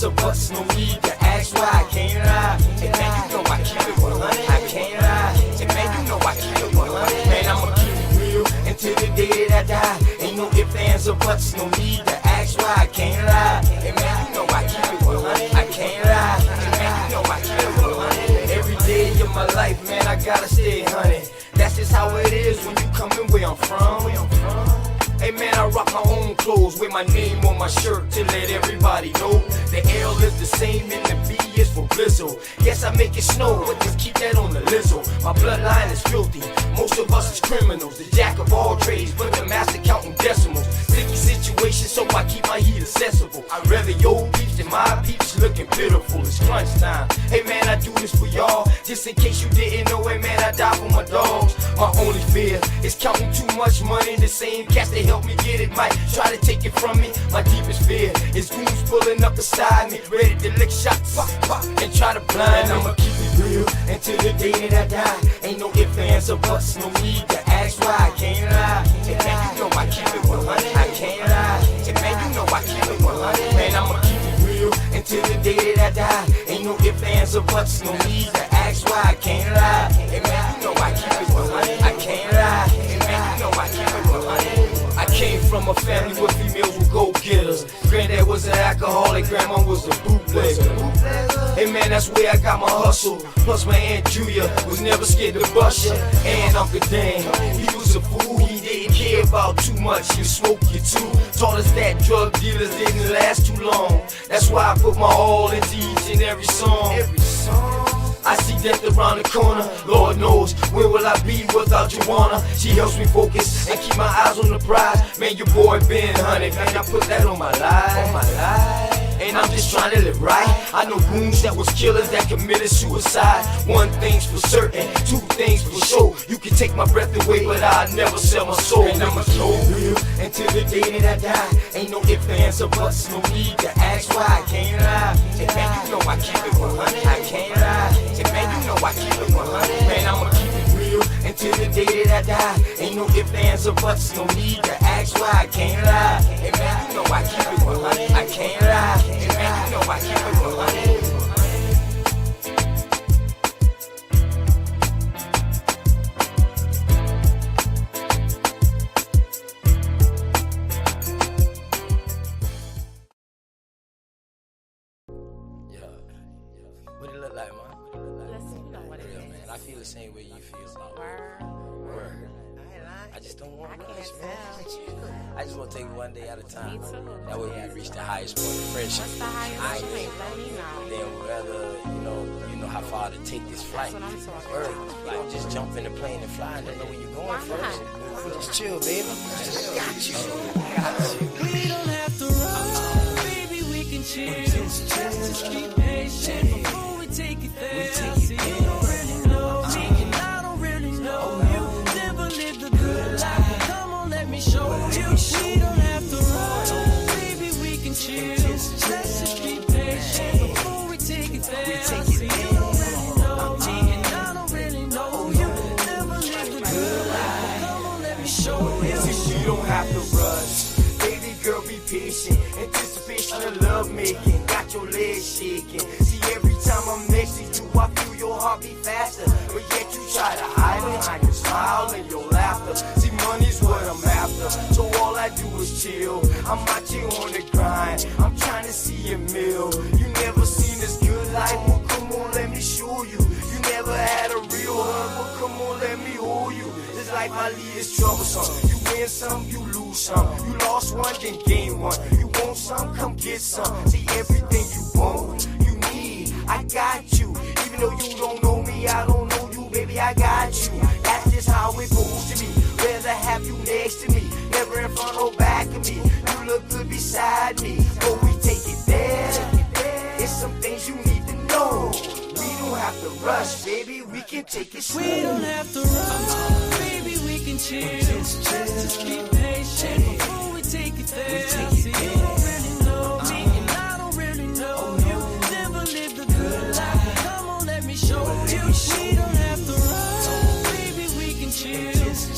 or buts, no need to ask why. I can't lie. Hey man, you know I keep it 100. I can't lie. Hey man, you know I keep it 100. Man, I'ma keep it real until the day that I die. Ain't no ifs, ands, or buts, no need to ask why. I can't lie. Hey man, you know I keep it 100. I can't lie. Hey man, you know I keep it 100. Every day of my life, man, I gotta stay 100. That's just how it is when you coming where I'm from. Hey man, I rock my own clothes with my name on my shirt to let everybody know the L is the same and the B is for Blizzle. Yes, I make it snow, but just keep that on the lizzo. My bloodline is filthy, most of us is criminals. The jack of all trades, but the master counting decimals. Sticky situation, so I keep my heat accessible. I'd rather your peeps than my peeps looking pitiful. It's crunch time. Hey man, I do this for y'all. Just in case you didn't know, hey man, I die for my dogs. My only fear is counting too much money. The same cats that help me get it might try to take it from me. My deepest fear is goons pulling up beside me, ready to lick shots, pop, pop, and try to blind. I'ma keep it real until the day that I die. Ain't no ifs, ands, or buts, no need to ask why. I can't lie. Hey man, you know I keep it 100. I can't lie. Hey man, you know I keep it 100. Man, I'ma keep it real until the day that I die. Ain't no ifs, ands, or buts, no need to ask why. I can't lie. Hey man, you know I keep it 100. I can't lie. Hey man, you know I keep it 100. I came from a family where females were go-getters. Granddad was an alcoholic, grandma was a bootlegger. Hey man, that's where I got my hustle. Plus my Aunt Julia was never scared to bust ya. And Uncle Dan, he was a fool, he didn't care about too much. You smoke, you too. Taught us that drug dealers didn't last too long. That's why I put my all into each and every song. I see death around the corner. Lord knows, where will I be without Joanna? She helps me focus and keep my eyes on the prize. Man, your boy been 100, man, I put that on my life. And I'm just trying to live right. I know goons that was killers that committed suicide. One thing's for certain, two things for sure. You can take my breath away, but I'll never sell my soul. And I'ma keep it real until the day that I die. Ain't no ifs, ands, or buts, no need to ask why. I can't lie. Hey man, you know I keep it 100. I can't lie. Hey man, you know I keep it 100. Man, I'ma keep it real until the day that I die. Ain't no ifs, ands, or buts, no need to ask why. I can't lie. Hey man, you know I keep it 100. I can't lie. Hey man, you know I keep it 100. What it look like, man? Listen, you know what it is. Man, I feel the same way you feel about Word. I just don't want to rush, can't man. I just want to take it one day at a time. Me too. That way we reach the highest point of friendship. What's the highest point? Let me know. Then whether you know how far to take this flight. That's what I'm talking Word. about. You don't just jump in the plane and fly and don't know where you're going Why first. not? Just chill, baby. I got you. We don't have to run, baby, we can chill. Just keep patient before we take it there. See, you don't really know me, and I don't really know you. Never lived a good life, come on, let me show you. We don't have to run, baby, we can chill. Let's just keep patient before we take it there. See, you don't really know me, and I don't really know you. Never lived a good life, come on, let me show you. See, you don't have to rush. Baby girl, be patient. Anticipation of love making. Got your legs shaking. See, every time I'm next to you, I feel your heart beat faster. But yet you try to hide behind your smile and your laughter. See, money's what I'm after. So all I do is chill. I'm out here on the grind. I'm trying to see a meal. You never seen this good life. Well, come on, let me show you. You never had a real hug. Well, come on, let me hold you. This life I lead is troublesome. You win some, you lose some. You lost one, then gain one. You want some, come get some. See, everything you want, you need, I got you. Even though you don't know me, I don't know you, baby, I got you. That's just how it goes to me. Rather have you next to me, never in front or back of me. You look good beside me, but we take it there. It's some things you need to know. We don't have to rush, baby, we can take it slow. We don't have to run, baby, we can chill. Just keep patient before we take it there. See, you don't really know me, and I don't really know you. Never lived a good life, come on, let me show you. We don't have to run, baby, we can chill.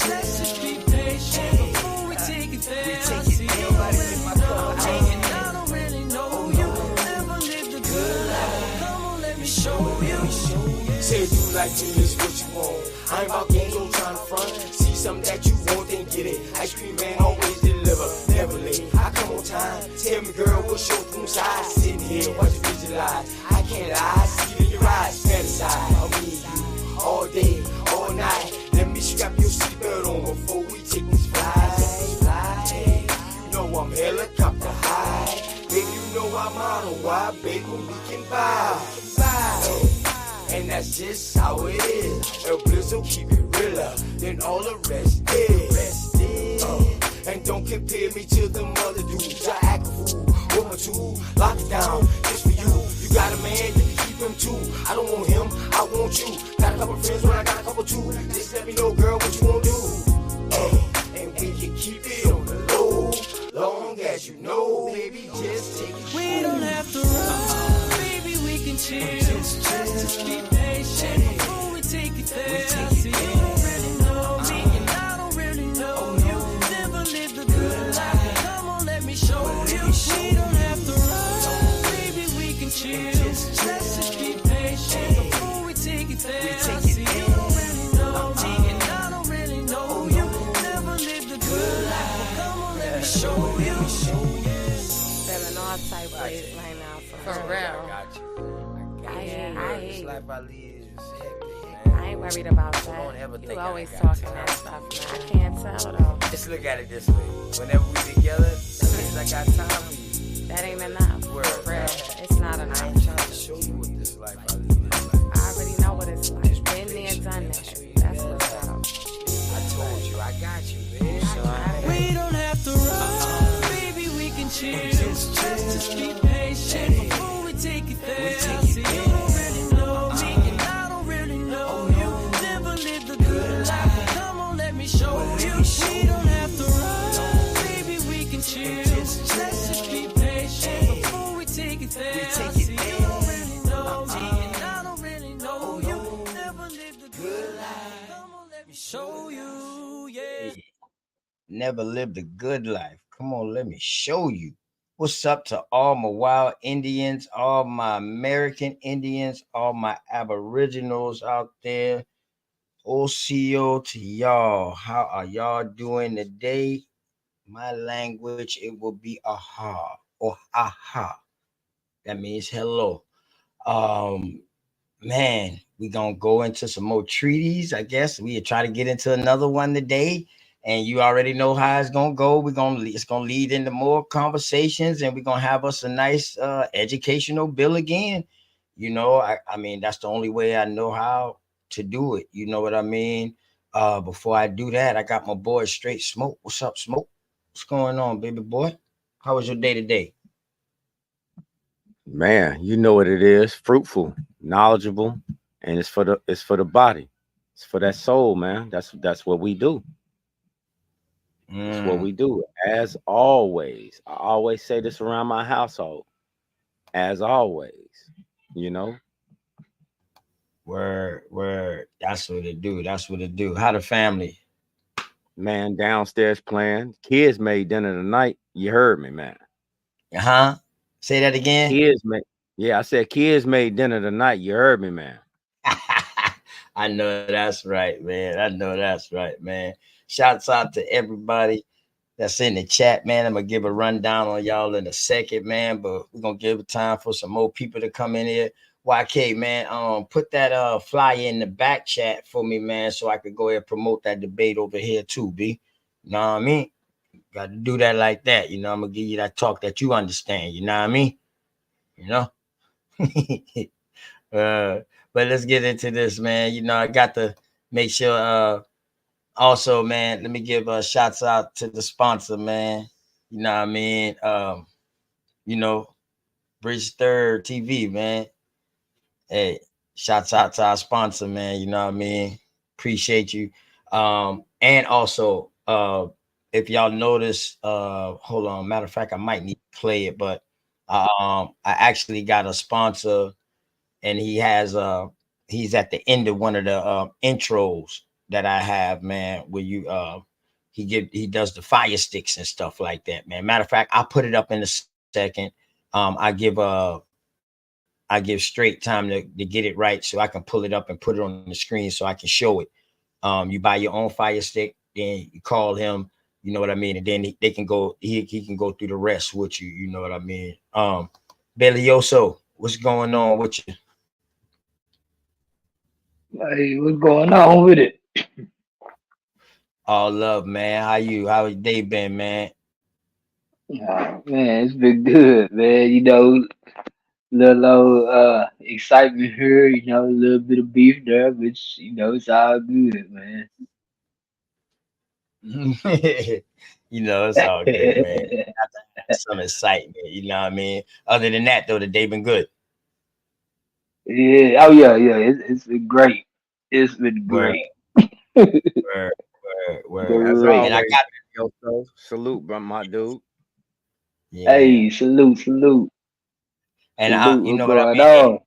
Let's just keep patient before we take it there. See, you don't really know me, and I don't really know you. Never lived show you. Say you like me, is what you want. I ain't about games, don't try to front. See something that you want, then get it. Ice cream man always deliver, never late. I come on time. Tell me, girl, what's your room size? Sitting here, watch you visualize. I can't lie, see it in your eyes. Fantasize, I'll be you all day, all night. Let me strap your seatbelt on before we take these flies. You know I'm helicopter high. Baby, you know I'm on a wide, baby, we can vibe. And that's just how it is. El Blizzo keep it realer than all the rest is. And don't compare me to them other dudes. I act a fool, with my tool, lock it down, just for you. You got a man, you can keep him too. I don't want him, I want you. Got a couple friends, but I got a couple too. Just let me know, girl, what you wanna do. And we can keep it on the low, long as you know, baby, just take it. We don't have to run, baby, we can chill. Just be patient before we take it there. See, you don't really know me, and I don't really know you. Never lived a good life. Come on, let me show you. We don't have to run, baby, we can chill. Just be patient before we take it there. See, you don't really know me, and I don't really know you. Never lived a good life. Come on, let me show you. Feeling all type ways right now, for I real. got you. I This hate life I live is hectic, I man. ain't worried about Don't ever that. think You I always got talking time. that stuff, man. I can't tell though. Just look at it this way. Whenever we together, that means I got time for you. That ain't enough. Word. For real. It's not I ain't enough. trying to show you what this life I live is like. I already know what it's like. Been there, done that. That's what's up. I told you, I got you, man. So We don't have to run, baby, we can chill. Just be patient before we take it there. See, you don't really know me, and I don't really know you. Never lived a good life. Come on, let me show you. We don't have to run, baby, we can chill. Just be patient before we take it there. See, you don't really know me, and I don't really know you. Never lived a good life. Come on, let me show you, yeah. Never lived a good life. Come on, let me show you. What's up to all my wild Indians, all my American Indians, all my Aboriginals out there? OCO to y'all. How are y'all doing today? My language, it will be aha or aha. That means hello. Um, Man, we gonna go into some more treaties. I guess we try to get into another one today, and you already know how it's gonna go. It's gonna lead into more conversations, and we're gonna have us a nice educational bill again. I mean that's the only way I know how to do it. You know what I mean? Before I do that, I got my boy Straight Smoke. What's up, Smoke? What's going on, baby boy? How was your day today? Man, you know what it is. Fruitful, knowledgeable, and it's for the body. It's for that soul, man. That's what we do. It's what Mm, we do. As always. I always say this around my household. As always. You know? where that's what it do. That's what it do. How the family? Man, downstairs playing. Kids made dinner tonight. You heard me, man. Huh? Say that again. Kids made Yeah, I said kids made dinner tonight. You heard me, man. I know that's right, man. I know that's right, man. Shouts out to everybody that's in the chat, man. I'm gonna give a rundown on y'all in a second, man. But we're gonna give it time for some more people to come in here. YK, man, put that flyer in the back chat for me, man, so I could go ahead and promote that debate over here too, B. You know what I mean? Got to do that like that. I'm gonna give you that talk that you understand. You know what I mean? You know. uh, but let's get into this, man. I got to make sure. Also, man, let me give shots out to the sponsor, man. You know what I mean? You know, Bridge Third TV, man. Hey, shouts out to our sponsor, man. You know what I mean? Appreciate you. And also, if y'all notice, hold on. Matter of fact, I might need to play it, but I actually got a sponsor, and he's at the end of one of the intros that I have, man, where he does the fire sticks and stuff like that, man. Matter of fact, I'll put it up in a second. I give I give straight time to get it right so I can pull it up and put it on the screen so I can show it. You buy your own Fire Stick, then you call him, you know what I mean, and then they can go, he can go through the rest with you, you know what I mean. Belioso, what's going on with you? Hey, what's going on with it? All love, man. How your day been, man? Man, it's been good, man. Little old excitement here, a little bit of beef there, but it's all good, man. You know, it's all good, man. Some excitement, you know what I mean? Other than that, though, the day been good. Yeah, oh yeah. It's been great. It's been Word, great. word, word. As Great. And I always, got, yo, so salute, bro, my dude. yeah. Hey, And I, salute. you What's know what I going mean? on?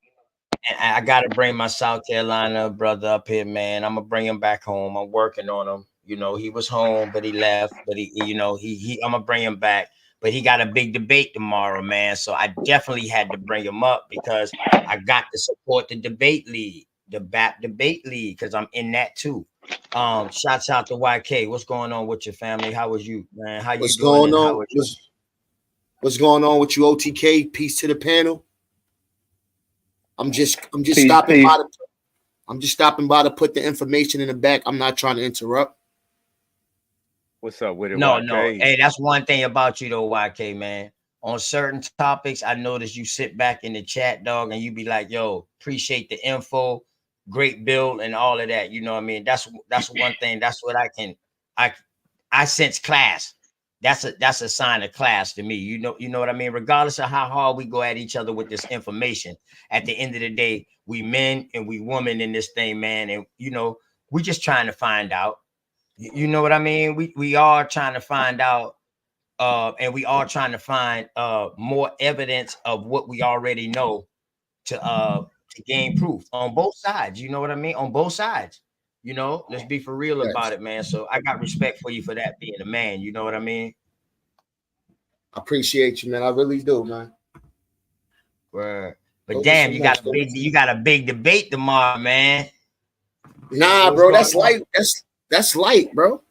And I gotta bring my South Carolina brother up here, man. I'm gonna bring him back home. I'm working on him. You know, he was home, but he left. But I'm gonna bring him back. But he got a big debate tomorrow, man. So I definitely had to bring him up because I got to support the debate league, the BAP debate league, because I'm in that too. Shouts out to YK. What's going on with your family? How was you, man? How you What's doing? going And how on? was you? What's going on with you, OTK? Peace to the panel. I'm just Peace, stopping peace. by to I'm just stopping by to put the information in the back. I'm not trying to interrupt. What's up with it, No, no. YK? Hey, that's one thing about you though, YK, man. On certain topics, I notice you sit back in the chat, dog, and you be like, yo, appreciate the info, great build, and all of that. You know what I mean? That's one thing. That's what I I sense class. That's a sign of class to me. You know what I mean? Regardless of how hard we go at each other with this information, at the end of the day, we men and we women in this thing, man. And we just trying to find out. You know what I mean? We are trying to find out, and we are trying to find more evidence of what we already know to gain proof on both sides. You know what I mean? On both sides. Let's be for real about Yes. it, man. So I got respect for you for that being a man. You know what I mean? I appreciate you, man. I really do, man. Word. But Those are damn, some nuts, though. you got a big debate tomorrow, man. Nah, What's bro. going That's on? light. That's light, bro.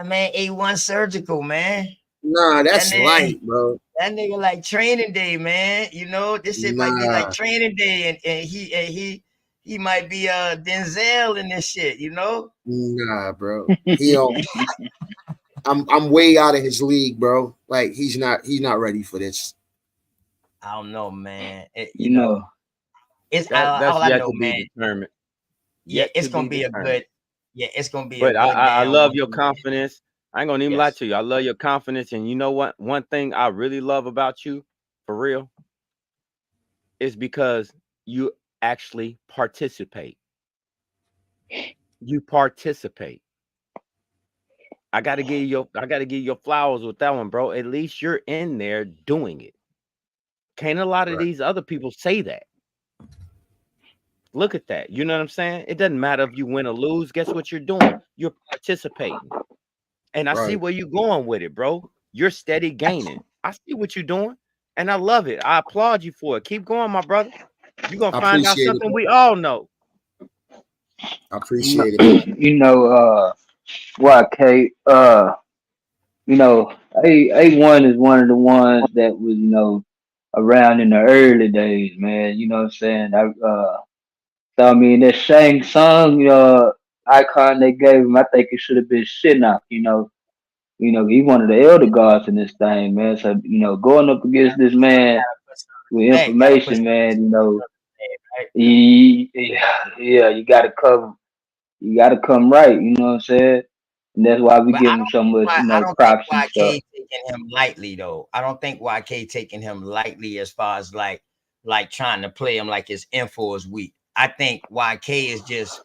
Man, A1 surgical, man. Nah, That that's nigga, light, bro. that nigga like training day, man. This shit might be like Nah, training day, and he might be Denzel in this shit. nah, bro. He don't. I'm way out of his league, bro. Like he's not ready for this. I don't know, man. You know, It's That's all I yet know, to be man. determined. Yeah, Yet it's to gonna be be a determined. good. Yeah, it's gonna be a But I, good I, I damn love one. your confidence. I ain't gonna even lie Yes. to you. I love your confidence, and you know what? One thing I really love about you, for real, is because you actually participate. You participate. I gotta give you your flowers with that one, bro. At least you're in there doing it. Can't a lot of Right. these other people say that? Look at that. You know what I'm saying? It doesn't matter if you win or lose. Guess what you're doing? You're participating. And I see Right. where you're going with it, bro. You're steady gaining. I see what you're doing, and I love it. I applaud you for it. Keep going, my brother. You're gonna I find out appreciate it, something bro. we all know. I you know, appreciate it, man. you know, YK, A1 is one of the ones that was, around in the early days, man. You know what I'm saying? So I mean that Shang Tsung icon they gave him, I think it should have been Shinnok, he's one of the elder gods in this thing, man. So, going up against this man with Gotta put information, some man, name, right? yeah, you gotta come right, you know what I'm saying? And that's why we But give him so much, I don't think props and stuff. YK taking him lightly though. I don't think YK taking him lightly as far as like trying to play him like his info is weak. I think YK is just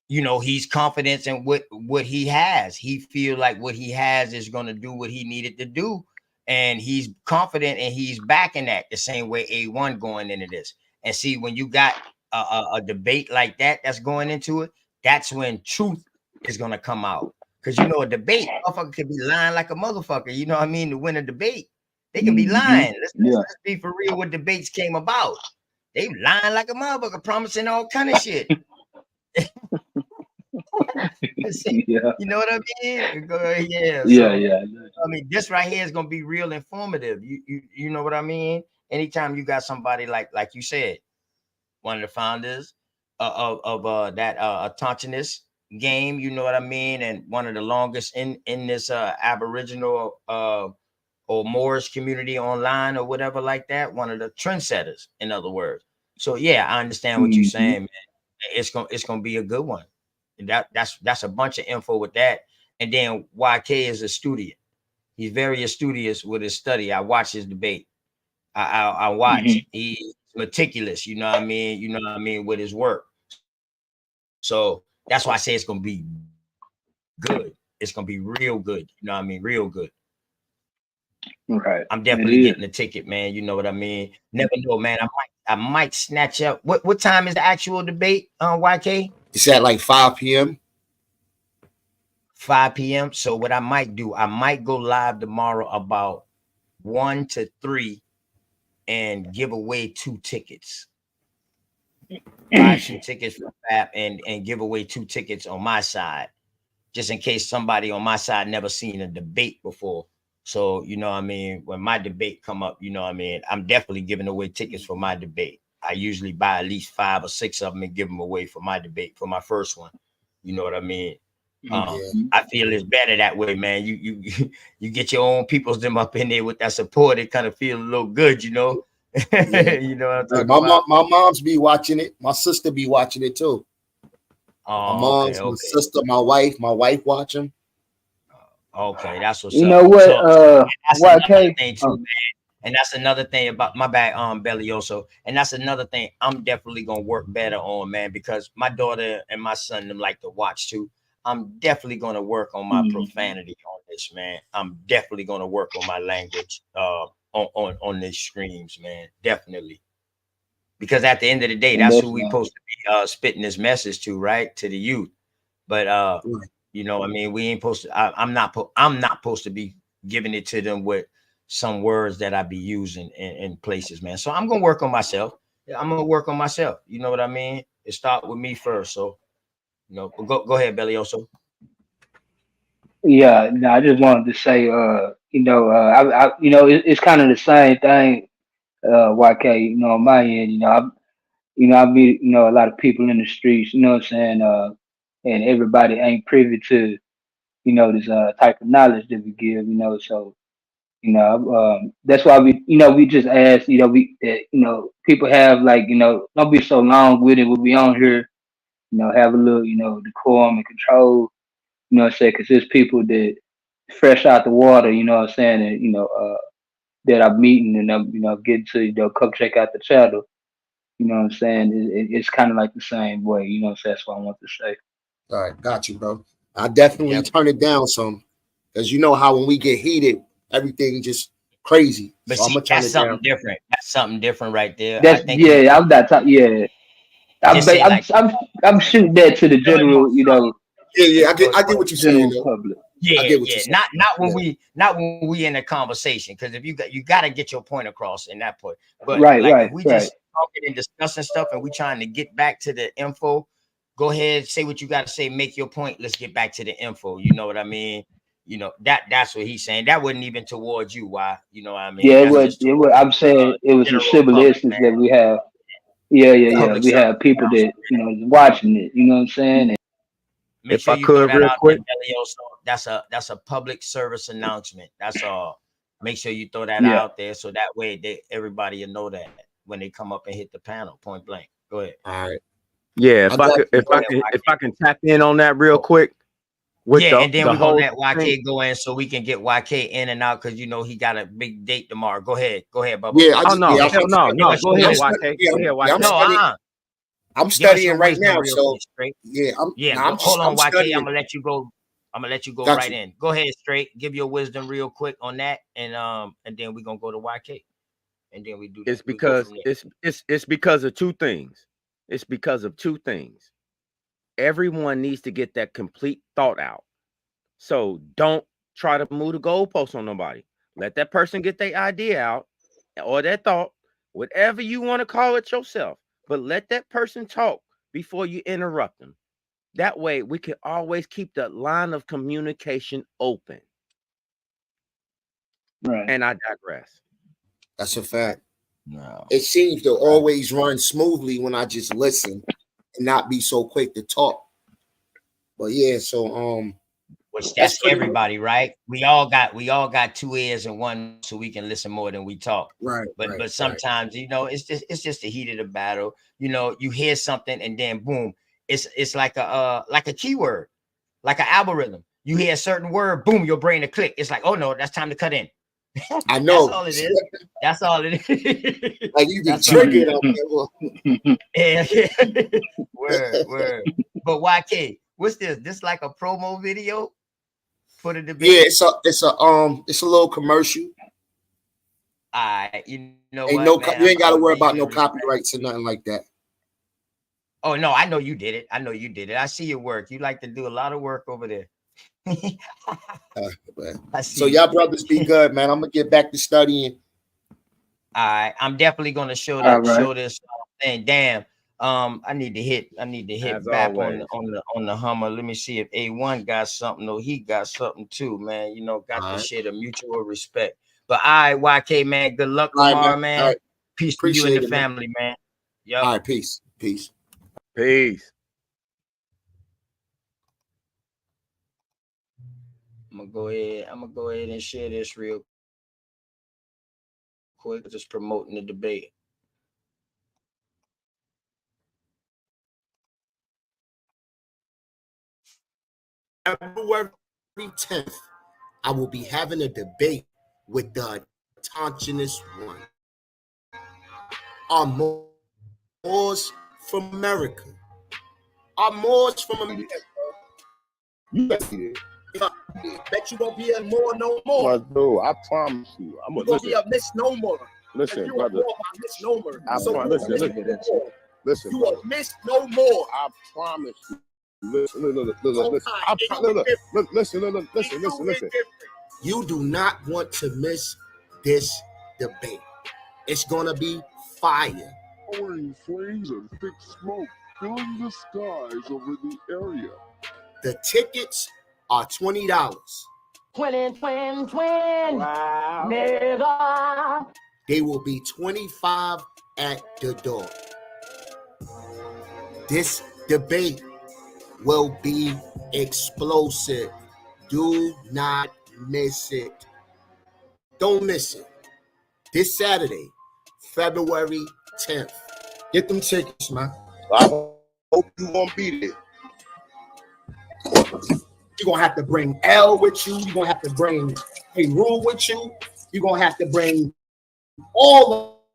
he's confident in what he has. He feel like what he has is going to do what he needed to do, and he's confident and he's backing that the same way A1 going into this. And see, when you got a debate like that that's going into it, that's when truth is going to come out. Because a debate, motherfucker can be lying like a motherfucker. You know what I mean? To win a debate, they can be Hmm. lying. Let's Yeah. let's be for real. What debates came about? They lying like a motherfucker, promising all kind of shit. Yeah, You know what I mean? Yeah. yeah, So yeah. I mean, this right here is gonna be real informative. You know what I mean? Anytime you got somebody like you said, one of the founders of that autonomous game, you know what I mean, and one of the longest in this Aboriginal or Moorish community online or whatever like that, one of the trendsetters, in other words. So yeah, I understand what you're Mm-hmm. saying, man. It's gonna be a good one. And that's a bunch of info with that. And then YK is a student. He's very studious with his study. I watch his debate. I watch. Mm-hmm. He's meticulous. You know what I mean. You know what I mean with his work. So that's why I say it's gonna be good. It's gonna be real good. You know what I mean. Real good. Right. I'm It definitely is. getting a ticket, man. You know what I mean. Never know, man. I might snatch up. What time is the actual debate on YK? It's at like 5 p.m. 5 p.m. So what I might do, I might go live tomorrow about 1 to 3 and give away 2 tickets. Buy some tickets from FAP and give away 2 tickets on my side, just in case somebody on my side never seen a debate before. So you know what I mean, when my debate come up, you know what I mean, I'm definitely giving away tickets for my debate. I usually buy at least 5 or 6 of them and give them away for my debate for my first one. You know what I mean? Yeah. Mm-hmm. I feel it's better that way, man. You you get your own peoples them up in there with that support. It kind of feel a little good, you know. Yeah. You know what I'm Like talking about? my mom's be watching it. My sister be watching it too. My Oh, okay, mom's, my okay, sister, my wife watching. okay. That's what's You up. know what? So that's another YK. thing too. And that's another thing about my bad, Bellioso. And that's another thing I'm definitely gonna work better on, man, because my daughter and my son them like to watch too. I'm definitely gonna work on my Mhm. profanity on this, man. I'm definitely gonna work on my language on these streams, man. Definitely. Because at the end of the day, And that's that's who we supposed to be spitting this message to, right? To the youth. But Right. you know, I mean, we ain't supposed to. I'm not supposed to be giving it to them with some words that I be using in places, man. So I'm gonna work on myself. Yeah, I'm gonna work on myself. You know what I mean? It start with me first. So you know, but go ahead, Bellioso. yeah. No, I just wanted to say, it's kind of the same thing. YK, on my end, I meet, a lot of people in the streets. You know what I'm saying? And everybody ain't privy to, this type of knowledge that we give. So that's why we just ask, people have like, don't be so long with it. We'll be on here, have a little, decorum and control. You know what I'm saying? Because there's people that fresh out the water. You know what I'm saying? And that I'm meeting and I'm getting to come check out the channel. You know what I'm saying? It's kind of like the same way. You know what I'm saying? That's what I want to say. All right, got you, bro. I definitely Yep. turn it down some, because you know how when we get heated, everything just crazy. But So I'm see, gonna turn that's it something down. different. That's something different right there. I That's think you yeah. I'm not talking. Yeah, I'm just ba- say I'm like I'm I'm shooting that to the no, general. Yeah, yeah, no, I get what you're saying General though. public. I yeah, get what you're yeah. saying. Not when we in a conversation. Because if you gotta get your point across in that point. But Right, like if right, we right. just talking and discussing stuff and we trying to get back to the info, go ahead, say what you gotta say, make your point. Let's get back to the info. You know what I mean? You know, that's what he's saying. That wasn't even towards you, why? You know what I mean? Yeah, it That's was. just It towards was. I'm saying it was a general public, symbolistic man. that we have. Yeah, yeah, Yeah, yeah. Public We service have people that announcement. is watching it. You know what I'm saying? And Make If sure I you throw could, that real out there, quick. Belioso. That's a public service announcement. That's all. Make sure you throw that yeah, out there so that way everybody will know that when they come up and hit the panel, point blank. Go ahead. all right. Yeah, I if I could, definitely Go ahead, if YK. I can tap in on that real Oh, quick with yeah, and then the we're gonna whole let thing. YK go in so we can get YK in and out because you know he got a big date tomorrow. Go ahead, Bubba. yeah, I Oh just no, Give us hell your no, give no. us Go your ahead, I'm wisdom. YK. Go ahead, I'm YK. No, studying. I'm give us studying your right wisdom now. real So quick, straight. yeah, Yeah, I'm hold on, I'm YK. I'm studying. gonna let you go. I'm gonna let you go Got right you. in. Go ahead, straight. Give your wisdom real quick on that, and then we're gonna go to YK, and then we do that. It's We go because from there. it's because of two things. It's because of two things. Everyone needs to get that complete thought out. So don't try to move the goalposts on nobody. Let that person get their idea out or their thought. whatever you want to call it yourself, but let that person talk before you interrupt them. That way we can always keep the line of communication open. Right. And I digress. That's a fact. No. It seems to always run smoothly when I just listen and not be so quick to talk. But yeah, so Which that's that's pretty everybody, right? We all got 2 ears and one, so we can listen more than we talk. right, But sometimes, it's the heat of the battle. You hear something and then boom, it's like a keyword, like an algorithm. You hear a certain word, boom, your brain will click. It's like, oh no, that's time to cut in. I That's know. all it is. That's all it is. Like you be That's all it triggered is. up there. Yeah. Word. But YK, what's this? This like a promo video for the debate? Yeah, it's a little commercial. You know Ain't what, no, man? you ain't got to I'm worry about giving no you respect. copyrights or nothing like that. Oh no, I know you did it. I see your work. You like to do a lot of work over there. I see. So y'all brothers be good, man. I'm gonna get back to studying. All right, I'm definitely gonna show All that right. show this thing. Damn. I need to hit As back always. on the Hummer. Let me see if A1 got something. No, he got something too, man. Got All to right. share the mutual respect. But all right, YK, man. Good luck All right, tomorrow, man. man. All right. Peace to you and Appreciate the it, man. family, man. Yep. All right, peace. Peace. I'm gonna go ahead and share this real quick. Just promoting the debate. February 10th, I will be having a debate with the autonomous one. Are Moors from America? Are Moors from America? You bet you did. Bet you won't be a Moor no more. Well, bro, I promise you. I'm You're gonna gonna be a misnomer. listen, If you brother. a Moor, a misnomer. I So you listen, a listen, misnomer. listen, You brother. a misnomer. I promise you. Listen, listen. Listen. You do not want to miss this debate. It's gonna be fire. Towering flames and thick smoke filling the skies over the area. The tickets are $20. Twin. Wow. Nigga. They will be $25 at the door. This debate will be explosive. Do not miss it. Don't miss it. This Saturday, February 10th. Get them tickets, man. I hope you won't be there. You're going to have to bring L with you. You're going to have to bring Rule with you. You're going to have to bring all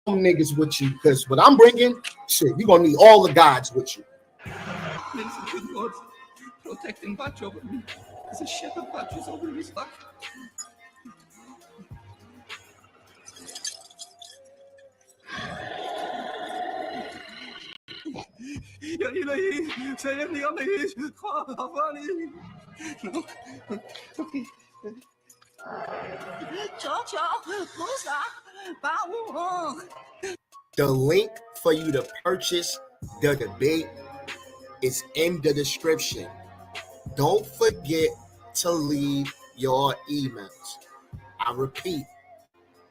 them niggas with you. Because what I'm bringing, shit, you're going to need all the gods with you. Good Lord, protect and watch over me as a shepherd watches over his flock. يا إلهي سيبني عليه خافني. The link for you to purchase the debate is in the description. Don't forget to leave your emails. I repeat,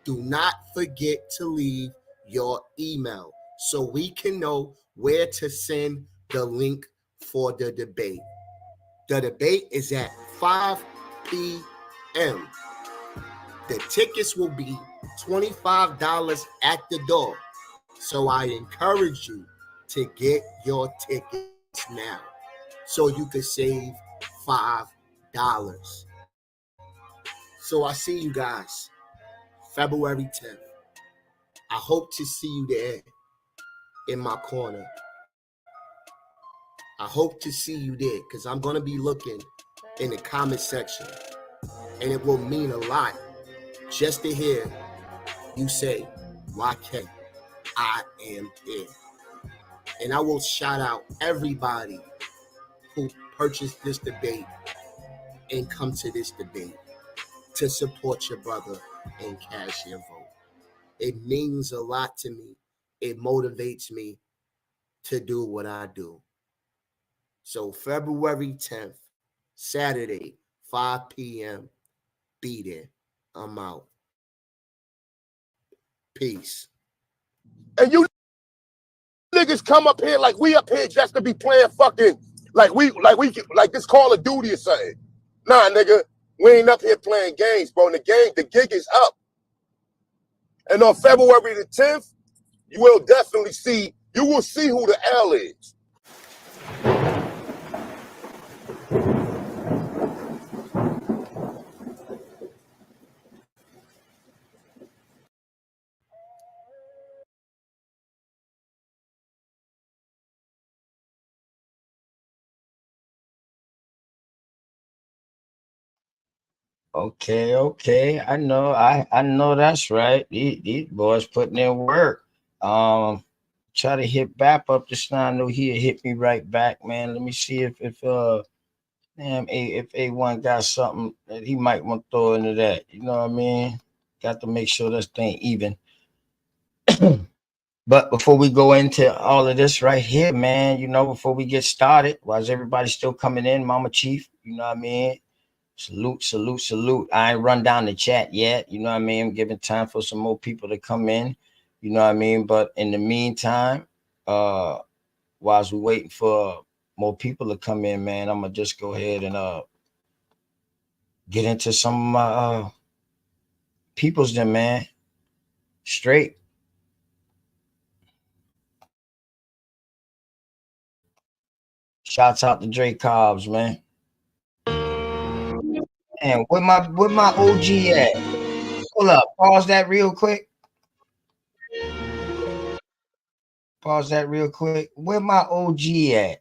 do not forget to leave your email so we can know where to send the link for the debate. The debate is at 5 p.m. The tickets will be $25 at the door. So I encourage you to get your tickets now so you can save $5. So I see you guys February 10th. I hope to see you there in my corner. I hope to see you there because I'm going to be looking in the comment section. And it will mean a lot just to hear you say, YK, I am here. And I will shout out everybody who purchased this debate and come to this debate to support your brother and cast your vote. It means a lot to me. It motivates me to do what I do. So February 10th, Saturday, 5 p.m. Be there. I'm out. Peace. And you niggas come up here like we up here just to be playing fucking like this Call of Duty or something. Nah, nigga, we ain't up here playing games, bro. And the gig is up. And on February the 10th, you will see who the L is. Okay. I know that's right. These boys putting in work. Try to hit Bap up just now. I know he'll hit me right back, man. Let me see if damn if A1 got something that he might want to throw into that. You know what I mean? Got to make sure this thing even. But before we go into all of this right here, man, before we get started, while everybody still coming in, Mama Chief, you know what I mean? Salute. I ain't run down the chat yet. You know what I mean? I'm giving time for some more people to come in. You know what I mean? But in the meantime, whilst we waiting for more people to come in, man, I'm gonna just go ahead and get into some of my peoples then, man. Straight. Shouts out to Dre Cobbs, man. And where my OG at? Hold up, pause that real quick. Where my OG at?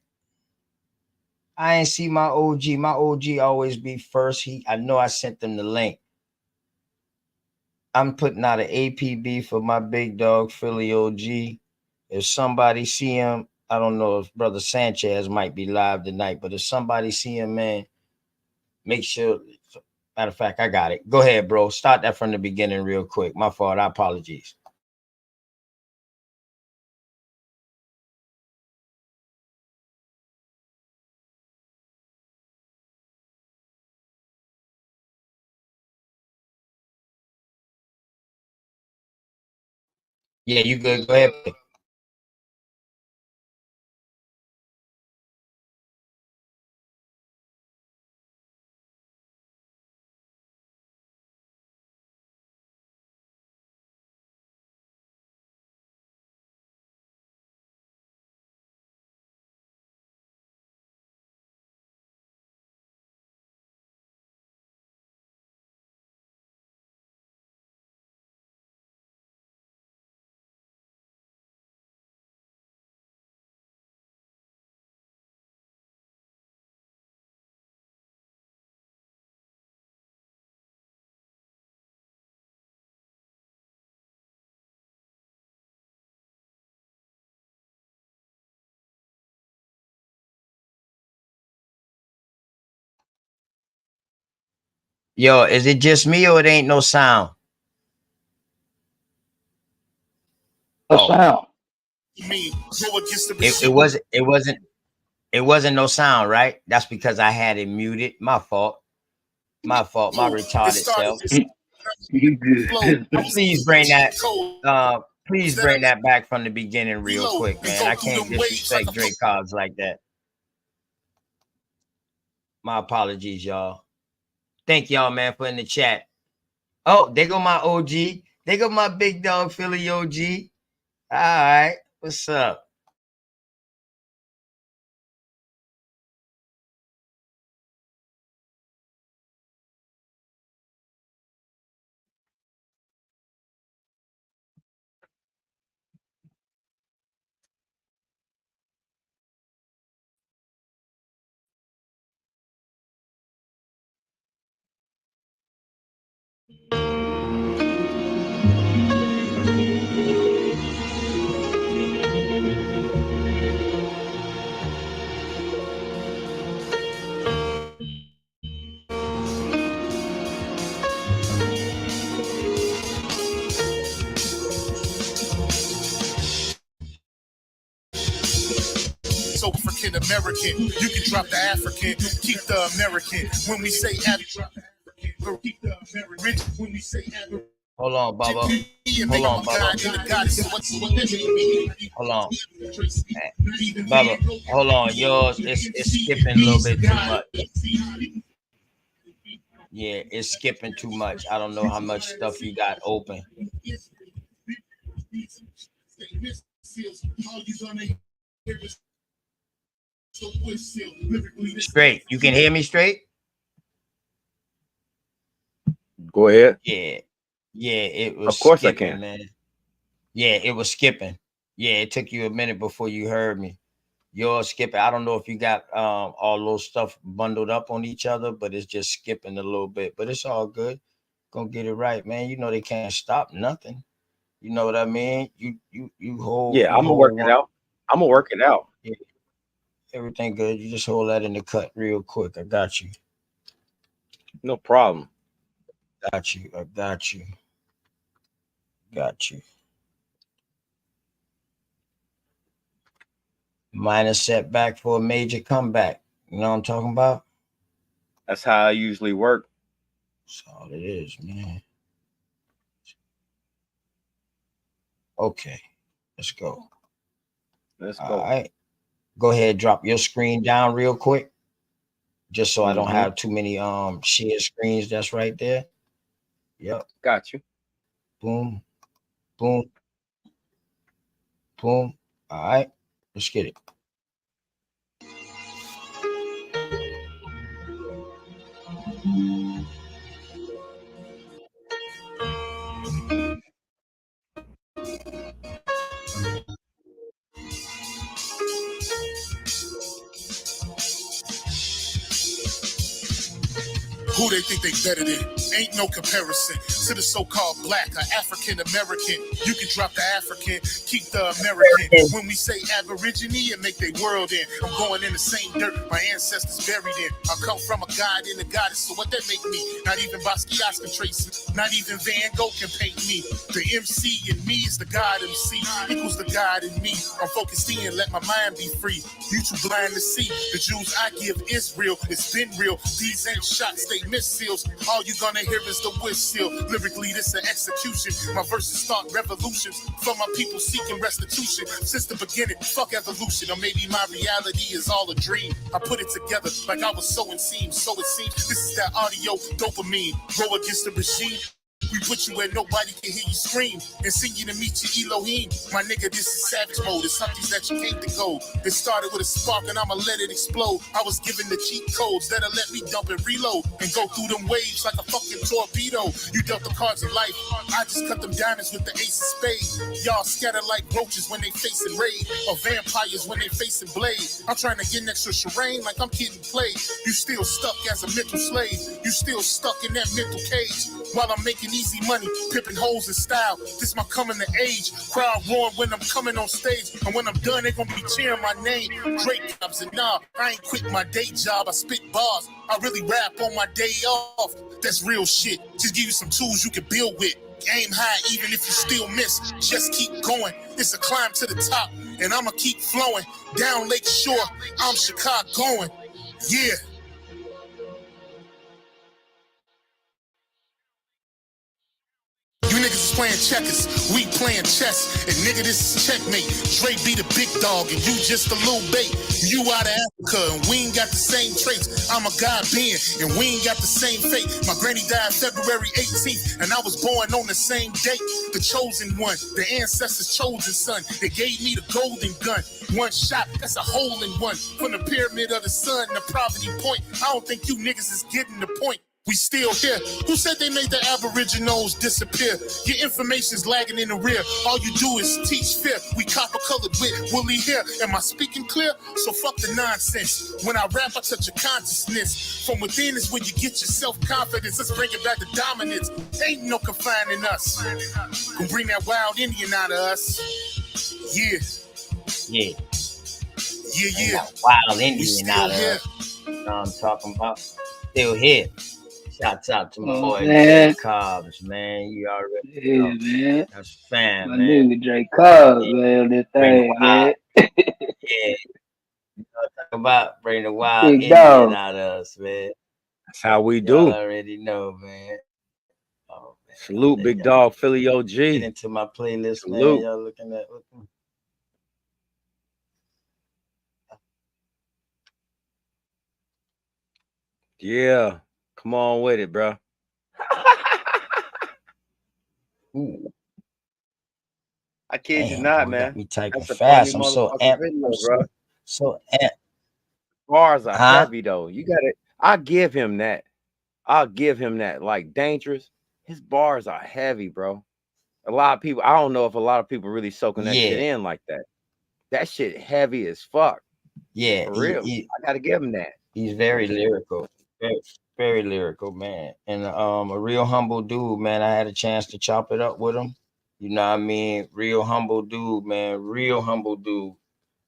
I ain't see my OG. My OG always be first. I know I sent them the link. I'm putting out an APB for my big dog Philly OG. If somebody see him, I don't know if Brother Sanchez might be live tonight, but if somebody see him, man, make sure. Matter of fact, I got it. Go ahead, bro. Start that from the beginning real quick. My fault. I apologies. Yeah, you good. Go ahead. Yo, is it just me or it ain't no sound? No Oh, sound. it wasn't no sound, right? That's because I had it muted. My fault. My retarded self. You good? Please bring that. Please bring that back from the beginning real quick, man. I can't disrespect Drake Cobbs like that. My apologies, y'all. Thank y'all, man, for in the chat. Oh, they go my OG. They go my big dog Philly OG. All right. What's up? so African American. You can drop the African, keep the American. When we say Hold on, Baba. Hold on, Baba. Hold on. Baba, hold on. Yours it's skipping a little bit too much. Yeah, it's skipping too much. I don't know how much stuff you got open. Straight. You can hear me straight? Go ahead. Yeah. Yeah, it was Of course skipping, I can. man. Yeah, it was skipping. Yeah, it took you a minute before you heard me. You're skipping. I don't know if you got all those stuff bundled up on each other, but it's just skipping a little bit. But it's all good. Gonna get it right, man. You know they can't stop nothing. You know what I mean? You hold Yeah, I'm gonna work it one. out. I'm gonna work it out. Yeah, everything good. You just hold that in the cut real quick. I got you. No problem. Got you. I got you. Got you. Minor setback for a major comeback. You know what I'm talking about? That's how I usually work. That's all it is, man. Okay, let's go. Let's All go. right. Go ahead, drop your screen down real quick. Just so I don't Mm-hmm. have too many share screens. That's right there. Yep. Got you. Boom. Boom. Boom. All right. Let's get it. Who they think they better than? Ain't no comparison to the so-called black or African American. You can drop the African, keep the American. When we say Aborigine, it make their world in. I'm going in the same dirt my ancestors buried in. I come from a god and a goddess, so what that make me? Not even Basquiat can trace me. Not even Van Gogh can paint me. The MC in me is the God MC equals the God in me. I'm focused in, let my mind be free. You too blind to see. The Jews I give is real. It's been real. These ain't shots, they missiles. All you gonna hear is the whistle. Lyrically, this an execution. My verses start revolutions for my people seeking restitution. Since the beginning, fuck evolution. Or maybe my reality is all a dream. I put it together like I was sowing seams. So it seems this is that audio dopamine. Go against the regime. We put you where nobody can hear you scream and sing you to meet your Elohim. My nigga, this is savage mode. It's something that you came to go. It started with a spark and I'ma let it explode. I was given the cheat codes that'll let me dump and reload and go through them waves like a fucking torpedo. You dealt the cards of life. I just cut them diamonds with the ace of spades. Y'all scatter like roaches when they facing raid or vampires when they facing blade. I'm trying to get next to Shireen like I'm getting played. You still stuck as a mental slave. You still stuck in that mental cage while I'm making easy money, pipping holes in style. This my coming to age. Crowd roaring when I'm coming on stage. And when I'm done, they gonna be cheering my name. Drake comes and nah, I ain't quit my day job. I spit bars. I really rap on my day off. That's real shit. Just give you some tools you can build with. Aim high even if you still miss. Just keep going. It's a climb to the top. And I'ma keep flowing. Down Lake Shore, I'm Chicagoan. Yeah. You niggas is playing checkers, we playing chess. And nigga, this is checkmate. Dre be the big dog and you just a little bait. You out of Africa and we ain't got the same traits. I'm a God being and we ain't got the same fate. My granny died February 18th and I was born on the same date. The chosen one, the ancestors' chosen son. They gave me the golden gun. One shot, that's a hole in one. From the pyramid of the sun to Poverty Point. I don't think you niggas is getting the point. We still here. Who said they made the Aboriginals disappear? Your information's lagging in the rear. All you do is teach fear. We copper-colored with woolly hair. Am I speaking clear? So fuck the nonsense. When I rap, I touch your consciousness. From within is where you get your self-confidence. Let's bring it back to dominance. Ain't no confining us. Gonna bring that wild Indian out of us. Yeah. Yeah. Yeah. Wild We Indian still out of here. us. You know what I'm talking about? Still here. Shouts out to my boy man. Jay Cobbs, man. You already Yeah, know. man. That's fam, My man. nigga Drake Cobb, Yeah. man, that Bring thing, man. Yeah. about bring the wild Big Indian dog. out of us, man. That's how we Y'all do. already know, man. Oh man, I'll Salute, let big y'all dog, Philly get OG. into my playlist, man. Salute. Y'all looking at Yeah. Come on with it, bro. ooh, I kid you damn not, boy, got man. me typing That's a funny fast. I'm so motherfucking amped. video, I'm bro. so amped. Bars are Huh? heavy though. You got it. I give him that. I'll give him that. Like Dangerous, his bars are heavy, bro. A lot of people, I don't know if a lot of people really soaking that shit Yeah, in like that. That shit heavy as fuck. yeah. For real. I gotta give him that. He's very lyrical. Very, very lyrical, man. And a real humble dude, man. I had a chance to chop it up with him. You know what I mean? Real humble dude, man. Real humble dude.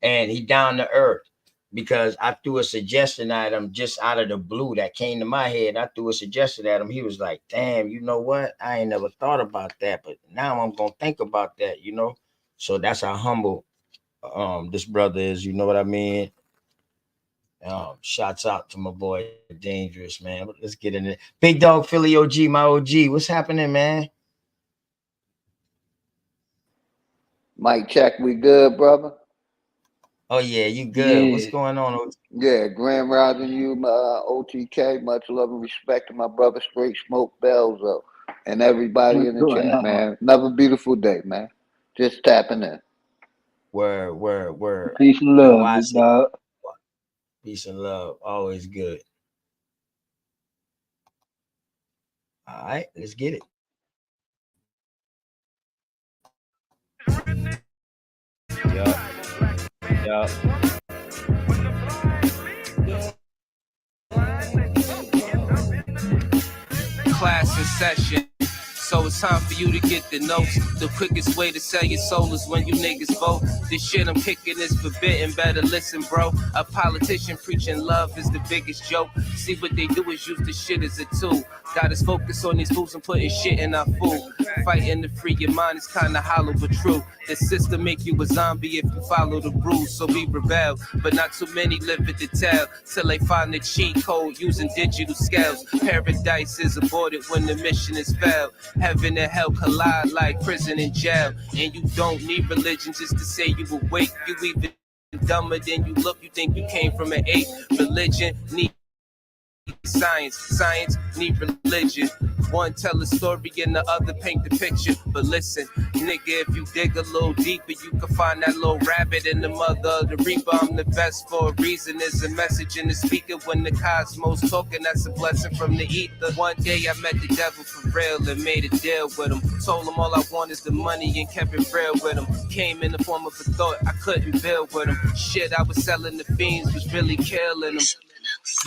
And he down to earth because I threw a suggestion at him just out of the blue that came to my head. I threw a suggestion at him. He was like, damn, you know what? I ain't never thought about that, but now I'm gonna think about that, you know. So that's how humble this brother is, you know what I mean? Shouts out to my boy Dangerous, man. But let's get in it. Big Dog Philly OG, my OG. What's happening, man? Mic check, we good, brother? Oh yeah, you good. What's Yeah. going on? OG? Yeah, Grand Rising you, OTK. Much love and respect to my brother Straight Smoke Belzo and everybody What's in the going chat, on? man. Another beautiful day, man. Just tapping in. Where. Peace and And love, why I big say dog. peace and love, always good. All right, let's get it. Yup. Yup. Class in session. So it's time for you to get the notes. The quickest way to sell your soul is when you niggas vote. This shit I'm kicking is forbidden, better listen, bro. A politician preaching love is the biggest joke. See what they do is use the shit as a tool. Got us focused on these fools and putting shit in our food. Fighting to free your mind is kinda hollow but true. The system make you a zombie if you follow the rules, so we rebel. But not too many live it to tell, till they find the cheat code using digital scales. Paradise is aborted when the mission is failed. Heaven and hell collide like prison and jail. And you don't need religion just to say you awake. You even dumber than you look, you think you came from an ape. Religion need science, science need religion. One tell a story and the other paint the picture. But listen, nigga, if you dig a little deeper, you can find that little rabbit in the mother of the reaper. I'm the best for a reason. There's a message in the speaker when the cosmos talking. That's a blessing from the ether. One day I met the devil for real and made a deal with him. Told him all I want is the money and kept it real with him. Came in the form of a thought I couldn't build with him. Shit I was selling the fiends was really killing them.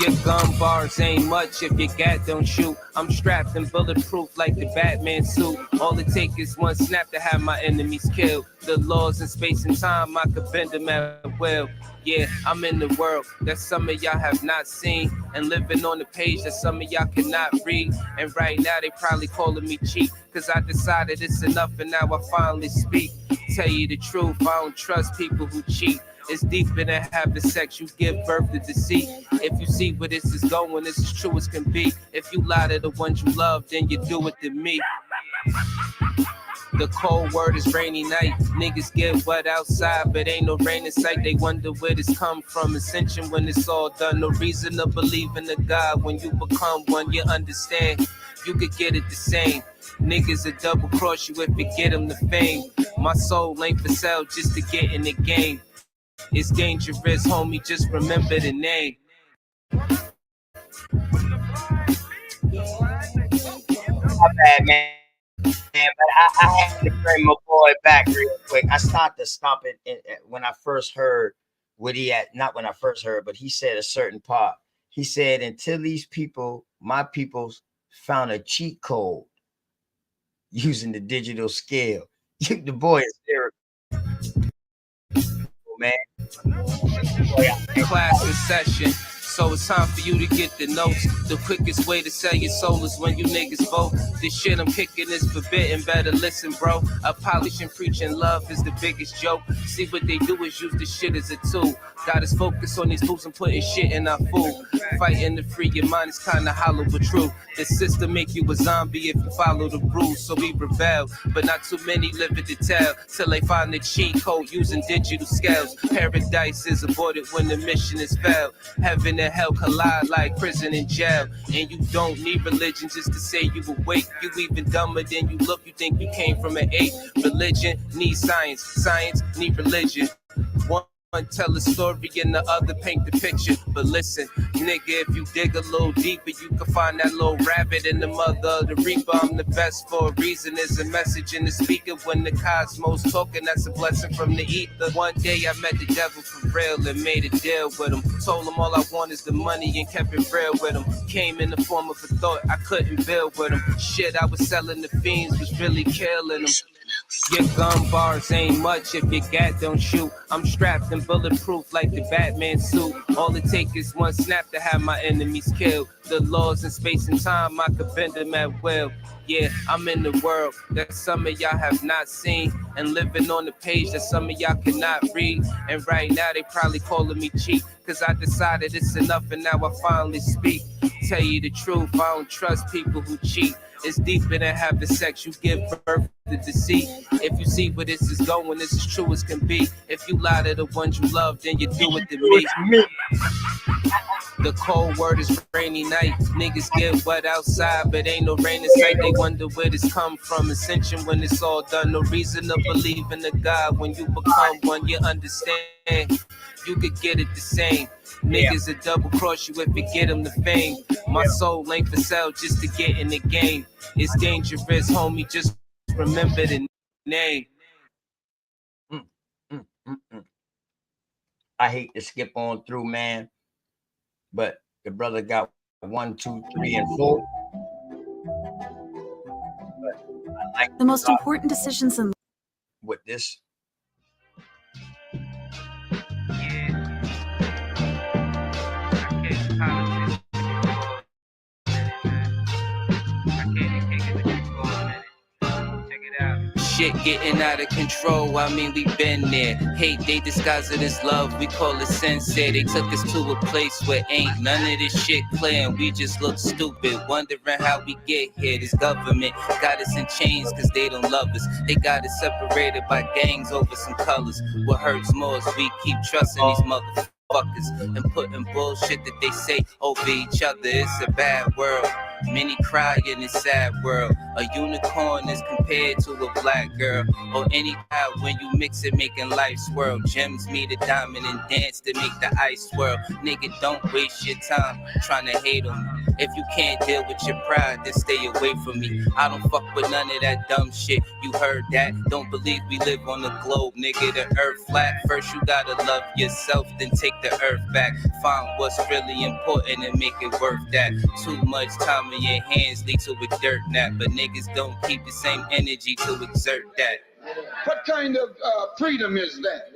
Your gun bars ain't much if your gat don't shoot. I'm strapped and bulletproof like the Batman suit. All it takes is one snap to have my enemies killed. The laws in space and time, I could bend them at will. Yeah, I'm in the world that some of y'all have not seen, and living on the page that some of y'all cannot read. And right now they probably calling me cheap, cause I decided it's enough and now I finally speak. Tell you the truth, I don't trust people who cheat. It's deeper than having sex, you give birth to deceit. If you see where this is going, this is true as can be. If you lie to the ones you love, then you do it to me. The cold word is rainy night. Niggas get wet outside, but ain't no rain in sight. They wonder where this come from. Ascension when it's all done. No reason to believe in a God. When you become one, you understand. You could get it the same. Niggas will double cross you if you get them the fame. My soul ain't for sale just to get in the game. It's dangerous, homie, just remember the name. My bad, man. But I had to bring my boy back real quick. I started to stop it when I first heard what he had, not when I first heard, but he said a certain part. He said, until these people, my peoples, found a cheat code using the digital scale. The boy is lyrical, man. Boy, Class in session. So it's time for you to get the notes. The quickest way to sell your soul is when you niggas vote. This shit I'm kicking is forbidden, better listen, bro. Abolishing preaching love is the biggest joke. See what they do is use this shit as a tool. Got us focused on these fools and putting shit in our food. Fighting to free your mind is kinda hollow but true. The system make you a zombie if you follow the rules. So we rebel, but not too many live it to tell. Till they find the cheat code using digital scales. Paradise is aborted when the mission is failed. Heaven and hell collide like prison and jail. And you don't need religion just to say you awake. You even dumber than you look, you think you came from an ape. Religion needs science, science need religion. One tell a story and the other paint the picture. But listen, nigga, if you dig a little deeper, you can find that little rabbit in the mother of the reaper. I'm the best for a reason. There's a message in the speaker. When the cosmos talking, that's a blessing from the ether. One day I met the devil for real and made a deal with him. Told him all I want is the money and kept it real with him. Came in the form of a thought, I couldn't build with him. Shit, I was selling the fiends, was really killing them. Your gun bars ain't much if your gat don't shoot. I'm strapped and bulletproof like the Batman suit. All it takes is one snap to have my enemies killed. The laws in space and time, I could bend them at will. Yeah, I'm in the world that some of y'all have not seen, and living on the page that some of y'all cannot read. And right now they probably calling me cheap, cause I decided it's enough and now I finally speak. Tell you the truth, I don't trust people who cheat. It's deeper than having sex, you give birth to deceit. If you see where this is going, this is true as can be. If you lie to the ones you love, then you do it to me. The cold word is rainy night. Niggas get wet outside, but ain't no rain in sight. They wonder where this come from. Ascension when it's all done. No reason to believe in a God. When you become one, you understand. You could get it the same. Niggas will double cross you if you get them the fame. My soul ain't for sale just to get in the game. It's dangerous, homie. Just remember the name. I hate to skip on through, man, but the brother got 1, 2, 3, and 4. But I like the most important decisions in with this. Shit getting out of control, I mean we been there. Hate, they disguise it as love, we call it sincere. They took us to a place where ain't none of this shit clear, and we just look stupid, wondering how we get here. This government got us in chains cause they don't love us. They got us separated by gangs over some colors. What hurts more is we keep trusting these motherfuckers and putting bullshit that they say over each other. It's a bad world. Many cry in this sad world. A unicorn is compared to a black girl, or any guy when you mix it, making life swirl. Gems meet a diamond and dance to make the ice swirl. Nigga, don't waste your time trying to hate on me. If you can't deal with your pride, then stay away from me. I don't fuck with none of that dumb shit. You heard that? Don't believe we live on the globe, nigga. The earth flat. First you gotta love yourself, then take the earth back. Find what's really important and make it worth that. Too much time in your hands lead to a dirt nap, but niggas don't keep the same energy to exert that. What kind of freedom is that?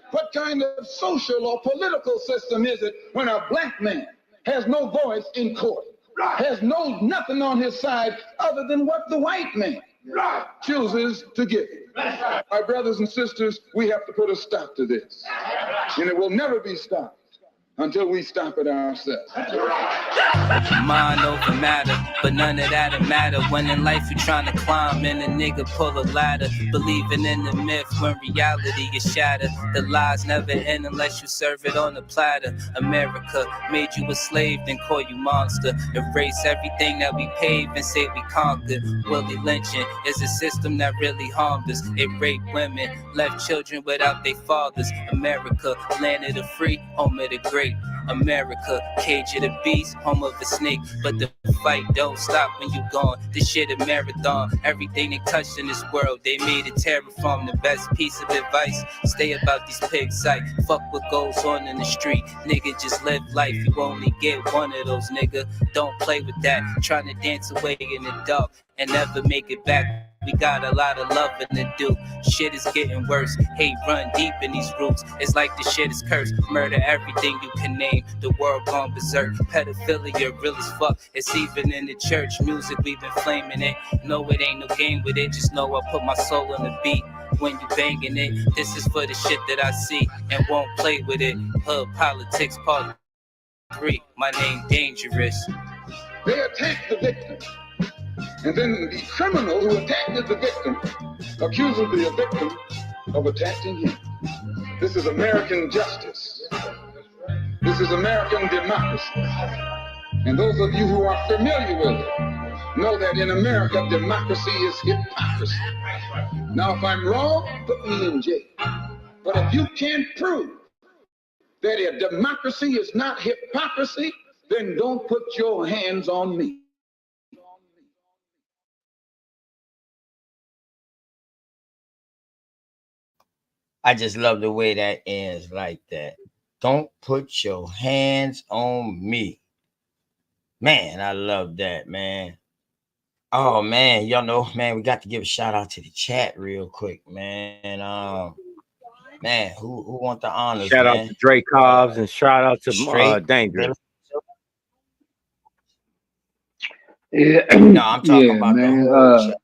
What kind of social or political system is it when a black man has no voice in court, has nothing on his side other than what the white man chooses to give him? My brothers and sisters, we have to put a stop to this, and it will never be stopped until we stop it ourselves. Mind over matter, but none of that'll matter when in life you're trying to climb and a nigga pull a ladder. Believing in the myth when reality is shattered. The lies never end unless you serve it on a platter. America made you a slave, then call you monster. Erase everything that we paved and say we conquered. Willie lynching is a system that really harmed us. It raped women, left children without their fathers. America, land of the free, home of the great. America, cage of the beast, home of the snake. But the fight don't stop when you gone. This shit a marathon. Everything they touched in this world, they made it terraform. The best piece of advice, stay about these pig sight. Fuck what goes on in the street. Nigga, just live life. You only get one of those, nigga. Don't play with that. Trying to dance away in the dark and never make it back. We got a lot of loving to do. Shit is getting worse. Hate run deep in these roots. It's like the shit is cursed. Murder everything you can name. The world gone berserk. Pedophilia real as fuck. It's even in the church. Music, we've been flaming it. No, it ain't no game with it. Just know I put my soul on the beat. When you banging it, this is for the shit that I see and won't play with it. Hood politics part 3. My name dangerous. They attack the victim, and then the criminal who attacked the victim accuses the victim of attacking him. This is American justice. This is American democracy. And those of you who are familiar with it know that in America, democracy is hypocrisy. Now, if I'm wrong, put me in jail. But if you can't prove that a democracy is not hypocrisy, then don't put your hands on me. I just love the way that ends like that. Don't put your hands on me. Man, I love that, man. Oh man, y'all know, man, we got to give a shout out to the chat real quick, man. Man, who want the honors, Shout out man? to Drake Cobbs and shout out to Straight Dangerous. Yeah, No, I'm talking yeah, about the man. whole chat.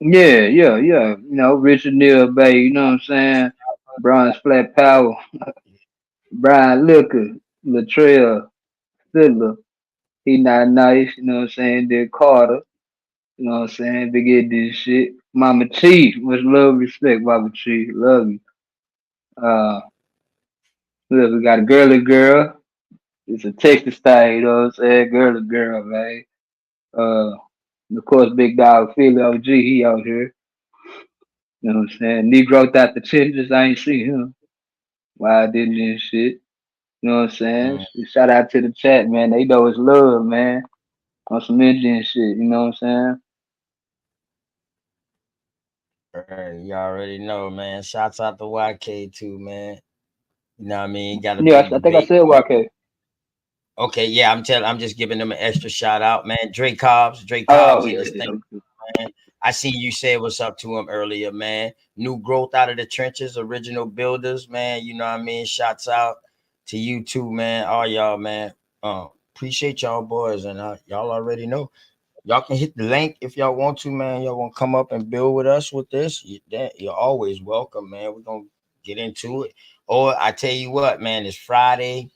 Yeah. You know, Richard Neal Bay. You know what I'm saying? Bronze Flat Power, Brian Liquor, Latrell, Fiddler. He not nice. You know what I'm saying? Then Carter. You know what I'm saying? Big Ed this shit. Mama Chief, much love, respect, Mama Chief. Love you. Uh, look, we got a girly girl. It's a Texas thing, you know what I'm saying? Girly girl, man. Uh, of course, Big Dog Philly OG, he out here. You know what I'm saying? Negro out the changes, I ain't seen him. Why I didn't and shit. You know what I'm saying? Mm, Shout out to the chat, man. They know it's love, man. On some Indian shit, you know what I'm saying? you already know, man. Shouts out to YK too, man. You know what I mean? Got a Yeah, big I think I debate said coming. YK. Okay, yeah, I'm just giving them an extra shout out, man. Drake Cobbs Oh, in yeah, this thing, yeah. man. I seen you say what's up to him earlier, man. New growth out of the trenches, original builders, man. You know what I mean? Shouts out to you too, man. All y'all, man. Appreciate y'all boys, and y'all already know. Y'all can hit the link if y'all want to, man. Y'all want to come up and build with us with this? You're always welcome, man. We're gonna get into it. Or I tell you what, man, it's Friday.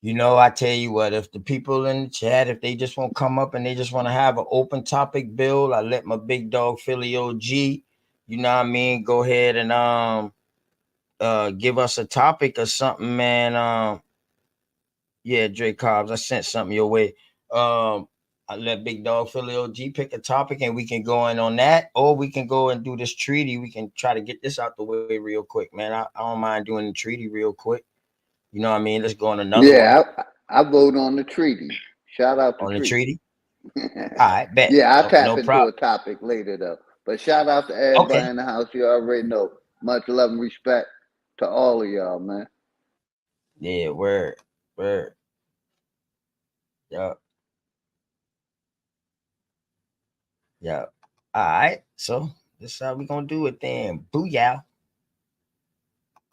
You know, I tell you what, if the people in the chat, if they just want to come up and they just want to have an open topic build, I let my big dog Philly OG, you know what I mean, go ahead and give us a topic or something, man. Yeah, Drake Cobbs, I sent something your way. I let Big Dog Philly OG pick a topic and we can go in on that, or we can go and do this treaty. We can try to get this out the way real quick, man. I don't mind doing the treaty real quick. You know what I mean? Let's go on another one. Yeah, I vote on the treaty. Shout out to On the treaty. treaty? All right, bet. Yeah, I'll tap No into problem. a topic later though. But shout out to everybody Okay. in the house. You already know. Much love and respect to all of y'all, man. Yeah, word. Word. Yeah. Yeah. All right. So this is how we gonna do it then. Booyah.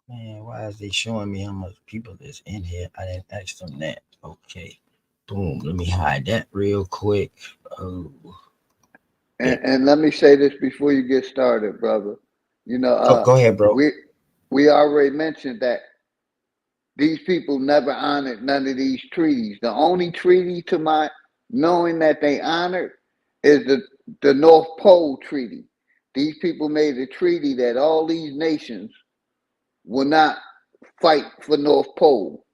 Man, why is they showing me how much people that's in here? I didn't ask them that. Okay. Boom. Let me hide that real quick. Oh, bet. And let me say this before you get started, brother. You know, Go ahead, bro. we already mentioned that these people never honored none of these treaties. The only treaty to my knowing that they honored is the North Pole Treaty. These people made a treaty that all these nations will not fight for North Pole.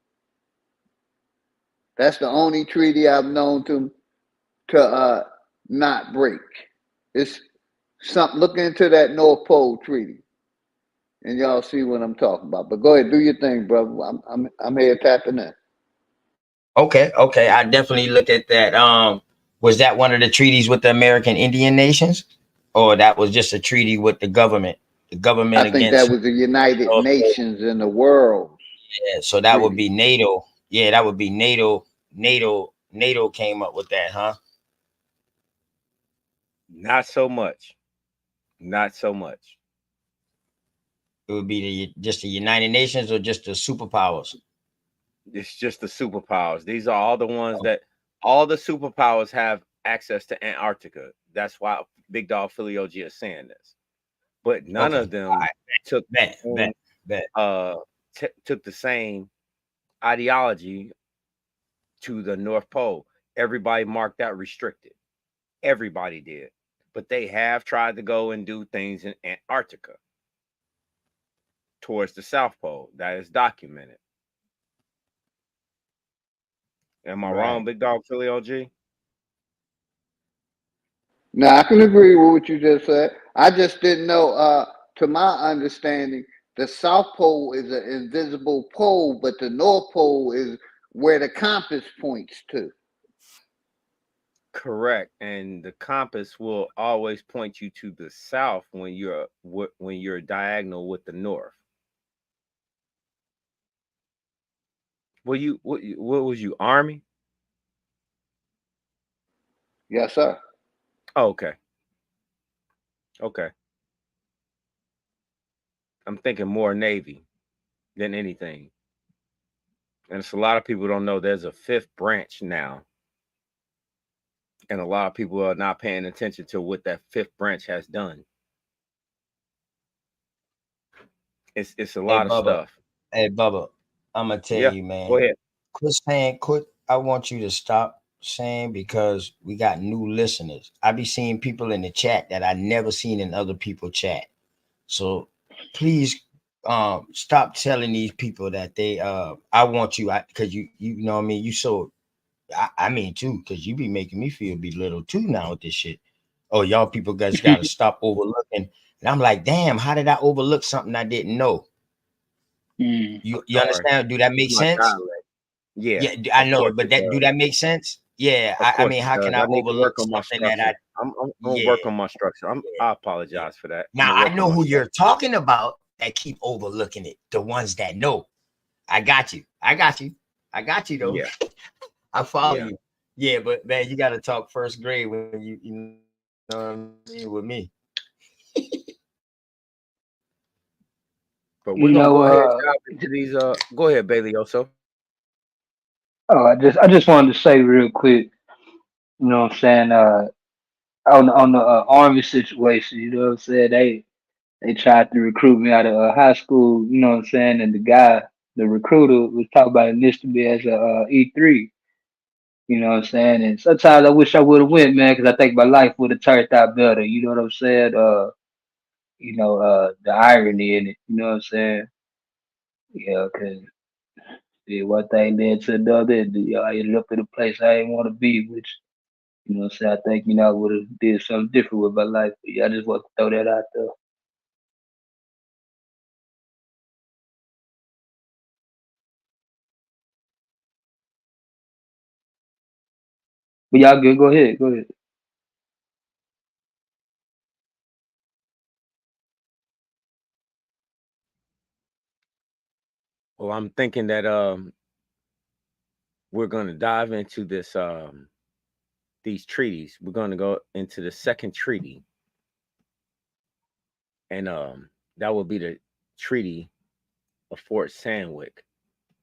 That's the only treaty I've known to not break. It's something. Look into that North Pole Treaty, and y'all see what I'm talking about. But go ahead, do your thing, brother. I'm here tapping in. Okay. I definitely look at that. Was that one of the treaties with the American Indian nations? Or that was just a treaty with the government? The I government think against that who? was the United Nations in the world Yeah, so that would treaty. be NATO. Yeah, that would be NATO. NATO came up with that, huh? Not so much. Not so much. It would be just the United Nations or just the superpowers. It's just the superpowers. These are all the ones that all the superpowers have access to Antarctica. That's why Big Dog Philly OG is saying this. But none Okay. of them took Bet. took the same ideology to the North Pole. Everybody marked out restricted. Everybody did. But they have tried to go and do things in Antarctica towards the South Pole. That is documented. Am I wrong, Right. Big Dog Philly OG? Now I can agree with what you just said. I just didn't know. To my understanding, the South Pole is an invisible pole, but the North Pole is where the compass points to. Correct. And the compass will always point you to the south when you're diagonal with the north. What was you, Army? Yes, sir. Oh, okay. Okay. I'm thinking more Navy than anything. And it's a lot of people don't know there's a fifth branch now. And a lot of people are not paying attention to what that fifth branch has done. It's a Hey lot of Bubba. stuff. Hey Bubba. I'm gonna tell Yeah. you, Go man. ahead. Quit. I want you to stop saying because we got new listeners. I be seeing people in the chat that I never seen in other people chat. So please stop telling these people that they I want you because you know what I mean, you so I mean too, because you be making me feel belittled too now with this shit. Oh, y'all people guys gotta stop overlooking. And I'm like, damn, how did I overlook something I didn't know? Mm. You Sorry. understand? Do that It's make my sense? dialect. Yeah, Yeah, I of know, course but it that do does. that make sense? Yeah, Of I course mean, it how can does. I I need to overlook work on my something that I structure. I'm gonna yeah, work on my structure. I yeah. apologize for that. I'm Now gonna I work on know my who you're structure. talking about that keep overlooking it. The ones that know. I got you. I got you. I got you though. Yeah, I follow yeah. you. Yeah, but man, you gotta talk first grade when you know what I mean with me. But we're You gonna know, go ahead and dive into these. Go ahead, Bailey. Also, oh, I just wanted to say real quick. You know what I'm saying? On the army situation, you know what I'm saying? They tried to recruit me out of high school. You know what I'm saying? And the recruiter, was talking about enlisting me as a E3. You know what I'm saying? And sometimes I wish I would have went, man, because I think my life would have turned out better. You know what I'm saying? The irony in it. You know what I'm saying? Yeah, because one thing led to another, and I ended up in a place I didn't want to be, which, you know what I'm saying? I think, I would have did something different with my life. But yeah, I just want to throw that out there. But y'all good, go ahead, go ahead. well, I'm thinking that we're gonna dive into this these treaties. We're gonna go into the second treaty, and that will be the Treaty of Fort Sandwick,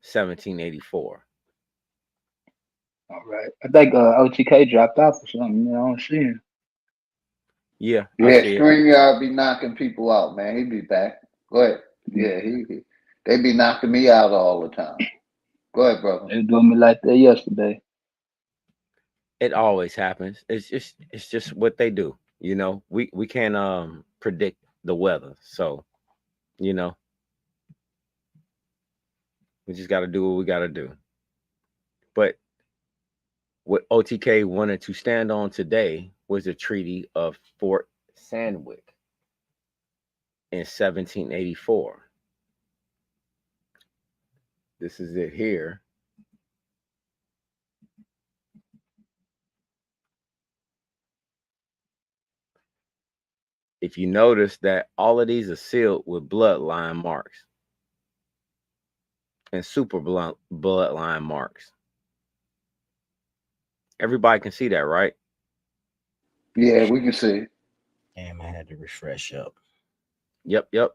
1784. All right. I think OTK dropped off or something. I don't see him. Yeah, I Yeah, see it. StreamYard be knocking people out, man. He be back. Go ahead. Yeah. Yeah, they be knocking me out all the time. Go ahead, brother. They were doing me like that yesterday. It always happens. It's just what they do. We can't predict the weather, so you know we just got to do what we got to do. But what OTK wanted to stand on today was the Treaty of Fort Sandwick in 1784. This is it here. If you notice that all of these are sealed with bloodline marks and super bloodline marks. Everybody can see that, right? Yeah, we can see. Damn, I had to refresh up. Yep, yep.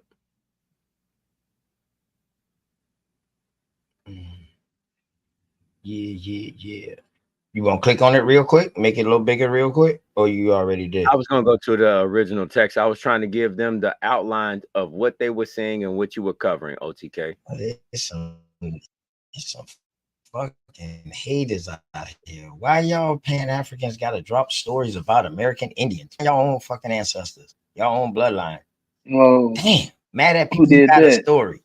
Yeah. You want to click on it real quick? Make it a little bigger real quick? Or you already did? I was going to go to the original text. I was trying to give them the outline of what they were saying and what you were covering, OTK. It's some fucking haters out here. Why y'all Pan Africans got to drop stories about American Indians? Y'all own fucking ancestors, y'all own bloodline. Well, Damn, mad at who people who did got a that? story.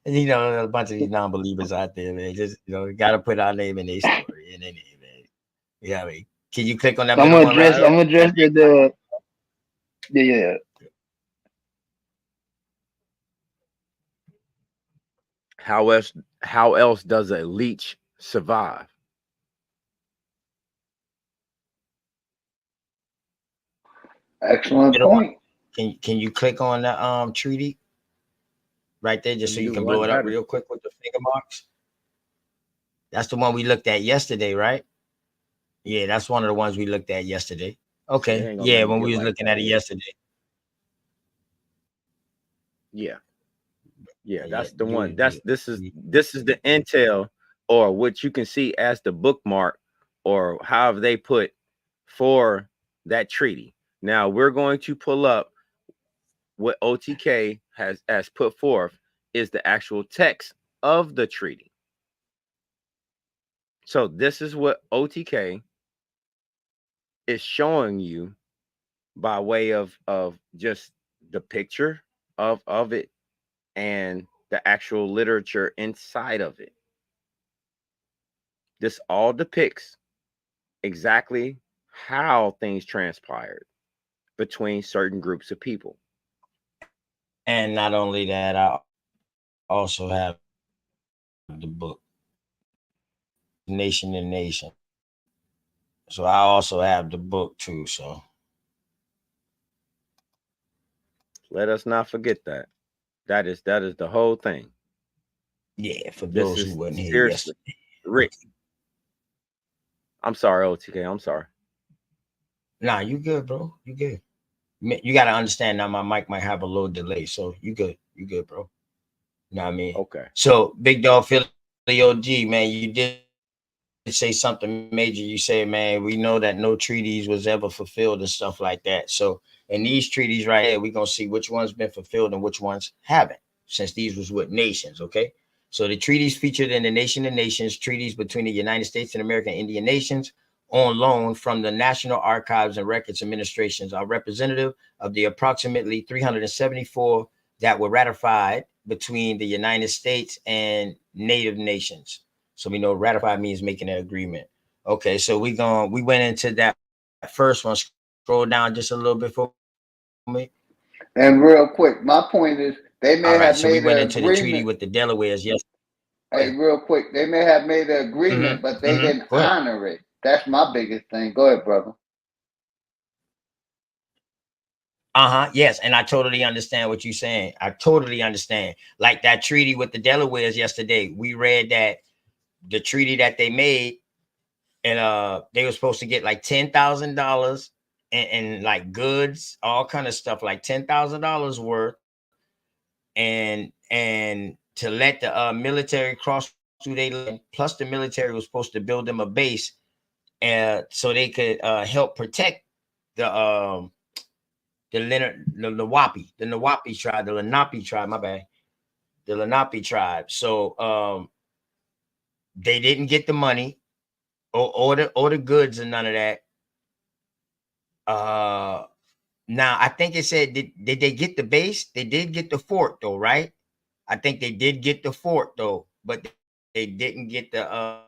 You know, a bunch of these non-believers out there, man. Just got to put our name in their story, and then, man. Yeah, I mean, can you click on that I'm middle gonna one right address. there? I'm gonna address the. Yeah. How else does a leech survive? Excellent Middle one. point. Can you click on the treaty right there, just so you You can what? blow it up That is, real quick with the finger marks? That's the one we looked at yesterday, right? Yeah, that's one of the ones we looked at yesterday. shit, it Okay. ain't gonna Yeah, let me when get we was like looking that. at it yesterday. Yeah, Yeah, that's the one. do it. This is the intel, or what you can see as the bookmark, or however they put for that treaty. Now we're going to pull up what OTK has put forth is the actual text of the treaty. So this is what OTK is showing you by way of just the picture of it and the actual literature inside of it. This all depicts exactly how things transpired between certain groups of people. And not only that, I also have the book Nation and Nation. So I also have the book too. So Let us not forget that. That is the whole thing. yeah, for This those who is wasn't here seriously yesterday. Rick. I'm sorry, OTK. I'm sorry. Nah, you good, bro. You good. You got to understand now. My mic might have a little delay, so you good. You good, bro. You know what I mean? Okay. So, Big Dog Philly OG, man, you did say something major. You said, man, we know that no treaties was ever fulfilled and stuff like that. So, in these treaties right here, we're gonna see which ones been fulfilled and which ones haven't, since these was with nations. Okay. So the treaties featured in the Nation of Nations, treaties between the United States and American Indian nations on loan from the National Archives and Records Administrations are representative of the approximately 374 that were ratified between the United States and native nations. So we know ratify means making an agreement. Okay, so we went into that first one. Scroll down just a little bit for me. And real quick, my point is they may All right, have so we made went an into the treaty agreement. with the Delawares. Yes. Hey, real quick, they may have made an agreement, but they didn't Go ahead. honor it. That's my biggest thing. Go ahead, brother. Yes, and I totally understand what you're saying. I totally understand. Like that treaty with the Delawares yesterday, we read that the treaty that they made, and they were supposed to get like $10,000 and like goods, all kind of stuff, like $10,000 worth, and to let the military cross through their land. Plus, the military was supposed to build them a base, so they could help protect the Nawapi tribe, the Lenape tribe. My bad, the Lenape tribe. So they didn't get the money or the goods and none of that. Now I think it said did they get the base? They did get the fort though, right? I think they did get the fort though, but they didn't get the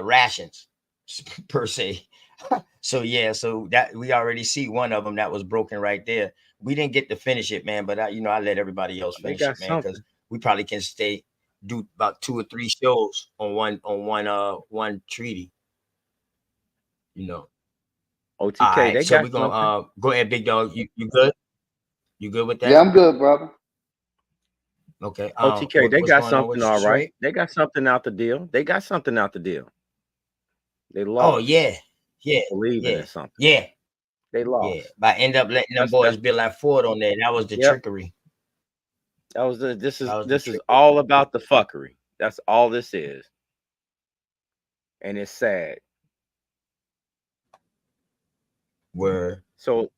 rations per se. So yeah, so that we already see one of them that was broken right there. We didn't get to finish it, man, but I let everybody else They finish got it, man, because something. we probably can do about 2 or 3 shows on one treaty, you know. All OTK, right, they so got we're something. gonna go ahead, Big Dog. You good? You good with Yeah, that? I'm good, brother. Okay. OTK, they What's got going on something with you, all right. Trey? They got something out the deal. They got something out the deal. They Oh lost. yeah, yeah, Believing yeah, in something. yeah, They yeah. lost. But I end up letting them boys That's build that fort on there. That was the yep. trickery. That was the That was the this is trickery. all about the fuckery. That's all this is. And it's sad. Where So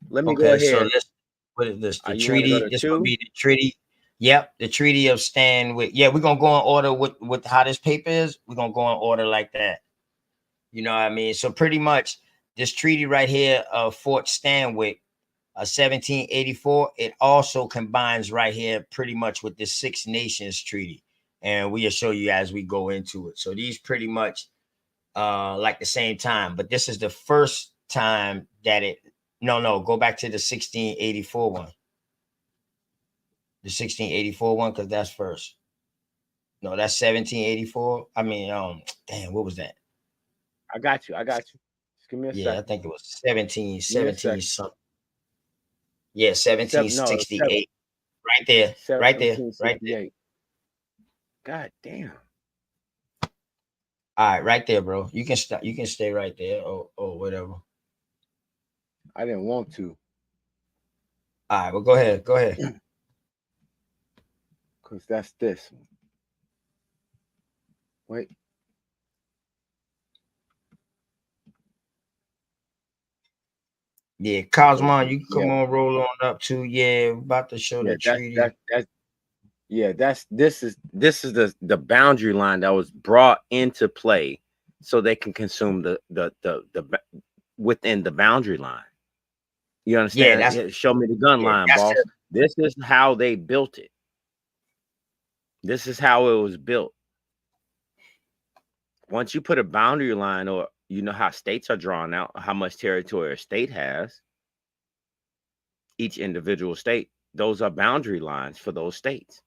let me go okay, so ahead. let's what is this? The You want to go treaty. to This will 2? be the treaty. Yep, the treaty of Stanwick. Yeah, we're gonna go in order with how this paper is. We're gonna go in order like that. You know what I mean? So pretty much this treaty right here of Fort Stanwick, 1784, it also combines right here pretty much with the Six Nations Treaty. And we'll show you as we go into it. So these pretty much like the same time, but this is the first time that it no, go back to the 1684 one. The 1684 one, because that's first. No, that's 1784. I mean, damn, what was that? I got you. I got you. Just give me a Yeah, I second. think it was 17, Give me a 17 second. something. Yeah, No, 1768. Right there, right there, right there. 1768. God damn. All right, right there, bro. You can stop. You can stay right there, or whatever. I didn't want to. All right, well, go ahead, go ahead. Because that's this. Wait. Yeah, So, Cosmon, you can yeah, come on, roll on up too. Yeah, about to show yeah, the treaty. this is the boundary line that was brought into play so they can consume the within the boundary line. You Yeah, understand? that's Yeah, show me the gun yeah, line, that's boss. This is how they built it. This is how it was built. Once you put a boundary line, or you know how states are drawn out, how much territory a state has, each individual state, those are boundary lines for those states.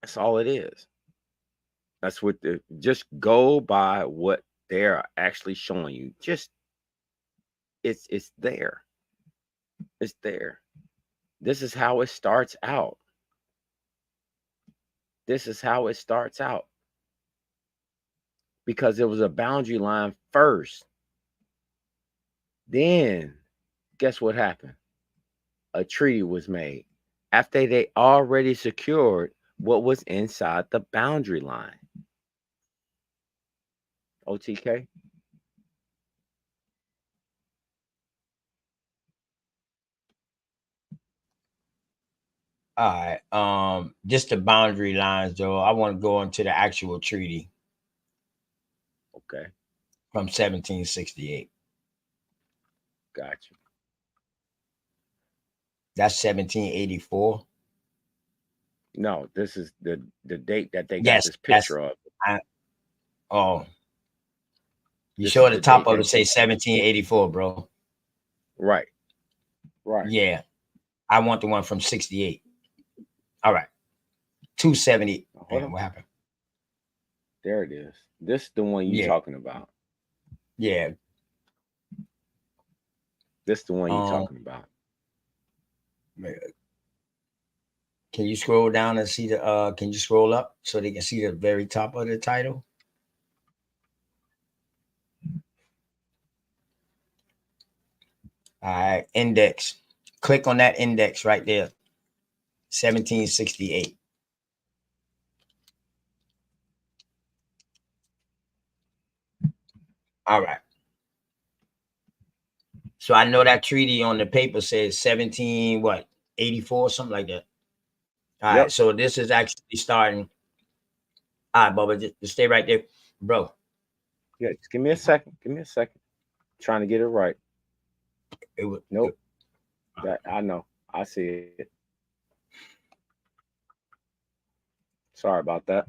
That's all it is. That's what just go by what they're actually showing you. Just it's there. It's there. This is how it starts out. This is how it starts out. Because it was a boundary line first. Then guess what happened? A treaty was made after they already secured what was inside the boundary line. OTK. all right. Just the boundary lines, though. I want to go into the actual treaty Okay. from 1768. Got you. That's 1784. No, this is the date that they got Yes, this that's picture of. oh. You This show is at the the top date of that it say 1784, bro. right. Right. Yeah, I want the one from 68. All right, 270. Hold Damn, on. what happened? There it is. This is the one you Yeah, talking about. yeah. This is the one you talking about. Can you scroll down and see the? Can you scroll up so they can see the very top of the title? All right, index. Click on that index right there. 1768. All right. So I know that treaty on the paper says 17 what 84 something like that. All right. Yep. So this is actually starting. All right, Bubba, just stay right there, bro. Yeah, just give me a second. Give me a second. Trying to get it right. It was Nope. That I know. I see it. Sorry about that.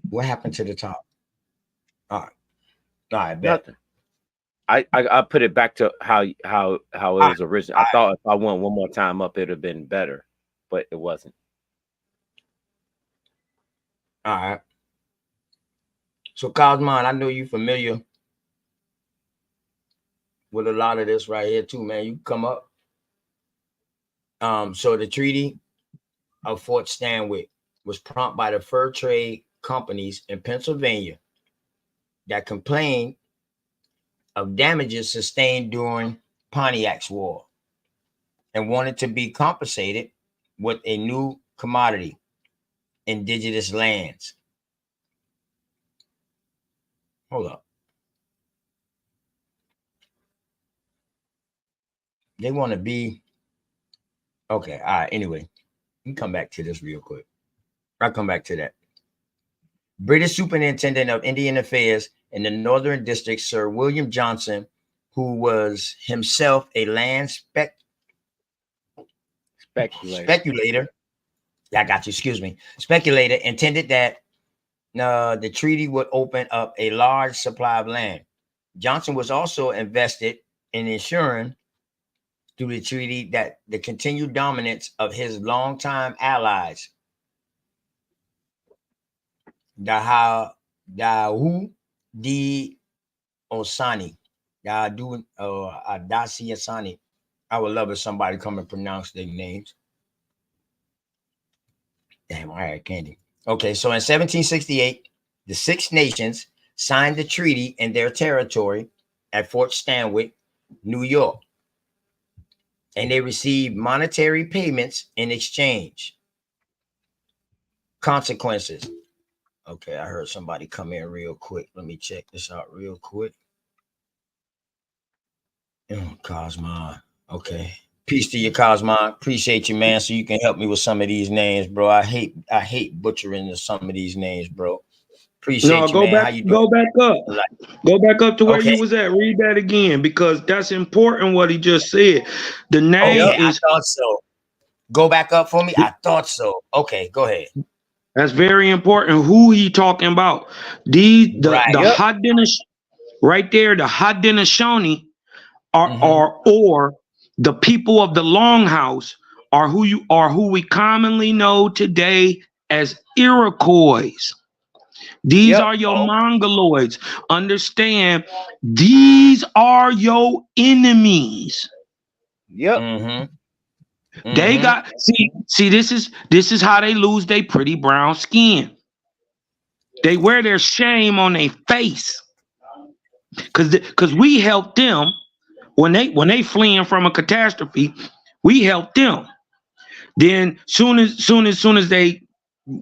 What happened to the top? All right, bet. Nothing. I put it back to how it was original. I thought if I went one more time up, it'd have been better, but it wasn't. All right. So Cosmon, I know you familiar with a lot of this right here too, man. You come up. So the Treaty of Fort Stanwix was prompted by the fur trade companies in Pennsylvania that complained of damages sustained during Pontiac's War and wanted to be compensated with a new commodity, indigenous lands. Hold up. They want to be okay. All right. Anyway, you can come back to this real quick. I'll come back to that. British Superintendent of Indian Affairs in the Northern District, Sir William Johnson, who was himself a land speculator. Yeah, I got you. Excuse me. Speculator intended that the treaty would open up a large supply of land. Johnson was also invested in ensuring through the treaty that the continued dominance of his longtime allies, Dahu di Osani, Dadu Adasi Asani. I would love if somebody come and pronounce their names. Damn, all right, Candy. Okay, so in 1768, the Six Nations signed the treaty in their territory at Fort Stanwix, New York, and they received monetary payments in exchange. Consequences. Okay, I heard somebody come in real quick. Let me check this out real quick. Cosmon. Okay. Peace to you, Cosmon. Appreciate you, man. So you can help me with some of these names, bro. I hate butchering some of these names, bro. Appreciate you, man. How you doing? Go back up. Go back up to where Okay. you was at. Read that again because that's important what he just said. The name is. I thought so. Go back up for me. I thought so. Okay, go ahead. That's very important. Who he talking about? The Haudenosaunee right there. The Haudenosaunee or the people of the Longhouse are who we commonly know today as Iroquois. These are your Mongoloids. Understand, these are your enemies. They got see. This is how they lose their pretty brown skin. They wear their shame on their face, because we helped them when they fleeing from a catastrophe. We helped them. Then soon as they,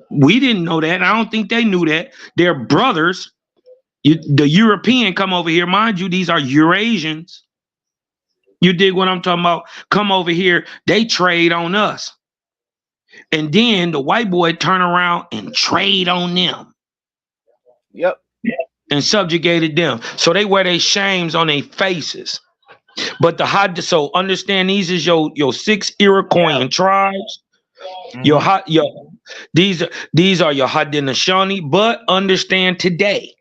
we didn't know that. I don't think they knew that. Their brothers, the European, come over here. Mind you, these are Eurasians. You dig what I'm talking about? Come over here. They trade on us. And then the white boy turn around and trade on them. And subjugated them. So they wear their shames on their faces. But so understand, these is your six Iroquois tribes. These are your Haudenosaunee. But understand today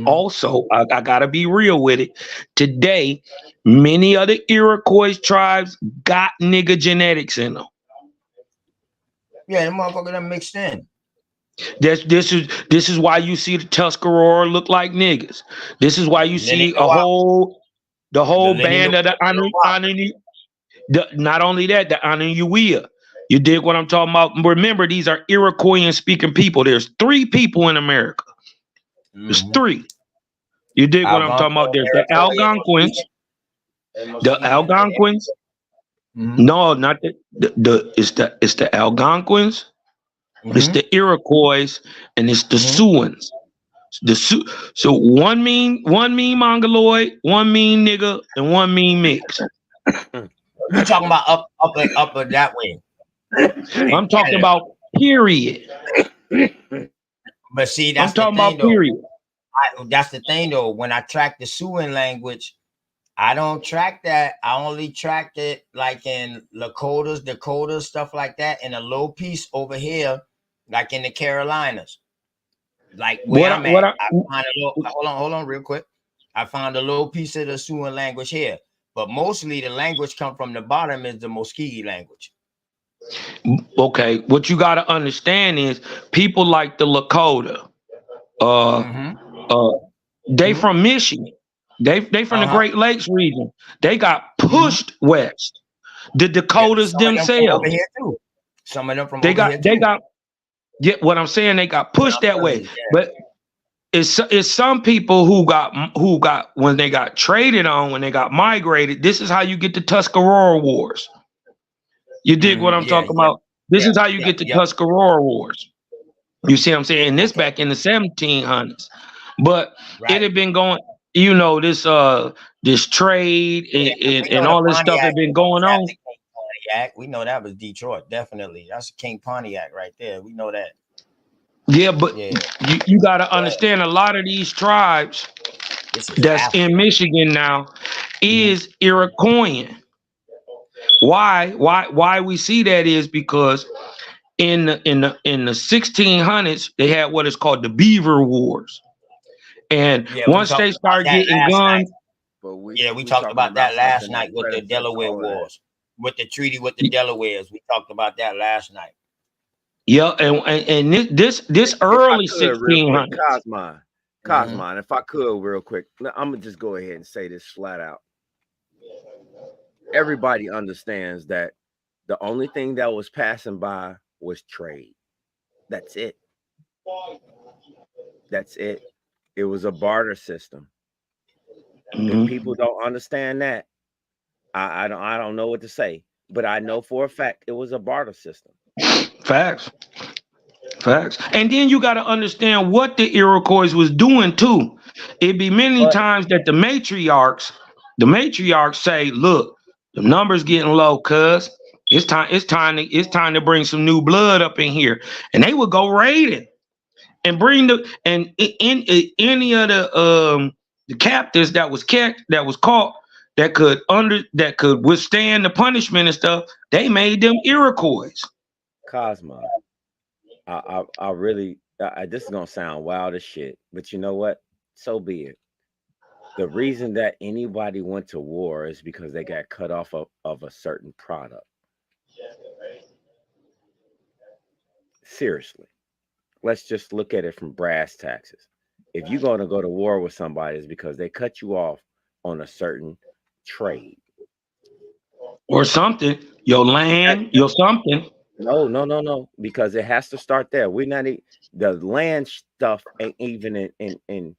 also, I gotta be real with it. Today, many other Iroquois tribes got nigga genetics in them. Yeah, the motherfucker done mixed in. This is why you see the Tuscarora look like niggas. This is why you see the whole band of the Anani. Not only that, the Ananiuia. You dig what I'm talking about? Remember, these are Iroquoian speaking people. There's 3 people in America. There's 3. You dig what I'm talking about? There's the Algonquins. The Algonquins. No, not it's the Algonquins. It's the Iroquois, and it's the Siouans. So one mean Mongoloid, one mean nigga, and one mean mix. You talking about up that way? I'm talking about period. But see, that's the thing, though. That's the thing, though. When I track the Siouan language, I don't track that. I only track it like in Lakotas, Dakotas, stuff like that, and a low piece over here, like in the Carolinas. Like where I'm at, I find a little, hold on, real quick. I found a little piece of the Siouan language here, but mostly the language come from the bottom is the Muskegee language. Okay, what you got to understand is people like the Lakota, they from Michigan. They from the Great Lakes region. They got pushed west. The Dakotas some of them from over themselves. here too. Some of them from They over got here too. yeah, what I'm saying, they got pushed that way. Yeah. But it's some people who got when they got traded on, when they got migrated. This is how you get the Tuscarora Wars. You dig what I'm talking about? This is how you get the Tuscarora Wars. You see what I'm saying? And this back in the 1700s. But it had been going, you know, this trade and all this stuff had been going on. Pontiac. We know that was Detroit, definitely. That's King Pontiac right there. We know that. Yeah, but you got to understand a lot of these tribes that's in Michigan now is Iroquoian. Why we see that is because in the 1600s they had what is called the Beaver Wars, and once they start getting guns, we talked about that last night with the Delaware Wars, with the treaty with the Delawares. We talked about that last night. Yeah, and this early 1600s. Cosmon, if I could real quick, I'm gonna just go ahead and say this flat out. Everybody understands that the only thing that was passing by was trade. That's it. That's it. It was a barter system. If people don't understand that, I don't know what to say. But I know for a fact it was a barter system. Facts. And then you got to understand what the Iroquois was doing too. It'd be many times that the matriarchs say, look, the numbers getting low, cuz it's time to bring some new blood up in here. And they would go raiding and bring in any of the captives that was caught that could withstand the punishment and stuff. They made them Iroquois. Cosmo, I really this is gonna sound wild as shit, but you know what? So be it. The reason that anybody went to war is because they got cut off of a certain product. Seriously, let's just look at it from brass taxes. If you're going to go to war with somebody, it's because they cut you off on a certain trade or something, your land, your something. No, because it has to start there. We're not the land stuff ain't even in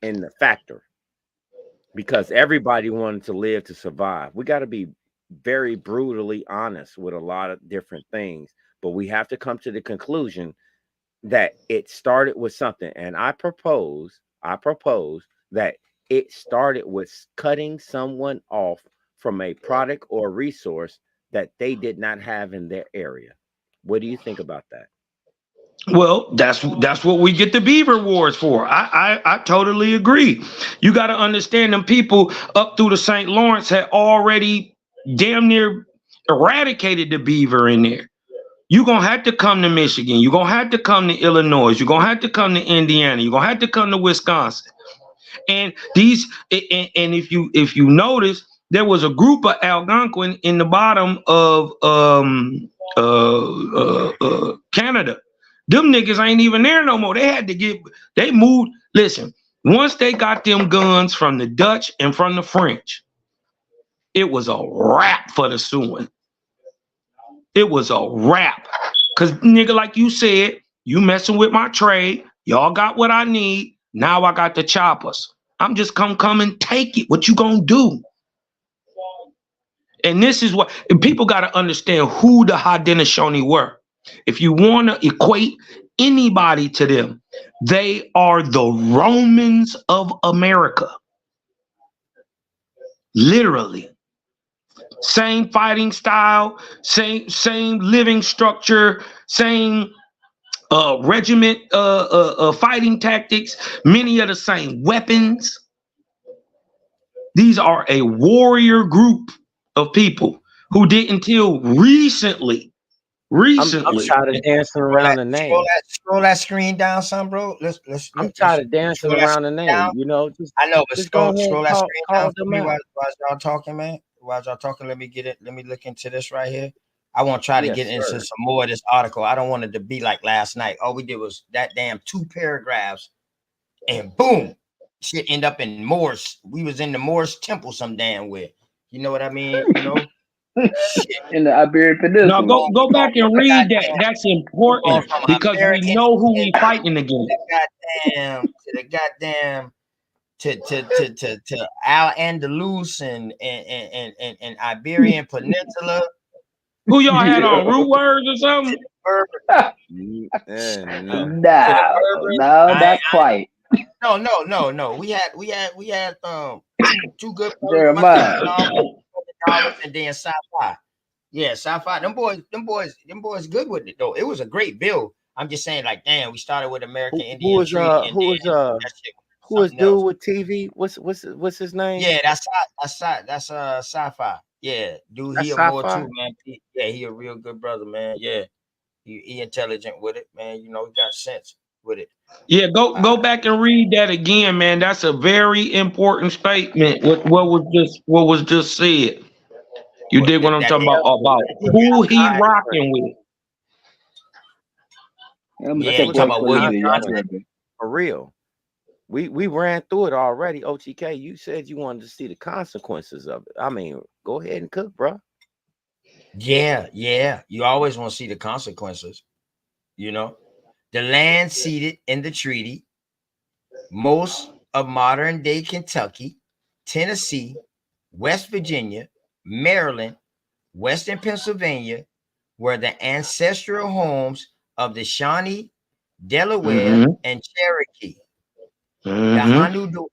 the factor, because everybody wanted to live to survive. We got to be very brutally honest with a lot of different things, but we have to come to the conclusion that it started with something. And I propose that it started with cutting someone off from a product or resource that they did not have in their area. What do you think about that? Well, that's what we get the Beaver Wars for. I totally agree. You got to understand them people up through the St. Lawrence had already damn near eradicated the beaver in there. You're going to have to come to Michigan. You're going to have to come to Illinois. You're going to have to come to Indiana. You're going to have to come to Wisconsin. And if you notice, there was a group of Algonquin in the bottom of Canada. Them niggas ain't even there no more. They moved. Listen, once they got them guns from the Dutch and from the French, it was a wrap for the Siouan. It was a wrap. Cause nigga, like you said, you messing with my trade. Y'all got what I need. Now I got the choppers. I'm just come and take it. What you gonna do? And this is what people got to understand who the Haudenosaunee were. If you want to equate anybody to them, they are the Romans of America. Literally. Same fighting style, same living structure, same regiment fighting tactics, many of the same weapons. These are a warrior group of people who didn't until recently. I'm tired of dancing around the name. Scroll that screen down, some bro. I'm tired of dancing around the name. Down. You know, I know, but scroll that screen down for me while y'all talking, man. While y'all talking, let me get it. Let me look into this right here. I want to try to get into some more of this article. I don't want it to be like last night. All we did was that damn 2 paragraphs, and boom, shit end up in Moorish. We was in the Moorish temple some damn where. You know what I mean? You know, shit. In the Iberian Now Peninsula. go Going back from and the read that. goddamn, That's we going important from because we American know who Indians we fighting against. to Al Andalus and Iberian Peninsula Who y'all had on Yeah. root words or to something? the Berber, No. to the No, Berbers. no, not quite. No. We had two good brothers, Jeremiah. Dollars and then sci-fi. Yeah, sci-fi. Them boys good with it though. It was a great bill. I'm just saying, like, damn, we started with American Who Indian was Treaty and then that shit was who was something else. dude with TV? What's his name? Yeah, that's sci-fi. Yeah, dude, he That's a more sci-fi. too, man. He a real good brother, man. Yeah, he intelligent with it, man. You know, he got sense with it. Yeah, go back and read that again, man. That's a very important statement. What was just said. You What dig what I'm that talking they about? About who he Time rocking with. I'm gonna yeah, Let's you step put talking away it about for in you, William G. Y'all Johnson? context tripping. for real. We ran through it already. OTK, you said you wanted to see the consequences of it. I mean, go ahead and cook, bro. Yeah. You always want to see the consequences. You know, the land ceded in the treaty, most of modern day Kentucky, Tennessee, West Virginia, Maryland, Western Pennsylvania were the ancestral homes of the Shawnee, Delaware, Mm-hmm. and Cherokee. The Mm-hmm. Hanudu,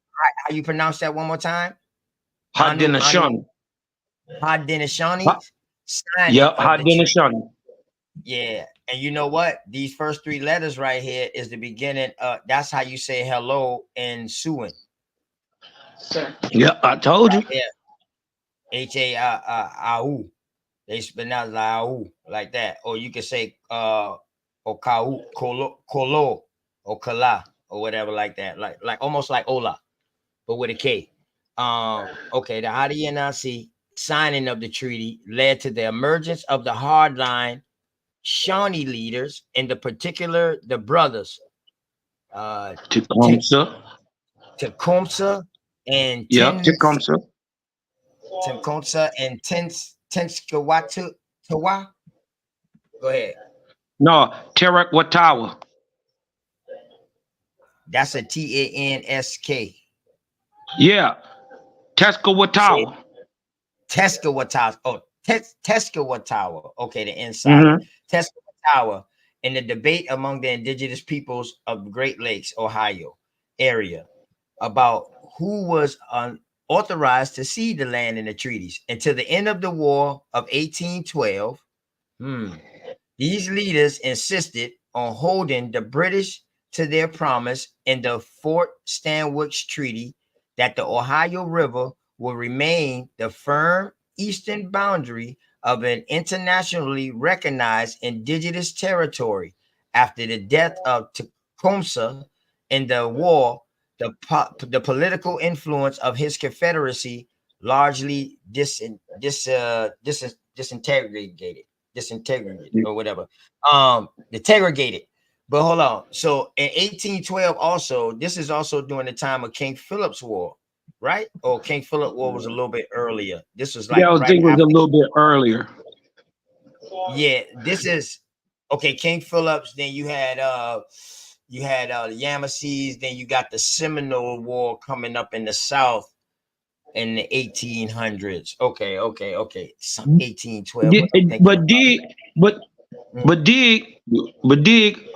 how you pronounce that one more time? Hanu, Haudenosaunee. Haudenosaunee signing Yep, of the treaty. Haudenosaunee. Yeah, and you know what? These first three letters right here is the beginning. That's how you say hello in Siouan. Yep, I told you. Right there, H-A-I-U. They pronounce Lau like that, or you could say Okau, Kolo, or Kala, or whatever like that, like almost like Ola, but with a K. Okay, the Haudenosaunee signing of the treaty led to the emergence of the hardline Shawnee leaders, in the particular the brothers Tecumseh. Tecumseh and Yep, Tecumseh. Tecumseh and Tenskawatu Tawa. Go ahead. No, Terak-Watawa. That's a Tansk. Yeah, Say Teskawatawa. Teskawatawa. Oh, Teskawatawa. Okay, the inside. Mm-hmm. Teskawatawa in the debate among the indigenous peoples of the Great Lakes, Ohio area about who was authorized to cede the land in the treaties. Until the end of the War of 1812, these leaders insisted on holding the British to their promise in the Fort Stanwix Treaty that the Ohio River will remain the firm eastern boundary of an internationally recognized indigenous territory. After the death of Tecumseh in the war, the political influence of his confederacy largely disintegrated or whatever, deteriorated. But hold on. So in 1812, also, this is also during the time of King Philip's War, right? Or King Philip War was a little bit earlier. This was Yeah, like I right think it was after. a little bit earlier. Yeah, this is okay. King Philip's. Then you had the Yamasees. Then you got the Seminole War coming up in the South in the 1800s. Okay. Some 1812. What I'm thinking But about. dig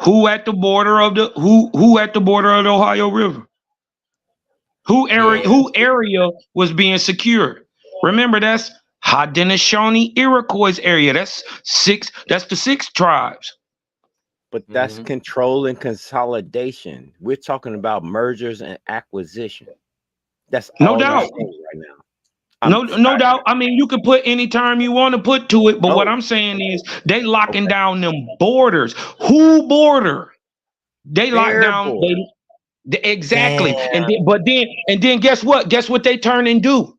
who at the border of the who at the border of the Ohio River? Who Yeah. area was being secured? Remember, that's Haudenosaunee Iroquois area. That's the 6 tribes. But that's control and consolidation. We're talking about mergers and acquisition. That's No all I'm doubt. saying right now. No doubt. I mean, you can put any term you want to put to it, but what No. I'm saying is they locking down them borders. Who border? They lock Their down. border. Exactly. Damn. And then guess what? Guess what they turn and do?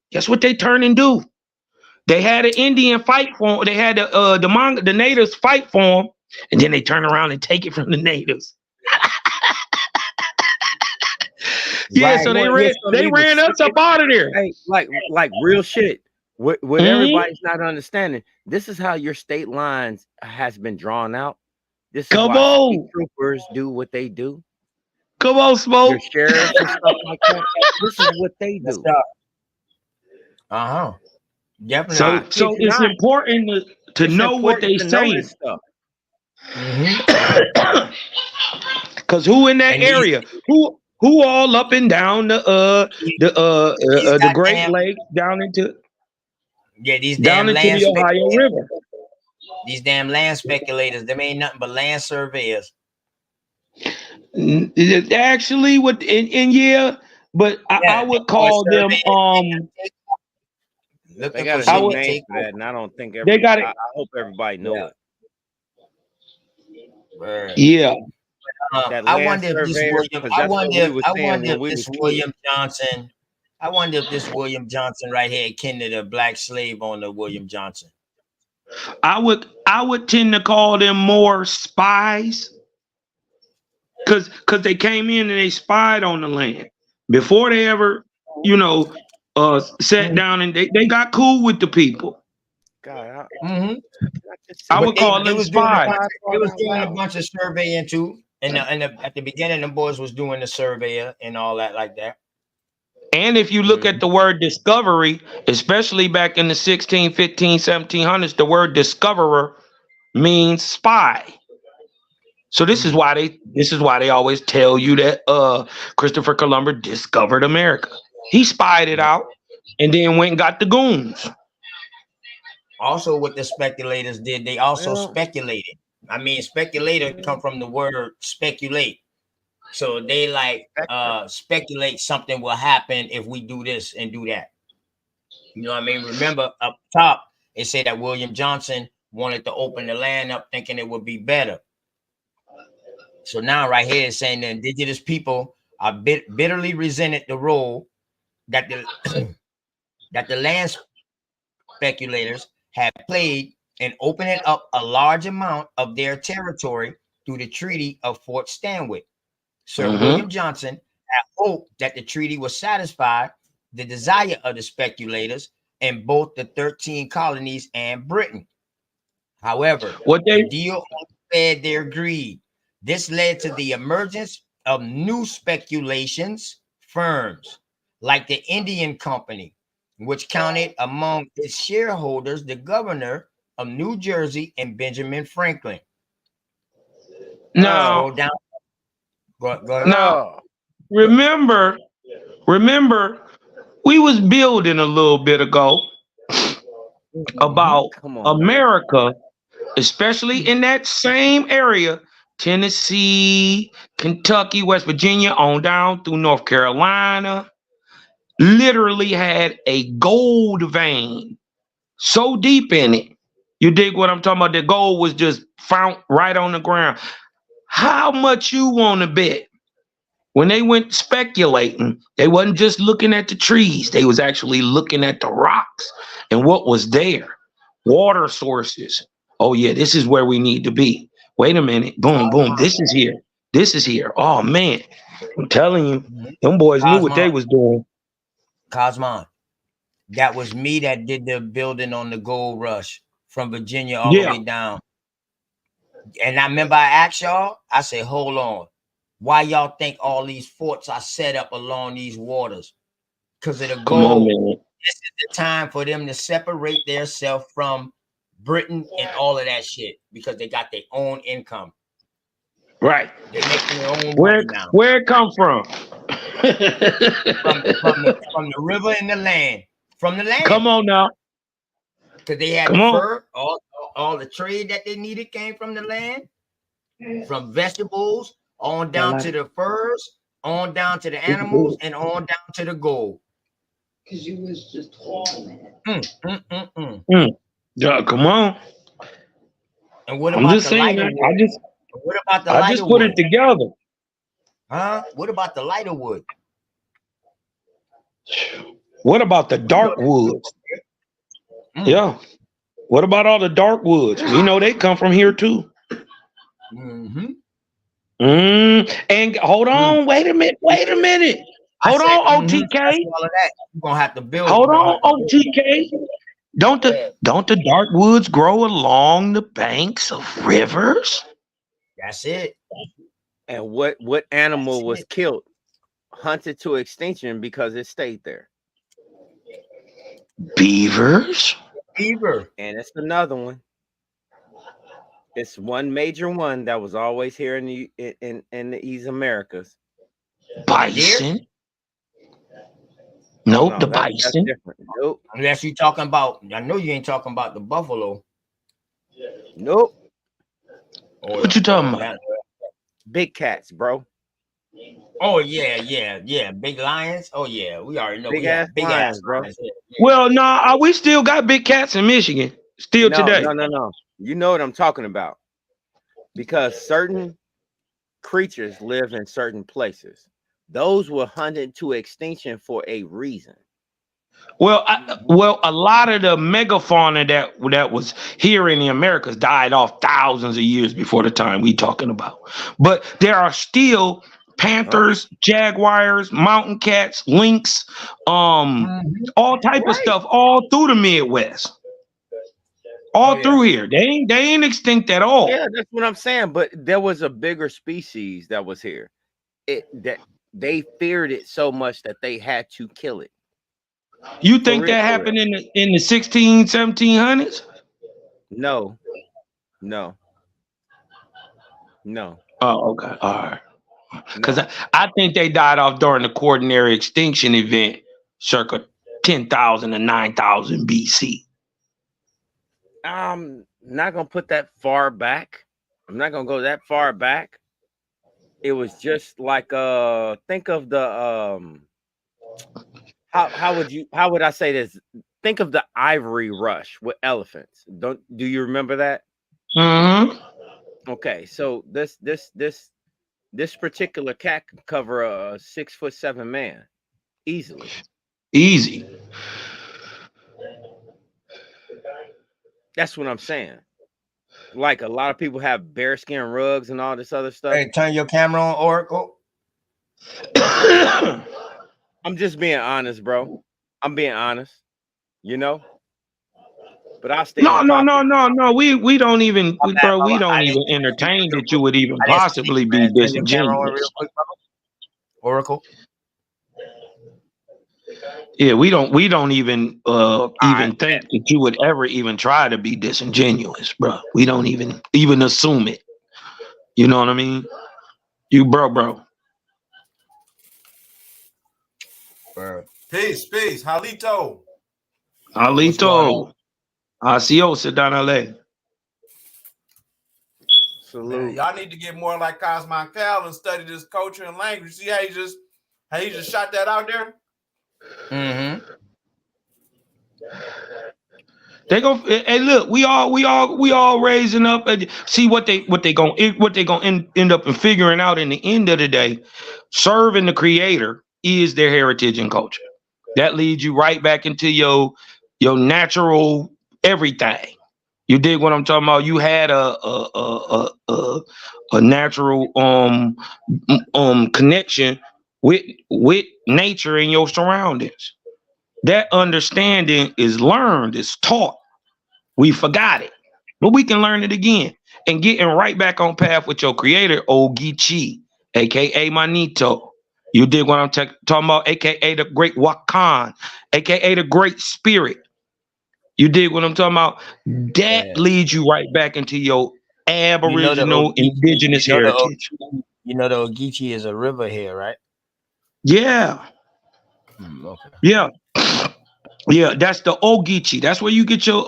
They had an Indian fight for them. They had the natives fight for them, and then they turn around and take it from the natives. Yeah, so they ran us up out of there. Hey, like real shit. What everybody's not understanding. This is how your state lines has been drawn out. This is Come why state on. troopers do what they do. Come on, Your Smoke. sheriffs and stuff like that. This is what they do. Uh-huh. Definitely. So I kid you it's not. important to It's know what important they to know saying. this stuff. Cause who in that And these area? Who all up and down the Great goddamn Lakes down into these down damn into land the Ohio speculators. River? These damn land speculators, them ain't nothing but land surveyors. Actually, what and yeah, but I They would call it call them They looking got for a shit new to name take for that, and I don't think they got it. I hope everybody know it. Word. Yeah. That I land wonder if this surveyor, William. because that's what we was saying when If we this was William kids. Johnson. I wonder if this William Johnson right here kin to the black slave owner William Johnson. I would tend to call them more spies, cause they came in and they spied on the land before they ever, sat down and they got cool with the people. God, I But would call they them was doing spies. a bunch of surveying too. And at the beginning, them boys was doing the surveyor and all that like that. And if you look at the word discovery, especially back in the 16, 15, 1700s, the word discoverer means spy. So this is why they always tell you that Christopher Columbus discovered America. He spied it out and then went and got the goons. Also, what the speculators did, they also speculated. I mean, speculator come from the word speculate. So they speculate something will happen if we do this and do that. You know what I mean? Remember up top, it said that William Johnson wanted to open the land up thinking it would be better. So now right here it's saying the indigenous people are bitterly resented the role that the that the land speculators have played in opening up a large amount of their territory through the Treaty of Fort Stanwix. Sir William Johnson had hoped that the treaty would satisfy the desire of the speculators in both the 13 colonies and Britain. However, the deal fed their greed. This led to the emergence of new speculations firms like the Indian Company, which counted among its shareholders the governor of New Jersey and Benjamin Franklin. Now, Go ahead. Now, remember, we was building a little bit ago about America, especially in that same area, Tennessee, Kentucky, West Virginia, on down through North Carolina, literally had a gold vein so deep in it. You dig what I'm talking about? The gold was just found right on the ground. How much you want to bet? When they went speculating, they wasn't just looking at the trees. They was actually looking at the rocks and what was there. Water sources. Oh yeah, this is where we need to be. Wait a minute. Boom, boom. This is here. This is here. Oh man. I'm telling you, them boys knew what they was doing. Cosmon. That was me that did the building on the gold rush from Virginia all the way down. And I remember I asked y'all, I said, hold on. Why y'all think all these forts are set up along these waters? Because of the gold. Come on, man. This is the time for them to separate themselves from Britain and all of that shit because they got their own income. Right. They making their own where money now. Where it come from? from the river and the land. From the land. Come on now. Because they had the fur, all the trade that they needed came from the land, from vegetables on down to the furs, on down to the animals, and on down to the gold. Because you was just tall, man. Yeah, come on. And what I'm about just the saying lighter that. wood? What about the I lighter just put wood? it together. Huh? What about the lighter wood? What about the dark woods? Yeah. What about all the dark woods? We know they come from here too. And hold on, wait a minute. Hold on, OTK. That's all of that. You're gonna have to build. Hold on, OTK. Don't the dark woods grow along the banks of rivers? That's it. And what animal was killed, hunted to extinction because it stayed there? Beavers. Beaver. And it's another one. It's one major one that was always here in the East Americas. Bison. Nope, the that's bison. different. Nope. Unless you're talking about, I know you ain't talking about the buffalo. Nope. What you talking about? Big cats, bro. Oh yeah. Big lions. Oh yeah, we already know. Big ass lions, bro. Yeah. Well, no, we still got big cats in Michigan still today. No. You know what I'm talking about, because certain creatures live in certain places. Those were hunted to extinction for a reason. Well, a lot of the megafauna that was here in the Americas died off thousands of years before the time we talking about. But there are still panthers, jaguars, mountain cats, lynx, all type of stuff all through the Midwest. All through here. They ain't extinct at all. Yeah, that's what I'm saying. But there was a bigger species that was here. That they feared it so much that they had to kill it. You think that happened in the 1700s? No. Oh, okay. All right. Because I think they died off during the quaternary extinction event, circa 10,000 to 9,000 BC. I'm not gonna put that far back. I'm not gonna go that far back. It was just like think of the how would I say this? Think of the ivory rush with elephants. Do you remember that? Mm-hmm. Okay, so this particular cat can cover a 6'7" man easily. Easy. That's what I'm saying. Like a lot of people have bearskin rugs and all this other stuff. Hey, turn your camera on, Oracle. I'm just being honest, bro. I'm being honest. You know. But I'll stay. No. We don't even, bro. We don't even entertain that you would even possibly be disingenuous. Oracle. Yeah, we don't even think that you would ever even try to be disingenuous, bro. We don't even assume it. You know what I mean? You bro. Peace. Halito. Asio, sit down, LA. Man, y'all need to get more like Cosmo Cal and study this culture and language. See how he just shot that out there? Mm-hmm. They go. Hey, look, we all raising up. See what they gonna end up and figuring out in the end of the day. Serving the Creator is their heritage and culture. That leads you right back into your natural everything. You dig what I'm talking about? You had a natural connection with nature and your surroundings. That understanding is learned, is taught. We forgot it, but we can learn it again. And getting right back on path with your Creator, Ogechi, aka Manito. You dig what I'm talking about? AKA the Great Wakan, aka the Great Spirit. You dig what I'm talking about? That leads you right back into your Aboriginal indigenous heritage. You know the Ogeechee is a river here, right? Yeah. Okay. Yeah. Yeah, that's the Ogeechee. That's where you get your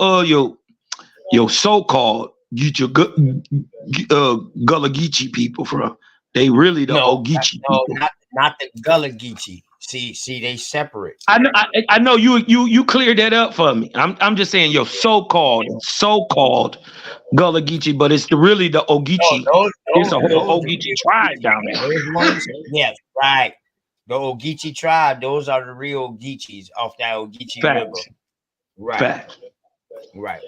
so-called Gullah Geechee people from. They really the Ogeechee people. Not the Gullah Geechee. See, they separate. I know you cleared that up for me. I'm just saying your so-called Gullah Geechee, but it's really the Ogeechee. It's a whole Ogeechee tribe down there. Yes, right. The Ogeechee tribe, those are the real Geechees off that Ogeechee River. Right. Facts. Right.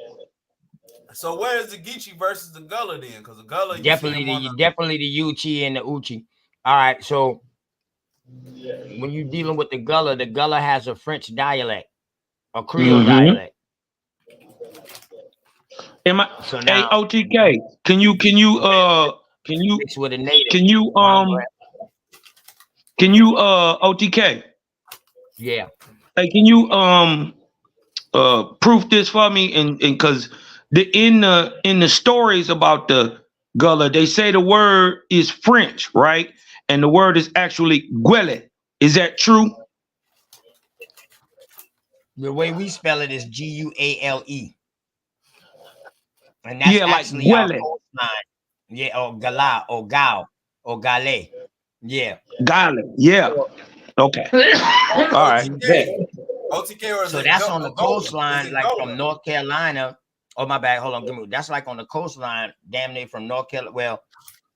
So where is the Geechee versus the Gullah then? Because the Gullah definitely the Yuchi and the Uchi. All right, so When you're dealing with the Gullah has a French dialect, a Creole dialect. Am I? So Hey, now OTK, can you mix with a native. can you OTK? Yeah. Hey, can you proof this for me? And because in the stories about the Gullah, they say the word is French, right? And the word is actually Guele. Is that true? The way we spell it is Guale. And that's Yeah, like actually our Guele. coastline. Yeah, or Gala, or Gal, or Gale. Yeah. Gale. Yeah. Okay. All right. OTK, or is So it that's on the Gola? coastline, Is it like Gola? from North Carolina. Oh, my bad. Hold on. That's like on the coastline, damn near from North Carolina. Well,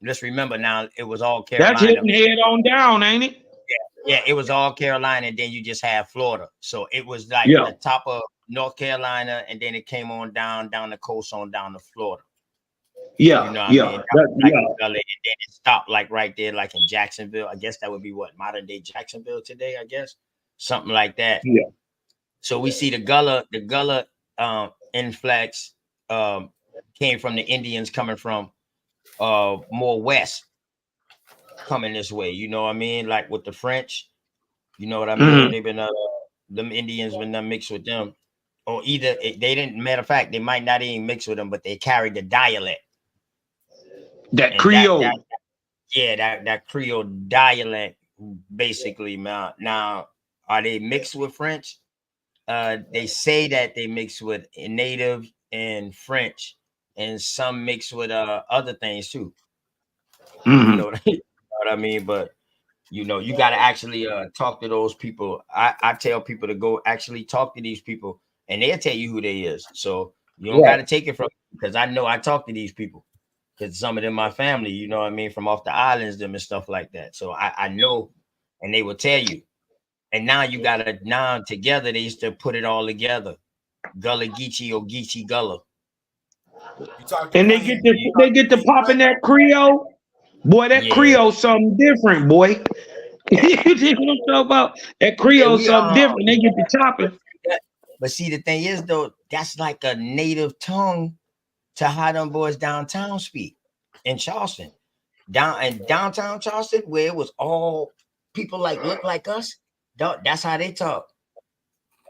let's remember now, it was all That's Carolina. hitting head on down, ain't it? Yeah, it was all Carolina, and then you just have Florida. So it was like Yeah. the top of North Carolina, and then it came on down the coast on down to Florida. Yeah, You know what yeah, I mean? yeah. And then it stopped like right there, like in Jacksonville. I guess that would be what, modern day Jacksonville today, I guess. Something like that. Yeah. So we see the Gullah influx came from the Indians coming from more west, coming this way. You know what I mean? Like with the French, you know what I mean? They've been them Indians been done mixed with them. Or either they didn't, matter of fact, they might not even mix with them, but they carried the dialect. That Creole. That Creole dialect, basically. Now, are they mixed with French? They say that they mix with native and French, and some mix with other things too. You know what I mean? But you know, you got to actually talk to those people. I tell people to go actually talk to these people, and they'll tell you who they is. So you don't got to take it from, because I know I talk to these people, because some of them my family, you know what I mean, from off the islands, them and stuff like that. So I know, and they will tell you. And now you got to, now together they used to put it all together. Gullah Geechee or Geechee Gullah. And they get to popping that Creole. Boy, that Creole something different, boy. You think what I'm talking about? That Creole something different. They get to chopping. But see, the thing is though, that's like a native tongue to how them boys downtown speak in Charleston. Downtown Charleston, where it was all people like look like us. That's how they talk.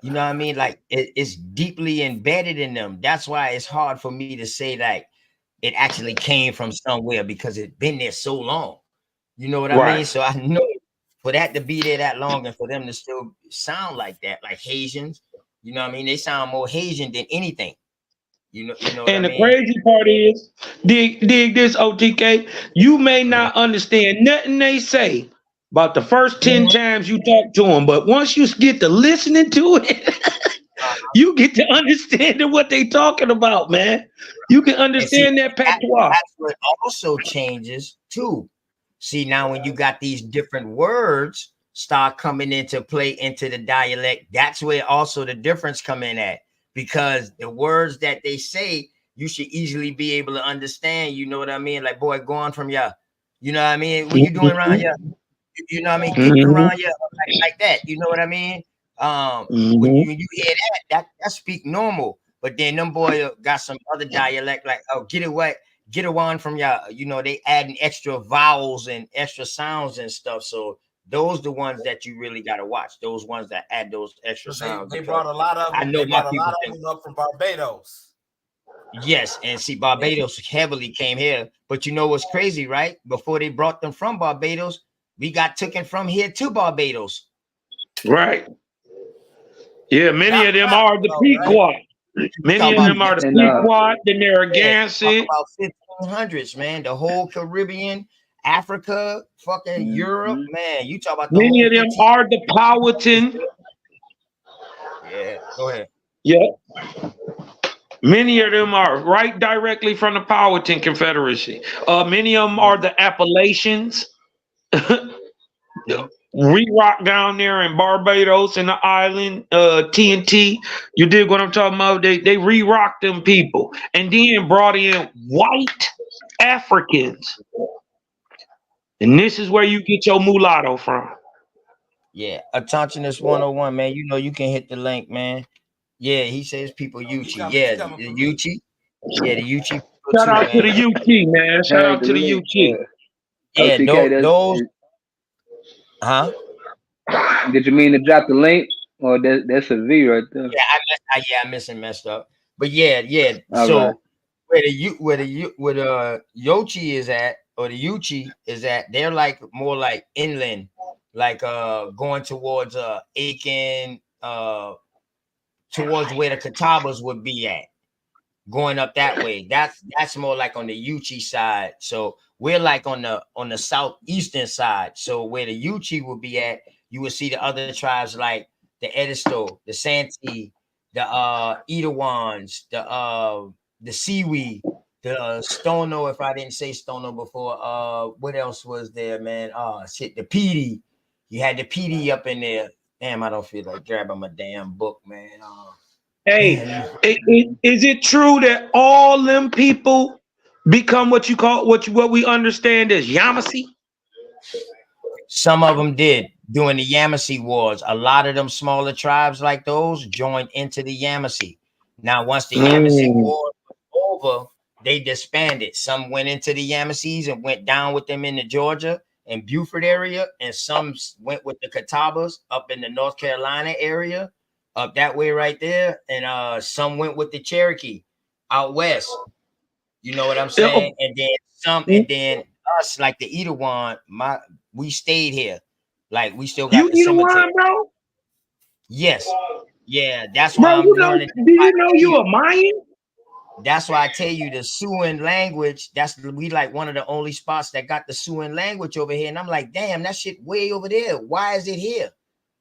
You know what I mean? Like it's deeply embedded in them. That's why it's hard for me to say like it actually came from somewhere, because it's been there so long. You know what I mean? So I know for that to be there that long and for them to still sound like that, like Haitians, you know what I mean? They sound more Haitian than anything. You know what And I the mean? crazy part is, dig this, OTK. You may not understand nothing they say about the first 10 times you talk to them, but once you get to listening to it, you get to understanding what they talking about, man. You can understand that patois. That's what also changes too. See, now when you got these different words start coming into play into the dialect, that's where also the difference come in at, because the words that they say, you should easily be able to understand. You know what I mean? Like, boy, go on from ya. You know what I mean? What you doing around here? You know what I mean? Keep it around here like that. You know what I mean? When you hear that speak normal, but then them boy got some other dialect, like, oh, get on from y'all. You know, they adding extra vowels and extra sounds and stuff. So those the ones that you really got to watch. Those ones that add those extra sounds. They brought a lot of them. I know They brought a people lot of them up from Barbados. Yes, and see, Barbados heavily came here. But you know what's crazy, right? Before they brought them from Barbados, we got taken from here to Barbados. Right. Yeah, many of them are the Pequot. Many of them are the Pequot, the Narragansett. About 1500s, man. The whole Caribbean, Africa, fucking Europe, man. You talk about the many whole of them are the Powhatan. Yeah, go ahead. Yeah. Many of them are right directly from the Powhatan Confederacy. Many of them are the Appalachians. Re-rock down there in Barbados and the island, TNT. You dig what I'm talking about? They re-rocked them people and then brought in white Africans. And this is where you get your mulatto from. Yeah, Attentionist 101, man. You know you can hit the link, man. Yeah, he says people Uchi. Yeah, the Uchi. Yeah, the Uchi people Shout too, out to the man. UT, man. Shout Tag out the to the link. UT. Yeah, OTK, those huh? did you mean to drop the link? Or that's a V right there. I missed and messed up. But yeah. All right. So where the Yochi is at, or the Uchi is at, they're like more like inland, like going towards Aiken, towards where the Catawbas would be at, going up that way. That's more like on the Uchi side. So we're like on the southeastern side. So where the Uchi would be at, you would see the other tribes like the Edisto, the Santee, the Edawans, the Siwi, the Stono. If I didn't say Stono before, what else was there, man? Shit, the PD. You had the PD up in there. Damn, I don't feel like grabbing my damn book, man. Hey, Man, is it true that all them people become what you call what we understand as Yamasee? some of them did during the Yamasee Wars. A lot of them smaller tribes like those joined into the Yamasee. Now, once the Yamasee War was over, they disbanded. Some went into the Yamasees and went down with them into Georgia and Beaufort area, and some went with the Catawbas up in the North Carolina area, up that way right there, and some went with the Cherokee out west. You know what I'm saying? And then us, like the Edawan, we stayed here. Like we still got You the eat a cemetery. wine, bro? Yes. Yeah, that's Bro, why I'm you know, learning. do you know you a Mayan? That's why I tell you the Siouan language. We like one of the only spots that got the Siouan language over here. And I'm like, damn, that shit way over there. Why is it here?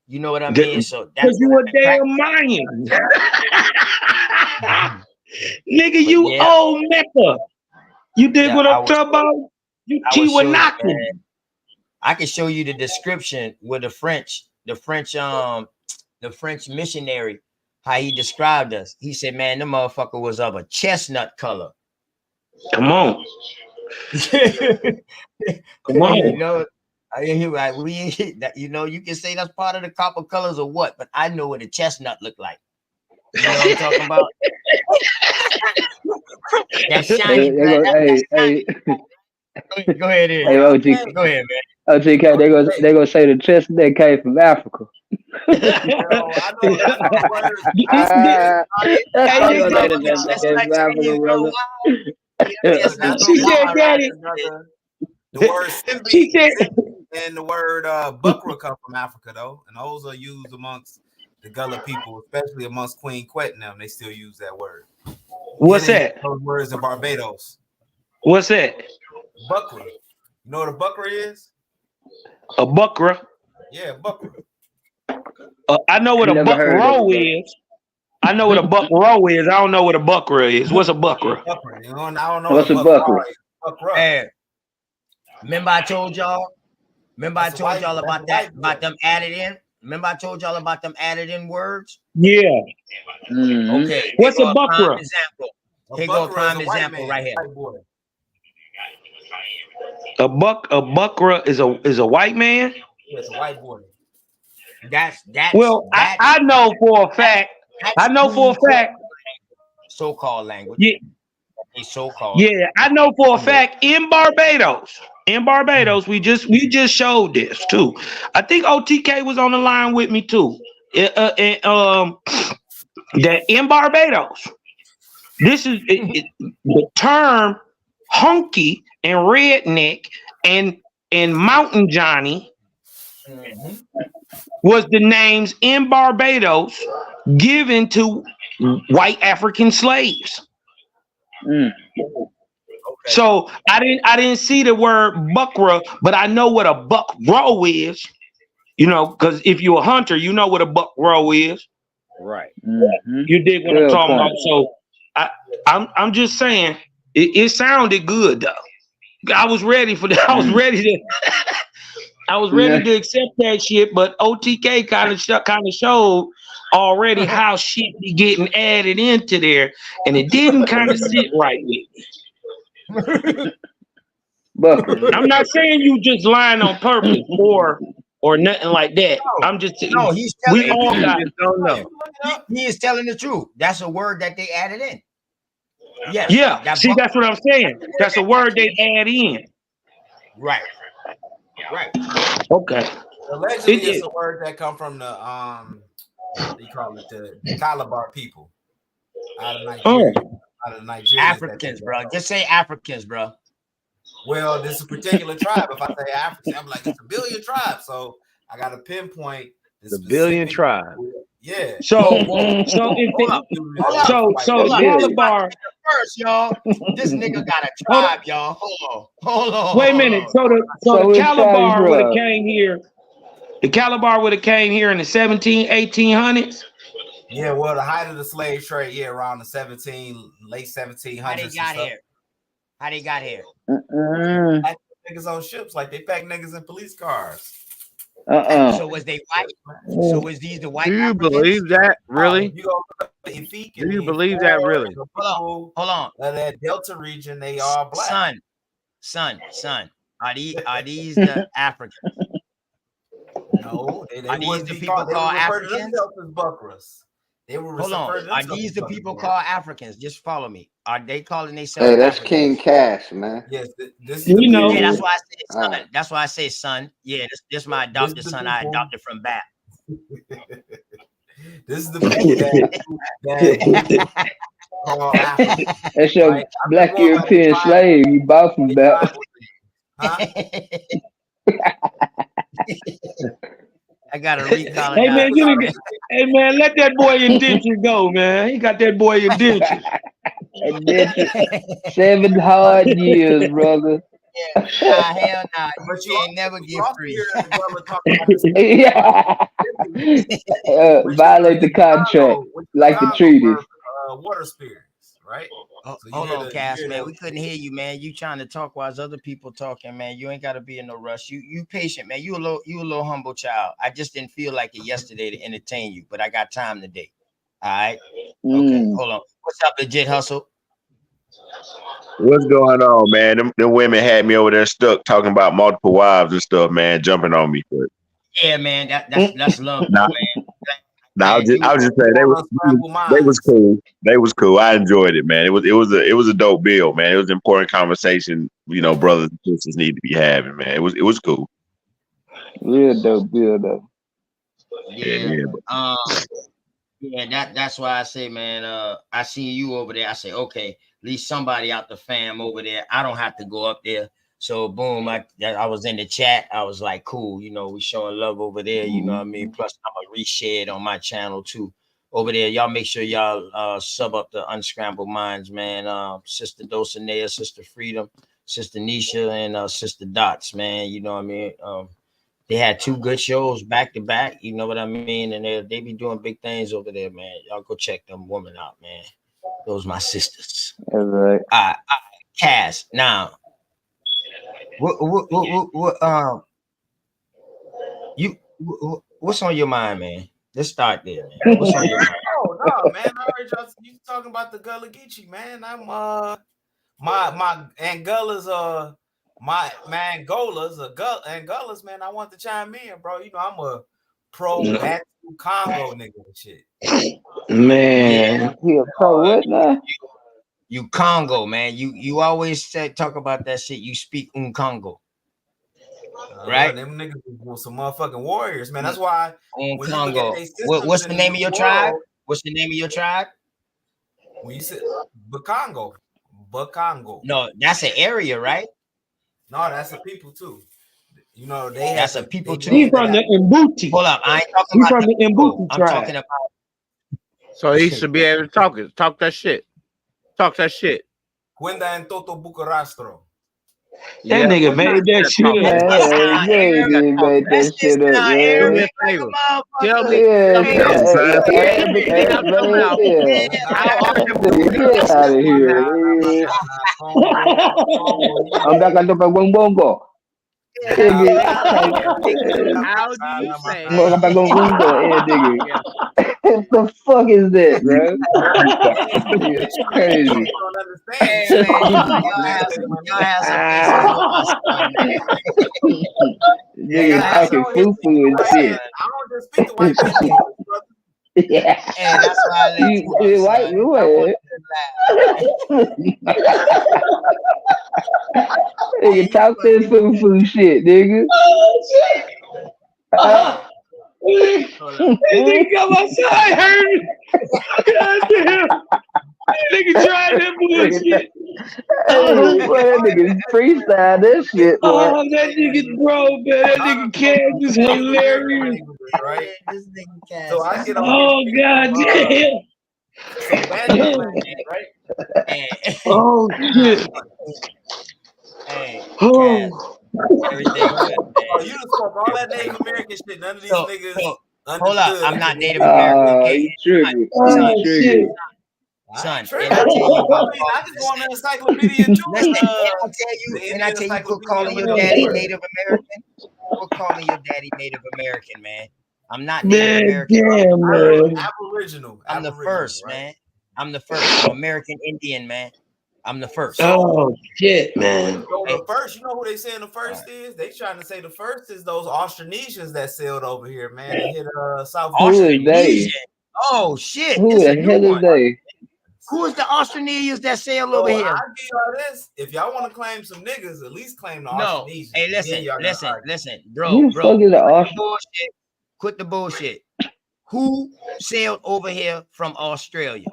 You know what I mean? So Because that's you what a I've been damn Mayan. Nigga, But you yeah, old Mecca. You dig yeah, what I'm talking about? You I will show you, Tiwanaku. man. I can show you the description with the French missionary, how he described us. He said, man, the motherfucker was of a chestnut color. Come on. Come on. You know, you know, you can say that's part of the copper colors or what, but I know what a chestnut look like. You know what I'm talking about? That shiny black. Hey. Go ahead, in. Hey, OG, Go ahead, man. OTK, they gonna say the chestnut came from Africa. I know the words. They gonna say the chestnut came from Africa, brother. She said, Daddy. The word Simbi and the word Bukra come from Africa, though, and those are used amongst the Gullah people, especially amongst Queen Quet and them. They still use that word. What's that? Those words in Barbados. What's that? Bukra. You know what a Bukra is? A Bukra. Yeah, Bukra. I know what a buck row is. I know what a buck row is. I don't know what a Bukra is. What's a Bukra? I don't know What's a Bukra? Hey, remember I told y'all about them added in? Remember I told y'all about them added in words? Yeah. Mm-hmm. Okay. What's a Bukra? Here go a prime example right here. A Bukra is a white man? Yeah, it's a white boy. I know for a fact. So-called language. Yeah. So-called. Yeah, I know for a fact in Barbados, we just showed this too. I think OTK was on the line with me too. That in Barbados, this is the term honky and redneck and mountain Johnny was the names in Barbados given to white African slaves. Mm. Okay. So I didn't see the word Bukra, but I know what a buck row is. You know, because if you're a hunter, you know what a buck row is. Right. Mm-hmm. You dig what I'm talking about? So I'm just saying it sounded good though. I was ready for that. I was ready to accept that shit, but OTK kind of showed already how shit be getting added into there, and it didn't kind of sit right with me. I'm not saying you just lying on purpose, or or nothing like that. I'm just No, he's we telling all you. got don't know. He is telling the truth. That's a word that they added in. Yes. yeah. See, that's what I'm saying. That's a word they add in. Right. Right. Okay. Allegedly, it's a word that come from the they call it the Calabar people out of Nigeria. Out of the Nigerians. Africans, bro. Just say Africans, bro. Well, this is a particular tribe. If I say African, I'm like, it's a billion tribes. So I got to pinpoint the billion tribes. Yeah. So Calabar. First, y'all. This nigga got a tribe, y'all. Hold on. Wait a minute. So the Calabar would have came here. The Calabar would have came here in the 1800s. Yeah, well, the height of the slave trade, around the late 1700s. How they got here? How they got here? Niggas on ships, like they pack niggas in police cars. So was they white? So was these the white? Do you Africans? believe that? Really? You go look up the Efik. Do you believe that? Really? Hold on. That Delta region, they are black. Son. Are these the Africans? No, are these the people called Africans? They were Hold on. Are these the people called Africans? Just follow me. Are they calling themselves? Hey, that's Africans? King Cass, man. Yes, this is Yeah, that's why I say son. That's why I say son. Yeah, this my adopted son. I adopted from back. This is the people that call Africans. That's your Right? black European slave you bought from back. I gotta recolonize. Hey man, let that boy indenture go, man. He got that boy indenture. 7 hard years, brother. Yeah, hell nah. You can't never get free. Violate the contract, like the treaties. Water spirits, right? So hold on, Cass, man. We couldn't hear you, man. You trying to talk while other people talking, man. You ain't gotta be in no rush. You patient, man. You a little humble child. I just didn't feel like it yesterday to entertain you, but I got time today. All right. Okay, hold on. What's up, Legit Hustle? What's going on, man? Them women had me over there stuck talking about multiple wives and stuff, man, jumping on me. But yeah, man, that's love, man. I was just saying they was cool. They was cool. I enjoyed it, man. It was a dope bill, man. It was an important conversation, brothers and sisters need to be having, man. It was cool. Real dope bill though. Yeah, that's why I say, man, I see you over there. I say, okay, at least somebody out the fam over there. I don't have to go up there. So boom, I was in the chat. I was like, cool, we showing love over there. You know what I mean? Plus, I'm gonna reshare it on my channel too. Over there, y'all make sure y'all sub up the Unscrambled Minds, man. Sister Dulcinea, Sister Freedom, Sister Nisha, and Sister Dots, man. You know what I mean? They had 2 good shows back to back. You know what I mean? And they be doing big things over there, man. Y'all go check them women out, man. Those my sisters. All right. Cass. Now, what's on your mind, man? Let's start there, man. What's on your mind? No, man. I heard you talking about the Gullah Geechee, man. I'm my Angola's Angolas, man. I want to chime in, bro. I'm a pro Batu Congo nigga and shit. Man, you Congo, man. You always talk about that shit. You speak Congo, right? Them niggas was some motherfucking warriors, man. That's why Congo. What's the name of your tribe? What's the name of your tribe? When you said Bakongo. No, that's an area, right? No, that's a people too. That's a people too. He's from the Mbuti. Hold up, I ain't talking about from the Mbuti tribe. I'm talking about. So he should be able to talk that shit. Talk that shit. Cuenda en Toto Bucarastro. That nigga made that shit up. He made that shit up, man. Do me a favor. Tell me. Get out of here. I'm back at the Bongo. How do you say? What the fuck is that, bro? It's crazy. nigga talking foo-foo and shit. I don't just speak to white people, brother. Yeah. Hey, that's why I let you up, White son. boy. I want Nigga talk that foo-foo shit, nigga. Oh shit! Nigga got my side hurt. God damn. Nigga tried that bullshit. Boy, that nigga freestyle that shit, boy. Oh, that nigga, bro, man. That nigga Cass is hilarious. Right? this nigga Cass. So I get on Oh, god damn. some bandit language, right? Oh, shit. Hey, Oh. everything good, man. Oh, you just spoke all that Native American shit. None of these niggas understood. Hold up, I'm not Native American. Hey, you triggered. son, You triggered. son, I and I tell you, I just go on the encyclopedia too. listen, and I tell you, quit calling your daddy Native American. Quit calling your daddy Native American, man. I'm not Native American. Damn, man. Aboriginal. I'm the first, right? man. I'm the first. I'm American Indian, man. I'm the first. Oh shit, man. So the first, you know who they saying the first is? They trying to say the first is those Austronesians that sailed over here, man, and hit South. Who is they? Oh shit! Who This the a new hell is one. they? Who is the Austronesians that sailed So over here? I'll give y'all this. If y'all want to claim some niggas, at least claim the Austronesians. Hey, listen, bro, Who the fuck is the Austron? bullshit. Quit the bullshit. Who sailed over here from Australia?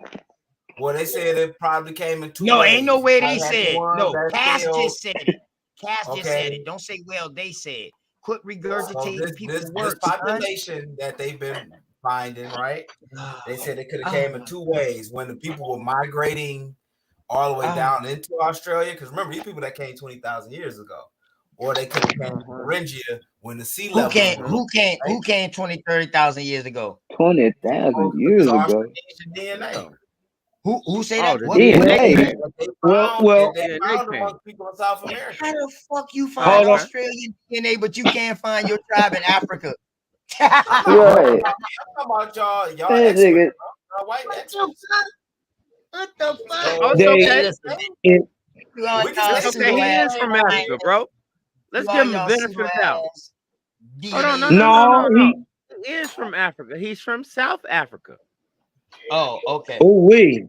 Well, they said it probably came in two ways. No, ain't no way they I had said. one No, that Cass sailed. just said it. Cass just said Okay. it. Don't say, well, they said. Quit So regurgitating people's this words, son. population that they've been finding, right? They said it could have came in two ways. When the people were migrating all the way down into Australia, because remember, these people that came 20,000 years ago, or they could have came from Thuringia when the sea level. Who came 20, 30,000 years ago? 20,000 years ago. DNA. Who say Oh, that? the What DNA. They Well, found among people in South America. How the fuck you find Australian DNA, but you can't find your tribe in Africa? Right. I'm talking about y'all That experts, nigga. y'all white experts. What the fuck? Oh, it's okay. We can It's okay. He is from Africa, bro. Let's give him the benefit of the doubt. Hold on, no. He is from Africa. He's from South Africa. Oh, okay. Oh, wait.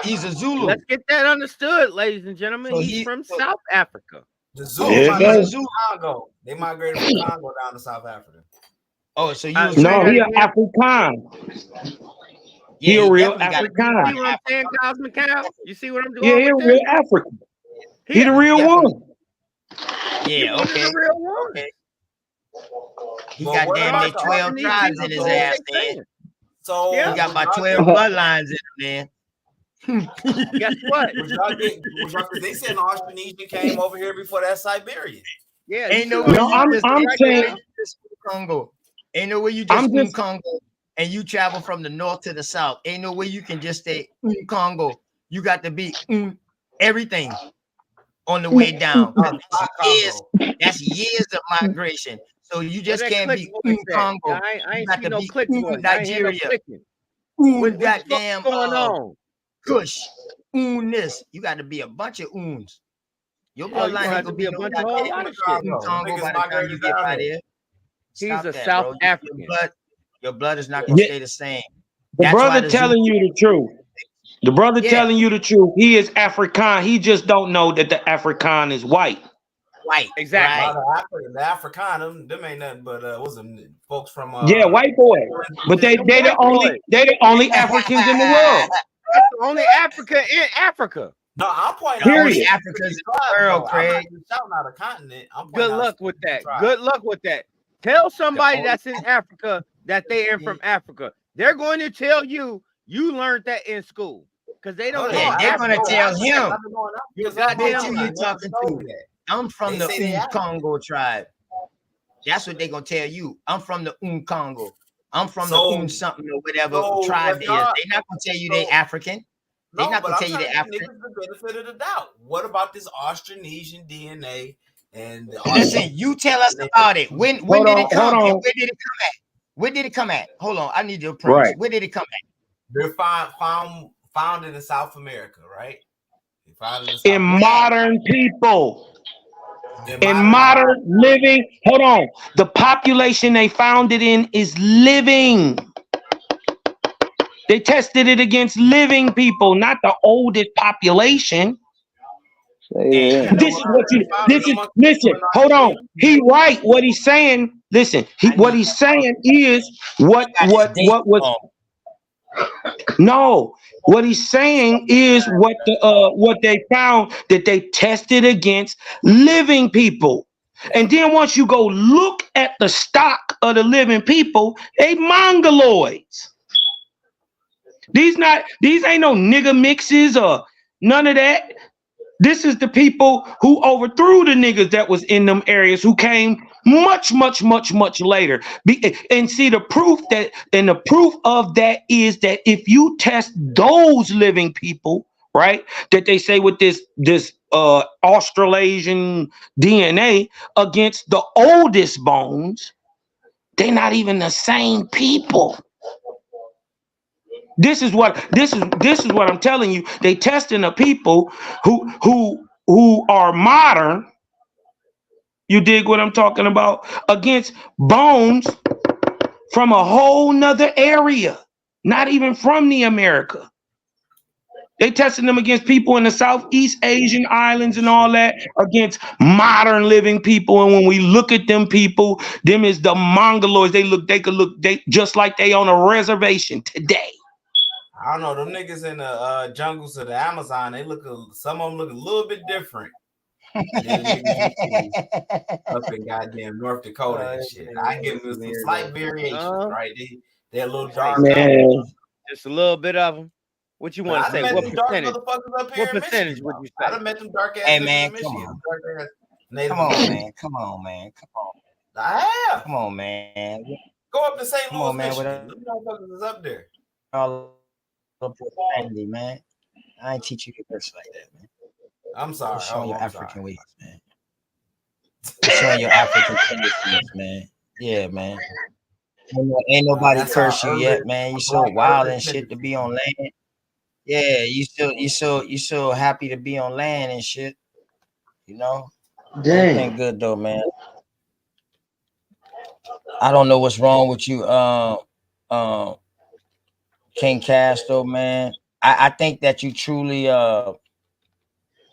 He's a Zulu. Let's get that understood, ladies and gentlemen. So He's from South Africa. The Zulu migrated from Congo. They migrated from Congo down to South Africa. Oh, so you no, he an African. He a real African. You see what I'm saying, Cosmic Cow? You see what I'm doing? Yeah, he a with real this? African. He the real one. Yeah, okay. The real one. He got damn near 12 tribes in his ass, man. So he got about 12 bloodlines in him, man. Guess what? They said the Austronesian came over here before that Siberian. Yeah, ain't no way I'm saying Congo. Ain't no way you just Congo and you travel from the north to the south. Ain't no way you can just stay Congo. You got to be everything on the way down. That's years of migration. So you just can't be Congo. I ain't got see to no be click voice. Nigeria. What Goddamn going on? Kush. This. You got to be a bunch of oons. Your you bloodline gonna ain't gonna be a no bunch of whole lot of shit. Congo by the time you get by there. He's Stop a that, South bro. African. Your blood is not gonna stay the same. The That's why brother telling you the truth. The brother telling you the truth. He is African. He just don't know that the African is white. White, exactly. Right. The African, them ain't nothing but what's them folks from yeah, white boy. But they the only Africans in the world. That's the only Africa in Africa. No, I'm pointing out only Africans in the world, Craig. I'm not shouting out a continent. Good luck with that. Good luck with that. Tell somebody that's in Africa that they are from Africa. They're going to tell you learned that in school because they don't. They're going to tell him. You goddamn who you talking to? I'm from the Congo tribe. That's what they're going to tell you. I'm from the Congo. I'm from the something or whatever tribe it is. They're not going to tell you they African. They're not going to tell you they're African. The benefit of the doubt. What about this Austronesian DNA? And listen, you tell us about it. When did it come? Where did it come at? Where did it come at? Hold on, I need your premise. Right. Where did it come at? They're founded in South America, right? In modern people. In modern living, hold on. The population they found it in is living. They tested it against living people, not the oldest population. This is what you. This is listen. Hold on. He right. What he's saying. Listen. What he's saying is what was. No. What he's saying is what they found that they tested against living people. And then once you go look at the stock of the living people, they mongoloids. These ain't no nigga mixes or none of that. This is the people who overthrew the niggas that was in them areas who came much later. And see the proof of that is that if you test those living people, right, that they say with this Australasian DNA against the oldest bones, they're not even the same people. This is what I'm telling you. They testing the people who are modern. You dig what I'm talking about? Against bones from a whole nother area, not even from the America. They testing them against people in the Southeast Asian islands and all that, against modern living people. And when we look at them people, them is the mongoloids. They could look just like they on a reservation today. I don't know, them niggas in the jungles of the Amazon, some of them look a little bit different than the niggas you see up in goddamn North Dakota and shit. I give them some slight variations, right? They're a little dark. Just a little bit of them. What you want to say? What percentage? What percentage would you say? I done met them dark ass niggas in Michigan. Come on, man. Come on, man. Come on. I have. Come on, man. Go up to St. Louis, Michigan. Them motherfuckers is up there. All profanity, man. I ain't teach you to curse like that, man. I'm sorry. You're showing your African ways, man. You're showing your African tendencies, man. Yeah, man. Ain't nobody curse you yet, man. You so wild and shit to be on land. Yeah, you so happy to be on land and shit. You know? Everything good though, man. I don't know what's wrong with you, King Cass though, man. I think that you truly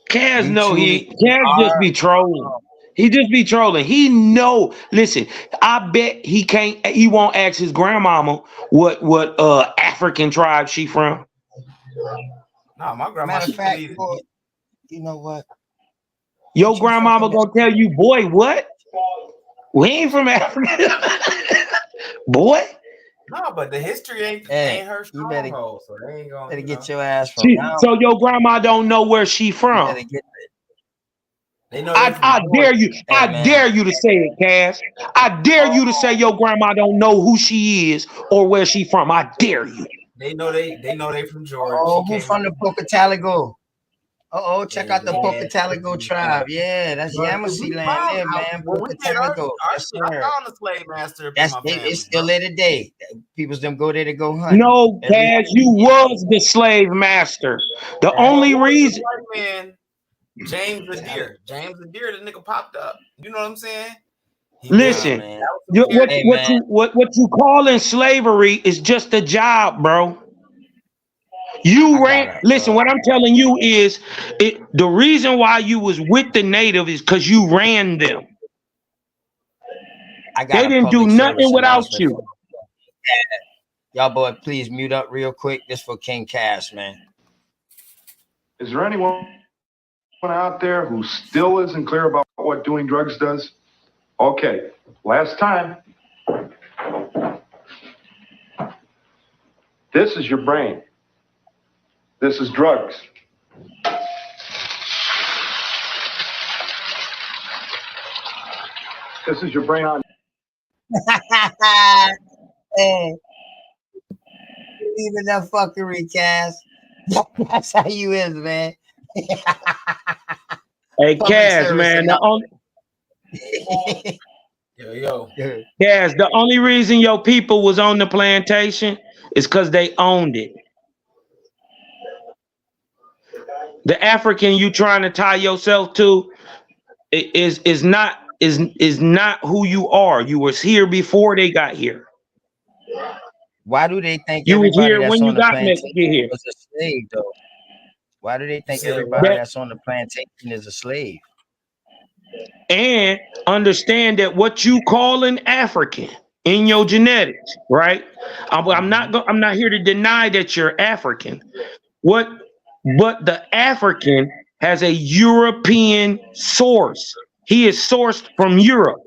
Cass just be trolling. He just be trolling. He know. Listen, I bet he won't ask his grandmama what African tribe she from. No, my grandma. Matter of fact, boy, you know what? Your grandmama gonna tell you, boy, what? We ain't from Africa. Boy. No, but the history ain't her stronghold, so they ain't gonna get your ass from so your grandma don't know where she from. They know I dare you. I dare you to say it, Cass. I dare you to say your grandma don't know who she is or where she from. I dare you. They know they from Georgia. Oh, who from the Pocataligo? Check out the Pocataligo tribe. Yeah, that's Yamasee land there, man. Pocataligo. Yes, sir. I found a slave master. It's still there today. People's them go there to go hunt. No, Cass, you was the slave master. The only reason. James the Deer, the nigga popped up. You know what I'm saying? Listen, what you calling slavery is just a job, bro. You ran. Listen, what I'm telling you is, the reason why you was with the native is because you ran them. They didn't do nothing without you. Y'all boy, please mute up real quick. This for King Cass, man. Is there anyone out there who still isn't clear about what doing drugs does? Okay, last time. This is your brain. This is drugs. This is your brain on. Hey, even that fuckery, Cass. That's how you is, man. Hey, Cass, man. Cass, the only reason your people was on the plantation is because they owned it. The African you trying to tie yourself to, is not who you are. You was here before they got here. Why do they think You was everybody here that's when on you the got plantation Mexican here. was a slave, though? Why do they You think said everybody what? That, that's on the plantation is a slave? and understand that what you call an African in your genetics, right? I'm not here to deny that you're African. But the African has a European source. He is sourced from Europe.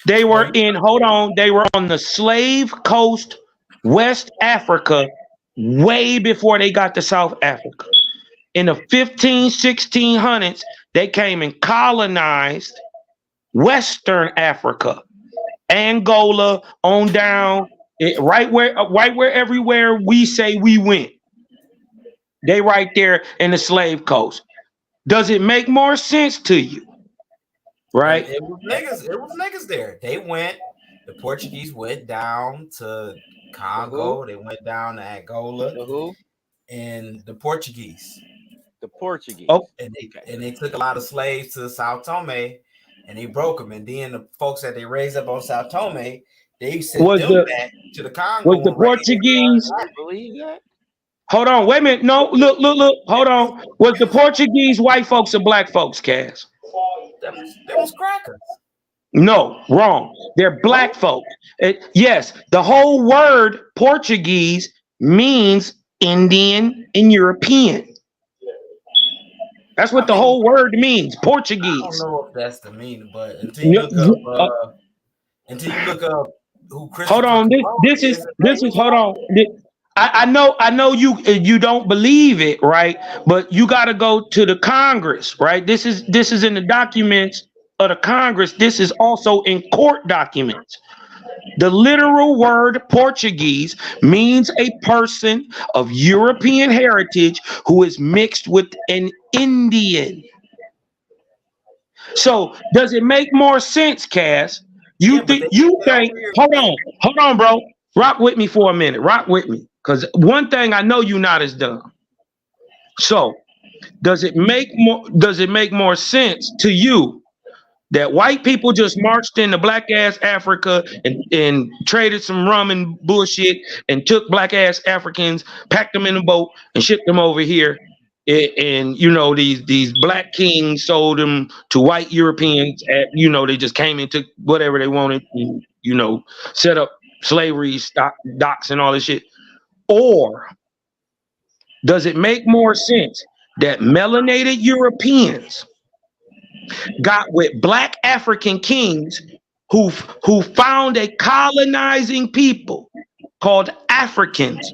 They Well, were they were on the slave coast, West Africa, way before they got to South Africa. In the 1600s, they came and colonized Western Africa, Angola on down, right where everywhere we say we went. They right there in the slave coast. Does it make more sense to you? Right? It was niggas. It was niggas there. They went. The Portuguese went down to Congo. They went down to Angola. Who? And the Portuguese. The Portuguese. Oh, and they took a lot of slaves to Sao Tome, and they broke them. And then the folks that they raised up on Sao Tome, they sent them back to the Congo. Was the Portuguese? I believe that. Hold on, wait a minute. No, look. Hold on. Was the Portuguese white folks or black folks, Cass? Them was crackers. No, wrong. They're black folks. Yes, the whole word Portuguese means Indian and European. That's what the whole word means, Portuguese. I don't know if that's the meaning, but until you look up who Christopher hold on, this is hold on. I know you don't believe it, right? But you got to go to the Congress, right? This is in the documents of the Congress. This is also in court documents. The literal word Portuguese means a person of European heritage who is mixed with an Indian. So does it make more sense, Cass? You think? Hold on, bro. Rock with me for a minute. Rock with me, because one thing I know you're not as dumb. So does it make more sense to you that white people just marched into black ass Africa and traded some rum and bullshit and took black ass Africans, packed them in a boat and shipped them over here? And these black kings sold them to white Europeans at, they just came and took whatever they wanted, and, set up slavery docks and all this shit. Or does it make more sense that melanated Europeans got with black African kings who found a colonizing people called Africans,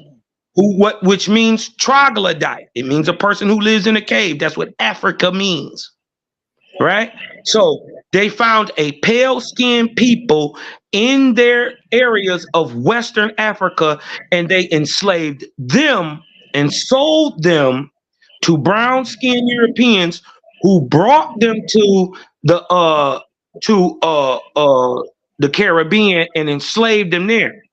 which means troglodyte? It means a person who lives in a cave. That's what Africa means, right? So they found a pale-skinned people in their areas of Western Africa, and they enslaved them and sold them to brown-skinned Europeans who brought them to the Caribbean and enslaved them there,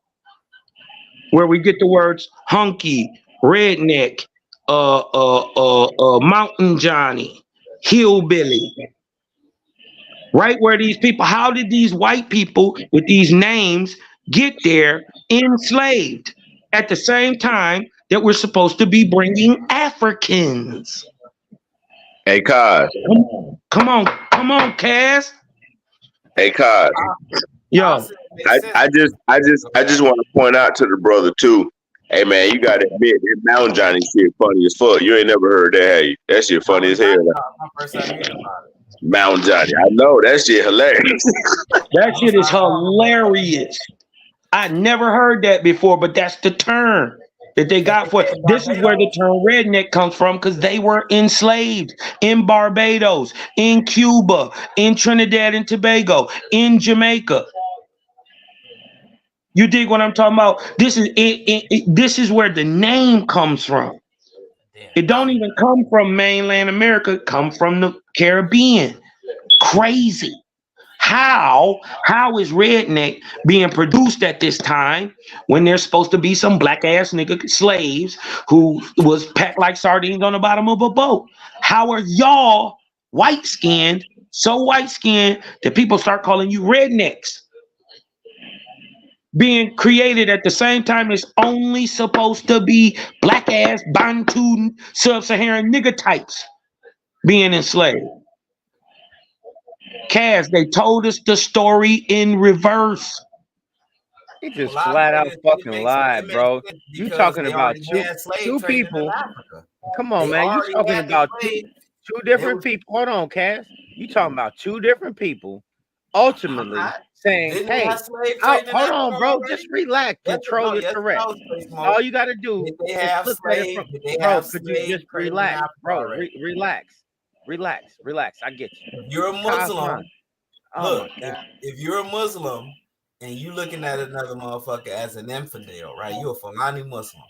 where we get the words hunky, redneck, mountain Johnny, hillbilly. Right where these people, how did these white people with these names get there enslaved at the same time that we're supposed to be bringing Africans? Hey, Cos. Come on, Cass. Hey, Cos. Yo, I just want to point out to the brother too. Hey man, you gotta admit that Mountain Johnny shit funny as fuck. You ain't never heard that, have you? That shit funny as hell. Mountain Johnny, I know that shit hilarious. That shit is hilarious. I never heard that before, but that's the term that they got for it. This is where the term redneck comes from, because they were enslaved in Barbados, in Cuba, in Trinidad and Tobago, in Jamaica. You dig what I'm talking about? This is this is where the name comes from. It don't even come from mainland America. It come from the Caribbean. Crazy. How is redneck being produced at this time when there's supposed to be some black ass nigga slaves who was packed like sardines on the bottom of a boat? How are y'all white skinned, so white skinned that people start calling you rednecks. Being created at the same time is only supposed to be black ass Bantu sub-Saharan nigger types being enslaved. Cass, they told us the story in reverse. He just Well, I flat said out fucking it lied, makes bro. sense You because talking they about already two had slave two trading in people. Africa. Come on, They man. You already talking had the about slave. two They different was people. Hold on, Cass. You talking about two different people I'm ultimately not. saying, Didn't they hey, have slave trading in hold Africa on, bro. already? Just relax. Yes or Control no? is Yes or correct. no? Space All Smoke. you gotta do Did they is have look at it slave? from Did they bro. have Could you slave just trading in relax, Africa bro? already? Relax. I get you. If you're a Cosmo. Muslim, Oh my look, god. if you're a Muslim and you looking at another motherfucker as an infidel, right? You're a Fulani Muslim.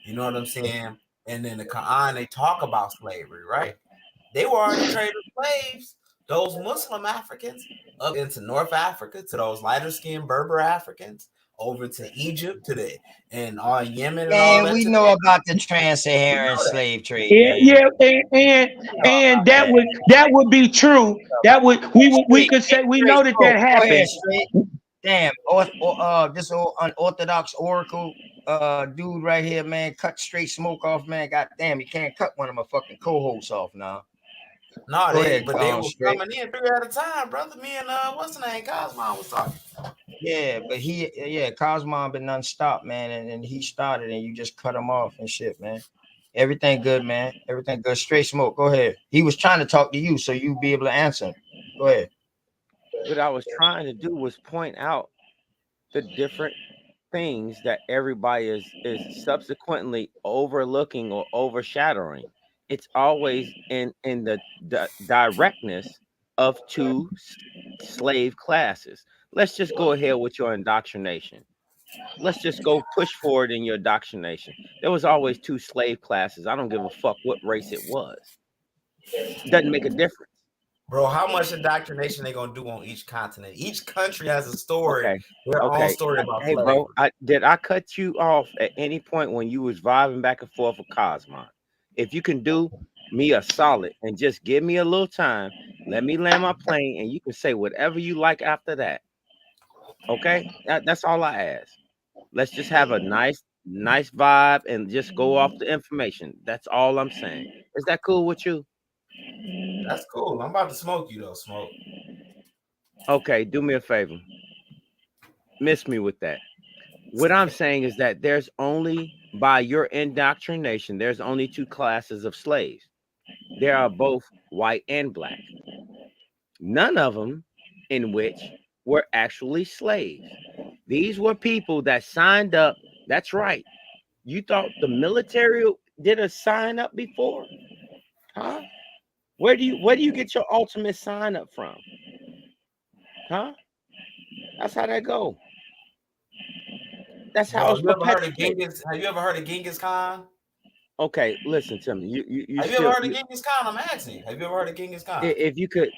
You know what I'm saying? And then the Quran, they talk about slavery, right? They were already trading slaves, those Muslim Africans, up into North Africa, to those lighter skinned Berber Africans, over to Egypt, to the and all Yemen and all Man, that. we To know the, about the we trans-Saharan know that. slave trade, Yeah, man. yeah, and that would be true. We could say we Straight know that smoke. that Go ahead, happened. straight. Damn, this old unorthodox oracle dude right here, man, cut straight smoke off, man. God damn, you can't cut one of my fucking co-hosts off now. No, Go ahead, they were straight. coming in 3 at a time, brother. Me and what's the name? Cosmo was talking. Yeah, but Cosmo been non-stop, man, and he started and you just cut him off and shit, man. Everything good, man. Everything good. Straight smoke. Go ahead. He was trying to talk to you so you be able to answer him. Go ahead. What I was trying to do was point out the different things that everybody is subsequently overlooking or overshadowing. It's always in the directness of slave classes. Let's just go ahead with your indoctrination. Let's just go push forward in your indoctrination. There was always two slave classes. I don't give a fuck what race it was. Doesn't make a difference. Bro, how much indoctrination they gonna do on each continent? Each country has a story, their own Okay. story about Hey, slavery. bro, did I cut you off at any point when you was vibing back and forth with Cosmo? If you can do me a solid and just give me a little time, let me land my plane, and you can say whatever you like after that. Okay, that's all I ask. Let's just have a nice vibe and just go off the information. That's all I'm saying. Is that cool with you? That's cool. I'm about to smoke you though, smoke. Okay, do me a favor. Miss me with that. What I'm saying is that there's only, by your indoctrination, there's only two classes of slaves. There are both white and black. None of them in which were actually slaves. These were people that signed up. That's right. You thought the military did a sign up before? Huh? Where do you get your ultimate sign up from? Huh? That's how that go. That's how Bro, it's you ever heard of perpetuated. Genghis? Have you ever heard of Genghis Khan? Okay, listen to me. You Have you ever still heard of Genghis Khan? I'm asking you. Have you ever heard of Genghis Khan? if you could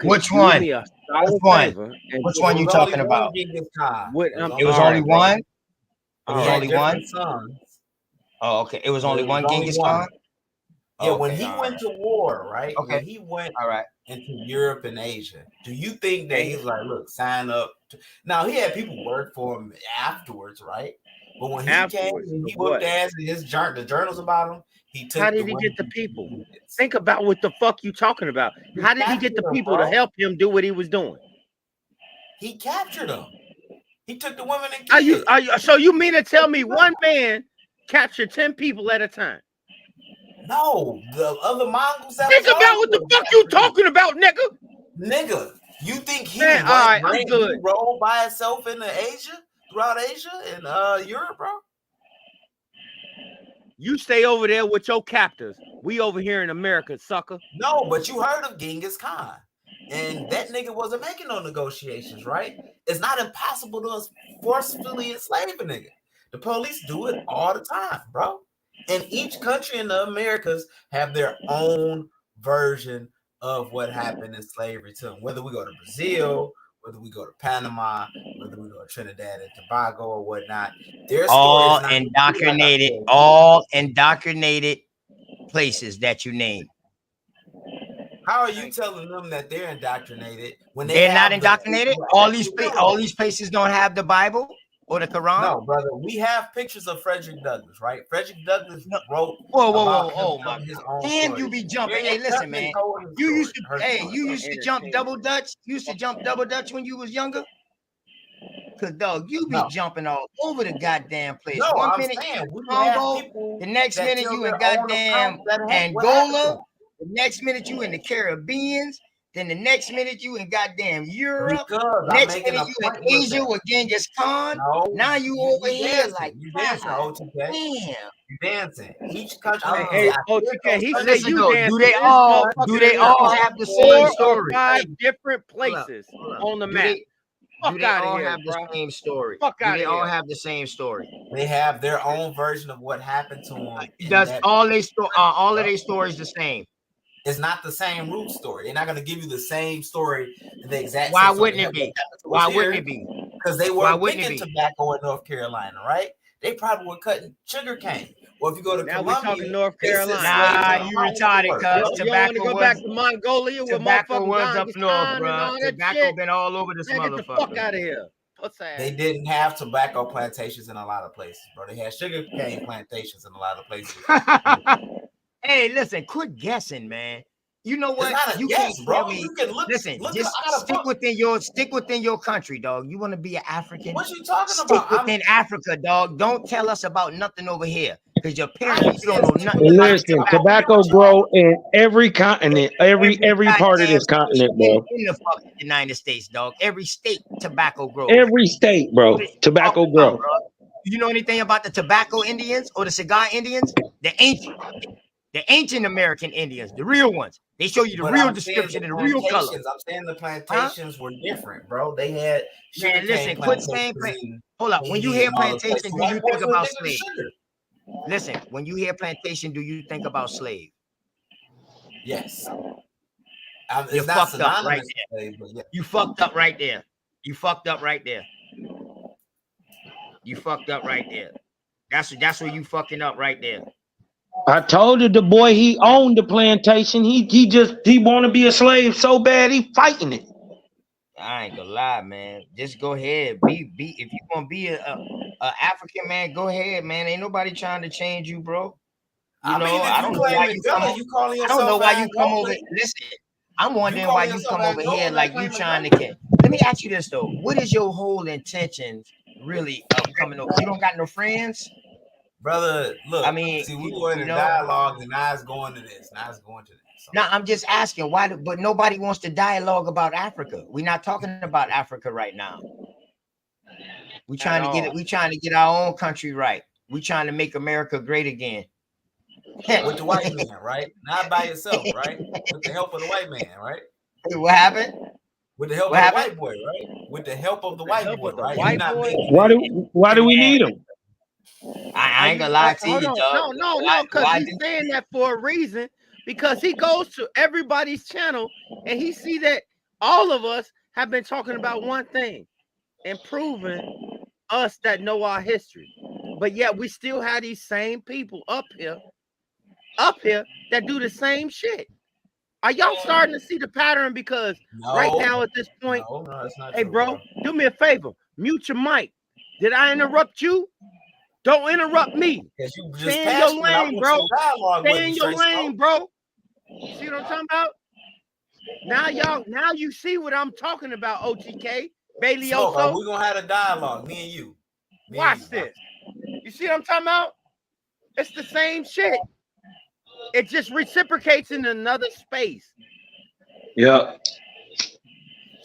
Which do one? me a Which solid one? favor and Which just one It you was only talking one about? Genghis Khan. what It was It only was all only right, one. bro. one. It But All was he right. had only one. different sons. Oh, okay. It was But only it was one only Genghis one. Khan. Yeah, Oh, when okay. he All went right. to war, right? When Okay. he went All right. into Europe and Asia, do you think that And he was like, look, sign up? Now, he had people work for him afterwards, right? But when he came Afterwards and of he whooped what? ass in the journals about him, he How took the did he women get the to people? units. Think about what the fuck you talking about. He How did he get captured the them, people to bro. help him do what he was doing? He captured them. He took the women and Are you kids. so you mean to tell me one man captured 10 people at a time? No, the other Mongols that Think was about over what the there fuck you captured them. talking about, nigga. Nigga, you think he Man, all right, I'm he good. rolled by himself into Asia, throughout Asia and Europe, bro? You stay over there with your captors. We over here in America, sucker. No, but you heard of Genghis Khan. And that nigga wasn't making no negotiations, right? It's not impossible to forcefully enslave a nigga. The police do it all the time, bro. And each country in the Americas have their own version of what happened in slavery to them. Whether we go to Brazil, whether we go to Panama, whether we go to Trinidad and Tobago or whatnot, their story is not gonna be like our story. all indoctrinated places that you name. How are you telling them that they're indoctrinated when they They're not have the indoctrinated. All these places don't have the Bible or the Quran. No, brother. We have pictures of Frederick Douglass, right? Frederick Douglass wrote Whoa, about him oh my telling his God. own Damn, story. you be jumping. Hey, Harriet listen, Tubman man. told his You story, used to, her hey, story. you used to jump double dutch. You used to jump double dutch when you was younger. Cause dog, you be jumping all over the goddamn place. No, One I'm minute you saying in we have Congo, people the next that minute tell you in their own goddamn account that what happened to Angola, them. the next minute you in the Caribbeans, then the next minute you in goddamn Europe, Because I'm next making minute a you point in with Asia that. with Genghis Khan. No, Now you you over here dancing. like You dancing, God OTK. damn. You dancing. Each country. Hey, OTK, he said Listen you though, dancing. do they This all motherfucker have the same 4 or story? 5 different Hold up, places hold up. on the Do map. do Fuck they out of all here, have the bro. same story? Fuck Do out they of all here. have the same story? They have their own version of what happened to them. Does all of their stories the same? It's not the same root story. They're not going to give you the same story, the exact Why same story. wouldn't it be? Why Why wouldn't it be? Because they Why weren't wouldn't it picking be? tobacco in North Carolina, right? They probably were cutting sugar cane. Or if you go to Now we Colombia, talking North they sent Carolina. slaves Nah, in the you mines to retarded, work. cuz You don't want to tobacco go back to Mongolia with motherfucking up Genghis north, Khan and bruh. all that Tobacco shit? been all over this Man, get the fuck motherfucker. out of here. They didn't have tobacco plantations in a lot of places, bro. They had sugar cane plantations in a lot of places. Hey, listen, quit guessing, man. You know what? It's not a You guess, can't bro. tell me. You can Listen, look. just I got a book. stick within your country, dog. You want to be an African? What you talking Stick about? within Africa, dog. Don't tell us about nothing over here, because apparently you don't know nothing about Listen, tobacco. tobacco grow in every continent, every part of goddamn this continent, state bro. in the fucking United States, dog. Every state tobacco grows. Every state, bro. What are you Tobacco talking about, grow. bro? Do you know anything about the tobacco Indians or the cigar Indians? The ancient American Indians, the real ones. They show you the But real I'm saying description the and the real color. plantations. I'm saying the plantations were different, bro. They had sugar Man, listen, cane quit saying plantations. hold up. When you hear plantation, do you White boys think were about addicted to slave? sugar. Listen, when you hear plantation, do you think about slave? Yes. You It's not fucked up right synonymous. there. But yeah. You fucked up right there. You fucked up right there. You fucked up right there. That's where you fucking up right there. I told you the boy, he owned the plantation. He want to be a slave so bad he fighting it. I ain't gonna lie, man. Just go ahead. Be if you gonna be a African man, go ahead, man. Ain't nobody trying to change you, bro. I mean, if you claim it, Bella, you calling I don't know yourself why you come over. Angolan. Listen, I'm wondering You why calling you yourself come over here Angolan, like not you claiming trying to country? get. Let me ask you this though. What is your whole intentions really of coming over? You don't got no friends? Brother, look, I mean, see, we were in you a know. dialogue, and now it's going to this. Now it's going to this. So. No, I'm just asking why, but nobody wants to dialogue about Africa. We're not talking about Africa right now. We trying to get it. We trying to get our own country right. We trying to make America great again. With the white man, right? Not by yourself, right? With the help of the white man, right? What happened? With the help of the white boy, right? With the help of the white boy, right? You're not making it. Why do we need him? I ain't gonna lie to you, dog. No, because he's saying that for a reason. Because he goes to everybody's channel and he see that all of us have been talking about one thing, improving us that know our history. But yet we still have these same people up here that do the same shit. Are y'all starting to see the pattern? Because right now at this point, that's not hey, true, bro, do me a favor. Mute your mic. Did I interrupt you? Don't interrupt me. Stay in your lane, bro. Stay in your lane, bro. See what I'm talking about? Now you see what I'm talking about, OTK. Bailey-oso. We're going to have a dialogue, me and you. Watch this. You see what I'm talking about? It's the same shit. It just reciprocates in another space. Yeah.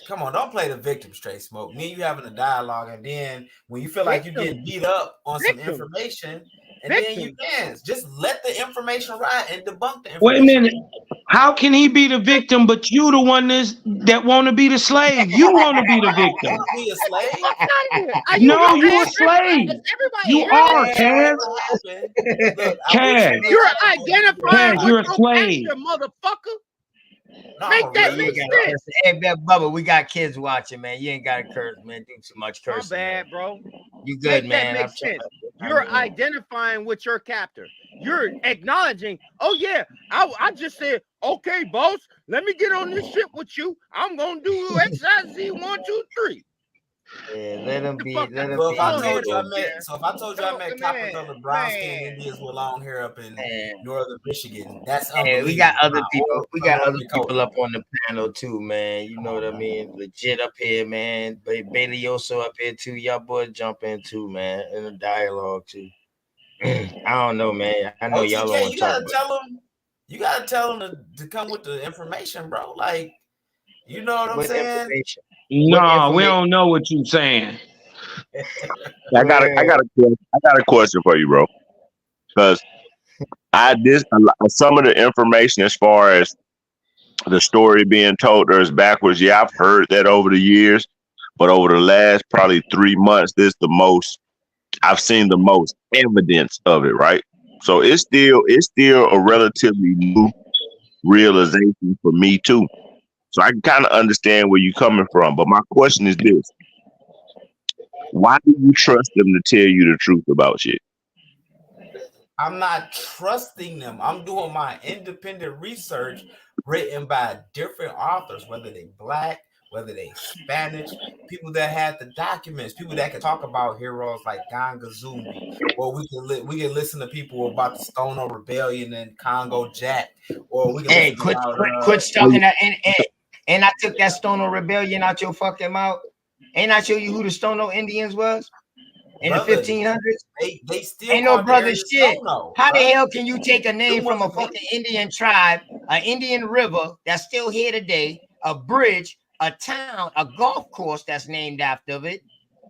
Come on, don't play the victim straight, Smoke. Me and you having a dialogue, and then when you feel like you're getting beat up on some information, and then you dance. Just let the information ride and debunk the information. Wait a minute. How can he be the victim, but you the one that want to be the slave? You want to be the victim. Be a slave? No, you a slave. You are, Kaz. Kaz. You're identifying with you're a your slave. capture, motherfucker. Make that make sense. Hey, Bubba, we got kids watching, man. You ain't got to curse, man. Do too much cursing. My bad, bro. You good, make man. That makes sense. You're identifying with your captor. You're acknowledging, oh yeah, I just said, Okay, boss, let me get on this ship with you. I'm gonna do XIZ 1, 2, 3. Yeah, let him The be. fuck Let out. him So if I Go be. ahead told you I over met, there. so if I told you I Go, met copper man, colored brown skinned man, Indians with long hair up in Man, northern Michigan, that's and we got unbelievable. other Huh? people. Or We got other Dakota. people up on the panel too, man. You Come know on, what I man. mean? Legit up here, man. Bailey Oso up here too. Y'all boys jump in too, man. In the dialogue too. I don't know, man. I know y'all don't OTK, want to talk about. you gotta tell them to come with the information, bro. Like, you know what I'm What saying? information? What No, we information? don't know what you saying. I got a question for you, bro. Because some of the information as far as the story being told there is backwards. Yeah, I've heard that over the years, but over the last probably 3 months, I've seen the most evidence of it, right? So it's still a relatively new realization for me too. So I can kind of understand where you're coming from. But my question is this: why do you trust them to tell you the truth about shit? I'm not trusting them. I'm doing my independent research written by different authors, whether they black, whether they Spanish, people that had the documents, people that can talk about heroes like Ganga Zumbi, or we can listen to people about the Stono Rebellion and Congo Jack, or we can Hey, listen about quit talking that. And I took that Stono Rebellion out your fucking mouth. Ain't I show you who the Stono Indians was in the brother. 1500s? They still Ain't no called the brother area shit. Stono. How the Bruh. hell can you take a name Them from a wasn't fucking Indian tribe, an Indian river that's still here today, a bridge, a town, a golf course that's named after it?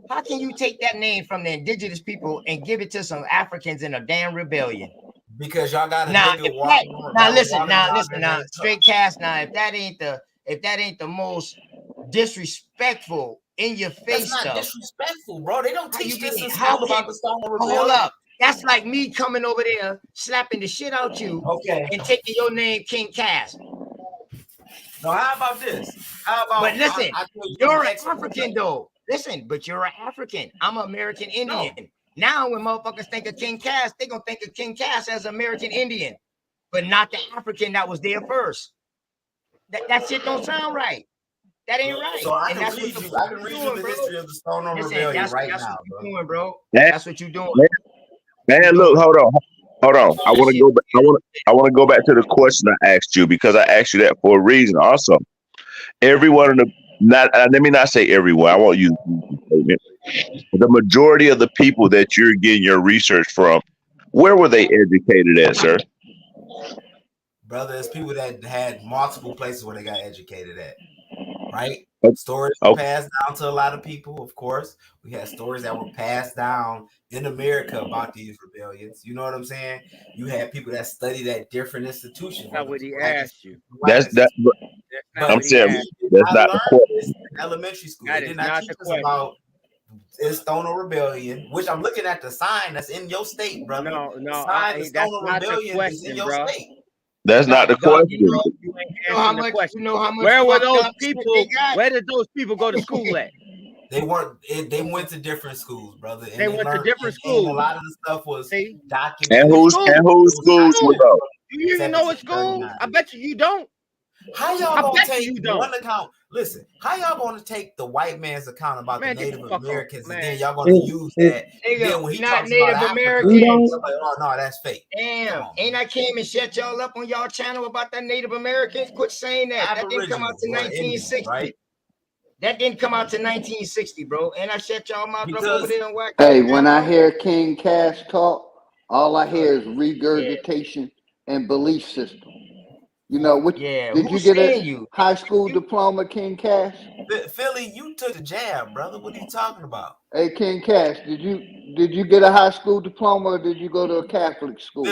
How can you take that name from the indigenous people and give it to some Africans in a damn rebellion? because y'all got a Now, nigga walking now that was listen, walking now around listen, there now named straight cast. Now, if that ain't the most disrespectful in your That's face not stuff, disrespectful, bro. They don't how you teach this mean? in How school can about the Stoner hold Rebellion. up? That's like me coming over there, slapping the shit out you, Okay. and taking your name, King Cass. Now, how about this? How about But listen, I tell you you're some an expert. African though. Listen, but you're an African. I'm an American Indian. Now, when motherfuckers think of King Cass, they gonna think of King Cass as American Indian, but not the African that was there first. That shit don't sound right. That ain't right. So I And can that's what read the you. fuck I can you read you doing, the bro. history of the Stoner Listen, Rebellion that's right what now, you bro. doing, bro. Man, That's what you doing. man, look, hold on. I want to go back. I want to go back to the question I asked you because I asked you that for a reason. Also, everyone in the let me not say everyone. I won't use the statement. The majority of the people that you're getting your research from, where were they educated at, sir? Brother, it's people that had multiple places where they got educated at, right? Okay. Stories were passed down to a lot of people, of course. We had stories that were passed down in America about these rebellions. You know what I'm saying? You had people that studied at different institutions, That's whether not it what was he black asked you. That's institutions, that. That's not but I'm what he saying asked. we did that's not not the learn question. this in elementary school. That They did is not not teach the us question. about the Stoner Rebellion, which I'm looking at the sign that's in your state, brother. No, The sign, the that's Stoner not the Rebellion is in question, your bro. state. That's not the Dog, question. You ain't answering the question. Where were those people? Where did those people go to school at? They weren't. They went to different schools, brother, and They they went to learned. different And a schools. lot of the stuff was See? documented. And whose It was schools were documented those? Do you even know what school? 1739. I bet you don't. How y'all I gonna bet take you don't. one account? Listen, how y'all gonna take the white man's account about Man, the get the Native fuck off, Americans, and man. then y'all gonna use that? Nigga, Then when we he not talks about Native Africans, Americans. I'm like, oh no, that's fake. Damn, ain't I came and shut y'all up on y'all channel about that Native Americans? Quit saying that. That didn't come out to Aboriginals or Indians, 1960. right? That didn't come out to 1960, bro. And I shut y'all mouth up over Because there and whack Hey, y'all when down. I hear King Cash talk, all I hear is Yeah, regurgitation and belief system. You know, which yeah. did you Who's get a saying you? high school diploma, King Cash? Philly, you took the jab, brother. What are you talking about? Hey, King Cash, did you get a high school diploma or did you go to a Catholic school?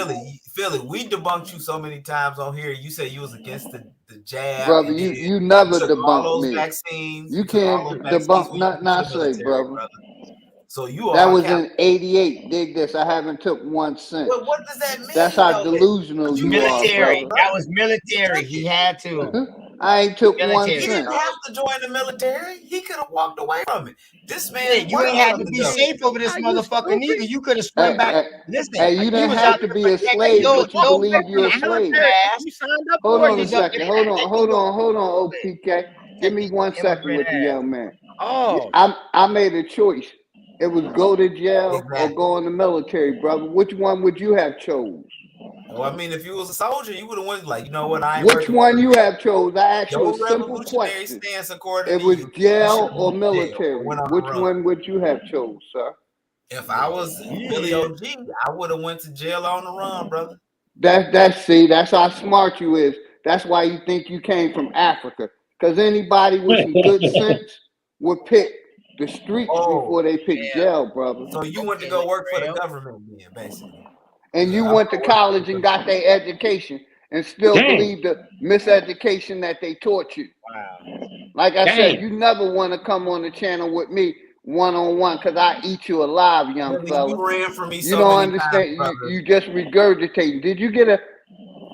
Philly, we debunked you so many times on here. You said you was against the jab, Brother, and then you you never took all debunked those me. vaccines. You You took all can't those vaccines debunk when you nothing went to I the say, military, brother. brother. So you That are a was Catholic. in '88. Dig this. I haven't took one since. Well, what does that mean, That's how though? delusional you are, Military. brother. That was military. He had to. I ain't took one Military He didn't cent. stuff. have to join the military. He could have walked away from it. This man You ain't worked had for to the be government. safe over this Are you motherfucker stupid? neither. You could have swim Hey, back. hey, Listen, hey, you he didn't was out have to there be a protecting slave, your but you believe fucking you're a slave. ass. You signed up Hold for He on it, a was didn't up you? second. there Hold protecting on, OTK. Give me your 1 second immigrant with the ass. young man. Oh, I made a choice. It was go to jail or Exactly. go in the military, brother. Which one would you have chose? Well, I mean, if you was a soldier, you would have went like, you know what? I ain't Which working for one you have chose? I asked you a your simple revolutionary question. stance. According It to was you, you should jail have or went to jail or military. went on the Which run. one would you have chose, sir? If I was Billy OG, I would have went to jail on the run, brother. That's how smart you is. That's why you think you came from Africa. Because anybody with some good sense would pick the streets before they pick jail, brother. So you went to go work for the government, then, basically. And you went to college and got their education and still Damn. believe the miseducation that they taught you. Wow. Like I said, Damn. you never want to come on the channel with me one-on-one because I eat you alive, young Brother, fella. you ran from me You so don't many times, understand. brother. You just regurgitating.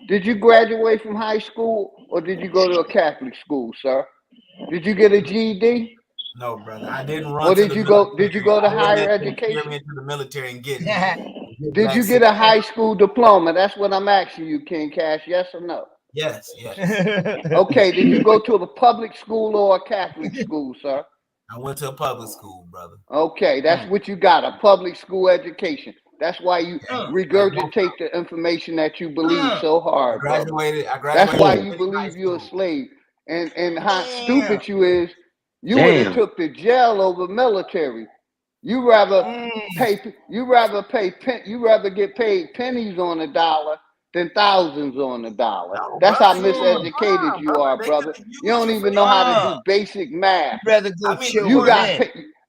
Did you graduate from high school or did you go to a Catholic school, sir? Did you get a GED? No, brother. I didn't run Or to did the you military. go to I didn't higher let them steer education? me into the military and get Did black you get a suit. high school diploma? That's what I'm asking you, King Cash. Yes or no? Yes, yes. Okay, did you go to a public school or a Catholic school, sir? I went to a public school, brother. Okay, that's what you got, a public school education. That's why you Like most regurgitate the information that you believe so hard, brother. I That's graduated why from you City High believe you're a School. slave. And how stupid you is, you would have Damn. took the jail over military. You rather get paid pennies on a dollar than thousands on a dollar. No, That's how brother, you on the miseducated run, you brother. are, They brother. could have You used don't you for even know how to anything. do basic math. You rather go I mean, chill You with got men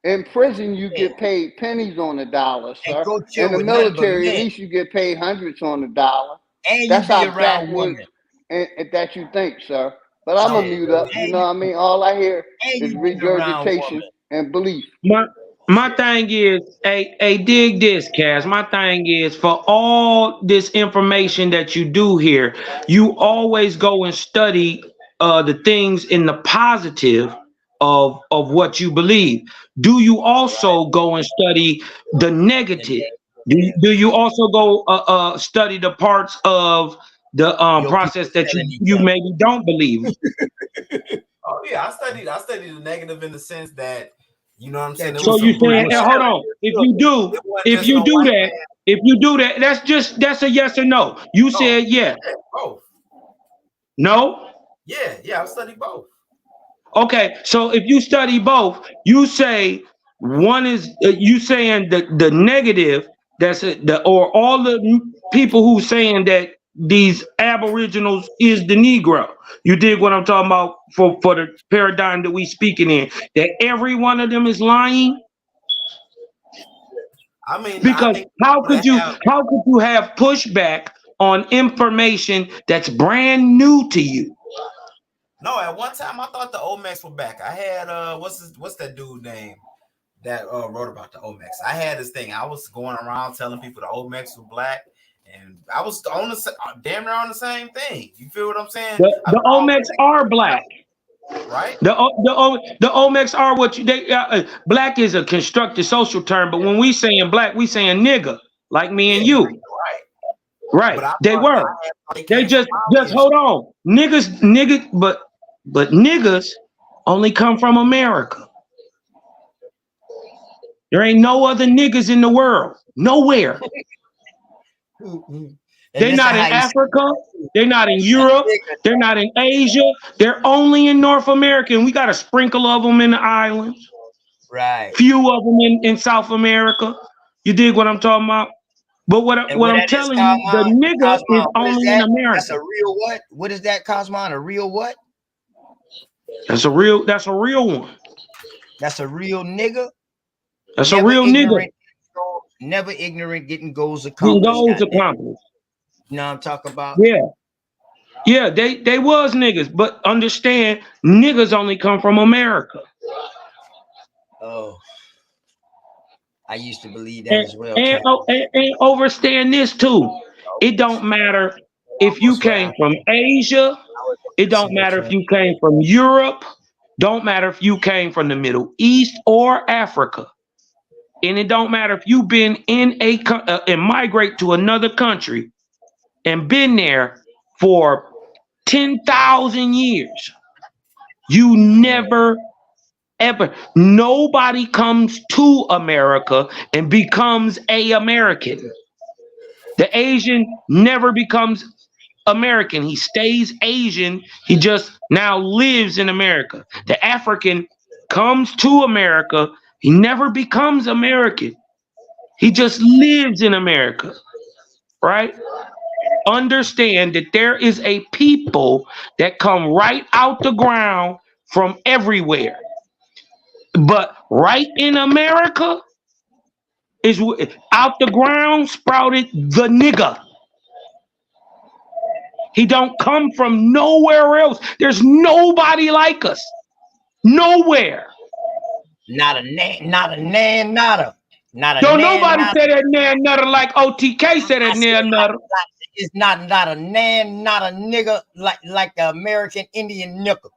in prison, you get paid pennies on a dollar, and sir. go In chill the with nothing but military, at men, least you get paid hundreds on a dollar. and you That's be how around backwards women, that you think, sir. But I'm No, gonna mute up. You and know what I mean? All I hear is you been around regurgitation women. and belief. My thing is, hey, dig this, Cass. My thing is, for all this information that you do here, you always go and study the things in the positive of what you believe. Do you also go and study the negative? Do you also go study the parts of the Your people process that telling each you other. maybe don't believe? Oh yeah, I studied the negative in the sense that, you know what I'm saying, That there you So was you some people saying, black and was hold telling on, you. it wasn't if just you no do white that, man. that's a yes or no. You No, said yes. yeah, both. No? Yeah, I studied both. Okay, so if you study both, you say one is you saying the negative that's it, or all the people who saying that these aboriginals is the Negro. You dig what I'm talking about for the paradigm that we speaking in? That every one of them is lying. I mean, I Because think people that have how could you have pushback on information that's brand new to you? no. At one time, I thought the Olmecs were back. I had what's that dude name that wrote about the Olmecs? I had this thing. I was going around telling people the Olmecs were black, and I was on the damn near on the same thing. You feel what I'm saying? The Olmecs are black. Right? The Olmecs are what black is a constructed social term, but when we saying black, we saying nigga, like me and you. Right. But I They thought were. they They came from just Maui and hold on. Niggas, but niggas only come from America. There ain't no other niggas in the world. Nowhere. And They're listen not in how you say Africa. it. They're not in A Europe. nigga, They're not in Asia. They're only in North America. And we got a sprinkle of them in the islands. right. Few of them in South America. You dig what I'm talking about? But And what what I'm that is, telling you, the nigga is Cosmo, what is only in that? That's America. a real what? What is that, Cosmo? A real what? That's a real one. That's a real nigga. That's a Never real nigga. ignorant. Never ignorant, getting goals Getting accomplished. goals Goddamn. accomplished. You know what I'm talking about? Yeah, they was niggas, but understand, niggas only come from America. Oh, I used to believe that as well, Cat. And understand this too. It don't matter if you came from Asia, It don't matter if you came from Europe. Don't matter if you came from the Middle East or Africa. And it don't matter if you've been in and migrate to another country and been there for 10,000 years. You never, ever, nobody comes to America and becomes a American. The Asian never becomes American. He stays Asian. He just now lives in America. The African comes to America. He never becomes American. He just lives in America, right? Understand that there is a people that come right out the ground from everywhere. But right in America is out the ground sprouted the nigga. He don't come from nowhere else. There's nobody like us. Nowhere. Not a nan, not a nan, nada. Not a Don't nan, nobody nada. say that nan nutter like OTK said that nan nutter. It's not a nan, not a nigga like the American Indian nickel.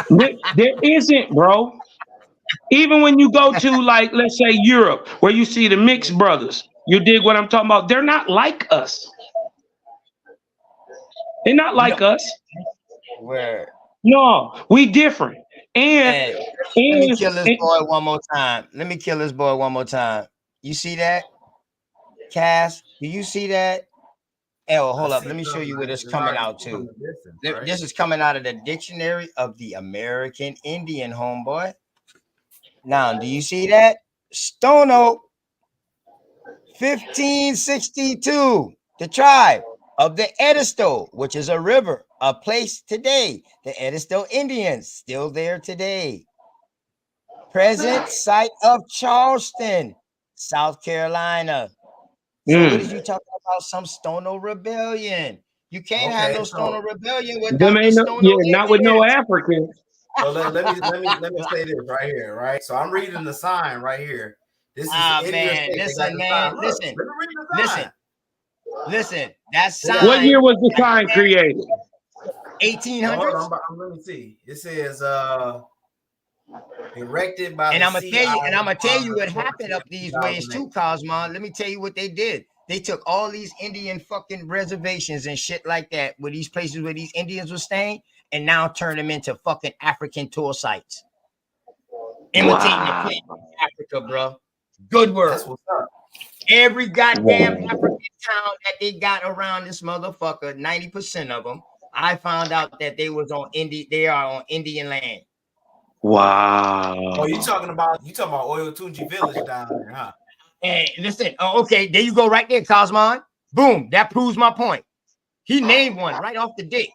There isn't, bro. Even when you go to, like, let's say Europe, where you see the mixed brothers, you dig what I'm talking about? They're not like us. They're not like us. Where? No, we different. Hey, let me kill this boy one more time. Let me kill this boy one more time. You see that? Cass, do you see that? Oh, hold up. Let me show you where this coming out to. This is coming out of the Dictionary of the American Indian, homeboy. Now, do you see that? Stono, 1562, the tribe of the Edisto, which is a river, a place today. The Edisto Indians, still there today. Present site of Charleston, South Carolina. So what is you talking about? Some Stono rebellion. You can't have no Stono rebellion without the Stono not with no Indians. Africans. So let me say this right here, right? So I'm reading the sign right here. This is in your man, state. listen, man, Look, listen, let me read the sign. listen. That sign. What year was the sign created? 1800s. Let me see. It says erected by and the I'm gonna tell you what Department happened up these ways too, Cosmon. Let me tell you what they did. They took all these Indian fucking reservations and shit like that, where these places where these Indians were staying, and now turned them into fucking African tour sites. Imitating the place of Africa, bro. Good work. That's what's up. Every goddamn African town that they got around this motherfucker, 90% of them, I found out that they was on they are on Indian land. Wow. Oh, you talking about Oyotunji Village down there, huh? Hey, listen. Oh, okay, there you go, right there, Cosmon. Boom. That proves my point. He named one right off the dick.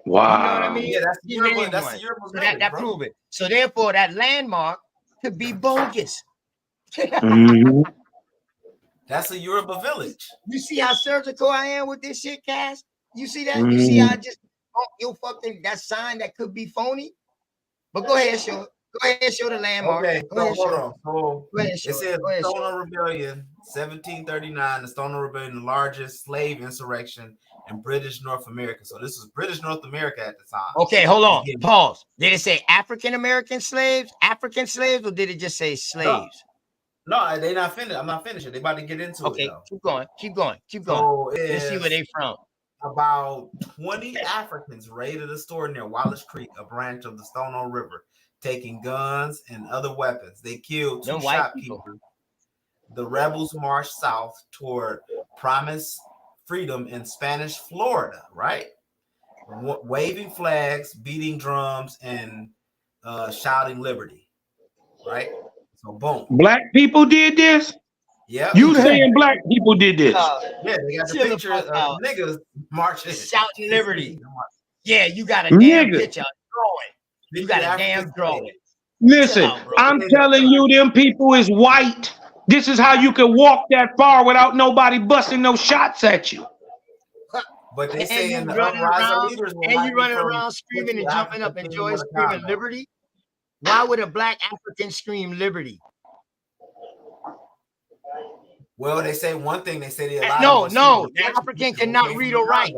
Wow. You know what I mean? Yeah, that's he Yoruba, named that's one. the Yoruba So village, that bro. prove it. So therefore, that landmark could be bogus. Mm-hmm. That's a Yoruba village. You see how surgical I am with this shit, Cass? You see that? You see how I just your fucking that sign that could be phony? But go ahead, show it. Go ahead, show the landmark. Okay, go ahead, hold show on. So it says Go ahead, Stoner Rebellion, 1739. The Stoner Rebellion, the largest slave insurrection in British North America. So this was British North America at the time. Okay, hold on. Pause. Did it say African American slaves, African slaves, or did it just say slaves? No, they not finished. I'm not finished. They about to get into it though. Keep going. Keep going. Keep So going. Let's see where they from. About 20 Africans raided a store near Wallace Creek, a branch of the Stono River, taking guns and other weapons. They killed 2 shopkeepers. The rebels marched south toward Promised Freedom in Spanish Florida, right? Waving flags, beating drums, and shouting liberty, right? So boom. Black people did this? Yeah. You saying black people did this? Yeah, they got the picture of niggas marching. Shouting liberty. Yeah, you got a damn picture. Drawing. You got a damn drawing. Listen, out, I'm telling you, them people is white. This is how you can walk that far without nobody busting no shots at you. But they say you running around screaming and jumping up and joy screaming liberty. Why would a black African scream liberty? Well, they say one thing. They say they no, the African cannot read or write.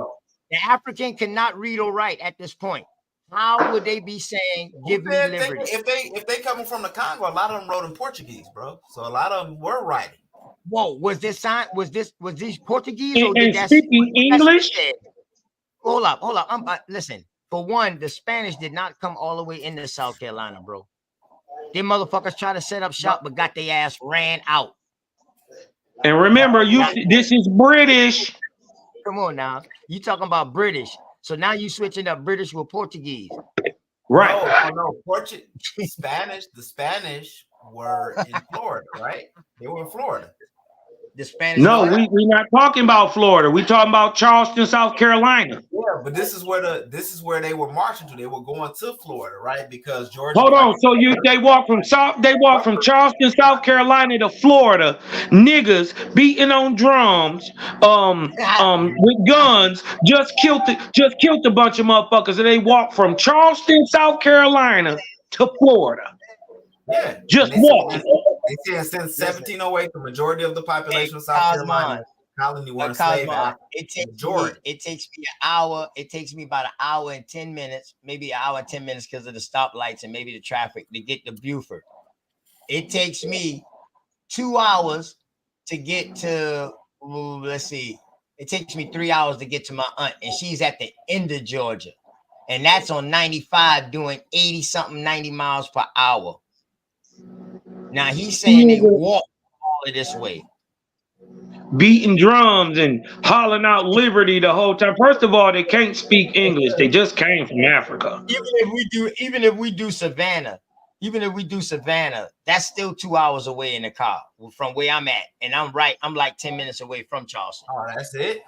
The African cannot read or write at this point. How would they be saying, "Give me liberty"? If they coming from the Congo, a lot of them wrote in Portuguese, bro. So a lot of them were writing. Whoa, was these Portuguese or And did that speaking English? Hold up. Listen, for one, the Spanish did not come all the way into South Carolina, bro. Them motherfuckers tried to set up shop, but got their ass ran out. And remember, this is British. Come on now. You talking about British. So now you switching up British with Portuguese. Right. No. Spanish. The Spanish were in Florida, right? They were in Florida. The Spanish. No, we're not talking about Florida. We're talking about Charleston, South Carolina. Yeah, but this is where they were marching to. They were going to Florida, right? Because Georgia. Hold on. So they walk from Charleston, South Carolina to Florida, niggas beating on drums, with guns, just killed a bunch of motherfuckers, and they walk from Charleston, South Carolina to Florida. Yeah, just walking. They said since 1708, the majority of the population of South Carolina colony were enslaved. It takes me an hour. It takes me about an hour and 10 minutes, maybe an hour and 10 minutes because of the stoplights and maybe the traffic to get to Beaufort. It takes me 2 hours to get to, let's see, it takes me 3 hours to get to my aunt, and she's at the end of Georgia. And that's on 95 doing 80 something, 90 miles per hour. Now he's saying they walk all of this way. Beating drums and hollering out liberty the whole time. First of all, they can't speak English. They just came from Africa. Even if we do Savannah, that's still 2 hours away in the car from where I'm at. And I'm like 10 minutes away from Charleston. Oh, that's it.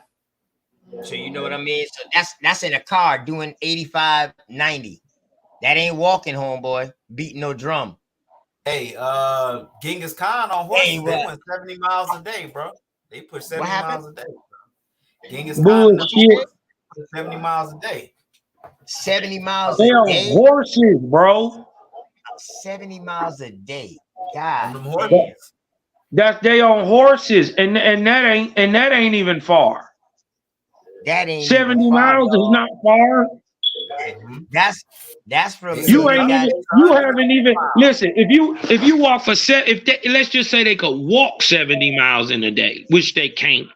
So you know what I mean? So that's in a car doing 85, 90. That ain't walking, homeboy, beating no drum. Hey, Genghis Khan on horses, they went 70 miles a day, bro. They put 70 miles a day, bro. Genghis Khan 70 miles a day. 70 miles they a day. Horses, bro. 70 miles a day. God. They on horses, and that ain't even far. That ain't 70 miles is not far. That's from you haven't even listen. If you walk for let's just say they could walk 70 miles in a day, which they can't.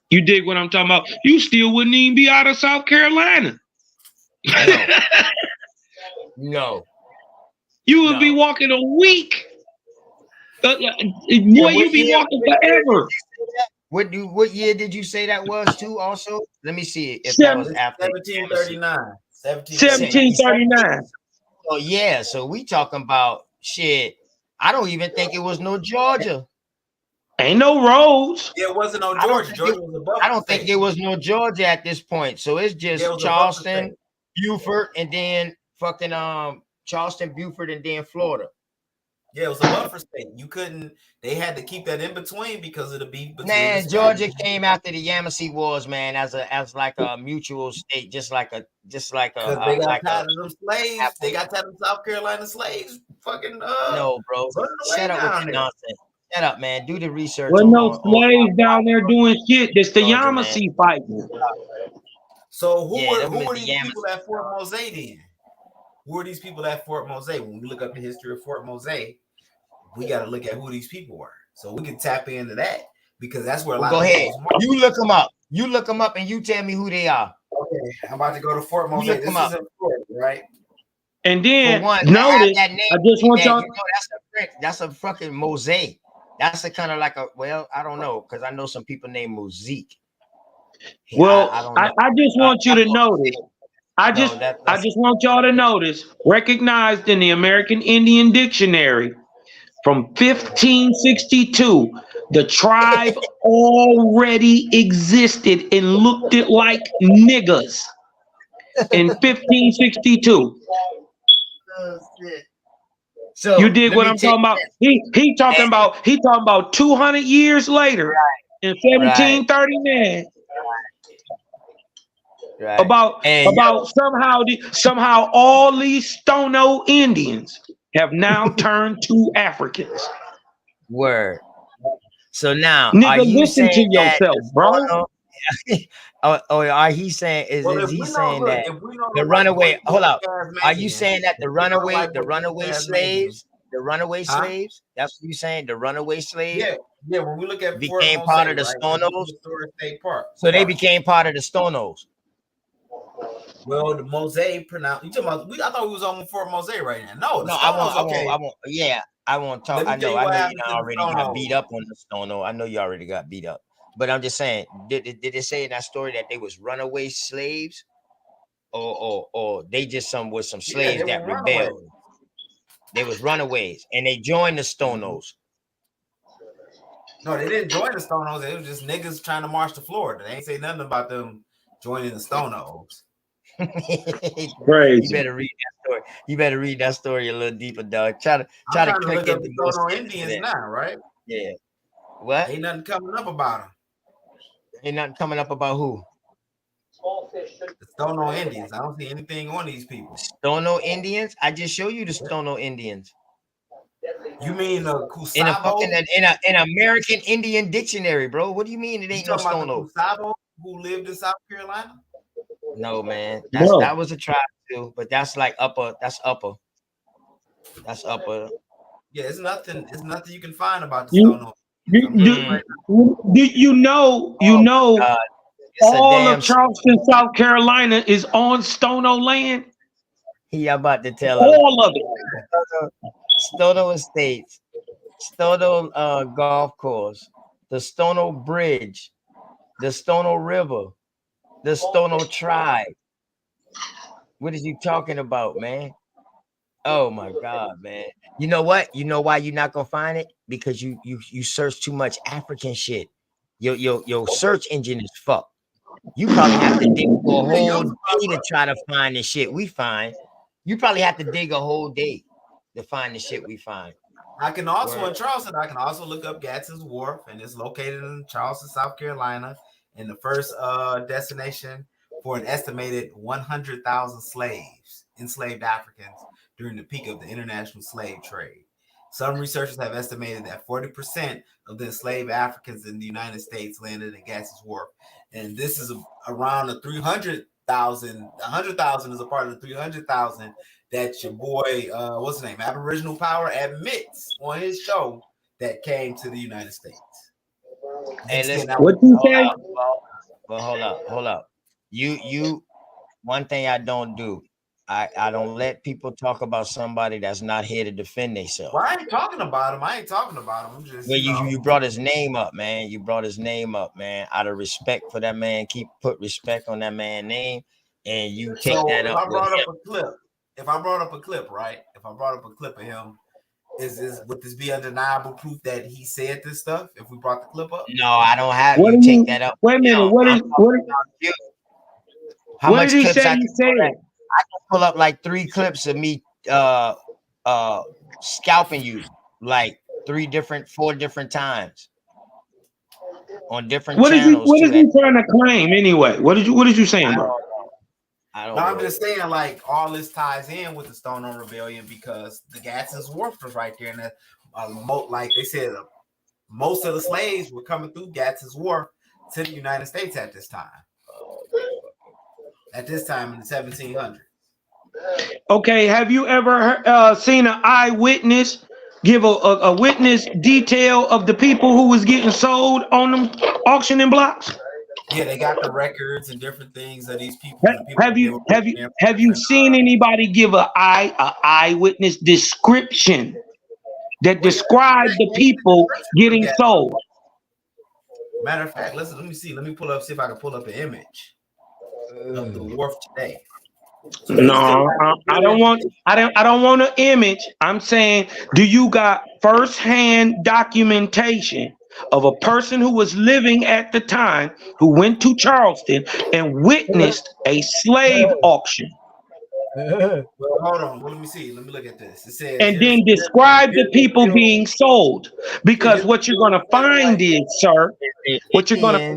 You dig what I'm talking about? You still wouldn't even be out of South Carolina. No. You would be walking a week. Boy, you'd be walking forever. What year did you say that was too? Also, let me see if that was after 1739. 1739. Oh yeah, so we talking about shit. I don't even think it was no Georgia. Ain't no roads. It wasn't no Georgia. Georgia was above. I don't think it was no Georgia at this point. So it's just Charleston, Beaufort, and then fucking Charleston, Beaufort, and then Florida. Yeah, it was a buffer state. You couldn't. They had to keep that in between because of the beef between. Man, Georgia came after the Yamasee Wars, man, as like a mutual state, just like a. They got tired of them slaves. They got tired of South Carolina slaves. Fucking no, bro. Shut up with the nonsense. Shut up, man. Do the research. Well, no slaves down there doing shit. It's the Yamasee fighting. So who are these people at Fort Mose then? Who are these people at Fort Mose? When we look up the history of Fort Mose, we got to look at who these people were, so we can tap into that because that's where a lot. Go ahead. You look them up. You look them up, and you tell me who they are. Okay, I'm about to go to Fort Mose. This is in Florida, right? And then notice, I just want y'all. That's a fucking mosaic. That's a kind of like I don't know, because I know some people named Mosaic. Well, I just want you to notice. I just want y'all to notice, recognized in the American Indian Dictionary from 1562, the tribe already existed and looked it like niggas in 1562. So you dig what I'm talking about? He talking about 200 years later in 1739. Right. About somehow all these Stono Indians have now turned to Africans. Word. So now, nigga, are you listen saying to yourself, bro? are he saying Well, is if he we know, saying look, that if we know the the white boy runaway? Hold being up. Are you Tasmanian, saying that if we know the white boy being Tasmanian, the runaway huh? slaves? That's what you saying? The runaway slaves Yeah, yeah. When we look at Fort became Mose, part of the right, it's a Stonos. historic state park. So they became part of the Stonos. Well, the Mosaic pronounce. You talking about? I thought we was on Fort Mose right now. No, the No, Stonos. Okay, I won't. Yeah, I won't talk. let me tell you I what know you happened to done the already got Stonos. beat up on the Stono. I know you already got beat up. But I'm just saying, did it say in that story that they was runaway slaves, or they just was some Yeah, slaves they that were runaways. rebelled? They was runaways, and they joined the Stonos. No, they didn't join the Stonos. It was just niggas trying to march to Florida. They ain't say nothing about them joining the Stonos. You better read that story. You better read that story a little deeper, dog. Try I'm to trying to click look up into the more Stono steps to Indians that. now, right? Yeah. What? Ain't nothing coming up about them. Ain't nothing coming up about who? The Stono Indians. I don't see anything on these people. Stono Indians? I just show you the Stono Indians. You mean the In a Kusabo? fucking in American Indian dictionary, bro. What do you mean it ain't You no talking about Stono? the Kusabo who lived in South Carolina? No, man. No. That was a tribe too, but that's like upper. That's upper. That's upper. Yeah, it's nothing. It's nothing you can find about the You, Stono. you know, God. It's a all damn of Charleston, South Carolina is on Stono land. He about to tell us. All of it. Stono Estates, Stono Golf Course, the Stono Bridge, the Stono River, the Stono Tribe. What is you talking about, man? Oh my God, man. You know what? You know why you're not gonna find it? Because you search too much African shit. Your search engine is fucked. You probably have to dig for a whole day to try to find the shit we find. You probably have to dig a whole day to find the shit we find. I can also Word. in Charleston. I can also look up Gadsden's Wharf, and it's located in Charleston, South Carolina, and the first destination for an estimated 100,000 slaves, enslaved Africans, during the peak of the international slave trade. Some researchers have estimated that 40% of the enslaved Africans in the United States landed in Gadsden's Wharf, and this is around the 300,000. 100,000 is a part of the 300,000 that your boy, what's his name, Aboriginal Power, admits on his show that came to the United States. Hey, listen. What you say? Well, hold up. You. One thing I don't do, I don't let people talk about somebody that's not here to defend themselves. Well, I ain't talking about him. I'm just. Well, you brought his name up, man. You brought his name up, man. Out of respect for that man, put respect on that man's name, and you take that up. If I brought up a clip, right? If I brought up a clip of him, would this be undeniable proof that he said this stuff? If we brought the clip up? No, I don't have What you do take you, that up. wait a minute. How what much did he clips say I you can said? I can pull up like 3 clips of me scalping you like 4 different times on different channels. What is he trying to claim anyway? What did you saying, bro? I'm just saying, like, all this ties in with the Stono Rebellion because the Gadsden's Wharf was right there, and that, like they said, most of the slaves were coming through Gadsden's Wharf to the United States at this time. At this time in the 1700s. Okay, have you ever seen an eyewitness give a witness detail of the people who was getting sold on them auctioning blocks? Yeah, they got the records and different things of these people. Have you seen anybody give a eyewitness description that described the people getting sold? Matter of fact, let me see. Let me see if I can pull up an image of the wharf today. No, I don't want an image. I'm saying, do you got firsthand documentation of a person who was living at the time who went to Charleston and witnessed a slave auction? Well, hold on. Well, let me see. Let me look at this. It says, and then describe the people being sold, because what you're going to find is, sir, what you're going to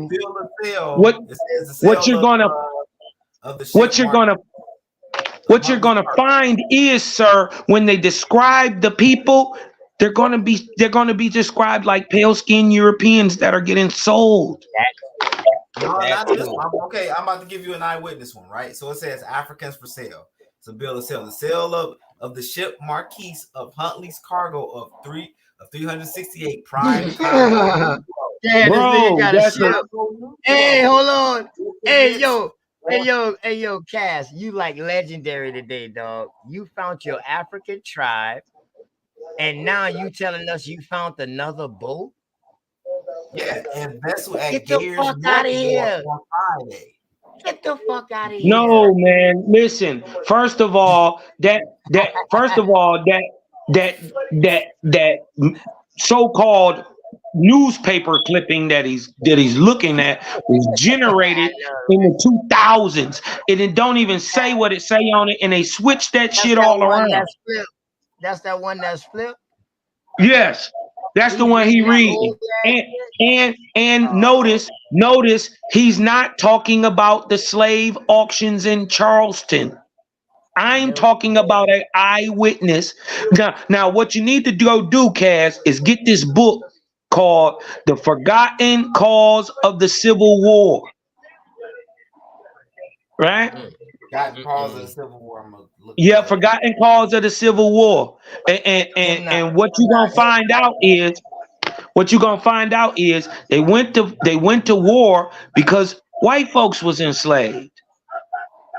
find is, sir, when they describe the people, they're going to be described like pale skinned Europeans that are getting sold. No, not this one. Okay, I'm about to give you an eyewitness one, right? So it says Africans for sale. It's a bill of sale. The sale of the ship Marquise of Huntley's cargo of 368 prime cargo. Yeah, this nigga Bro, got a that's a ship. Hey, hold on. Hey, yo, Cass, you like legendary today, dog. You found your African tribe, and now you telling us you found another boat? Yeah, and vessel at Get the Gayers fuck out of here. on Friday. Get the fuck out of here. no, man. Listen, first of all, that so-called newspaper clipping that he's looking at was generated in the 2000s, and it don't even say what it say on it, and they switch that shit all around. That's that one that's flipped. Yes, that's the one he reading. And notice he's not talking about the slave auctions in Charleston. I'm talking about an eyewitness. Now what you need to go do, Cass, is get this book called The Forgotten Cause of the Civil War. Right? Forgotten Cause of the Civil War. I'm gonna look Forgotten Cause of the Civil War. And what you're gonna find out is they went to war because white folks was enslaved.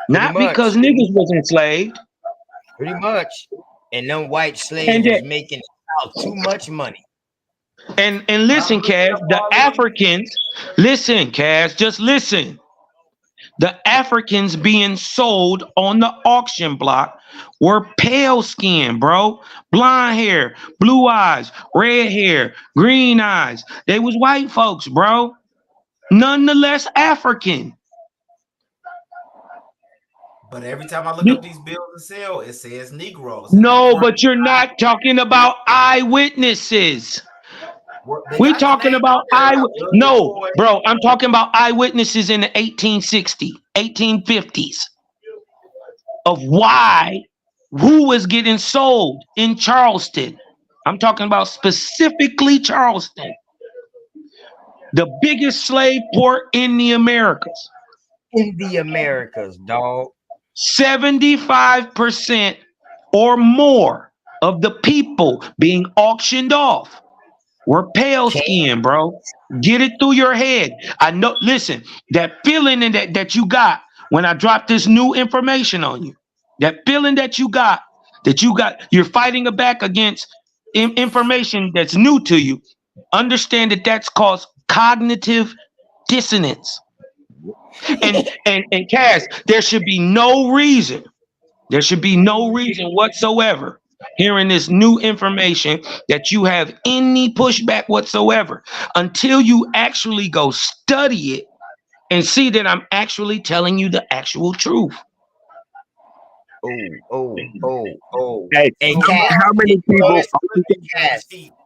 Not because niggas was enslaved. Pretty much. And them white slaves was making too much money. And listen, Cass, the Africans, listen, Cass, just listen. The Africans being sold on the auction block were pale skin, bro. Blonde hair, blue eyes, red hair, green eyes. They was white folks, bro. Nonetheless African. But every time I look up these bills of sale, it says Negroes. No, but you're not talking about eyewitnesses. We're talking about no, bro. I'm talking about eyewitnesses in the 1850s of who was getting sold in Charleston. I'm talking about specifically Charleston, the biggest slave port in the Americas. In the Americas, dog. 75% or more of the people being auctioned off were pale skin, bro. Get it through your head. I know. Listen, that feeling that you got when I dropped this new information on you, that feeling that you got, you're fighting back against information that's new to you. Understand that that's called cognitive dissonance. And Cass, there should be no reason whatsoever hearing this new information that you have any pushback whatsoever until you actually go study it and see that I'm actually telling you the actual truth. Hey, Cass, how many people?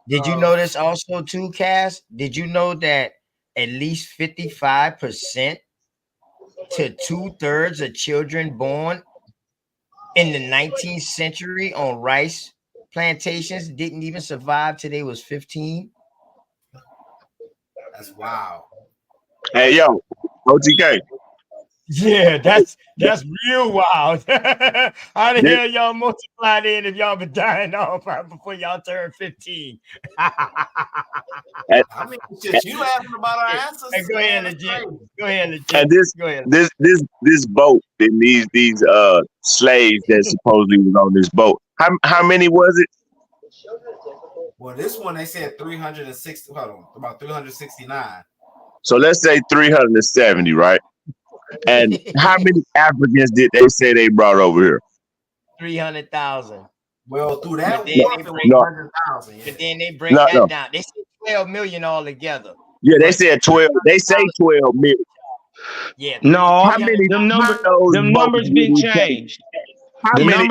Did you notice also too, Cass? Did you know that at least 55% to 2/3 of children born in the 19th century on rice plantations didn't even survive till they was 15? That's wow. Hey, yo, OTK. Yeah, that's real wild. How the hell y'all multiply in if y'all been dying off right before y'all turn 15? I mean, shit, you asking about our answers. Hey, go ahead, legit. And this boat and these slaves that supposedly was on this boat. How many was it? Well, this one they said 360. Hold on, about 369. So let's say 370, right? And how many Africans did they say they brought over here? 300,000. Well, through that But then war, they it break, was 100,000. but then they break that down. They say 12 million altogether. Yeah, they said 12. They say 12 million. Yeah. No, How many them numbers been changed. How many?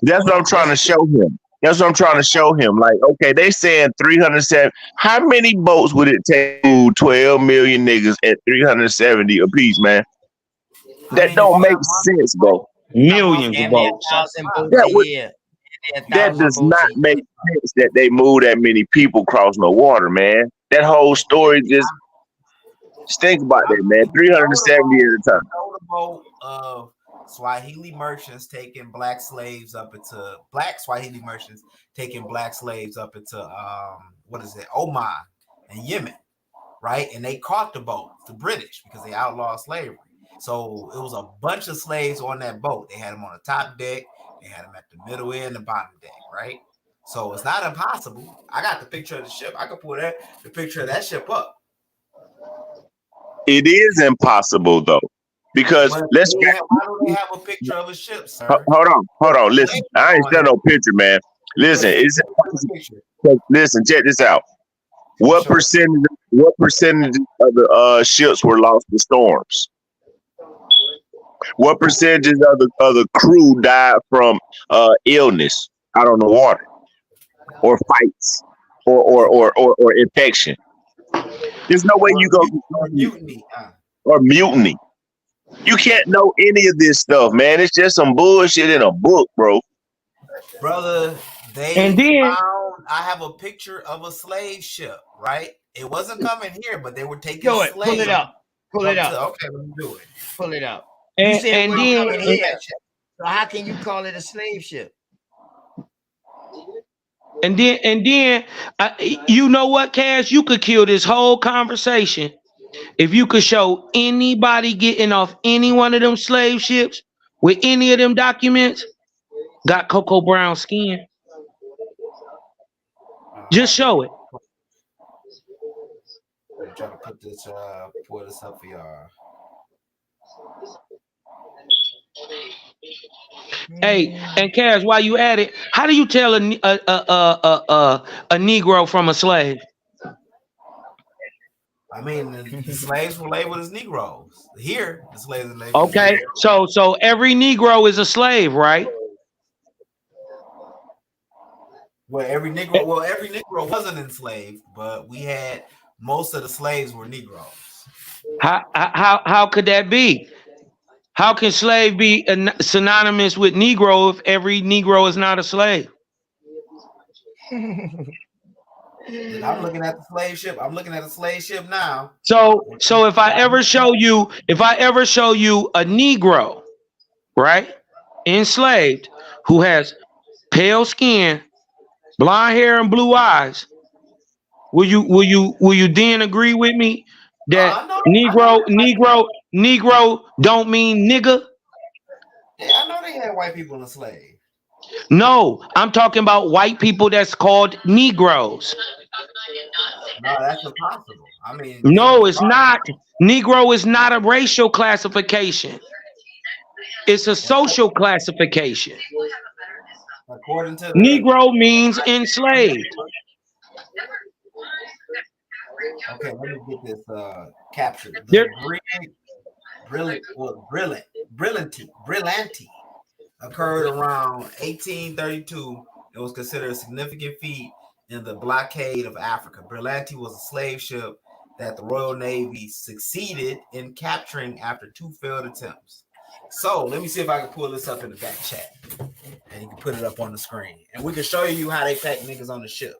That's what I'm trying to show him. That's what I'm trying to show him. Like, okay, they saying 307. How many boats would it take to 12 million niggas at 370 apiece, man? That don't make sense, bro. Millions of boats. That does not make sense that they move that many people across no water, man. That whole story just Just think about that, man. 370 at a time. The boat of Swahili merchants taking black slaves up into black Swahili merchants taking black slaves up into Oman and Yemen, right? And they caught the boat, the British, because they outlawed slavery. So it was a bunch of slaves on that boat. They had them on the top deck, they had them at the middle and the bottom deck, right? So it's not impossible. I got the picture of the ship. I could pull the picture of that ship up. It is impossible though, because Why let's do they have a picture of a ship, sir? hold on. Listen, I ain't got no picture, man. Listen, listen, check this out. What percentage of the ships were lost to storms? What percentage of the crew died from illness out on the water, or fights, or infection? There's no way you go or mutiny. You can't know any of this stuff, man. It's just some bullshit in a book, bro. Brother, I have a picture of a slave ship, right? It wasn't coming here, but they were taking slaves. Pull it up. Pull it up. Okay, let me do it. Pull it up. And, you said and we're then, coming here. So how can you call it a slave ship? And then, you know what, Cash? You could kill this whole conversation if you could show anybody getting off any one of them slave ships with any of them documents got cocoa brown skin. Just show it. I'm trying to put this, pull this up for y'all. Hey, and Cash, while you at it, how do you tell a Negro from a slave? I mean, the slaves were labeled as Negroes. Here, the slaves are labeled as Okay, Negroes. so every Negro is a slave, right? Well, every Negro wasn't enslaved, but we had most of the slaves were Negroes. How could that be? How can slave be synonymous with Negro if every Negro is not a slave? I'm looking at the slave ship. I'm looking at the slave ship now. So if I ever show you a Negro, right, enslaved, who has pale skin, blonde hair, and blue eyes, will you then agree with me that Negro don't mean nigga? Yeah, I know they had white people enslaved. No, I'm talking about white people that's called Negroes. No, that's impossible. I mean, no, it's not. Negro is not a racial classification. It's a social classification. According to Negro means enslaved. Okay, let me get this captured. Brillianti occurred around 1832. It was considered a significant feat in the blockade of Africa. Brillianti was a slave ship that the Royal Navy succeeded in capturing after 2 failed attempts. So let me see if I can pull this up in the back chat, and you can put it up on the screen, and we can show you how they pack niggas on the ship.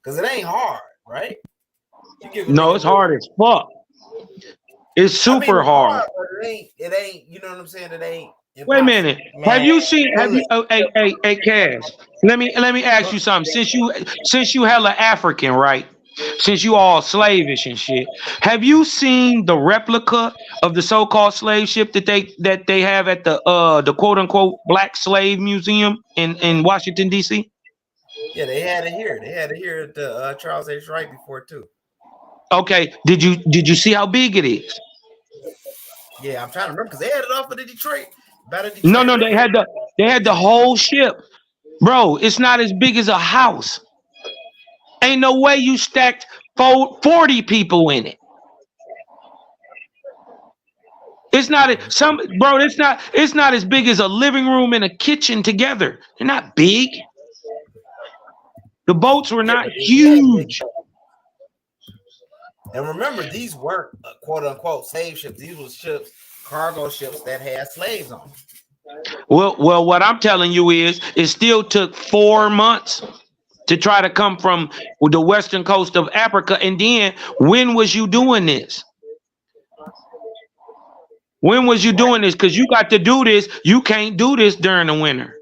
Cause it ain't hard, right? No, it's hard as fuck. It's super hard. But it ain't. You know what I'm saying? It ain't. Impossible. Wait a minute. Have you seen? Hey, Cash. Let me ask you something. Since you hella African, right? Since you all slavish and shit, have you seen the replica of the so-called slave ship that they have at the quote unquote Black Slave Museum in Washington D.C.? Yeah, they had it here. They had it here at the Charles H. Wright before too. Okay. Did you see how big it is? Yeah, I'm trying to remember because they had it off of the Detroit. No, they had the whole ship, bro. It's not as big as a house. Ain't no way you stacked 40 people in it. It's not It's not as big as a living room and a kitchen together. They're not big. The boats were not huge. And remember, these weren't quote unquote slave ships. These were ships, cargo ships that had slaves on them. Well, what I'm telling you is it still took 4 months to try to come from the western coast of Africa. And then when was you doing this? When was you doing this? Because you got to do this. You can't do this during the winter.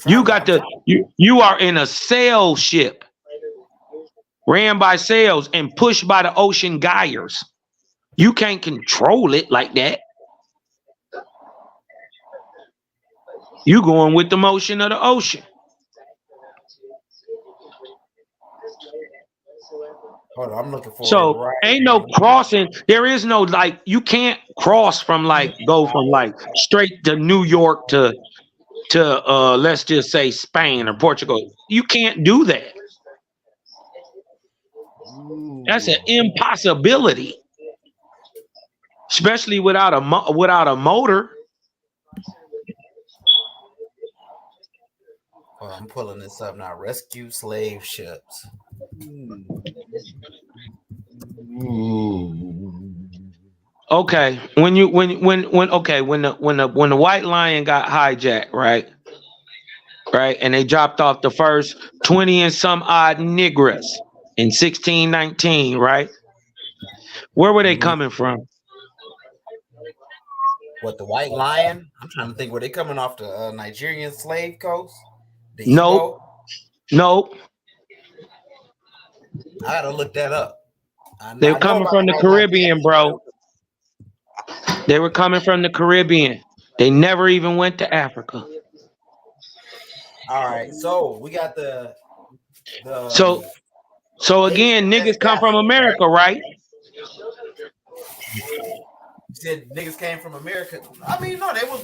You got to. You are in a sail ship, ran by sails and pushed by the ocean gyres. You can't control it like that. You going with the motion of the ocean. Hold on, I'm looking for it So right ain't no crossing. There is no like. You can't cross from like go from like straight to New York to let's just say Spain or Portugal. You can't do that. That's an impossibility, especially without a motor. Oh, I'm pulling this up now. Rescue slave ships. Okay, when the White Lion got hijacked, right, and they dropped off the first 20 and some odd niggers in 1619, right? Where were they coming from? What, the White Lion? I'm trying to think. Were they coming off the Nigerian slave coast? The Nope. Igbo? Nope. I gotta look that up. They were coming from the Caribbean, bro. They were coming from the Caribbean. They never even went to Africa. All right, so we got the So again, niggas come from America, right? You said niggas came from America. I mean, no, they were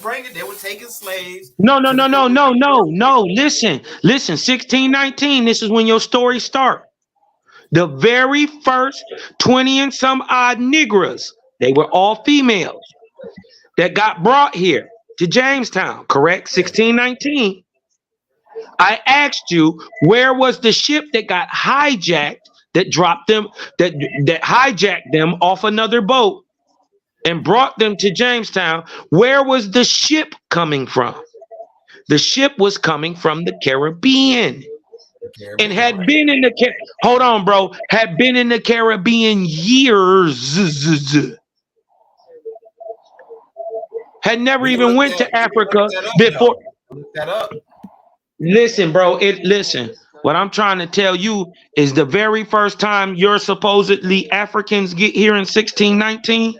taking slaves. No. Listen. 1619. This is when your story start. The very first 20 and some odd niggers, they were all females, that got brought here to Jamestown, correct? 1619. I asked you, where was the ship that got hijacked, that dropped them, that hijacked them off another boat and brought them to Jamestown? Where was the ship coming from? The ship was coming from the Caribbean. And had been in the had been in the Caribbean years. Had never even went to Africa before. Look that up. Listen, bro. Listen. What I'm trying to tell you is the very first time your supposedly Africans get here in 1619,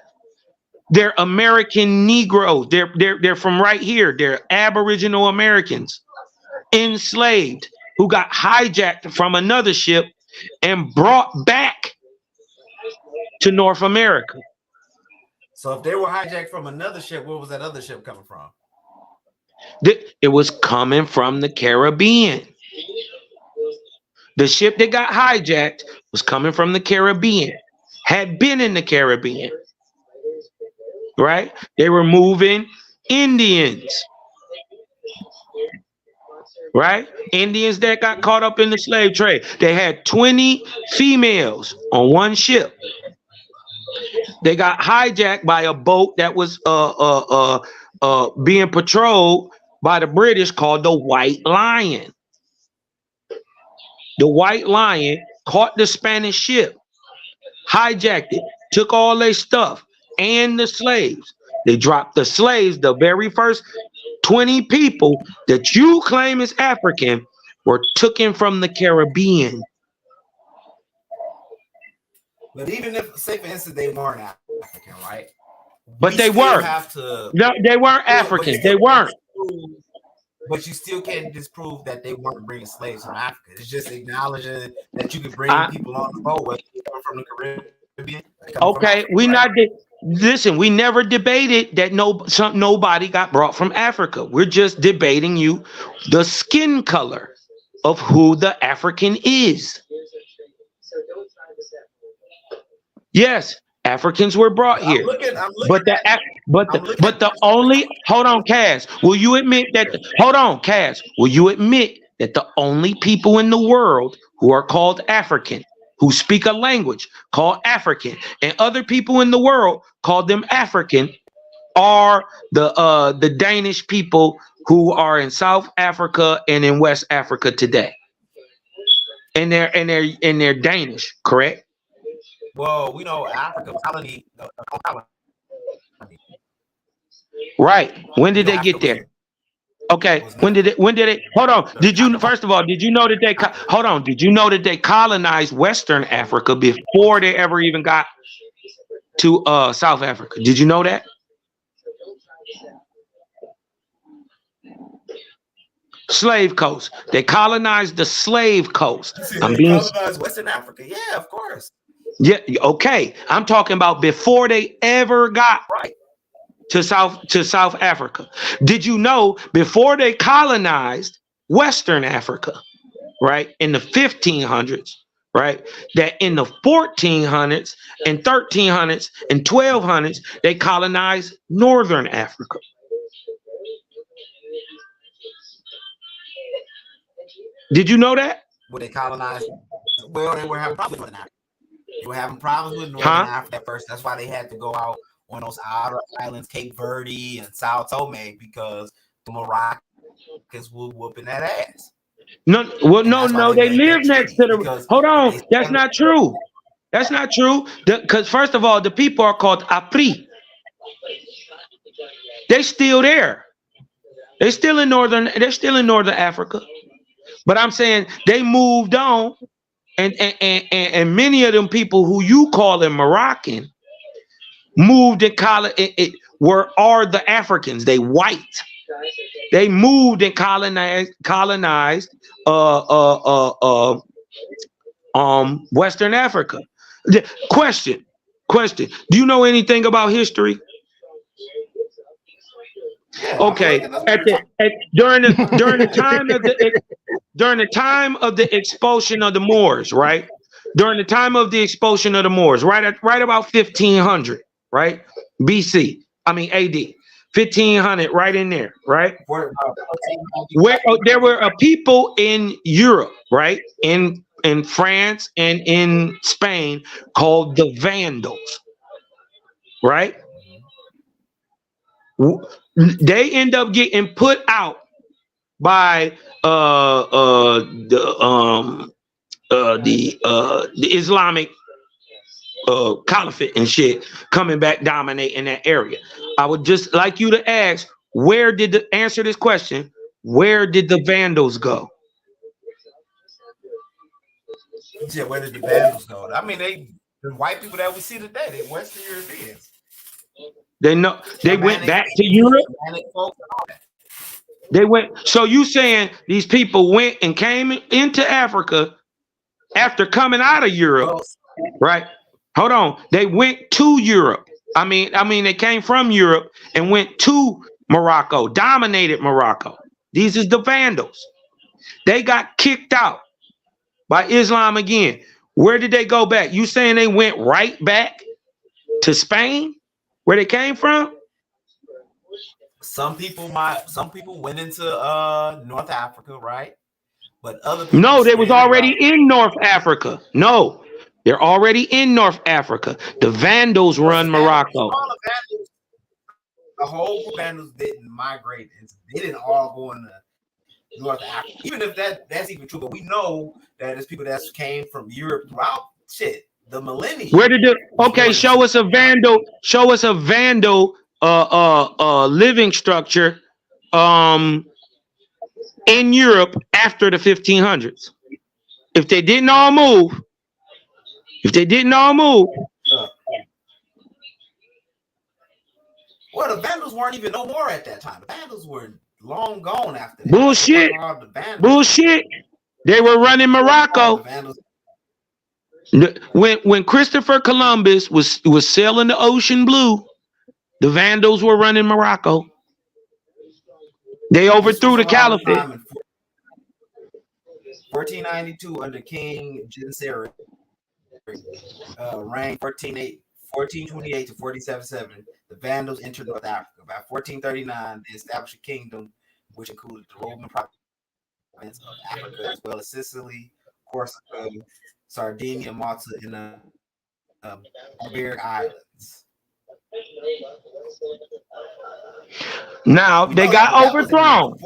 they're American Negroes. They're from right here. They're Aboriginal Americans, enslaved, who got hijacked from another ship and brought back to North America. So if they were hijacked from another ship, where was that other ship coming from? It was coming from the Caribbean. The ship that got hijacked was coming from the Caribbean, had been in the Caribbean, right? They were moving Indians. Right? Indians that got caught up in the slave trade. They had 20 females on one ship. They got hijacked by a boat that was being patrolled by the British called the White Lion. The White Lion caught the Spanish ship, hijacked it, took all their stuff and the slaves. They dropped the slaves. The very first 20 people that you claim is African were taken from the Caribbean. But even if, say for instance, they weren't African, right? But they weren't. No, they weren't Africans. They weren't. But you still can't disprove that they weren't bringing slaves from Africa. It's just acknowledging that you can bring people on the boat, whether they come from the Caribbean. Okay, we not. Listen, we never debated that nobody got brought from Africa. We're just debating the skin color of who the African is. Yes, Africans were brought here. But the only, hold on, Cass, will you admit that, will you admit that the only people in the world who are called African, who speak a language called African, and other people in the world call them African, are the Danish people who are in South Africa and in West Africa today? And they're Danish, correct? Well, we know Africa colony. Right. When did they get there? Okay. When did it? Hold on. Did you first of all? Did you know that they? Hold on. Did you know that they colonized Western Africa before they ever even got to South Africa? Did you know that? Slave coast. They colonized the slave coast. They colonized Western Africa. Yeah, of course. Yeah. Okay. I'm talking about before they ever got to South Africa. Did you know before they colonized Western Africa, right, in the 1500s, right, that in the 1400s and 1300s and 1200s they colonized Northern Africa? Did you know that? Well, they colonized. Well, they were having problems with Africa. They were having problems with Northern Africa at first. That's why they had to go out on those outer islands, Cape Verde and Sao Tome, because the Moroccans were whooping that ass. No, well, no, they live next to the. Hold on, that's not true. That's not true. Because first of all, the people are called Apri. They still there. They're still in northern Africa. But I'm saying they moved on, and many of them people who you call them Moroccan moved and are the Africans. They white. They moved and colonized Western Africa. Question. Do you know anything about history? Okay. During the time of the expulsion of the Moors, right? During the time of the expulsion of the Moors, right about 1500, right? BC. I mean AD. 1500, right in there, right? Where there were a people in Europe, right? In France and in Spain called the Vandals, right? They end up getting put out by the Islamic caliphate and shit coming back dominating that area. I would just like you to ask, answer this question, where did the Vandals go? Yeah, where did the Vandals go? I mean, the white people that we see today, they Western Europeans. They went back to Europe. They went. So you saying these people went and came into Africa after coming out of Europe, right? Hold on. They went to Europe. I mean, they came from Europe and went to Morocco, dominated Morocco. These is the Vandals. They got kicked out by Islam again. Where did they go back? You saying they went right back to Spain, where they came from? Some people went into North Africa, right? But other people No, they was already in North Africa. No, they're already in North Africa. The Vandals run Morocco. The whole Vandals didn't migrate. They didn't all go into North Africa. Even if that's even true, but we know that there's people that came from Europe throughout the millennium. Where did show us a Vandal living structure in Europe after the 1500s. If they didn't all move, well, the Vandals weren't even no more at that time. The Vandals were long gone after that. Bullshit. They were running Morocco. When Christopher Columbus was sailing the ocean blue, the Vandals were running Morocco. They overthrew the caliphate. 1492 under King Genseric, reigned 1428 to 1477. The Vandals entered North Africa. By 1439, they established a kingdom which included the Roman province of Africa, as well as Sicily, Corsica, Sardinia, Malta, and the Balearic Islands. Now they got overthrown.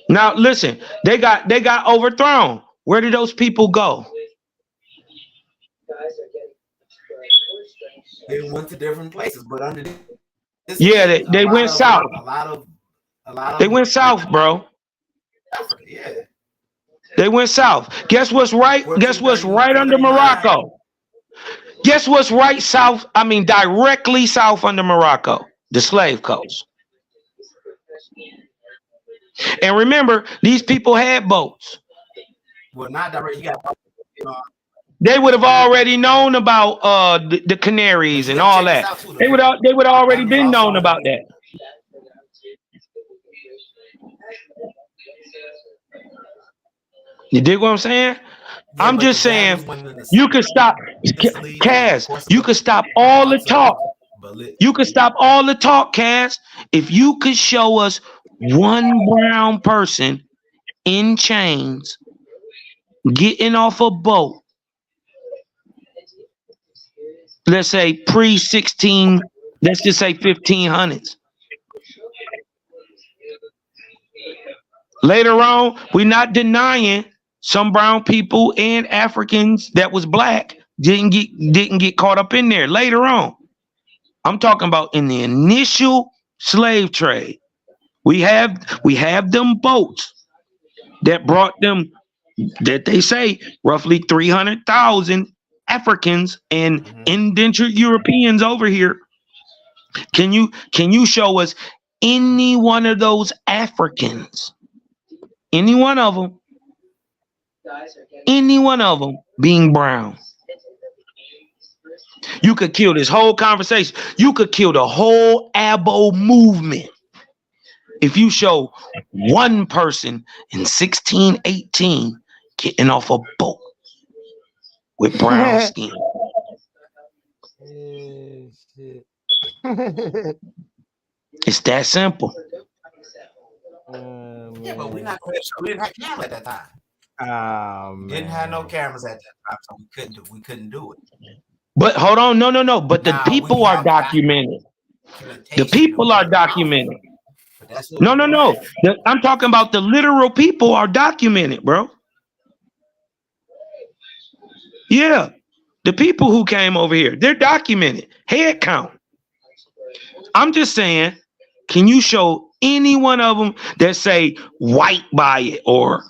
Now listen, they got overthrown. Where did those people go? They went to different places, but under this Yeah, king, they went south. a lot of They went south, bro. Africa, yeah. They went south. Guess what's right? Guess what's right under Morocco? Guess what's right south? I mean, directly south under Morocco, the slave coast. And remember, these people had boats. Well, not direct. You got, They would have already known about the Canaries and all that. They would already been known about that. You dig what I'm saying? I'm just saying you could stop, Cass. You could stop all the talk. You could stop all the talk, Cass, if you could show us one brown person in chains getting off a boat. Let's say pre-16, let's just say 1500s. Later on, we're not denying some brown people and Africans that was black didn't get caught up in there. Later on, I'm talking about in the initial slave trade. We have them boats that brought them, that they say roughly 300,000 Africans and indentured Europeans over here. Can you show us any one of those Africans, any one of them being brown? You could kill this whole conversation. You could kill the whole Abo movement if you show one person in 1618 getting off a boat with brown skin. It's that simple. Yeah, but we didn't have cameras at that time. We didn't have no cameras at that time, so we couldn't do it. But hold on, no. But the people are documented. The people are documented. No. I'm talking about the literal people are documented, bro. Yeah. The people who came over here, they're documented. Head count. I'm just saying, can you show any one of them that say white by it or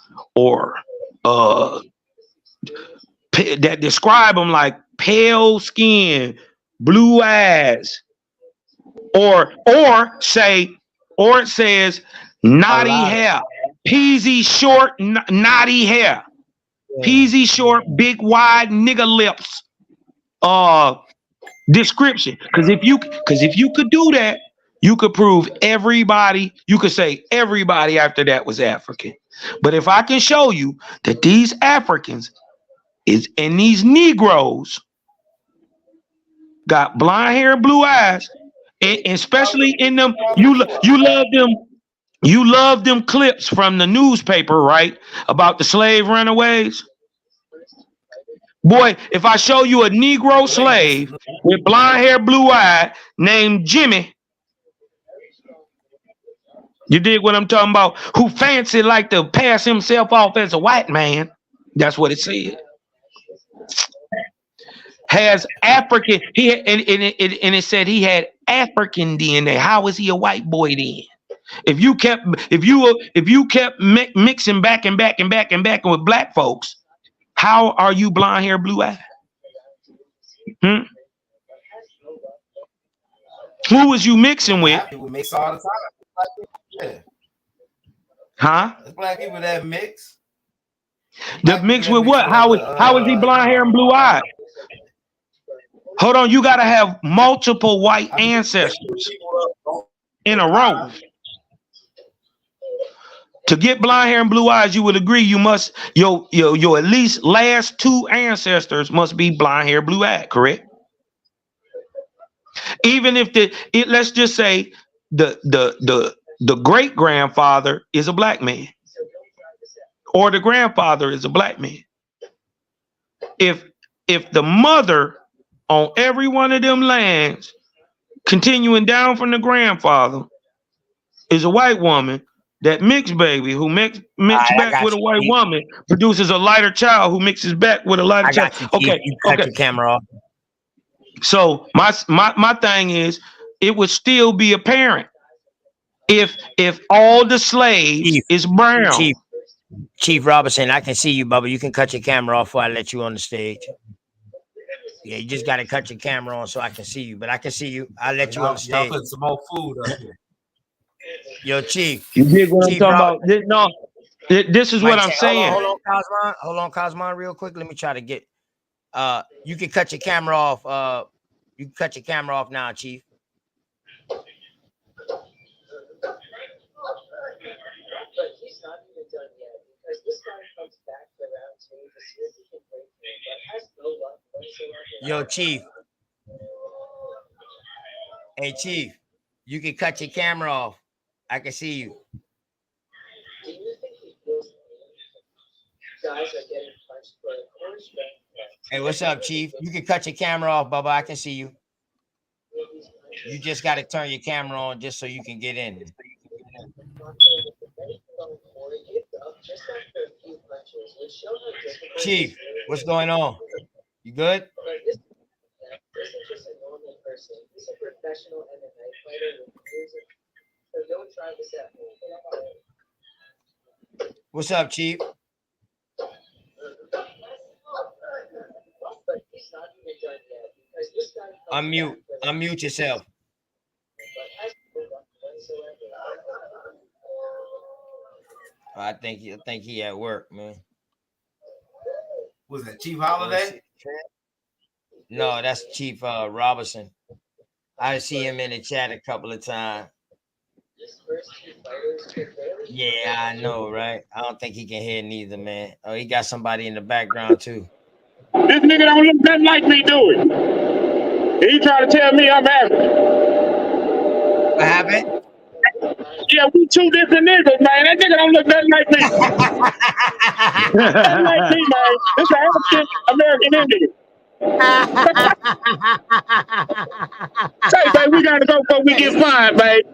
that describe them like pale skin, blue eyes, or it says knotty hair, peasy short, knotty hair, peasy short, big wide nigger lips. Description. Because if you could do that, you could prove everybody. You could say everybody after that was African. But if I can show you that these Africans and these Negroes got blonde hair, blue eyes, and especially in them, you love them clips from the newspaper, right? About the slave runaways. Boy, if I show you a Negro slave with blonde hair, blue eye, named Jimmy, you dig what I'm talking about? Who fancy like to pass himself off as a white man? That's what it said. Has African, and it said he had African DNA. How is he a white boy then? If you kept mixing back and with black folks, how are you blonde hair, blue eye? Who was you mixing with? People mix all the time. Yeah. Huh? There's black people that mix. The mix with what? How is he blonde hair and blue eye? Hold on, you gotta have multiple white ancestors in a row. To get blonde hair and blue eyes, you would agree you must your at least last two ancestors must be blonde hair, blue eye, correct? Even if let's just say the great grandfather is a black man, or the grandfather is a black man. If the mother on every one of them lands, continuing down from the grandfather, is a white woman, that mixed baby who mixed back with a white woman produces a lighter child who mixes back with a lighter child. Okay, you cut your camera off. So my thing is, it would still be apparent if all the slaves Chief, is brown. Chief Robinson, I can see you, Bubba. You can cut your camera off before I let you on the stage. Yeah, you just got to cut your camera on so I can see you. But I can see you. I'll let you on the Y'all stage. putting some more food up here. Yo, Chief. You dig what I'm Chief talking Robinson. about? This is what I'm saying. Hold on, Cosmon. Hold on, Cosmon, real quick. Let me try to get. You can cut your camera off. You can cut your camera off now, Chief. Yo, Chief. Hey, Chief. You can cut your camera off. I can see you. Hey, what's up, Chief? You can cut your camera off, Bubba. I can see you. You just got to turn your camera on just so you can get in. Chief, what's going on? You good? What's up, Chief? Unmute yourself. I think he at work, man. Was it Chief Holiday? No, that's Chief Robinson. I see him in the chat a couple of times. Yeah, I know, right? I don't think he can hear neither, man. Oh, he got somebody in the background too. This nigga don't look nothing like me, do it? He trying to tell me I'm African. What happened? Yeah, we two different niggas, man. That nigga don't look nothing like me. Nothing like me, man. This an African American Indian. Say, babe, we gotta go before we get fined, babe.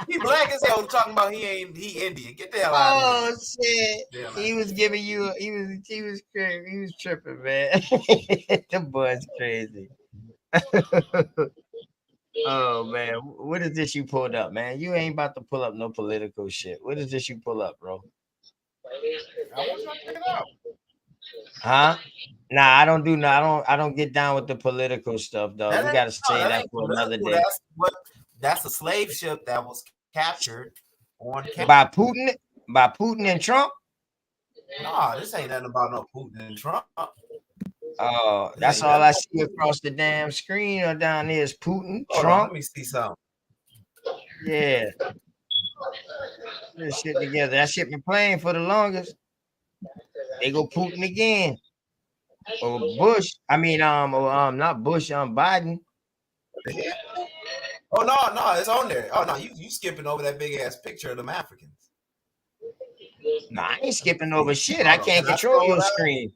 He black as hell talking about he Indian. Get the hell out of here. Oh shit! He was giving you. He was crazy. He was tripping, man. The boy's crazy. Oh man, what is this you pulled up, man? You ain't about to pull up no political shit. What is this you pull up, bro? Huh? Nah, I don't do no. I don't get down with the political stuff, though. We gotta say that for another day. That's a slave ship that was captured on by Putin and Trump. Nah, this ain't nothing about no Putin and Trump. Oh, that's all I see across the damn screen or down there is Putin, Trump. Let me see something. Yeah. This shit together. That shit been playing for the longest. They go Putin again. Or Bush. I mean, not Bush, Biden. Oh no, it's on there. Oh no, you skipping over that big ass picture of them Africans. No, I ain't skipping over shit. I can't control your screen.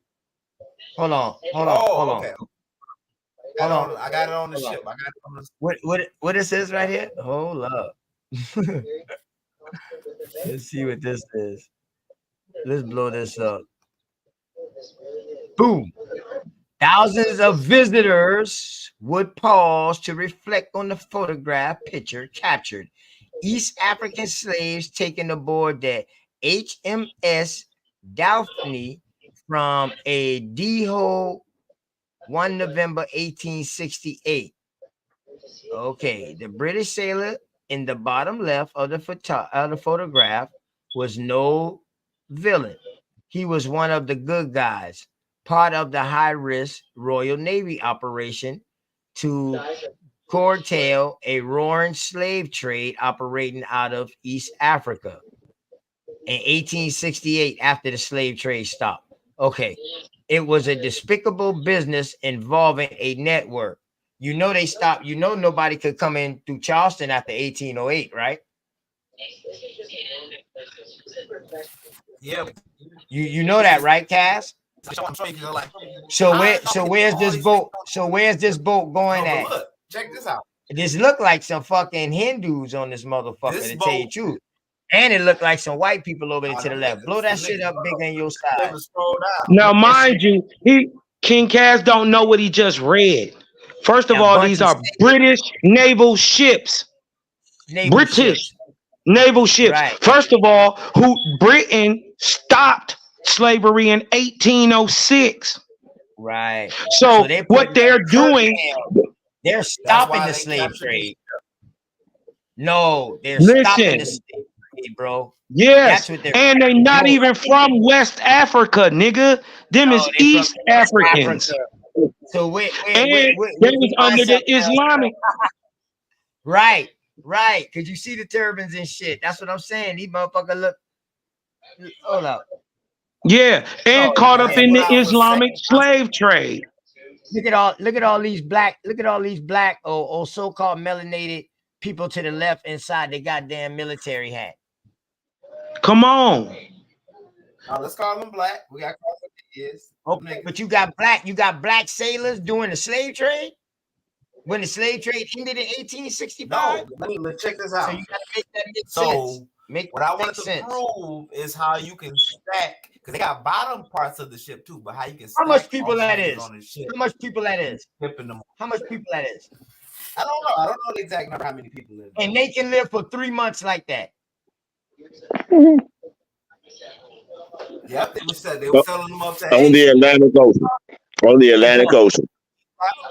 Hold on. Hold on. Okay. I got it on the ship. I got it on the... What it says right here? Hold up. Let's see what this is. Let's blow this up. Boom. Thousands of visitors would pause to reflect on the photograph picture captured East African slaves taken aboard the HMS Daphne from a Deho 1 November 1868. Okay, the British sailor in the bottom left of the photograph was no villain. He was one of the good guys, part of the high-risk Royal Navy operation to curtail a roaring slave trade operating out of East Africa in 1868 after the slave trade stopped. Okay, it was a despicable business involving a network. You know they stopped. You know nobody could come in through Charleston after 1808, right? Yeah. You know that, right, Cass? So where's this boat? So where's this boat going at? Look, check this out. This look like some fucking Hindus on this motherfucker, to tell you the truth. And it looked like some white people over there to the left. Blow that shit up bigger in your side. Now, mind you, King Cass don't know what he just read. First of A all, bunch these of are British naval ships. naval British ships. naval ships. Right. First of all, who Britain stopped slavery in 1806. Right. So So they what put they're doing, they're That's stopping why the they slave captured trade. No, they're stopping the listen, slave trade, bro. yes, That's what they're and they not no, even from West Africa, nigga. Them no, is they from East East Africa. Africans. So And they we was find under the something else. Islamic. Right, right. Cause you see the turbans and shit. That's what I'm saying. These motherfuckers look. Hold up. Yeah, and Oh, caught up That's in what the I was saying. Islamic slave trade. look at all these black or so-called melanated people to the left inside the goddamn military hat. Come on. Let's call them black. We got to call them is. Okay, but you got black sailors doing the slave trade when the slave trade ended in 1865. No, let's check this out. So you got to make that make So sense. what I wanted to prove is how you can stack, because they got bottom parts of the ship too, but how you can stack. How much people that slaves is? on the ship. How much people that is? Flipping them. How much people that is? I don't know. I don't know the exact number how many people live. And they can live for 3 months like that. Yep, they were selling them up to on the Atlantic Ocean. On the Atlantic Ocean.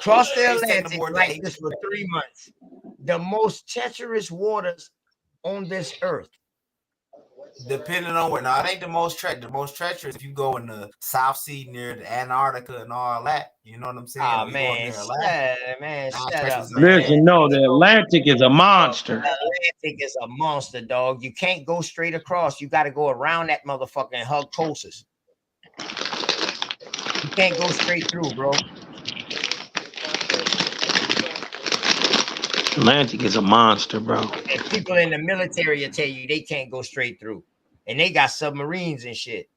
Cross the Atlantic like this for 3 months. The most treacherous waters on this earth. Depending on where. Now, it ain't the most treacherous if you go in the South Sea near the Antarctica and all that. You know what I'm saying? Oh, man. Shut up, man. Listen, no, the Atlantic is a monster. The Atlantic is a monster, dog. You can't go straight across. You got to go around that motherfucker and hug coasters. You can't go straight through, bro. Atlantic is a monster, bro. And people in the military will tell you they can't go straight through. And they got submarines and shit.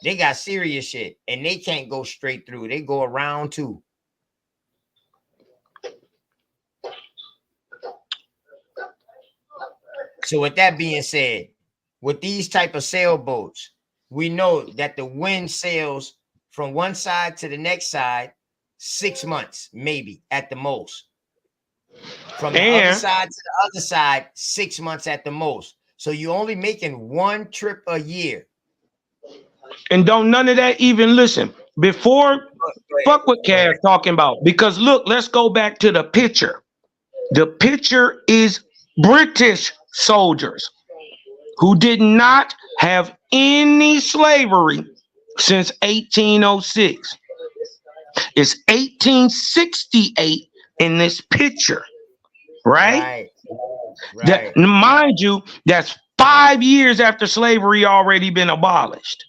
They got serious shit. And they can't go straight through. They go around too. So with that being said, with these type of sailboats, we know that the wind sails from one side to the next side 6 months, maybe at the most. From the other side to the other side, 6 months at the most. So you're only making one trip a year. And don't none of that even listen. Before, fuck what Cass talking about. Because look, let's go back to the picture. The picture is British soldiers who did not have any slavery since 1806. It's 1868 in this picture, right? That, mind you, that's 5 years after slavery already been abolished.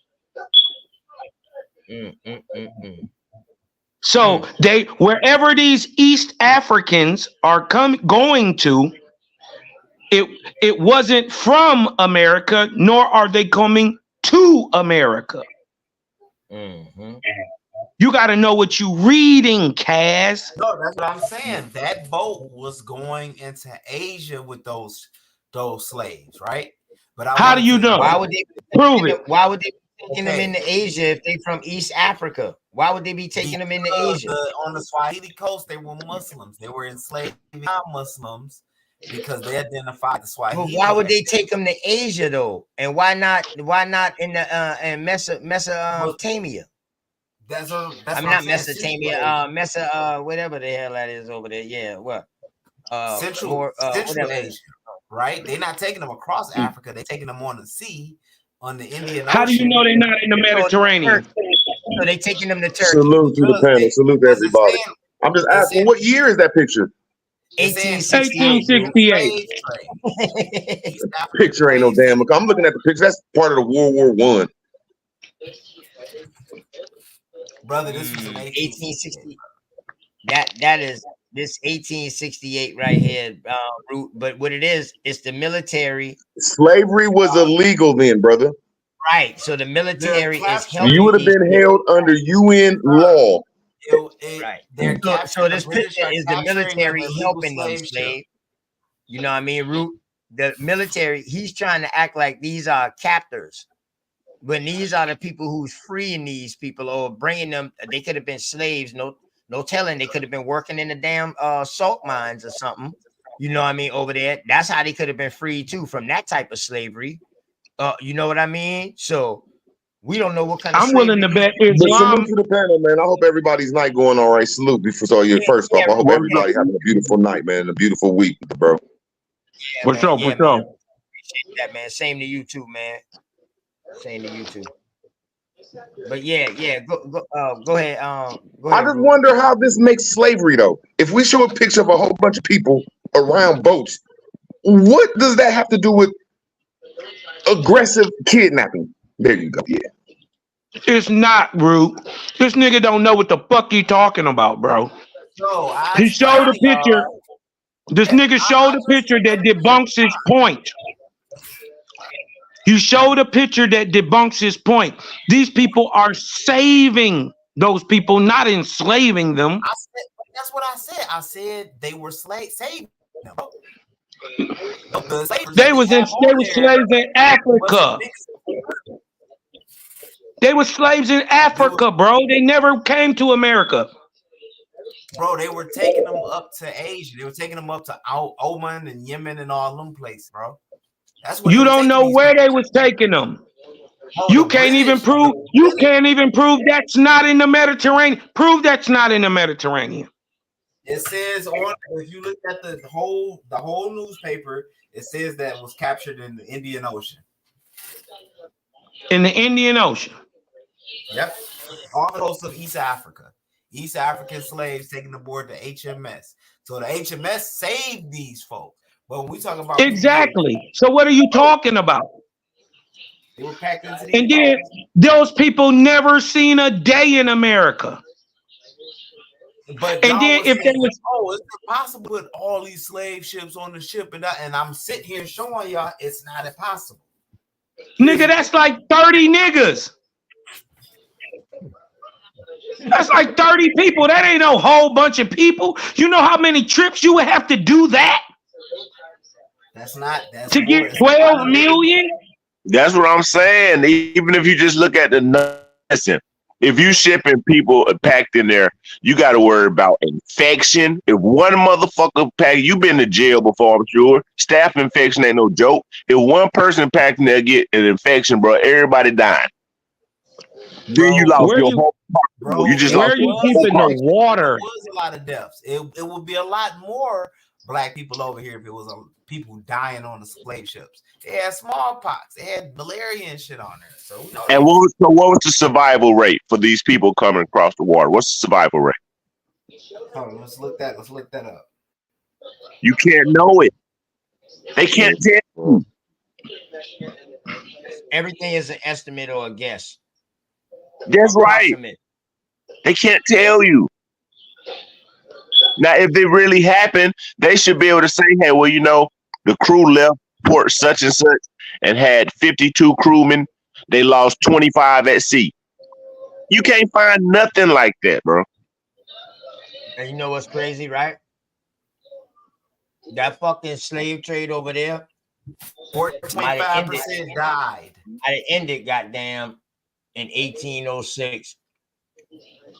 So they, wherever these East Africans are going to, it wasn't from America, nor are they coming to America. You got to know what you reading, Cass. No, that's what I'm saying. That boat was going into Asia with those slaves, right? But how do you know? Why would they prove it? Why would they be taking them into Asia if they from East Africa? Why would they be taking them into Asia? On the Swahili coast, they were Muslims. They were enslaved Muslims because they identified the Swahili. But why would they take them to Asia though? And why not in the in Mesopotamia? That's I mean, not Mesopotamia, whatever the hell that is over there. Yeah, what? Central Asia, right? They're not taking them across Africa. They're taking them on the sea, on the Indian Ocean. How do you know they're not in the Mediterranean? So they taking them to Turkey. Salute to the panel. Salute to everybody. I'm just asking, what year is that picture? 1868. Picture ain't no damn. I'm looking at the picture. That's part of the World War I. Brother, this was 1860. That is this 1868 right here. But what it is, it's the military. Slavery was illegal then, brother. Right. So the military is helping. You would have been held under UN law. Right. So this picture is the military helping them slave. You know what I mean? Root. The military, he's trying to act like these are captors. when these are the people who's freeing these people or bringing them, they could have been slaves. No telling. They could have been working in the damn salt mines or something. You know what I mean? Over there, that's how they could have been freed too from that type of slavery. You know what I mean? So we don't know what kind of I'm willing slavery. to bet But salute Islam. to the panel, man. I hope everybody's night going all right. Salute before first off. I hope everybody having a beautiful night, man. A beautiful week, bro. Yeah, For man. sure, Yeah, for sure. man. Appreciate that, man. Same to you too, man. Same to you too. But yeah. Go ahead. Go I ahead, just Ruth. wonder how this makes slavery, though. If we show a picture of a whole bunch of people around boats, what does that have to do with aggressive kidnapping? There you go. Yeah. It's not, Root. This nigga don't know what the fuck he talking about, bro. So I He showed a explained to picture. y'all. This nigga showed a picture that debunks his point. He showed a picture that debunks his point. These people are saving those people, not enslaving them. That's what I said. I said they were saved. The slaves They that was they have on there slaves in Africa. wasn't mixed. They were slaves in Africa, bro. They never came to America. Bro, they were taking them up to Asia. They were taking them up to Oman and Yemen and all them places, bro. That's what You don't know where they was taking them. You can't even prove. You can't even prove that's not in the Mediterranean. Prove that's not in the Mediterranean. It says on, if you look at the whole newspaper, it says that it was captured in the Indian Ocean. In the Indian Ocean. Yep. Off the coast of East Africa. East African slaves taken aboard the HMS. So the HMS saved these folks. But when we talk about Exactly. So what are you talking about? They were packed into these And then those people never seen a day in America. But and then if they was, oh, it's impossible to put all these slave ships on the ship, and I'm sitting here showing y'all it's not impossible. Nigga, that's like 30 niggas. That's like 30 people. That ain't no whole bunch of people. You know how many trips you would have to do that? That's to get 12 million? That's what I'm saying. Even if you just look at the listen, if you shipping people packed in there, you got to worry about infection. If one motherfucker pack, you been to jail before, I'm sure. Staph infection ain't no joke. If one person packed in there get an infection, bro, everybody dying. Then you lost your whole cargo. You just lost your whole cargo. Water. There was a lot of deaths. It would be a lot more black people over here if it was people dying on the slave ships. They had smallpox. They had malaria and shit on there. So and what was the survival rate for these people coming across the water? What's the survival rate? Hold on, let's look that up. You can't know it. They can't tell. Everything is an estimate or a guess. That's right. They can't tell you. Now, if it really happened, they should be able to say, hey, well, you know, the crew left port such and such and had 52 crewmen. They lost 25 at sea. You can't find nothing like that, bro. And you know what's crazy, right? That fucking slave trade over there. 25% died. It ended, goddamn, in 1806.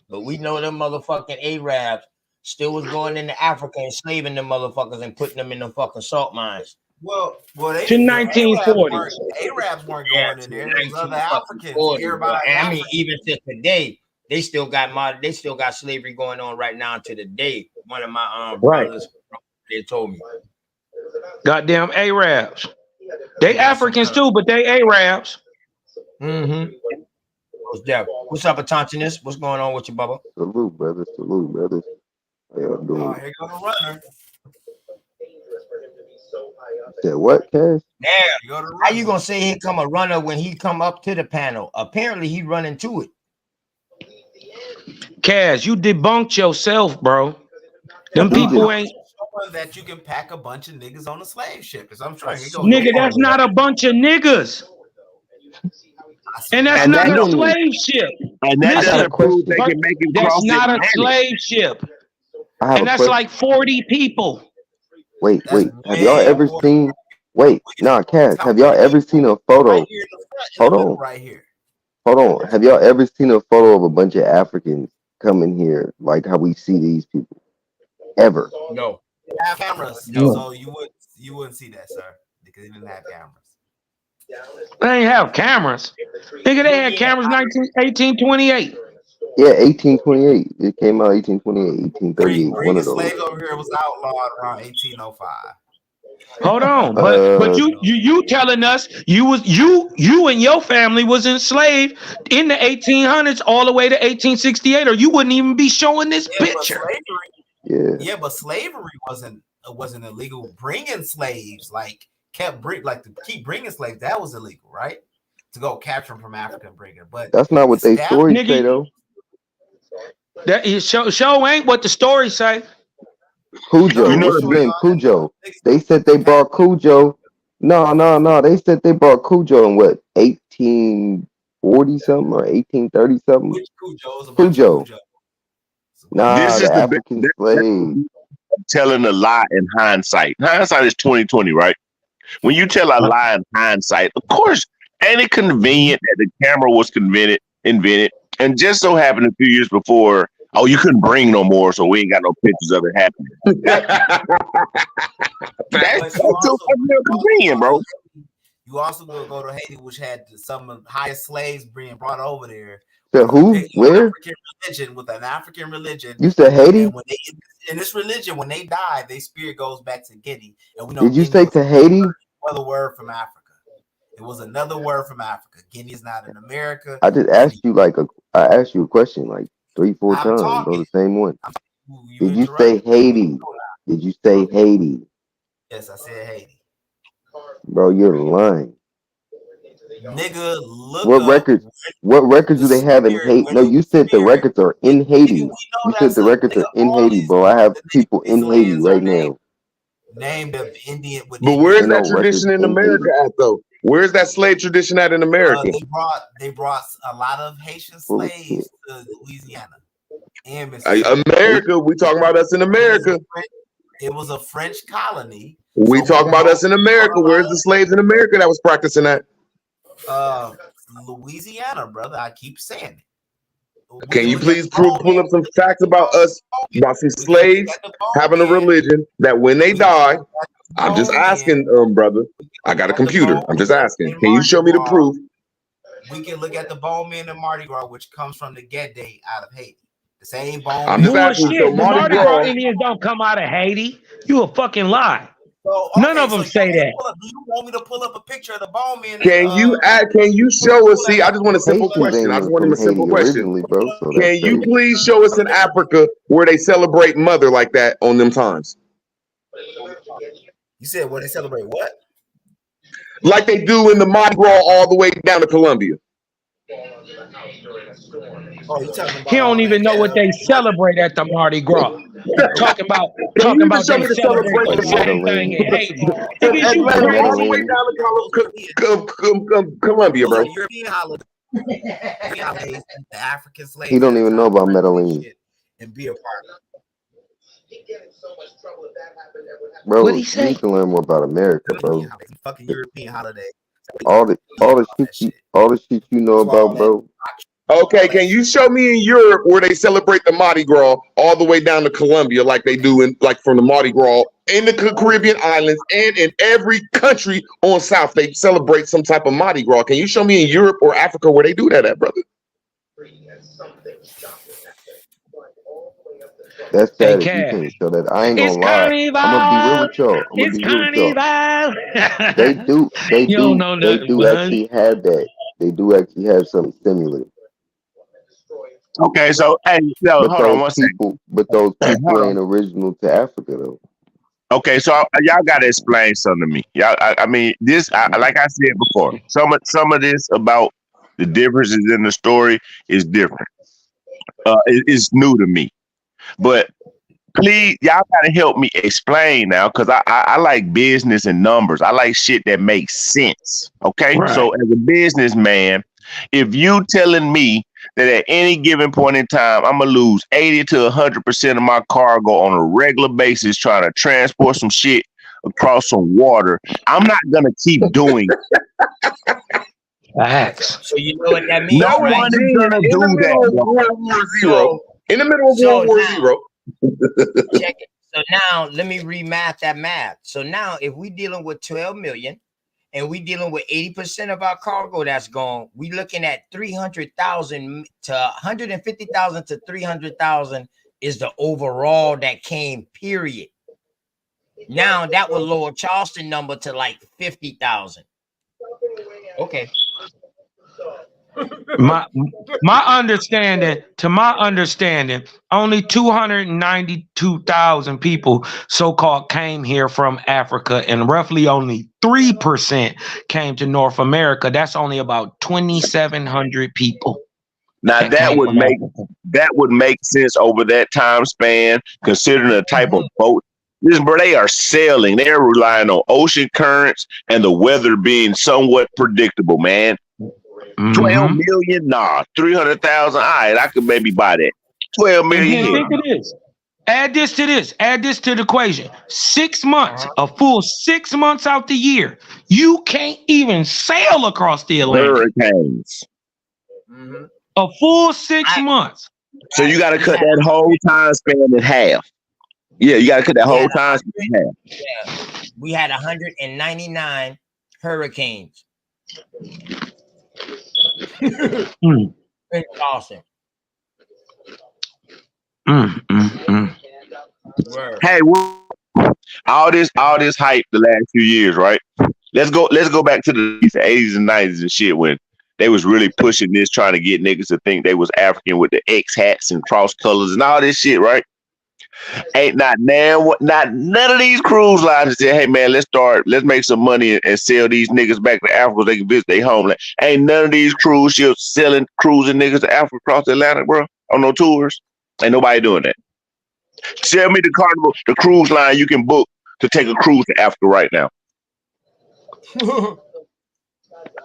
But we know them motherfucking Arabs still was going into Africa and enslaving them motherfuckers and putting them in the fucking salt mines. Well, they to 1940s. Arabs weren't going in there. There was other Africans. Everybody. And I mean, even to today, they still got slavery going on right now to the day. One of my brothers, they told me. Goddamn Arabs. They Africans too, but they Arabs. Mm-hmm. What's up, Atantinus? What's going on with you, Bubba? Salute, brothers. Salute, brothers. How y'all doing? Oh, here go the runner. Said what, Cass? Yeah. How you gonna say he come a runner when he come up to the panel? Apparently he run into it. Cass, you debunked yourself, bro. Them people ain't that you can pack a bunch of niggas on a slave ship. Because I'm trying to go. Nigga, that's not a bunch of niggas. And that's not a slave ship. And that doesn't prove they can make it cross. That's not a slave ship. And that's like 40 people. Wait. Have y'all ever seen? Wait, Cass. Have y'all ever seen a photo? Hold on. Right here. Hold on. Have y'all ever seen a photo of a bunch of Africans coming here like how we see these people? Ever? No. They have cameras, No. so you wouldn't see that, sir, because they didn't have cameras. They ain't have cameras. Nigga, they had cameras 1828. Yeah, 1828. It came out 1828, 1838. One Bringing of those. slaves over here was outlawed around 1805. Hold on, but you telling us you and your family was enslaved in the 1800s all the way to 1868, or you wouldn't even be showing this picture. But slavery wasn't illegal. Bringing slaves, like to keep bringing slaves, that was illegal, right? To go capture them from Africa and bring them. But That's not what they stories say though. That is show ain't what the stories say. Cujo, what's his name? Cujo. They said they brought Cujo. No. They said they brought Cujo in what, 1840 something or 1830 something? Which Cujo? Nah, This is the African slave. Telling a lie in hindsight. Hindsight is 2020, right? When you tell a lie in hindsight, of course, ain't it convenient that the camera was invented, and just so happened a few years before, oh, you couldn't bring no more, so we ain't got no pictures of it happening. That's so convenient, bro. You also go to Haiti, which had some of the highest slaves being brought over there. So who? Where? With an African religion. You said Haiti? And in this religion, when they die, their spirit goes back to Guinea. And we know Did you Guinea say to Haiti? Another word from Africa. It was another word from Africa. Guinea is not in America. I just asked you I asked you a question like 3-4 times, bro, the same one. Did you say Haiti? Did you say Haiti? Yes, I said Haiti. Bro, you're lying. Nigga, look What records? What records do they have in Haiti? No, you said the records are in Haiti. You said the records are in Haiti, bro. I have people in Haiti right now. Named of Indian with But where's that tradition in America at though? Where's that slave tradition at in America? They brought a lot of Haitian slaves to Louisiana and Mississippi. America, we talking about us in America. It was a French colony. We talking about us in America. Where's the slaves in America that was practicing that? Louisiana, brother. I keep saying it. Can you please pull up some facts about us, about some slaves having a religion that when they die, I'm just asking, brother. I got a computer. I'm just asking. Can you show me the proof? We can look at the bone men and Mardi Gras, which comes from the Gede out of Haiti. The same bone. I'm just asking. So Mardi Gras Indians don't come out of Haiti. You a fucking lie. None of them say that. Do you want me to pull up a picture of the bone men? Can you show us? See, I just want a simple question. I just want a simple question. Bro, so can you please show us in Africa where they celebrate Mother like that on them times? You said where they celebrate what? Like they do in the Mardi Gras all the way down to Colombia. Oh, you talking about? He don't even know what they celebrate at the Mardi Gras. talking about they celebrate the same thing in Haiti. All the way down to Colombia, bro. European holidays, the African slaves. He don't even know about Medellin. And be a part of. Bro, you need to learn more about America, bro. Fucking European holiday. All the shit you know about, bro. Okay, can you show me in Europe where they celebrate the Mardi Gras all the way down to Colombia, like they do in from the Mardi Gras in the Caribbean islands and in every country on South they celebrate some type of Mardi Gras? Can you show me in Europe or Africa where they do that at, brother? That's sad if you can't show that. I ain't gonna lie. I'm gonna be real with y'all. They do actually have that. They do actually have something similar. Okay, so hey, hold on one second. But those people ain't original to Africa though. Okay, so y'all gotta explain something to me. Y'all, I mean, like I said before, some of this about the differences in the story is different. It's new to me, but please, y'all gotta help me explain now, because I like business and numbers. I like shit that makes sense. Okay, right. So as a businessman, if you telling me that at any given point in time, I'm gonna lose 80 to 100% of my cargo on a regular basis trying to transport some shit across some water, I'm not gonna keep doing it. Facts. So you know what that means, No right? one is gonna In the do middle that, of bro. World War Zero. In the middle of So World War now, Zero. check it. So now let me remath that math. So now if we dealing with 12 million and we dealing with 80% of our cargo that's gone, we looking at 300,000 to 150,000 to 300,000 is the overall that came, period. Now that will lower Charleston number to like 50,000. Okay. my understanding, only 292,000 people so-called came here from Africa, and roughly only 3% came to North America. That's only about 2,700 people. Now that would make sense over that time span, considering the type of boat. Bro, they are sailing. They are relying on ocean currents and the weather being somewhat predictable, man. 12 million, nah. 300,000, all right, I could maybe buy that. 12 million. And here, think of this. Add this to this. Add this to the equation. 6 months, a full 6 months out the year, you can't even sail across the Atlantic. Hurricanes. A full 6 months. So you got to cut that whole time span in half. Yeah, you got to cut that whole time span in half. Yeah, we had 199 hurricanes. In Charleston. Hey, all this hype the last few years, right? Let's go back to the 80s and 90s and shit when they was really pushing this, trying to get niggas to think they was African with the X hats and cross colors and all this shit, right? Ain't not none of these cruise lines say, hey man, let's make some money and sell these niggas back to Africa so they can visit their homeland. Ain't none of these cruise ships cruising niggas to Africa across the Atlantic, bro, on no tours. Ain't nobody doing that. Sell me the cruise line you can book to take a cruise to Africa right now.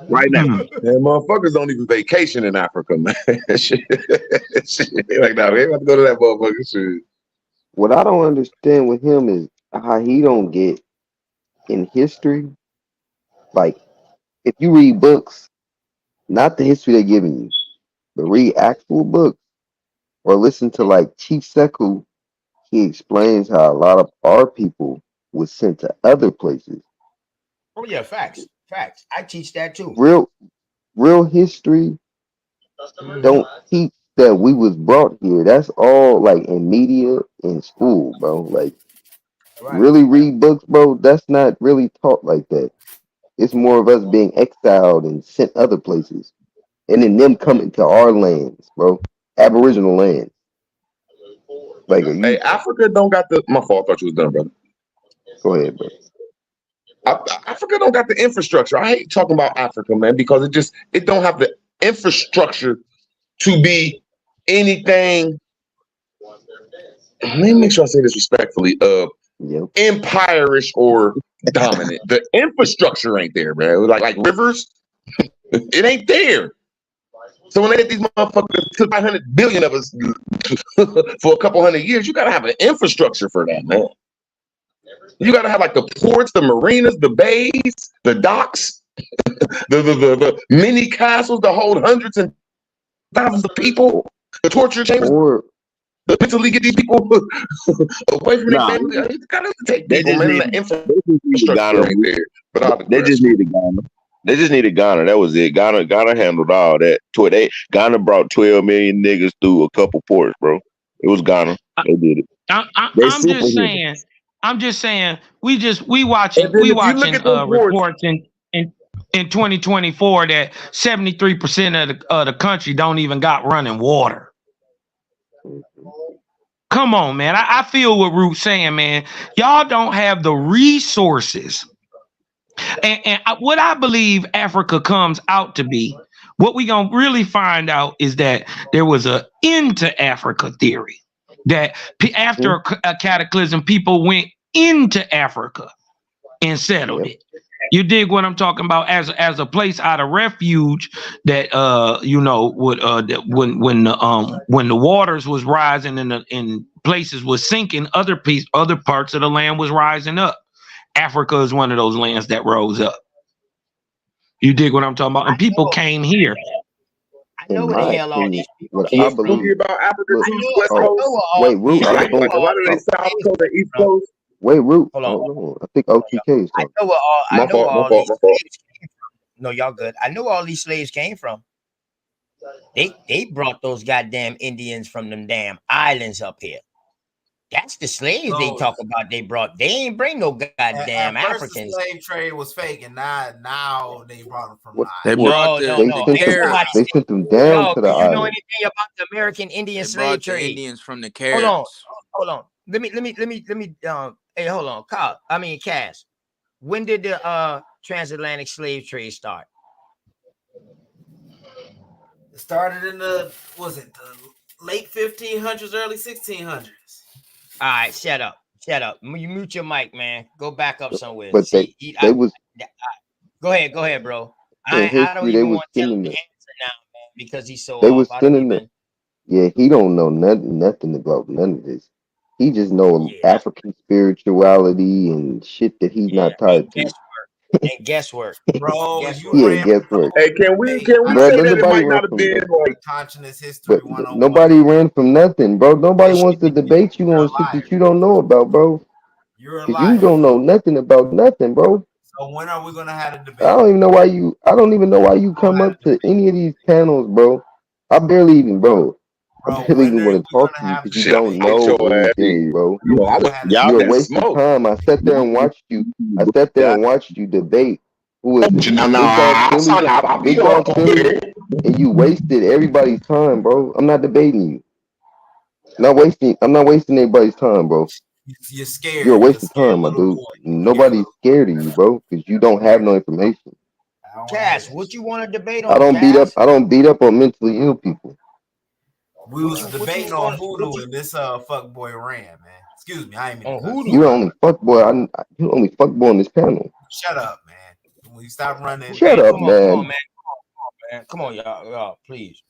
Right now. Man, motherfuckers don't even vacation in Africa, man. Shit. Like, nah, we ain't about to go to that motherfucker shit. What I don't understand with him is how he don't get in history. Like, if you read books, not the history they're giving you, but read actual books or listen to like Chief Sekou, he explains how a lot of our people was sent to other places. Oh yeah, facts. I teach that too. Real history don't teach that we was brought here. That's all like in media in school, bro. Like really read books, bro. That's not really taught like that. It's more of us being exiled and sent other places, and then them coming to our lands, bro. Aboriginal lands. Like, hey, Africa don't got the. My fault. I thought you was done, brother. Go ahead, bro. Africa don't got the infrastructure. I hate talking about Africa, man, because it don't have the infrastructure to be anything. Let me make sure I say this respectfully. Empire-ish or dominant. The infrastructure ain't there, man. Like rivers, it ain't there. So when they let these motherfuckers took 500 billion of us for a couple hundred years, you gotta have an infrastructure for that, man. You gotta have like the ports, the marinas, the bays, the docks, the mini castles to hold hundreds and thousands of people, the torture chambers, to mentally get these people away from their family. You gotta take people, man. The infrastructure ain't there. But They just needed Ghana. They just needed Ghana. That was it. Ghana handled all that. Ghana brought 12 million niggas through a couple ports, bro. It was Ghana. They did it. I'm just saying. We watching reports in 2024 that 73% of the country don't even got running water. Come on, man. I feel what Root's saying, man. Y'all don't have the resources. And what I believe Africa comes out to be, what we gonna really find out is that there was an into Africa theory. That after a cataclysm, people went into Africa and settled it. You dig what I'm talking about? As a place out of refuge that would when the waters was rising and places was sinking, other parts of the land was rising up. Africa is one of those lands that rose up. You dig what I'm talking about? And people came here. I know In where the my hell all these opinion, people what came I What's from. spooky believe, about Africa look, too, West I know oh, where Coast? all. wait, Root, I Like, think, Where all whether they these South slaves Coast or East came from. Coast. wait, Root, Hold on. hold on. I think OTK is I talking. know where all. I My know fault, where my all fault, these my fault. slaves came from. No, y'all good. I know where all these slaves came from. They brought those goddamn Indians from them damn islands up here. That's the slaves they So talk about. They brought. They ain't bring no goddamn at first the Africans. slave trade was fake, and now they brought them from the What? They island. brought No, They no. sent Ain't them. nobody They carrots. said. sent them down Yo, to the do you know island. anything about the American Indian They slave brought the trade? Indians from the Hold on, carrots. hold on. Let me. Hey, hold on, Carl. I mean, Cass. When did the transatlantic slave trade start? It started in the late 1500s, early 1600s. All right, shut up, shut up. You mute your mic, man. Go back up somewhere. But See, they was go ahead, bro. in I don't history. They even was want to tell him sending the the. answer now, man, because he's so They off. was I don't sending the. even. Yeah, he don't know nothing about none of this. He just know Yeah, African spirituality and shit that he's yeah. not tied to. And guesswork. Bro, if you Yeah, ran guess what? Hey, can we Bro, say that it nobody might ran not have from, been like consciousness history but 101, nobody ran from nothing, bro. Nobody yes, wants to debate you you're on a shit liar. that you don't know about, bro. You're a Cause you liar. don't know nothing about nothing, bro. So when are we gonna have a I debate? don't even know why you. I don't even know why you come up to any of these panels, bro. I barely even, bro. I Bro, barely when even are want we to talk gonna to you have a because you shit? I don't debate? hate know your ass. anything, bro. When we gonna have a You're a Y'all debate? been waste of smoked. time. I sat there and watched you. I sat there Yeah. and watched you debate. Who was it? No, Big Dog I saw Philly, that. I'll be Big on Dog Philly, here. and you wasted everybody's time, bro. I'm not debating you. Not wasting. I'm not wasting anybody's time, bro. You're You're a scared. You're a waste of scared time, my little dude. boy. Scared Nobody's little scared of you, bro, because you don't have no information. I don't want to hear Cass, that what shit. you want to debate I on, don't beat up. Cass? I don't beat up on mentally ill people. We was debating on What hoodoo you and this fuck boy ran, man. Excuse me, I ain't mean to on cut You hoodoo? the only fuck boy. You the only fuck boy on this panel. Shut up, man. When you stop running, Shut Hey, up, come on, man. man. Man. Come on, y'all, please.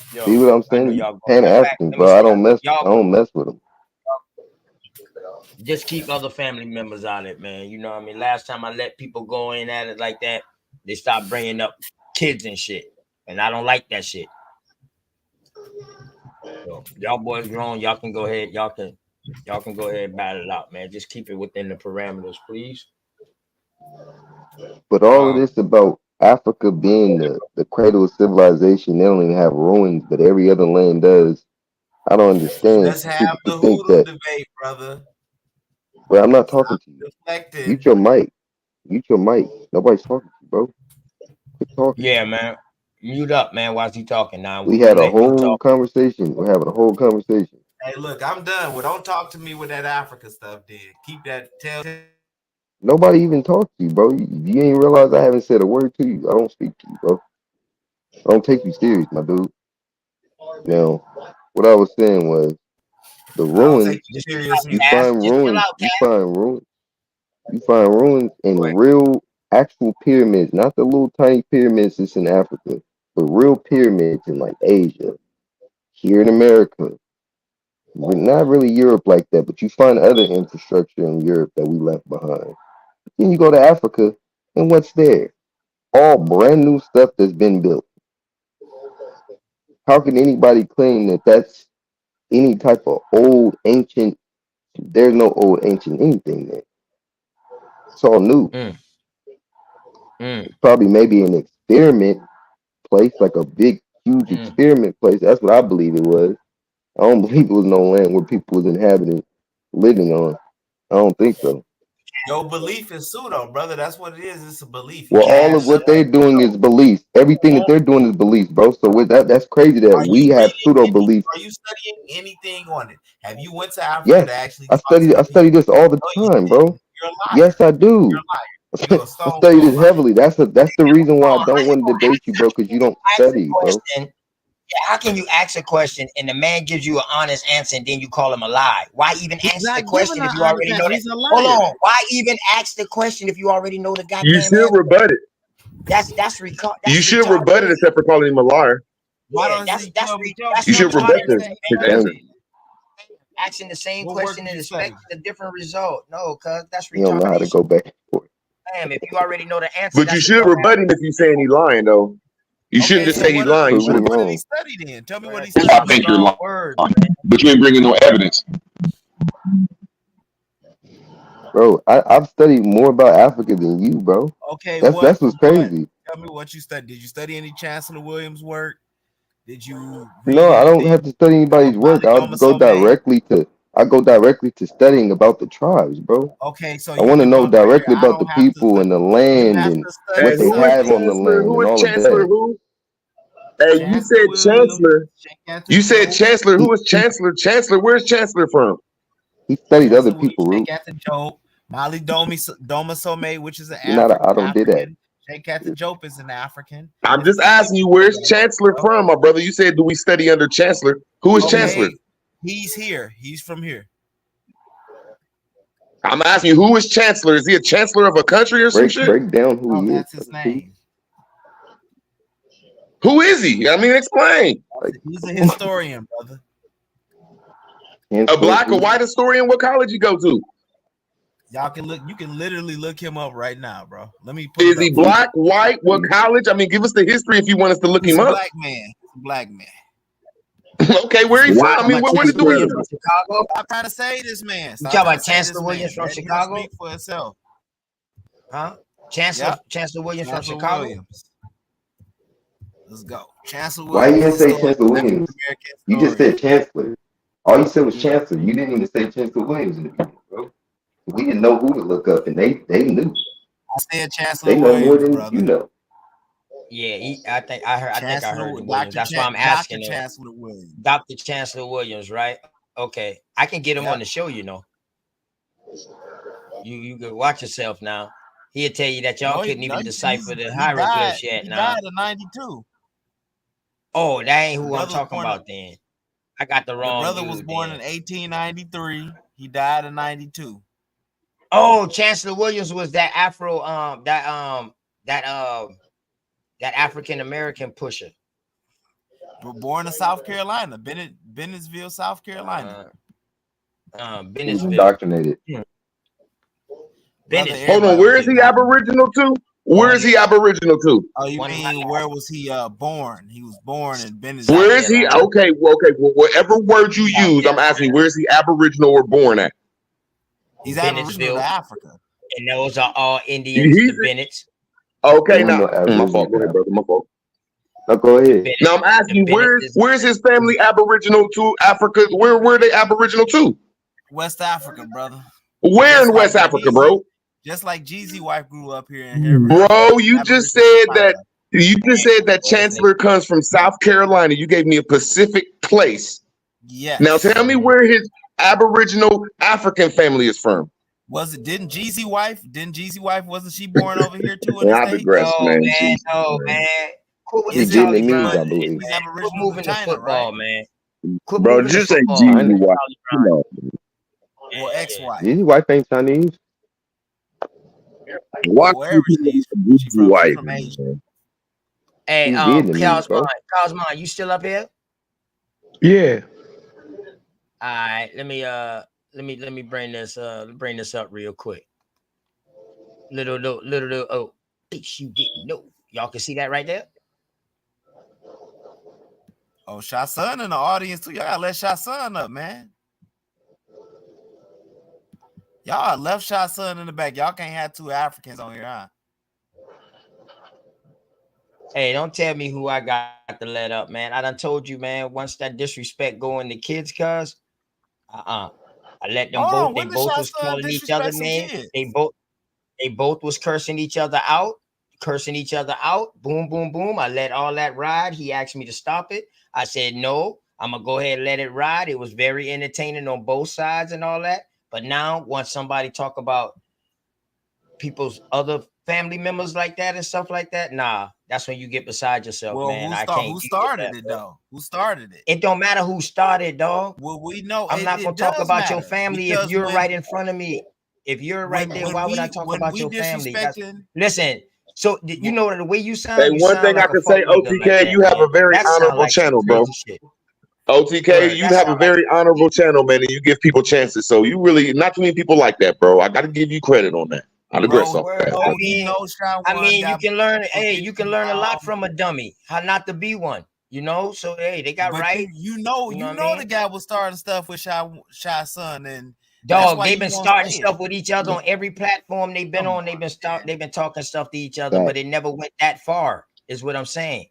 See Yo, what I'm I know saying? y'all going. Pan Matter of fact, African, let me bro. say I that. don't mess. Y'all I don't mess with them. just keep other family members out of it, man. You know what I mean? Last time I let people go in at it like that, they start bringing up kids and shit, and I don't like that shit. So y'all boys grown. Y'all can go ahead. Y'all can go ahead and battle it out, man. Just keep it within the parameters, please. But all of this about Africa being the cradle of civilization, they don't even have ruins, but every other land does. I don't understand let's for have people to the think hoodoo that. debate, brother. Well, I'm not talking to you. Mute Deflecting. your mic. Mute your mic. Nobody's talking to you, bro. Quit talking. Yeah, man. Mute up, man. While he talking now, We we had a letting you whole talk. conversation. We're having a whole conversation. Hey, look, I'm done. Well, don't talk to me with that Africa stuff, then. Keep that tell. Nobody even talked to you, bro. You ain't realize I haven't said a word to you. I don't speak to you, bro. I don't take you serious, my dude. Now, what I was saying was the I don't take ruins. you serious You either. find Just chill ruins. out, You Cass. find ruins. You find ruins in real, actual pyramids, not the little tiny pyramids that's in Africa, but real pyramids in like Asia, here in America. We're not really Europe like that, but you find other infrastructure in Europe that we left behind. Then you go to Africa, and what's there? All brand new stuff that's been built. How can anybody claim that that's any type of old ancient? There's no old ancient anything there. It's all new. It's probably maybe an experiment place, like a big, huge experiment place. That's what I believe it was. I don't believe it was no land where people was inhabiting, living on. I don't think so. Your belief is pseudo, brother. That's what it is. It's a belief. You Well, can't all have of what nothing. they're doing is beliefs. Everything that they're doing is beliefs, bro. So with that, that's crazy that Are you we have pseudo reading beliefs. Are you studying anything on it? Have you went to Africa to Yes, actually talk to I the study people? this all the No, you time, didn't. bro. You're a Yes, liar. I You're do. a liar. You're a I stone study cold this liar. heavily. That's the reason why I How don't you want to gonna debate you, bro, because you don't ask a study, bro. question? Yeah, how can you ask a question and the man gives you an honest answer and then you call him a lie? Why even ask the question if you already know that? Hold on. Why even ask the question if you already know the You goddamn should answer? rebut it. That's You should retarded. rebut it except for calling him a liar. Why Yeah, don't you tell me? that's You should rebut retarded to this me, his man. Thank answer. you. Asking the same What word question did and you say? expecting a different result. No, cuz that's You don't know how retardation. to go back and forth. If you already know the answer, But you that's a should dumb rebut him if you saying he lying though. You shouldn't Okay, just so say he lying. You Prove me should. what did he wrong. study then? Tell me what he That's I some studied. think you're strong lying, words, man. but you ain't bringing no evidence. Bro, I've studied more about Africa than you, bro. Okay, That's what's what? crazy. Tell me what you studied. Did you study any Chancellor Williams' work? Did you read No, I don't anything have to study from anybody's work. Mali I'll Doma go Somé? directly to studying about the tribes, bro. Okay, so I you want to can know come over here. directly I about the don't have to. people and the You land have and to study what Hey, they who is have something. on the Chancellor? land Who and is all of Chancellor? that. Who? Hey, you Chancellor said Williams, Chancellor. Chancellor You said Jope, Chancellor. He, Who is he, Chancellor? Chancellor. Where's Chancellor from? he studied other Chancellor Williams, people, Root. Chancellor Jope, Mali Doma Somé, which is an You're not I don't do that. African. Chancellor Jope is an African. I'm There's just plenty of asking you, people where's that, Chancellor bro. from, my brother? You said, do we study under Chancellor? Who is Chancellor? Okay, he's here. He's from here. I'm asking you, who is Chancellor? Is he a Chancellor of a country or some shit? Break down who No, he is, that's his brother, please. name. Who is he? I mean, explain. Like, He's a come on. historian, brother. A Chancellor black or who? white historian? What college you go to? Y'all can look. You can literally look him up right now, bro. Let me pull Is it he up for you. black, white? What college? I mean, give us the history if you want us to look He's him a up. black man. He's a black man. Okay, where he You from? I talking mean, about what to Chancellor do with Williams him? from Chicago? Stop trying to say this man. You Stop talking trying about to say Chancellor this man. Williams from Let him Chicago? speak for himself. Huh? Chancellor Yep. Chancellor Williams from Chancellor Chicago? Williams. Let's go. Chancellor Why you Williams, didn't say historian, Chancellor African Williams? American You just historian. said Chancellor. All you said was Yeah. Chancellor. You didn't even say Chancellor Williams in the beginning, bro. We didn't know who to look up, and they knew. I said Chancellor They know more Williams, than brother. you know. Yeah, I think I heard the Williams. That's why I'm Dr. asking him. Chancellor Williams. Dr. Chancellor Williams, right? Okay. I can get him Yep. on the show, you know. You could watch yourself now. He'll tell you that y'all couldn't even decipher the hieroglyphs yet. He Now, died in 92. oh, that ain't The who I'm brother was talking born about. Then I got the The wrong brother dude. was born then. in 1893. He died in 92. Oh, Chancellor Williams was that that African American pusher. Born in South Carolina, Bennettsville, South Carolina. He was Bennettsville. indoctrinated. Hold on, where is he Aboriginal to? Where is he Aboriginal to? Oh, you mean where was he born? He was born in Bennettsville. Where is he? Okay, well, whatever word you use, I'm asking, where is he Aboriginal or born at? He's Aboriginal to Africa. And those are all Indians, the Bennetts. Okay, There now wasn't no my fault. Go Aboriginal. ahead, brother. My fault. No, go ahead. Now I'm asking you, where's his family Aboriginal to Africa? Where were they Aboriginal to? West Africa, brother. Where in West Africa, bro? Just like Jeezy wife grew up here in Harrisburg. Bro, you just said that Chancellor comes from South Carolina. You gave me a specific place. Yes. Now tell me where his Aboriginal African family is from. Didn't Jeezy wife, wasn't she born over here too in the I States? digress, man. No, man. Quit with He's this Charlie Vietnamese, Brown I believe. shit, man. Quit moving the football, man. Quit Bro, moving the just say football. Jeezy man. wife. Come on. Or ex-wife. His wife ain't Chinese. Watch Wherever she's Jeezy wife. from Asia. Hey, He's Vietnamese, bro. Cosmon, you still up here? Yeah. All right, let me bring this up real quick. Little oh, bitch, you didn't know. Y'all can see that right there. Oh, Shot Son in the audience too. Y'all gotta let Shot Son up, man. Y'all left Shot Son in the back. Y'all can't have two Africans on here, huh? Hey, don't tell me who I got to let up, man. I done told you, man. Once that disrespect go in the kids, cuz I let them both. They both was calling each other names. They both was cursing each other out. Boom, boom, boom. I let all that ride. He asked me to stop it. I said no. I'm gonna go ahead and let it ride. It was very entertaining on both sides and all that. But now, once somebody talk about people's other family members like that and stuff like that, nah, that's when you get beside yourself, Well, man. who started it though? Who started it? It don't matter who started, dog. Well, we know I'm not gonna talk about your family if you're right in front of me. If you're right there, why would I talk about your family? Listen, so you know the way you sound. Hey, one thing I can say, OTK, you have a very honorable channel, bro. OTK, you have a very honorable channel, man, and you give people chances. So you really, not too many people like that, bro. I got to give you credit on that. I digress Bro, off that. bro, he knows Shot I One mean, you got can learn. Hey, you can 15 learn a lot pounds. from a dummy. How not to be one. You know. So hey, they got But right. you know what I the mean? guy was starting stuff with Shy Son, and that's Dog, why they've you been won't starting say stuff it. with each other on every platform they've been on. They've been talking stuff to each other, but it never went that far. Is what I'm saying.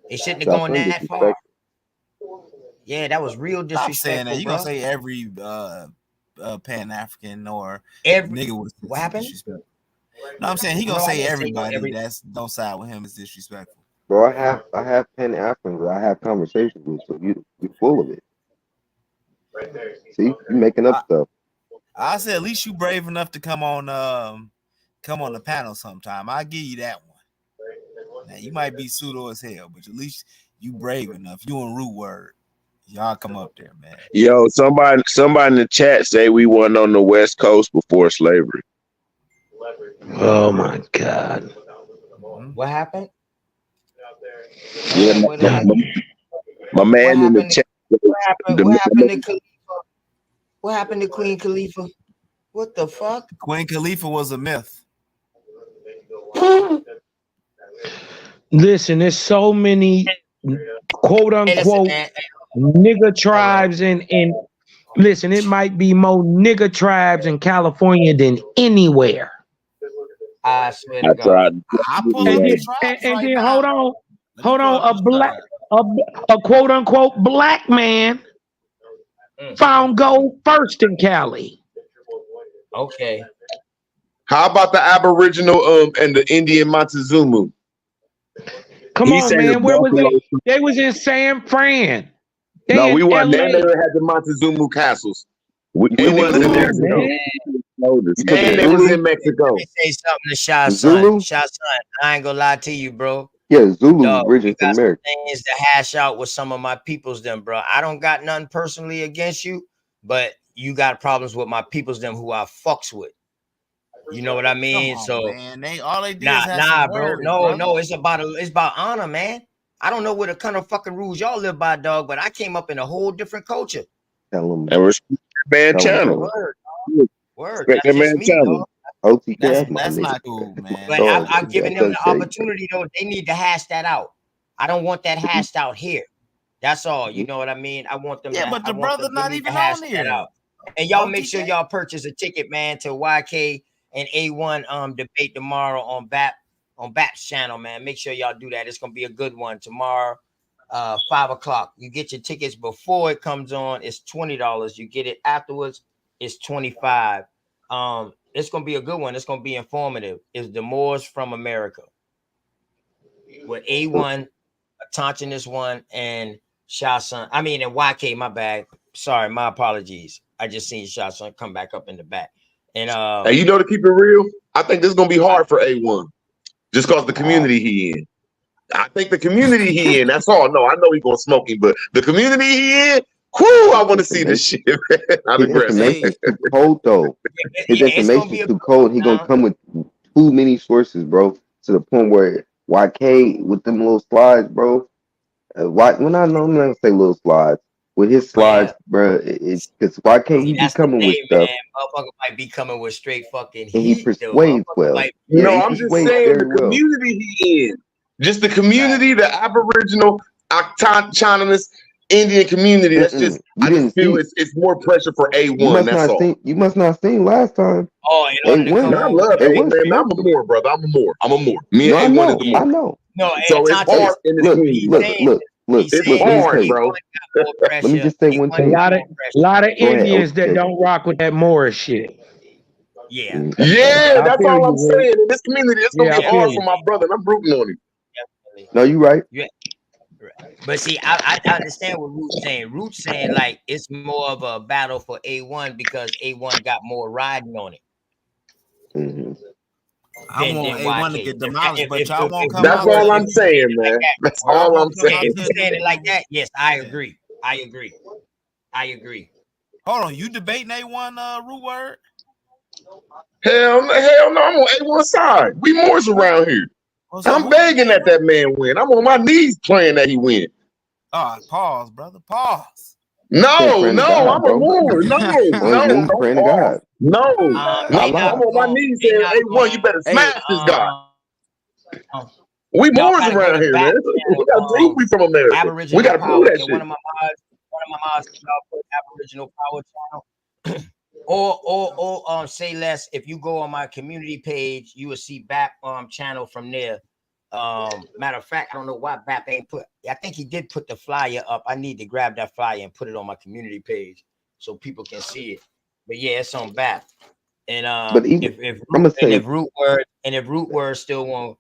It shouldn't have Shot gone Son that far. disrespectful. Yeah, that was real Stop saying that. disrespectful, You gonna bro. say every Pan African or Every nigga was what happened? disrespectful. No, I'm saying he No, gonna I say didn't say no everybody every. that's don't side with him is disrespectful. Bro, I have Pan Africans that I have conversations with, so you're full of it. See, you making up stuff. I said at least you brave enough to come on the panel sometime. I'll give you that one. Now you might be pseudo as hell, but at least you brave enough. You and Root Word. Y'all come up there, man. Yo, somebody in the chat say we weren't on the West Coast before slavery. Oh my God. What happened? Yeah, my man in the chat. What happened to Khalifa? What happened to Queen Khalifa? What the fuck? Queen Khalifa was a myth. Listen, there's so many quote unquote nigger tribes and listen, it might be more nigger tribes in California than anywhere. I swear I to God. tried. I pull And up then, the tribes and right then now. hold on, a quote unquote black man found gold first in Cali. Okay. How about the Aboriginal and the Indian Montezuma? Come He on, said man. Where was Buffalo. they? They was in San Fran. They No, in we weren't there. LA. They had the Montezuma castles. We We wasn't Come there. on, man. And they was in Mexico. Let me say something to Shy Zulu? Son. Shy Son, I ain't gonna lie to you, bro. Yeah, Zulu Dog, originates you from got some America. things to hash out with some of my peoples, them, bro. I don't got nothing personally against you, but you got problems with my peoples, them, who I fucks with. You know what I mean? Come on, So man. All they did is have nah, some bro. words, No, brother. it's about honor, man. I don't know what the kind of fucking rules y'all live by, dog, but I came up in a whole different culture. Tell them. And respect man channel. Word, word. Respect That's that just man me, channel. dog. OTK, that's my That's nigga. not cool, man. But Dog, I'm giving them the Shake. opportunity, though. They need to hash that out. I don't want that hashed out here. That's all. You know what I mean? I want them Yeah, to. but I the want brother them. They not need to even hash on that here. out. And y'all make sure OTK? y'all purchase a ticket, man, to YK and A1 debate tomorrow on BAP's channel, man. Make sure y'all do that. It's gonna be a good one tomorrow. 5 o'clock. You get your tickets before it comes on. It's $20. You get it afterwards. It's $25. It's gonna be a good one. It's gonna be informative. It's the Moors from America with A1, Taunting this one, and Shotson. I mean, and YK. My bad. Sorry, my apologies. I just seen Shotson come back up in the back. And Hey, you know, to keep it real, I think this is gonna be hard for A1, just cause the community he in. I think the community he in. That's all. No, I know he gonna smoke him, but the community he in. Whoo! I want to see this shit. I His digress. information's too cold though. His yeah, it's gonna be information's a too cold. He gonna come with too many sources, bro. To the point where YK with them little slides, bro. When I'm not gonna say little slides. With his slides, bro, it's because YK he be That's the coming with thing, stuff man. Motherfucker might be coming with straight fucking and he heat, though. persuades Motherfucker well. might. Yeah, No, he I'm just persuades saying the very well. community he in. Just the community, the Aboriginal, autonomous Indian community. That's just. You I didn't just feel see. it's more pressure for You A1. must That's not all. seen. You must not seen last time. Oh, in order to come A1. I on with love the A A1 big. man. I'm smoked a him. more brother. I'm a more. Me No, I and A1 is know. the I more. know. No, So it's Taunting hard is. in the Look, community. He's saying. It's look. Let me just hard, say. A1 bro. got more pressure. Let me just say one A1 A thing. got lot of more pressure. Go ahead, Indians that OTK. don't rock with that Morris shit. Yeah. That's fine. Yeah, I that's feel all you, I'm Rick. saying. In this community, it's gonna Yeah, be I feel hard for you. my brother, and I'm rooting on him. No, you right. Yeah. But see, I understand what Root's saying. Root's saying like it's more of a battle for A1 because A1 got more riding on it I than want A1 to YK. get demolished, but y'all won't come That's out to all the I'm saying, man. That's y'all all I'm won't come Yeah, out if saying. to you the saying it like debate. that, yes, I agree. I agree. I agree. Hold on, you debating A1 root word? Hell no, I'm on A1 side. We Moors around here. So I'm who you begging gave that man win. I'm on my knees praying that he win. pause, brother. Pause. praying to God, I'm a bro. Lord. On his knees, praying to God. No. I'm Allah. on my knees saying, hey, one, you better smash this guy. We Y'all Moors gotta go around to here, back man. We channel, gotta prove we from America. We Aboriginal gotta prove Power. that Can shit. one of my mods can y'all put Aboriginal Power channel? or say less. If you go on my community page, you will see BAP channel from there. Matter of fact, I don't know why BAP ain't put. I think he did put the flyer up. I need to grab that flyer and put it on my community page so people can see it. But yeah, it's on BAP. And But even if I'm gonna say root word still won't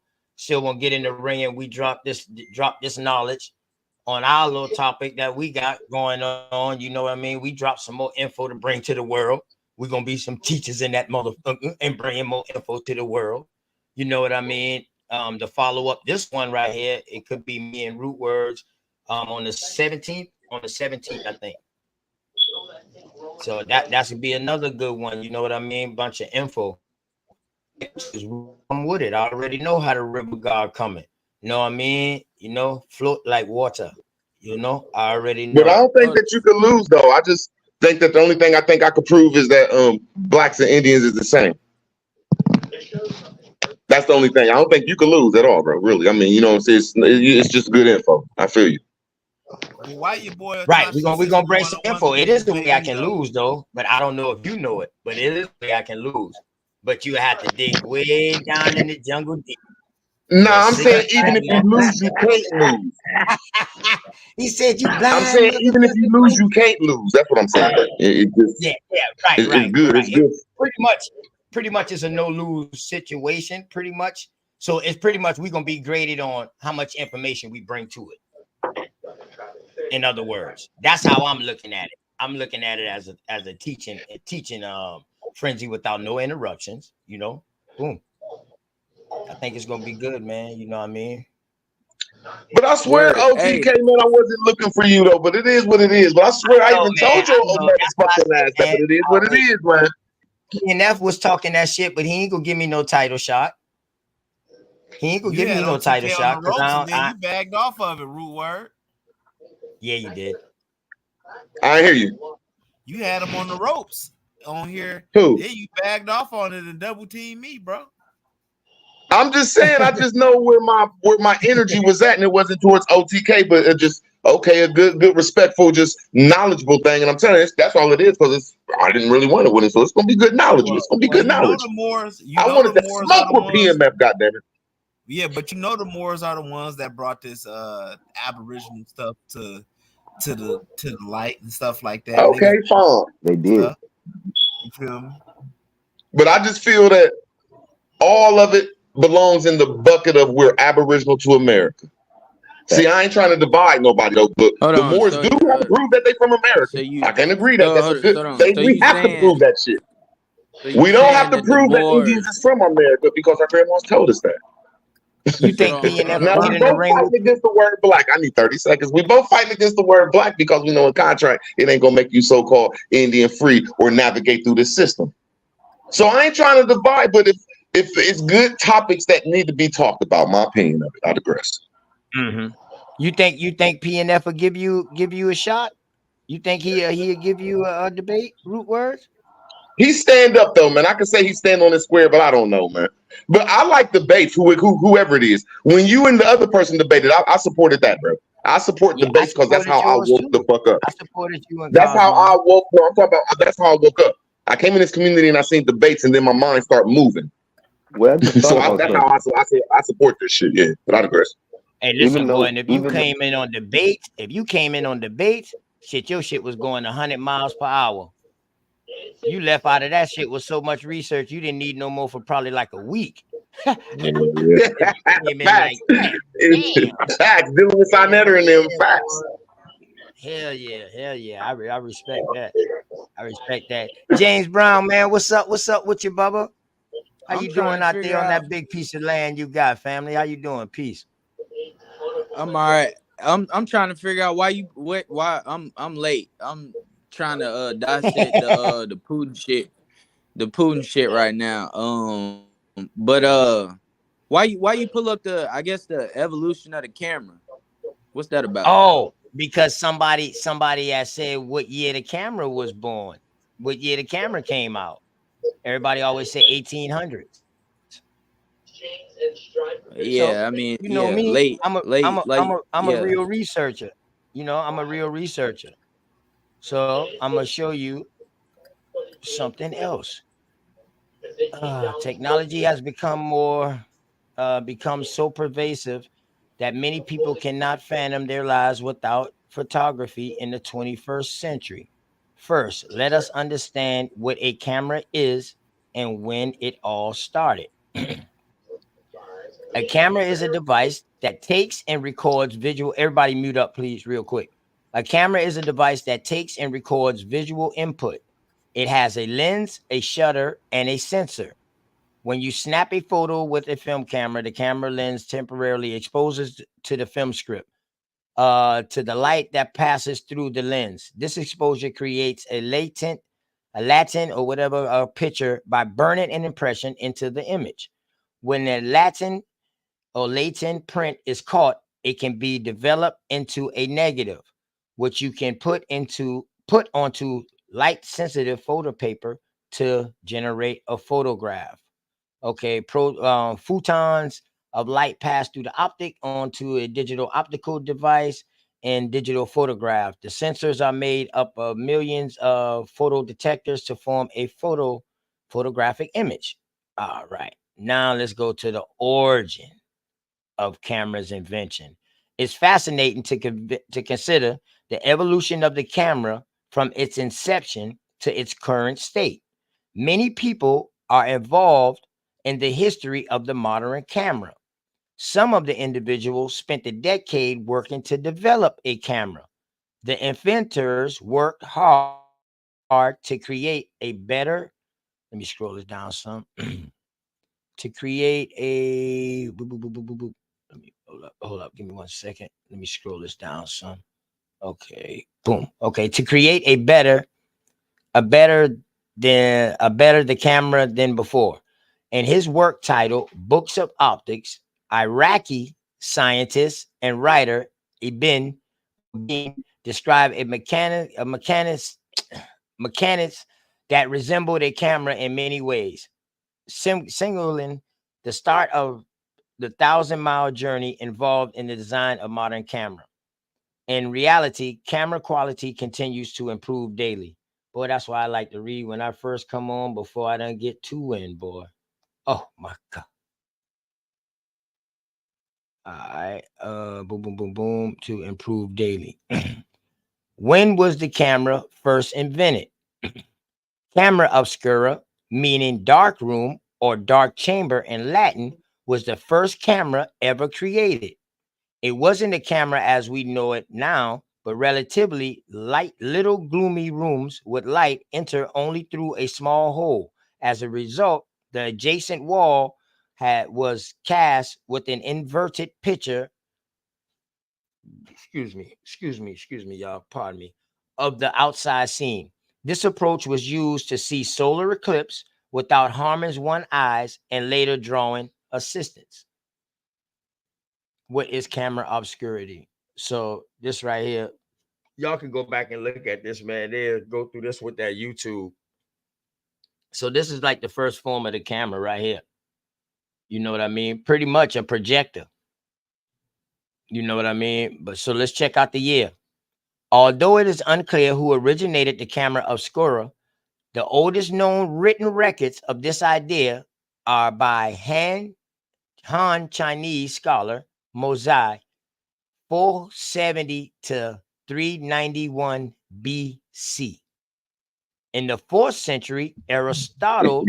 get in the ring, and we drop this knowledge on our little topic that we got going on, you know what I mean? We drop some more info to bring to the world. We're gonna be some teachers in that motherfucker and bringing more info to the world. You know what I mean? To follow up this one right here, it could be me and Root Words on the 17th. On the 17th, I think. So that should be another good one. You know what I mean? Bunch of info. I'm with it. I already know how the river god coming. You know what I mean? You know, float like water. You know, I already know. But I don't think that you could lose, though. I just think that the only thing I think I could prove is that blacks and Indians is the same. That's the only thing. I don't think you can lose at all, bro. Really. I mean, you know what I'm saying? It's just good info. I feel you. Well, why your boy Right, we're constantly gonna bring some info. It is the way I debating can though? lose, though, but I don't know if you know it. But it is the way I can lose. But you have to dig way down in the jungle deep. Nah, I'm saying even if you lose, you can't lose. He said you blind. I'm saying even if you lose, you can't lose. That's what I'm saying. It just right. it's good. Right. It's good. Pretty much it's a no lose situation. Pretty much. So it's pretty much we're gonna be graded on how much information we bring to it. In other words, that's how I'm looking at it. I'm looking at it as a teaching frenzy without no interruptions. You know, boom. I think it's gonna be good, man. You know what I mean? But I swear, OTK, man, I wasn't looking for you though. But it is what it is. But I swear, I even told your motherfucking ass that. But it is what it is, man. PNF was talking that shit, but he ain't gonna give me no title shot. He ain't gonna give me no title shot because you bagged off of it, Root Word. Yeah, you did. I hear you. You had him on the ropes on here. Who? Yeah, you bagged off on it and double team me, bro. I'm just saying, I just know where my energy was at, and it wasn't towards OTK, but it just a good, respectful, just knowledgeable thing. And I'm telling you, that's all it is, because I didn't really want to win it, so it's gonna be good knowledge. It's gonna be good knowledge. I wanted that smoke with PMF, goddammit. Yeah, but you know the Moors are the ones that brought this Aboriginal stuff to the light and stuff like that. Okay, fine. They did. You feel me? But I just feel that all of it belongs in the bucket of we're Aboriginal to America. See, I ain't trying to divide nobody though, but the Moors do have to prove that they from America. I can agree that that's a good thing. We have to prove that shit. We don't have to prove that Indians is from America because our grandmas told us that. You think PNF now we both fighting against the word black. I need 30 seconds. We both fighting against the word black because we know in contract it ain't gonna make you so-called Indian free or navigate through this system. So I ain't trying to divide, but if it's good topics that need to be talked about, my opinion of it, I digress. Mm-hmm. You think PNF will give you a shot? You think he'll give you a debate? Root Words? He stand up though, man. I can say he stand on the square, but I don't know, man. But I like debates, whoever it is. When you and the other person debated, I supported that, bro. I support debates because that's how I woke the fuck up. I supported you. That's how I woke. No, I'm talking about. That's how I woke up. I came in this community and I seen debates, and then my mind started moving. Well, I just so that's how I support this shit. Yeah, but I digress. Hey, listen, boy, and if you came in on debates, shit, your shit was going 100 miles per hour. You left out of that shit with so much research, you didn't need no more for probably like a week. Facts. Facts. Dealing with Sinetta and them facts. Hell yeah. I respect that. I respect that. James Brown, man, what's up? What's up with you, Bubba? How you doing out there on that big piece of land you got, family? How you doing? Peace. I'm all right. I'm trying to figure out why I'm late. I'm trying to dissect the Putin shit right now. But why you pull up the evolution of the camera? What's that about? because somebody has said what year the camera was born, what year the camera came out. Everybody always say 1800s. So Yeah, I mean, you know yeah, me, late, like, I'm a yeah. real researcher. You know, I'm a real researcher. So I'm gonna show you something else. Technology has become so pervasive that many people cannot fathom their lives without photography in the 21st century. First, let us understand what a camera is and when it all started. A camera is a device that takes and records visual. Everybody mute up, please, real quick. A camera is a device that takes and records visual input. It has a lens, a shutter, and a sensor. When you snap a photo with a film camera, the camera lens temporarily exposes to the film script, to the light that passes through the lens. This exposure creates a latent or whatever picture by burning an impression into the image. When the latent print is caught, it can be developed into a negative, which you can put onto light sensitive photo paper to generate a photograph. Okay, photons of light pass through the optic onto a digital optical device and digital photograph. The sensors are made up of millions of photo detectors to form a photographic image. All right, now let's go to the origin of camera's invention. It's fascinating to consider the evolution of the camera from its inception to its current state. Many people are involved in the history of the modern camera. Some of the individuals spent a decade working to develop a camera. The inventors worked hard to create a better, let me scroll this down some, to create a, let me hold up, give me 1 second. Let me scroll this down some. Okay, boom. Okay, to create a better a better the camera than before. In his work titled Books of Optics, Iraqi scientist and writer Ibn Bin described mechanics that resembled a camera in many ways, signaling the start of the 1,000-mile journey involved in the design of modern camera. In reality, camera quality continues to improve daily. Boy, that's why I like to read when I first come on before I don't get too in, boy. Oh my God. All right. Boom, boom, boom, boom. To improve daily. When was the camera first invented? Camera obscura, meaning dark room or dark chamber in Latin, was the first camera ever created. It wasn't a camera as we know it now, but relatively light, little gloomy rooms with light enter only through a small hole. As a result, the adjacent wall was cast with an inverted picture. Excuse me, y'all. Pardon me. Of the outside scene. This approach was used to see solar eclipse without harming one's eyes and later drawing assistance. What is camera obscurity? So this right here, y'all can go back and look at this, man. They'll go through this with that YouTube. So this is like the first form of the camera right here. You know what I mean? Pretty much a projector. You know what I mean? But so let's check out the year. Although it is unclear who originated the camera obscura, the oldest known written records of this idea are by Han Chinese scholar Mosai 470 to 391 BC. In the 4th century, Aristotle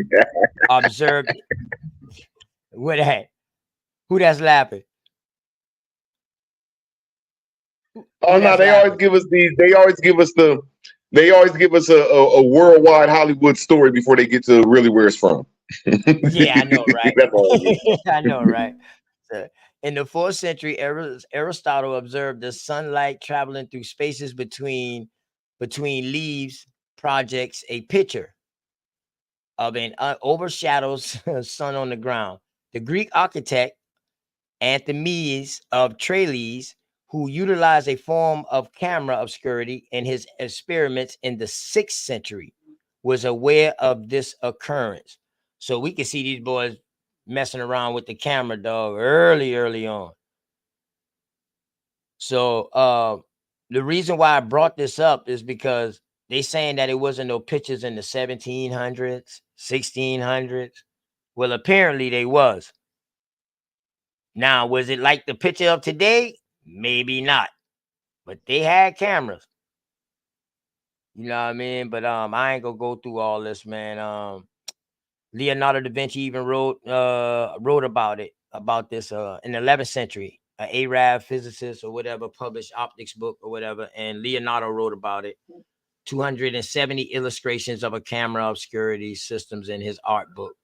observed what that? Who that's laughing? Oh Who no, that's they always laughing? give us these. They always give us a worldwide Hollywood story before they get to really where it's from. Yeah, I know, right? That's all it I know, is. right? So, in the 4th century, Aristotle observed the sunlight traveling through spaces between leaves, projects a picture of an overshadows sun on the ground. The Greek architect Anthemes of Tralles, who utilized a form of camera obscurity in his experiments in the 6th century, was aware of this occurrence. So we can see these boys messing around with the camera, dog, early on. So the reason why I brought this up is because they saying that it wasn't no pictures in the 1700s, 1600s. Well, apparently they was. Now, was it like the picture of today? Maybe not. But they had cameras. You know what I mean? But I ain't gonna go through all this, man. Leonardo da Vinci even wrote about it, about this in the 11th century. An Arab physicist or whatever published optics book or whatever, and Leonardo wrote about it. 270 illustrations of a camera obscurity systems in his art book.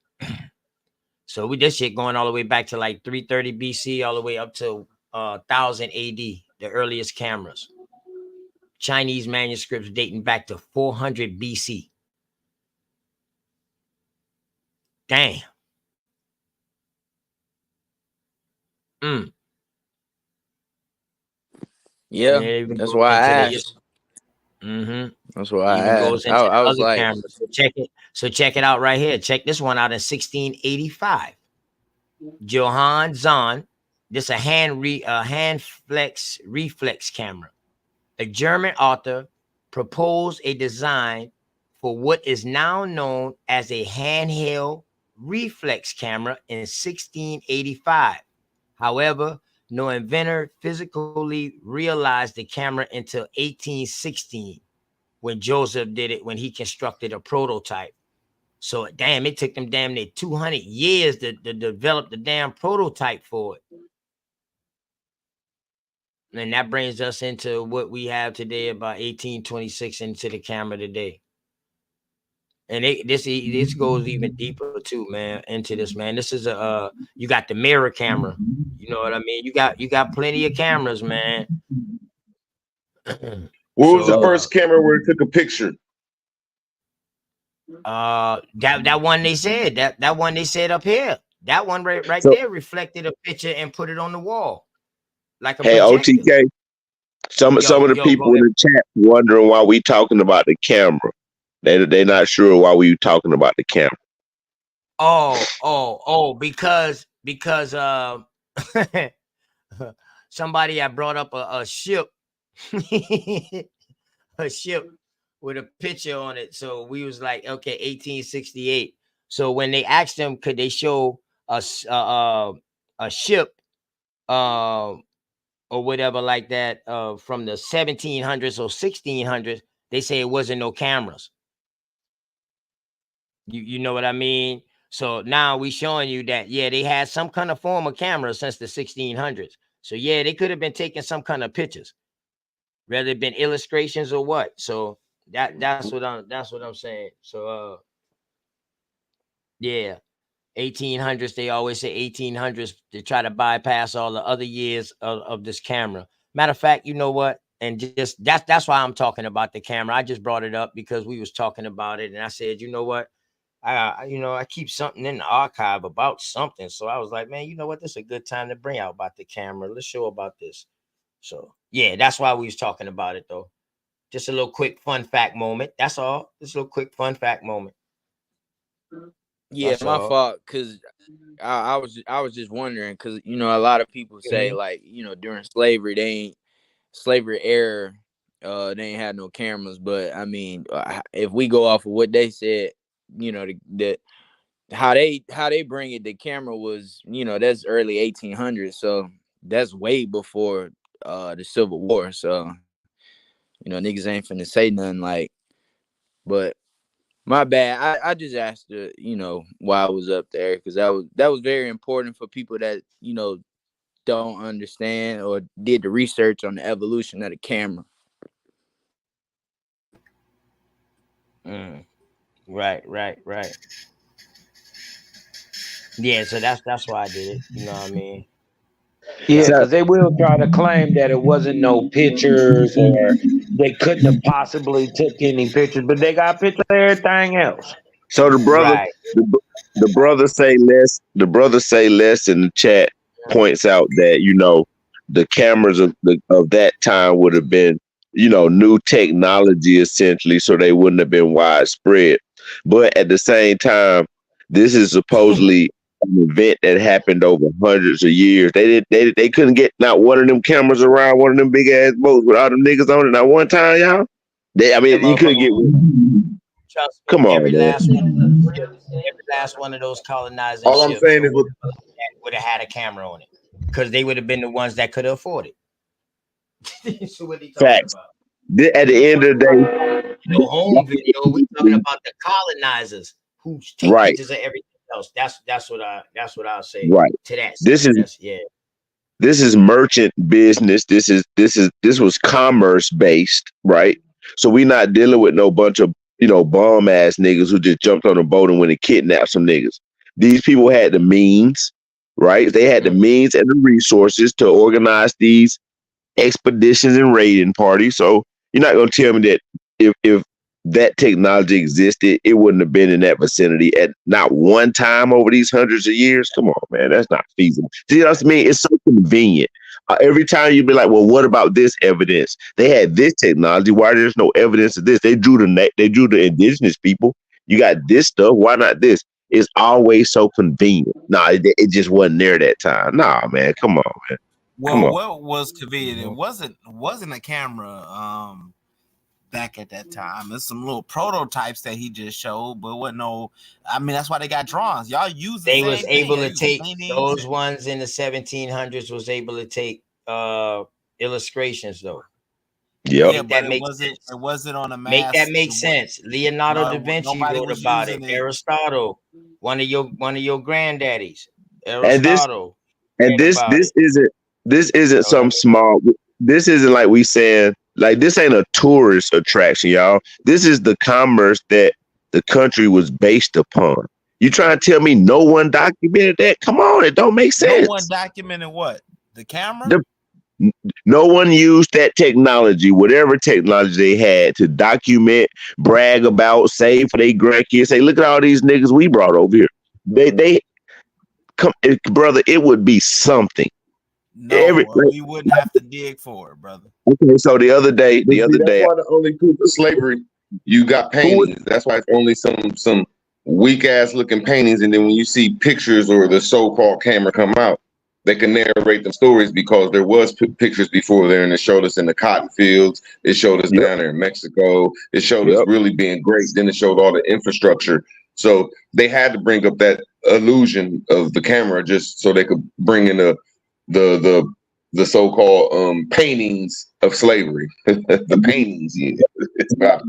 So we this shit going all the way back to like 330 BC, all the way up to 1000 AD, the earliest cameras. Chinese manuscripts dating back to 400 BC. Damn. Yeah, that's why I asked. That's why I Even asked. goes into I the was other like, cameras. So check it out right here. Check this one out in 1685. Johann Zahn. This a hand flex reflex camera. A German author proposed a design for what is now known as a handheld reflex camera in 1685. However, no inventor physically realized the camera until 1816, when Joseph did it, when he constructed a prototype. So damn, it took them damn near 200 years to develop the damn prototype for it. And that brings us into what we have today, about 1826, into the camera today. And this goes even deeper too, man, into this, man. This is you got the mirror camera. You know what I mean? You got plenty of cameras, man. What was the first camera where it took a picture? That one they said, that one they said up here. That one right So, there reflected a picture and put it on the wall. Like a hey, projector. OTK, some of the people in the chat wondering why we talking about the camera. They not sure why we talking about the camera. Because somebody had brought up a ship, a ship with a picture on it. So we was like, okay, 1868. So when they asked them, could they show a ship, or whatever like that, from the 1700s or 1600s, they say it wasn't no cameras. You know what I mean? So now we showing you that, yeah, they had some kind of form of camera since the 1600s. So yeah, they could have been taking some kind of pictures, whether it been illustrations or what. So that's what I'm saying. So yeah, 1800s. They always say 1800s to try to bypass all the other years of this camera. Matter of fact, you know what? And just that's why I'm talking about the camera. I just brought it up because we was talking about it, and I said, you know what? I keep something in the archive about something. So I was like, man, you know what? This is a good time to bring out about the camera. Let's show about this. So yeah, that's why we was talking about it though. Just a little quick fun fact moment. That's all. Just a little quick fun fact moment. yeah, my fault, because I was just wondering, because a lot of people say like, during slavery era, they ain't had no cameras. But I mean, if we go off of what they said, how they bring it, the camera was, that's early 1800s, so that's way before the Civil War. So niggas ain't finna say nothing like. But my bad, I just asked why I was up there, because that was very important for people that don't understand or did the research on the evolution of the camera. Right. Yeah, so that's why I did it. You know what I mean? Yeah, because they will try to claim that it wasn't no pictures, or they couldn't have possibly took any pictures, but they got pictures of everything else. So the brother, the brother say less. The brother say less in the chat points out that the cameras of that time would have been, new technology essentially, so they wouldn't have been widespread. But at the same time, this is supposedly an event that happened over hundreds of years. They couldn't get not one of them cameras around one of them big ass boats with all them niggas on it not one time, y'all. You couldn't get. Trust me, Come on, every man. last one of those colonizing All I'm ships saying is, would have had a camera on it because they would have been the ones that could afford it. So what are you talking Facts. about? At the end of the day, No home video. We talking about the colonizers who take right, pictures of everything else. That's what I'll say right. to that. This is That's yeah. this is merchant business. This was commerce based, right? So we not dealing with no bunch of bum ass niggas who just jumped on a boat and went and kidnapped some niggas. These people had the means, right? They had the means and the resources to organize these expeditions and raiding parties. So you're not gonna tell me that if that technology existed, it wouldn't have been in that vicinity at not one time over these hundreds of years. Come on, man, that's not feasible. See what I mean? It's so convenient. Every time you'd be like, well, what about this evidence? They had this technology. Why there's no evidence of this? They drew the indigenous people. You got this stuff. Why not this? It's always so convenient. Nah, it just wasn't there that time. Nah, man, come on, man. Well, what was convenient? It wasn't a camera back at that time. There's some little prototypes that he just showed, but what no, I mean that's why they got drawings. Y'all use the They same was able to take those and ones in the 1700s was able to take illustrations though. Yep. yeah, but it wasn't on a Make mass. that make sense. Leonardo da Vinci nobody wrote was about it. using it. Aristotle, one of your granddaddies. And Aristotle. this isn't So, some small. This isn't like we saying like this ain't a tourist attraction, y'all. This is the commerce that the country was based upon. You trying to tell me no one documented that? Come on, it don't make sense. No one documented what? The camera? No one used that technology, whatever technology they had, to document, brag about, save for their grandkids. Say, look at all these niggas we brought over here. They come, brother. It would be something. No, we wouldn't have to dig for it, brother. Okay, so the other day, that's why the only proof of slavery you got paintings. That's why it's only some weak ass looking paintings, and then when you see pictures or the so-called camera come out, they can narrate the stories because there was pictures before there, and it showed us in the cotton fields. It showed us down there in Mexico. It showed us really being great. Then it showed all the infrastructure. So they had to bring up that illusion of the camera just so they could bring in the so-called paintings of slavery. The paintings, yeah. It's about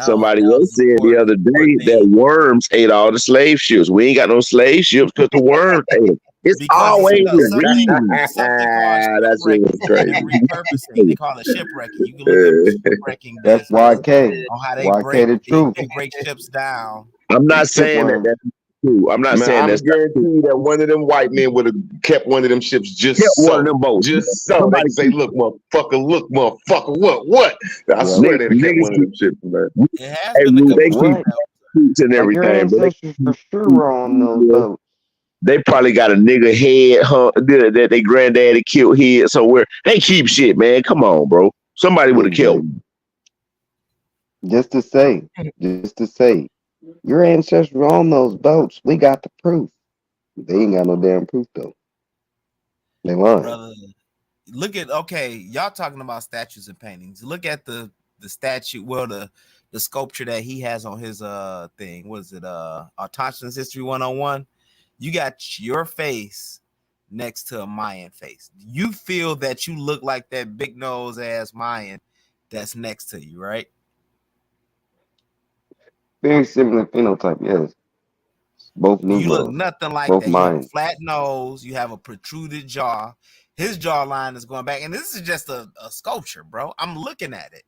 Somebody else said the other day that worms ate all the slave ships. We ain't got no slave ships because the worms ate them. It's always something called that's crazy. repurposing. They call it shipwrecking. You can look up shipwrecking. That's YK. On how they YK the truth. break ships down. I'm not saying that that's true. I'm not saying that's guaranteed that one of them white men would have kept one of them ships just one of them boats. Just so they say, look, motherfucker, what? I swear they'd have kept one of them ships, man. It has been a they keep suits and your everything, but ancestors for sure were on those boats. they probably got a nigga head that they granddaddy killed head somewhere. They keep shit, man. Come on, bro. Somebody would have killed him. Just to say, your ancestors were on those boats. We got the proof. They ain't got no damn proof though. They lying. Brother, look at y'all talking about statues and paintings. Look at the statue, well, the sculpture that he has on his thing. What is it? Autonomous History 101. You got your face next to a Mayan face. You feel that you look like that big nose ass Mayan that's next to you, right? Very similar phenotype, yes. Both Negroes. You look nothing like both that. You have a mine. flat nose. You have a protruded jaw. His jawline is going back, and this is just a sculpture, bro. I'm looking at it.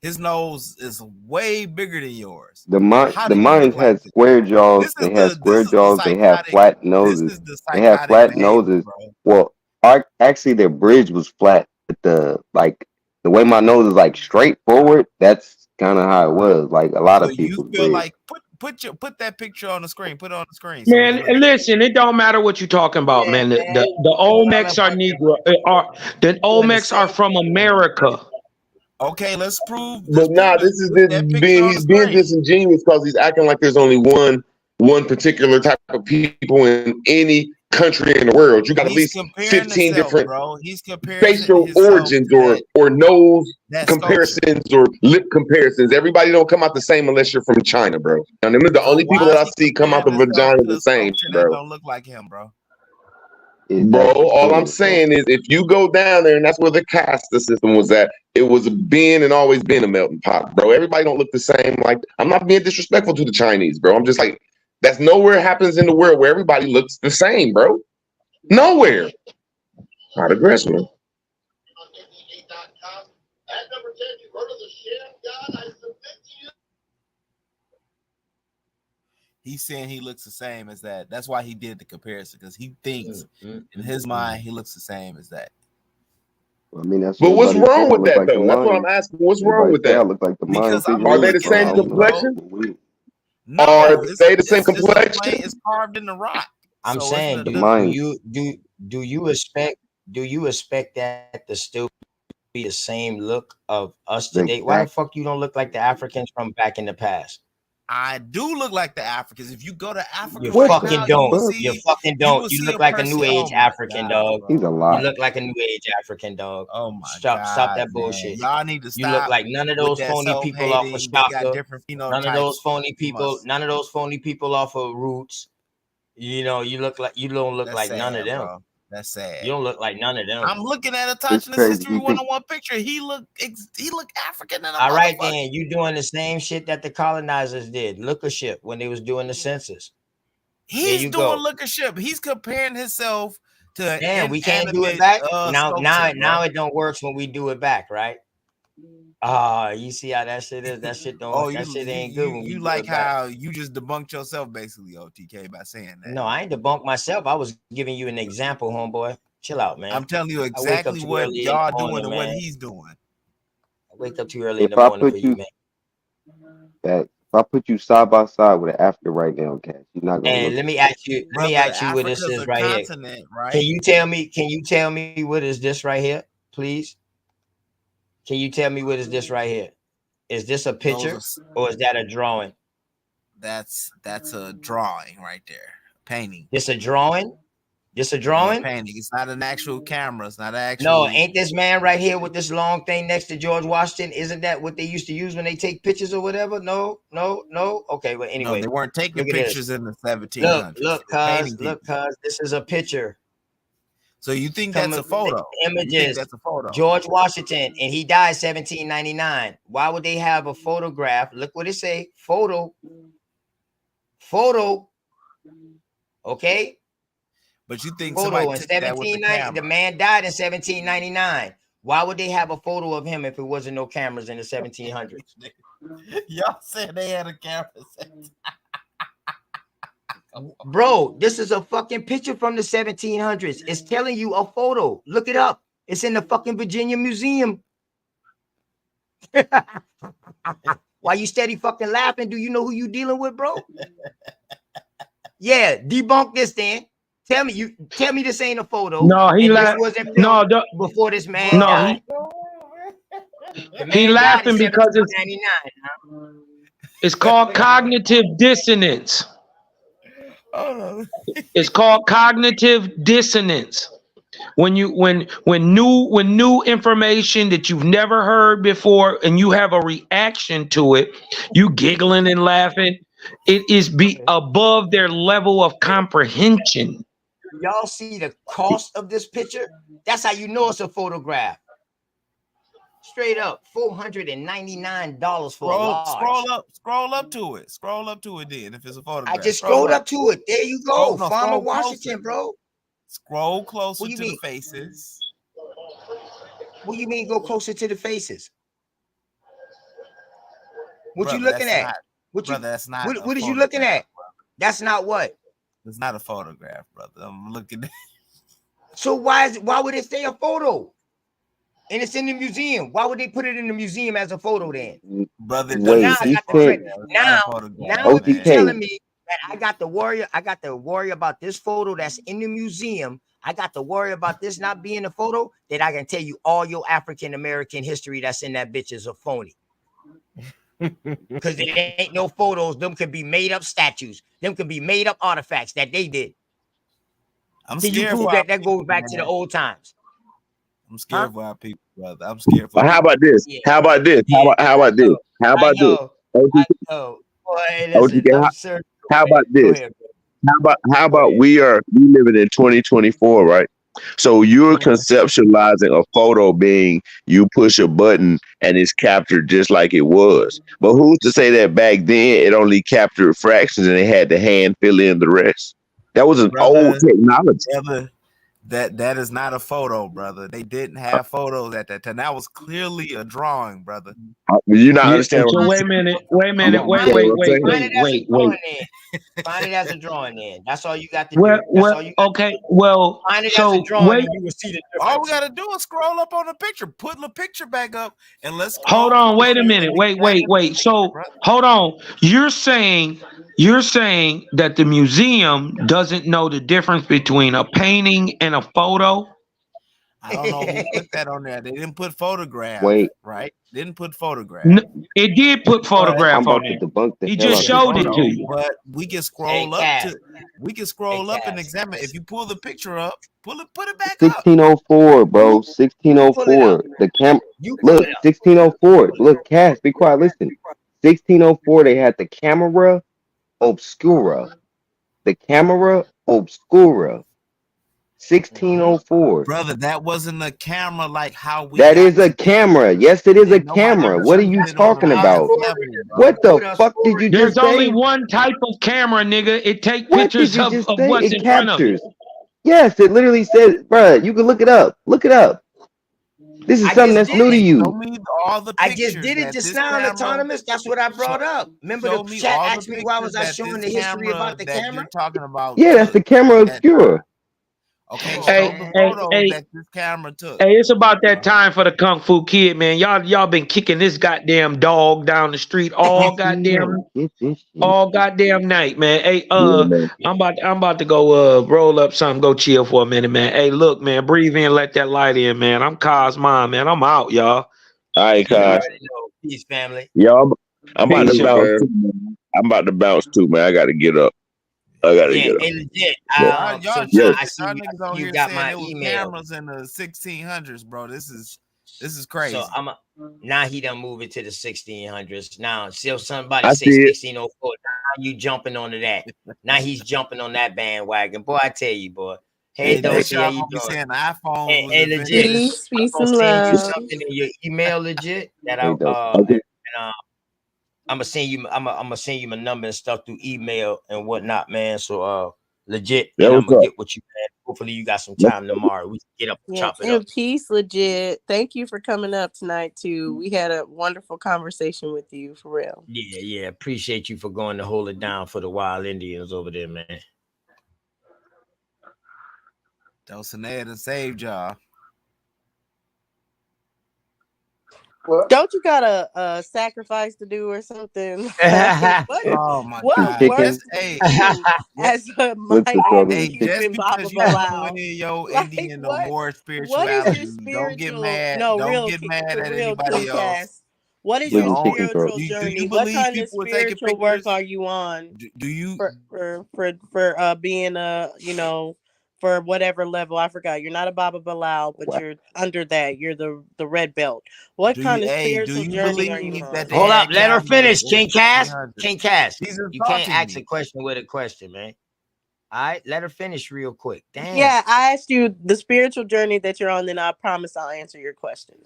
His nose is way bigger than yours. The Mayans had square jaws. They have square jaws. They have flat noses. They have flat noses. Well, actually, their bridge was flat. But the way my nose is like straight forward, that's kind of how it was. Like a lot of people. You feel like put that picture on the screen. Put it on the screen. So Man, listen, it don't matter what you're talking about, Yeah, man. man. The Olmecs are Negro. The Olmecs are from America. Okay, let's prove. But nah, this is he's being disingenuous because he's acting like there's only one particular type of people in any country in the world. You got at least 15 different bro. He's comparing facial origins or nose comparisons or lip comparisons. Everybody don't come out the same unless you're from China, bro. And them are the only people that I see come out the vagina the same, bro. Don't look like him, bro. Bro, all I'm saying is if you go down there, and that's where the caste system was at, it was being and always been a melting pot, bro. Everybody don't look the same. Like, I'm not being disrespectful to the Chinese, bro. I'm just like, that's nowhere happens in the world where everybody looks the same, bro. Nowhere. I digress, man. He's saying he looks the same as that. That's why he did the comparison, because he thinks in his mind he looks the same as that. I mean, that's But what's everybody say wrong I with look that, like the though? That's what I'm Mayans. asking. What's wrong Everybody with say I that? look like the Because Mayan I'm Are they figure. the same looking at you, bro. complexion? No, Are they the same it's just a complexion? plane. It's carved in the rock. I'm So saying, The do Mayans. you expect that to still be the same look of us today? Why the Exactly. fuck you don't look like the Africans from back in the past? I do look like the Africans. If you go to Africa You right fucking now, don't. fuck? You fucking you don't. will You see look a like a person. new age Oh my African God, dog. He's a You lie. look like a new age African dog. oh my Stop God, that man. bullshit. Y'all need to You look stop like none of with those that phony people off of self-hating. They got Shaka. different None of those phenotypes. phony You people. must. None of those phony people off of Roots. You know, you don't look That's like sad, none of them. bro. That's sad. You don't look like none of them. I'm looking at It's Attaching This crazy. History You think 101 picture. He look African in a All right, motherfucker. then you doing the same shit that the colonizers did. Lookership when they was doing the census. There He's you doing go. lookership. He's comparing himself to an Damn, we can't do it inanimate back. sculpture, Now bro. it don't work when we do it back, right? You see how that shit is? That shit don't. Oh, That shit ain't good when we you do like it back. how you just debunked yourself basically, OTK, by saying that. No, I ain't debunked myself. I was giving you an example, homeboy. Chill out, man. I'm telling you I wake up exactly too what early in the y'all morning, doing and what man. he's doing. I wake up too early in if the I morning for put you, you man. side by side with an African right now, Cash, you're not gonna And look. let me ask you Brother, what this Africa's is a right here. continent, right? Can you tell me what is this right here, please? Can you tell me what is this right here? Is this a picture or is that a drawing? That's a drawing right there. Painting. This a drawing? This a Yeah, drawing? painting. It's not an actual camera. It's not actual. No, ain't this man right here with this long thing next to George Washington? Isn't that what they used to use when they take pictures or whatever? No. Okay, well, anyway. No, they weren't taking look at pictures this. in the 1700s. Look, cuz, this is a picture. So you think that's a photo? Images. You think that's a photo? George Washington, and he died 1799. Why would they have a photograph? Look what it say. Photo. Okay. But you think Photo somebody in took that with the 1790. camera? The man died in 1799. Why would they have a photo of him if it wasn't no cameras in the 1700s? Y'all said they had a camera. Bro, this is a fucking picture from the 1700s. It's telling you a photo. Look it up. It's in the fucking Virginia Museum. Why you steady fucking laughing? Do you know who you dealing with, bro? Yeah, debunk this then. Tell me this ain't a photo. No, he this wasn't filmed before this man died. He laughing because it's called cognitive dissonance. It's called cognitive dissonance. When new information that you've never heard before and you have a reaction to it, you giggling and laughing, it is above their level of comprehension. Y'all see the cost of this picture? That's how you know it's a photograph. Straight up, $499 for a large. Scroll up to it. Scroll up to it then if it's a photograph. I just scrolled up to it. There you go. Farmer Washington, bro. Scroll closer to the faces. What do you mean go closer to the faces? What you looking at? That's not. What is you looking at? That's not what? It's not a photograph, brother. I'm looking at. So why would it say a photo? and it's in the museum. Why would they put it in the museum as a photo then? Brother, it So doesn't now Wait, I say he got the photo. said credit. It's not a Now photograph, you man. telling OTK. me that I got to worry about this photo that's in the museum. I got to worry about this not being a photo, that I can tell you all your African American history that's in that bitch is a phony. Because there ain't no photos. Them could be made up statues. Them could be made up artifacts that they did. I'm Can you scared prove for our that that people, goes back to the man. old times? I'm scared for our people, brother. I'm scared for But how people. about this? Yeah, How about this? yeah. How about this? How I about this? know. OTK, I know. Boy, listen, OTK, I'm certain. how about Go this? ahead, bro. How Go about ahead. we living in 2024, right? So you're conceptualizing a photo being you push a button and it's captured just like it was. But who's to say that back then it only captured fractions and they had to hand fill in the rest? That was an old Brother, technology. brother, that is not a photo, brother. They didn't have photos at that time. That was clearly a drawing, brother. You're not Yeah, understanding so what wait a minute, wait a I'm minute, saying. You wait, understand wait, what I'm wait, saying? Find wait, it as a wait, wait. drawing then. Find it as a drawing then. That's all you got to Well, do. That's all well, you got to okay, do. well, Find it as a so drawing wait, and you will see the All we difference. gotta do is scroll up on the picture, put the picture back up, and let's hold scroll on, through wait a and minute, examine the wait. picture, So brother. hold on. You're saying that the museum doesn't know the difference between a painting and a photo? I don't know who put that on there. They didn't put photograph, Wait, right? Didn't put photograph. It did put But photograph I'm on about to there. debunk the He hell just out yeah, this showed it to video. photo. you. But we can Hey, scroll up Cass. to we can Hey, scroll up and Cass. examine. If you pull the picture up, put it back up. 1604, bro. You pull it up. 1604. The cam. You pull Look, it up. 1604. Look, Cass, be quiet. Listen. 1604. They had the camera obscura. The camera obscura. 1604. Brother, that wasn't a camera like how we That got is a today. camera. Yes, it is a And nobody camera. What are used you it on the talking How about? highest screw level, it What bro. the up. fuck did you There's just only say? one type of camera, nigga. It take What did pictures you just of say? what's It in front of it. captures. Yes, it literally says, bruh, you can look it up. Look it up. This is I something just that's did new to it. Show you. me all the I just pictures did it that just this now, camera. autonomous. That's what I Show, brought up. Remember the show me chat all the asked me why pictures was I that showing this the history camera about the that you're camera? talking about Yeah, that's took the camera at time. obscura. Okay, show Hey, the Man. hey, photos hey, that this camera took. hey, it's about that time for the Kung Fu Kid, man. Y'all been kicking this goddamn dog down the street I see that. Get this shit. all goddamn night, man. Hey, Yeah, man. I'm about to go roll up something, go chill for a minute, man. Hey, look, man, breathe in, let that light in, man. I'm Cos mom, man. I'm out, y'all. All right, You guys. already know. Peace, family. Yo, I'm about to Peace, bounce man. too, man. I'm about to bounce too, man. I gotta get up. I gotta Yeah, get up. and legit. Yeah. So Y'all now Yo, I tripping. see Y'all you. I niggas see on you here got saying my there was email. cameras in the 1600s, bro. This is So crazy. now he done move it to the 1600s. Now, still somebody I say see it. 1604. Now you jumping onto that. Now he's jumping on that bandwagon. Boy, I tell you, boy. Hey, Hey, Dosey, next how y'all you gonna be doing? saying the iPhones Hey, was hey, legit. invented. Peace, I'm peace, gonna and send you love. something in your email, legit. That Hey, Dose. I'm gonna send you. I'm gonna send you my number and stuff through email and whatnot, man. So legit, Yeah, and I'm what's gonna up? get with you, man. Hopefully, you got some time tomorrow. We can get up and Yeah, chop it up. and peace, legit. Thank you for coming up tonight too. We had a wonderful conversation with you, for real. Yeah. Appreciate you for going to hold it down for the wild Indians over there, man. Dulcinea done saved y'all. Don't you got a sacrifice to do or something? Like, Oh my what Some God. work chicken. do you do as a What's the call mighty of Hey, the chicken? just human Baba because you don't know Balau? any of your Like Indian or what? more What is spirituality, your don't get spiritual? mad. No, Don't real get mad for at real, anybody King else. Cass. What is What's your the chicken throat? spiritual Do journey? you What believe kind of people are taking spiritual work pictures? are you on Do you for being for whatever level? I forgot. You're not a Baba Balau, but Wow. you're under that. You're the red belt. What kind of do spiritual you journey are you believe that on? they Hold up, had let her cameras finish. in the King Cass, 1600s? King Cass. She's You can't insulting ask me. a question with a question, man. All right, let her finish real quick. Damn. Yeah, I asked you the spiritual journey that you're on, then I promise I'll answer your question.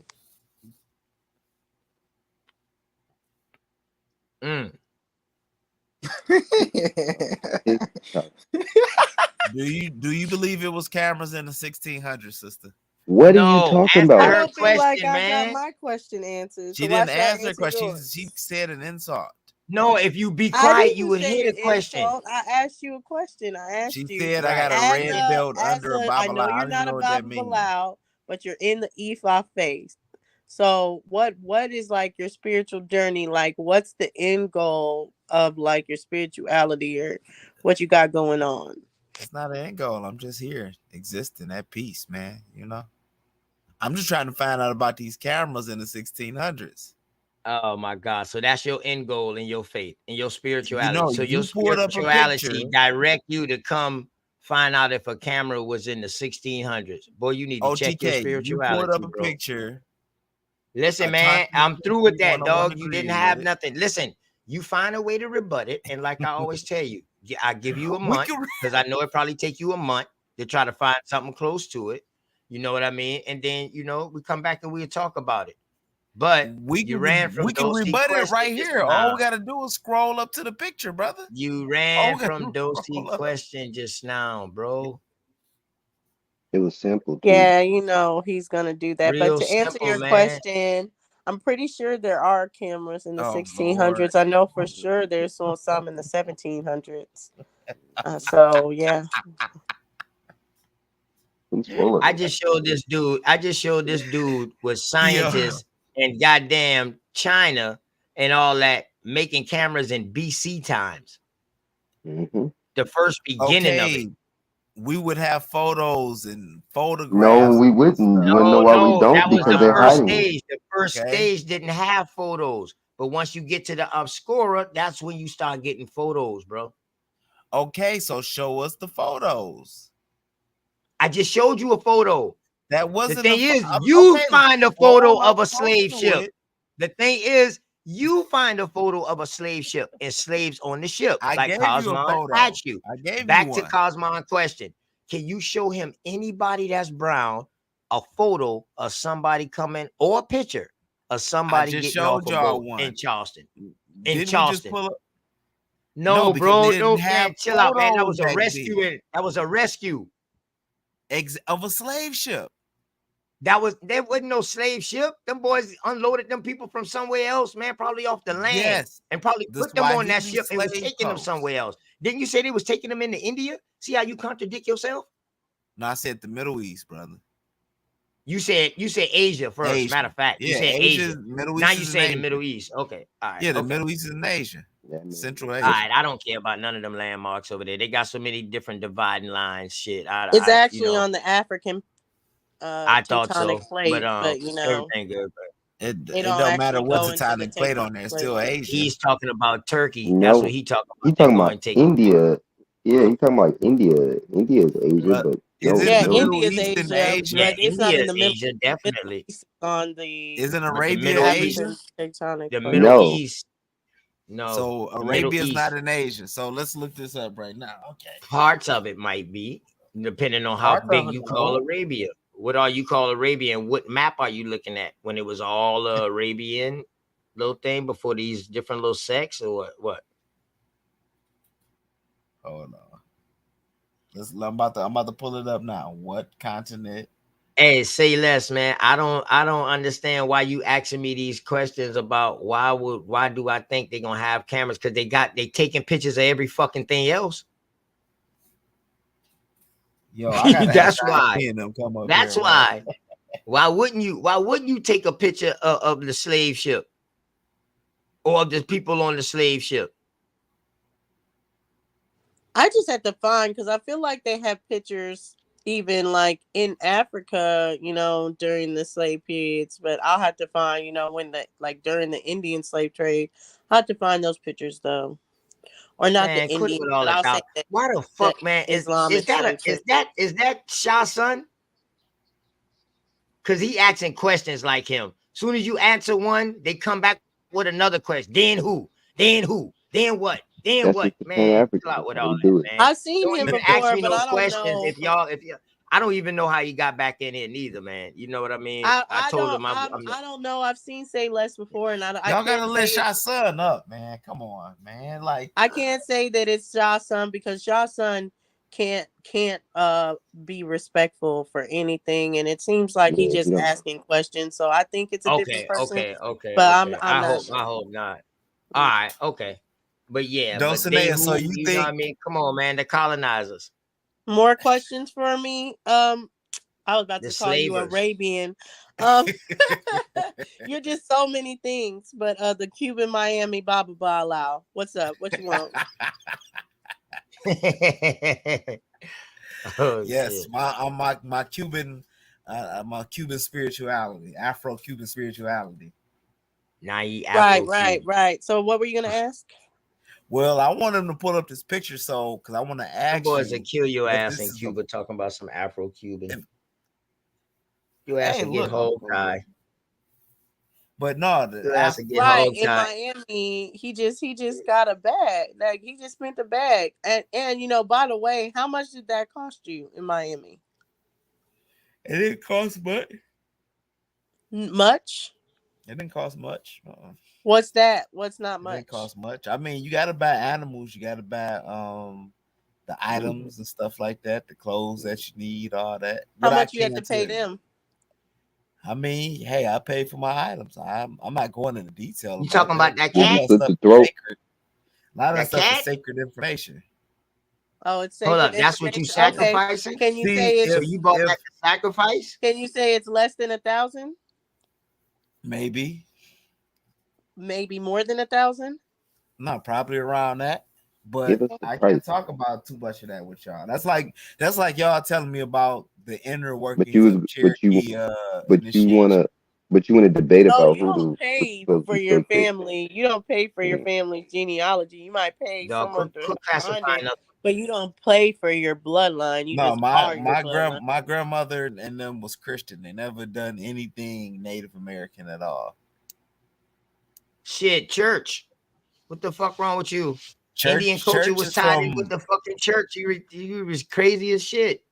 Do you believe it was cameras in the 1600s, sister? What are you No, talking answer I about? her don't feel like question, I got man. my question answered, She so why didn't should I answer the answer question. She yours? said an insult. No, if you be I quiet, you didn't would say hear an the question. insult. I asked you a question. I She asked you said I got Right. a red belt as under a a. I know Babala. I you're don't even not know a what that Baba means. Balau, but you're in the Ifa phase. So what is like your spiritual journey? Like what's the end goal of like your spirituality or what you got going on? It's not an end goal. I'm just here existing at peace, man. I'm just trying to find out about these cameras in the 1600s. Oh my God. So that's your end goal in your faith, in your spirituality. So your You pulled up a picture. spirituality direct you to come find out if a camera was in the 1600s. Boy, you need to check your OTK, you pulled spirituality, up a bro. picture. Listen, man, I'm through with that, dog. You didn't have nothing. Listen, you find a way to rebut it. And like I always tell you, I give you a month because I know it probably take you a month to try to find something close to it. You know what I mean? And then, we come back and we'll talk about it. But you ran from we can Dosey rebut it question right just here. All now. we gotta do is scroll up to the picture, brother. You ran from Dosey question just now, bro. It was simple too. Yeah, he's gonna do that. But Real to answer simple, your man. question, I'm pretty sure there are cameras in the Oh, 1600s. I know for sure there's some in the 1700s. So yeah. I just showed this dude with scientists and goddamn China and all that making cameras in BC times. Mm-hmm. The first beginning of it. We would have photos and photographs. No, we wouldn't. You wanna know why we don't? That was Because the they're first hiding it. stage. The first stage didn't have photos. But once you get to the obscura, that's when you start getting photos, bro. Okay, so show us the photos. I just showed you a photo. That wasn't the thing is, you find a photo of a close slave to ship. it. The thing is, you find a photo of a slave ship and slaves on the ship. I like gave you a Cosmon photo. asked you. I gave Back you to one. Cosmon question. Can you show him anybody that's brown a photo of somebody coming or a picture of somebody just getting off showed a y'all boat one. in Charleston? Didn't we just pull up? No, because bro. they didn't have Man, chill out, man. That was a photos back rescue. then. That was a rescue. Of a slave ship. There wasn't no slave ship. Them boys unloaded them people from somewhere else, man, probably off the land. Yes. And probably The put them on that Swahili ship and was slave taking them coast. somewhere else. Didn't you say they was taking them into India? See how you contradict yourself? No, I said the Middle East, brother. You said Asia first. Asia. Matter of fact, you Yeah, said Asia. Middle East Now you is in say the Asia. Middle East. Okay. All right. Yeah, the okay. Middle East is in Asia. Central Asia. All right, I don't care about none of them landmarks over there. They got so many different dividing lines. Shit, It's actually on the African I thought so, tectonic plate, but everything good. It don't don't matter actually what go into the tectonic plate on there. tectonic It's plate. still Asia. He's talking about Turkey. No, That's what he talking about. he talking about India. Yeah, he talking about India. India is Asia, but no, India is Asia, but it's not in the middle. Asia, definitely. On the Isn't But Arabia the Middle Asia? East, tectonic the plate. Middle No. East. No, So the Middle Arabia is East. not in Asia. So let's look this up right now. Okay. Parts of it might be, depending on how Parts big of it, you call no. Arabia. What are you call Arabia, and what map are you looking at when it was all Arabian little thing before these different little sects or what? Hold on. I'm about to pull it up now. What continent? Hey, say less, man. I don't understand why you asking me these questions about why do I think they're gonna have cameras? Because they taking pictures of every fucking thing else. Yo, I gotta That's have why. me and them come up That's here, why. Why wouldn't you take a picture of the slave ship or of the people on the slave ship? I just had to find because I feel like they have pictures even like in Africa, during the slave periods. But I'll have to find, when during the Indian slave trade, I have to find those pictures though, or not Man, the quit Indian, with all but that I'll say doubt. Why the the fuck, man? Is Islamic slave trade. that Shah son? Cause he asking questions like him. Soon as you answer one, they come back with another question. Then who? Then who? Then what? Then That's what? just the Man, Pan-Africans. chill out with How all they do that, it. man. I've seen Don't him even ask before, me but no I don't questions know. if I don't even know how you got back in here neither, man. You know what I mean? I told him I don't know. I've seen Say Less before, and I Y'all can't gotta let say Shah son up, man. Come on, man. Like I can't say that it's Shah Sun because Shah Sun can't be respectful for anything, and it seems like he Yeah, just he don't. asking questions. So I think it's a different person. Okay. But I'm I not hope sure. not. All right, okay. But yeah, but they Dulcinea, so who, you know what think I mean? Come on, man, the colonizers. More questions for me. I was about The to call you slavers. Arabian. Um, you're just so many things. But the Cuban Miami Baba Balau. What's up? What you want? Oh Yes, shit. my Cuban my Cuban spirituality, Afro Cuban spirituality. Now you Right, Afro right, Cuban. right. So what were you gonna ask? Well, I want him to pull up this picture, so because I want to Them ask boys that you kill your if ass this in is the. Cuba talking about some Afro Cuban. If, Your ass hey, will get look, hog tied. but no, the Your ass will get Right, hog in tied. Miami, he just got a bag. Like he just spent a bag. And by the way, how much did that cost you in Miami? it didn't cost much. Much? It didn't cost much. What's that? What's not It didn't much? cost much. I mean, you got to buy animals. You got to buy the items and stuff like that, the clothes that you need, all that. How But I much you have to can't tell pay you. them? I mean, hey, I paid for my items. I'm not going into detail You about talking that. about that A lot Did of you cat? that split stuff the is throat? sacred. A lot of that That stuff is cat? sacred information. Oh, it's Hold sacred up. That's what you information. Okay. sacrificing? Can you See, say So it's you bought if that to sacrifice? can you say it's less than 1,000? maybe Maybe more than 1,000? not probably around that, Give but us the I price. can't talk about too much of that with y'all. That's like y'all telling me about the inner But workings you was of but you Cherokee but you initiation. wanna but you wanna debate No, about you don't what's pay supposed to for be your sacred. family. You don't pay for your Yeah. family's genealogy. You might pay Dog, someone quit, to quit find it, classifying us. but you don't pay for your bloodline. You No, just are your bloodline. my grandmother and them was Christian. They never done anything Native American at all. Shit, church. What the fuck wrong with you? Indian culture Church was is tied in with from the fucking church. You was crazy as shit.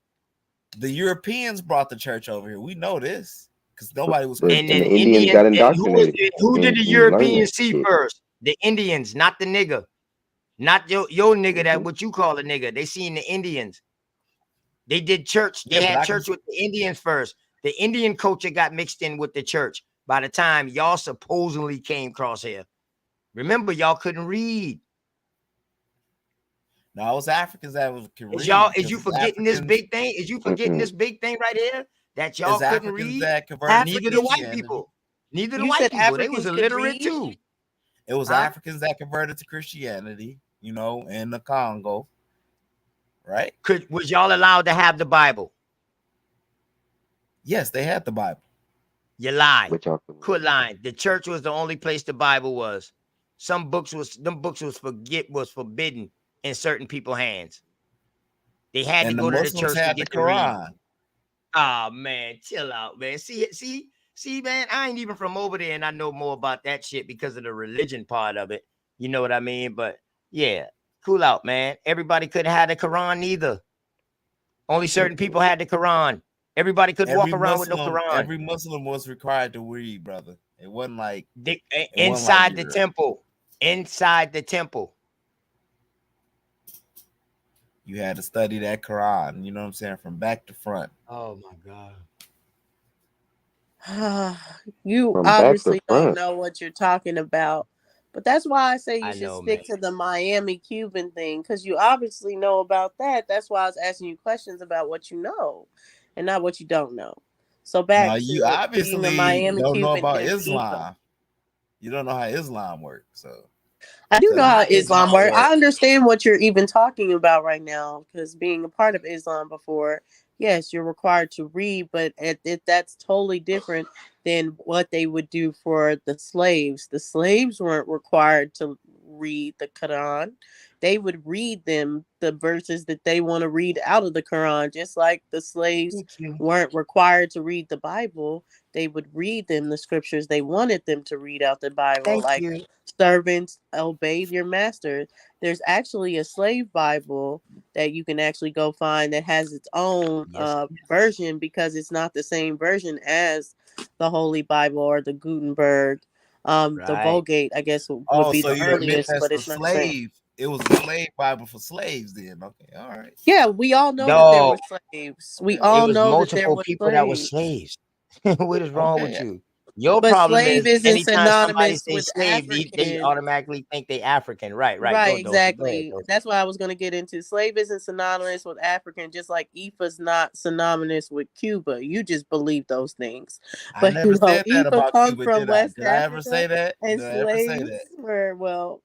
the Europeans brought the church over here. We know this because nobody was But And Christian then and the over here. Indians Indians, got and indoctrinated who did the and learned that Europeans see shit. first? The Indians, not the nigga. Not your nigga, that Hmm. what you call a nigga. They seen the Indians. They did church. Yeah, They but had I can. church with the Indians first. The Indian culture got mixed in with the church by the time y'all supposedly came across here. Remember, y'all couldn't read. No, it was Africans that can Is read you because forgetting this big thing? Is you forgetting Mm-mm. this big thing right here that y'all it's couldn't Africans read? that converted to Neither the white Christianity. people. Neither the You said white people. They was Africans could illiterate read? too. It was Huh? Africans that converted to Christianity, in the Congo, right? Was y'all allowed to have the Bible? Yes, they had the Bible. You lie. Which y'all can Quit read. lying. The church was the only place the Bible was. Them books was forbidden in certain people's hands. They had to And the go to the Muslims church to had the get to read. Quran. Oh man, chill out, man. See, man, I ain't even from over there, and I know more about that shit because of the religion part of it. You know what I mean? But yeah, cool out, man. Everybody couldn't have the Quran either. Only certain Mm-mm. people had the Quran. Everybody could walk around with no Quran. Every Muslim was required to read, brother. It wasn't like Inside the Europe. temple. Inside the temple. You had to study that Quran, you know what I'm saying, from back to front. Oh my God. You From back to obviously don't front. know what you're talking about. But that's why I say you I should know, man. stick to the Miami Cuban thing, because you obviously know about that. That's why I was asking you questions about what you know and not what you don't know. So Now back you to being a obviously Miami don't know Cuban about in Cuba. Islam. You don't know how Islam works, so I do tell know me how how Islam Islam works. works. I understand what you're even talking about right now, because being a part of Islam before, yes, you're required to read, but that's totally different than what they would do for the slaves. The slaves weren't required to read the Quran. They would read them the verses that they want to read out of the Quran, just like the slaves Thank you. weren't required to read the Bible. They would read them the scriptures they wanted them to read out the Bible, Thank like you. servants obey your master. There's actually a slave Bible that you can actually go find that has its own Yes. version, because it's not the same version as the Holy Bible or the Gutenberg. The Right. Vulgate, I guess, would Oh, be so the you admit earliest, that's but the it's not the same. slave. It was a slave Bible for slaves then. Okay, all right. Yeah, we all know that there No, were slaves. We it all was know that there multiple were people that were slaves. slaves. What is wrong with Okay. you? Your But problem slave is isn't anytime somebody synonymous say with slave, they African. automatically think they African. Right, right. Right, Go, Dosey. Go ahead, exactly. Dosey. That's what I was going to get into. Slave isn't synonymous with African, just like IFA's not synonymous with Cuba. You just believe those things. I But never said that IFA about comes Cuba, from did I? West Did I ever Africa, say that? and Did I ever say that? slaves were, well,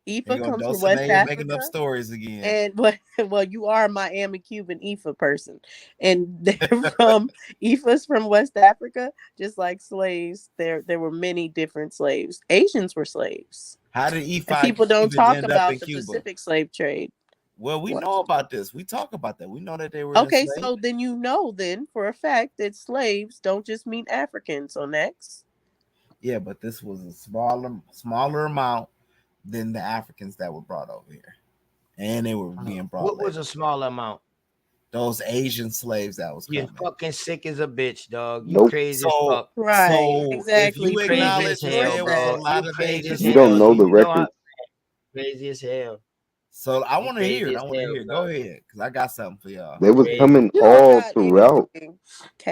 Here IFA you go, comes from West Dulcinea making up Africa. stories again. And well, you are a Miami Cuban IFA person, and they're from IFA's from West Africa, just like slaves. There were many different slaves. Asians were slaves, How did and E5 people don't Cubans talk end up about in the Cuba? Pacific slave trade. Well, we What? know about this. We talk about that. We know that they were Okay, enslaved. so then you know then for a fact that slaves don't just mean Africans. So next. Yeah, but this was a smaller amount than the Africans that were brought over here, and they were being brought What was later. a small amount? Those Asian slaves that was You coming. fucking sick as a bitch, dog. You Nope. crazy as So, fuck. Right, so if exactly. You you Prove crazy it. as acknowledge that hell, Source there was a that. bro. You lot of crazy as Asian You hell. don't know You the slaves, know I record. crazy as hell. so I You want to hear crazy it. as I want to hell, hear it. bro. Go ahead, cause I got something for y'all. They You was crazy. coming You don't all got throughout anything,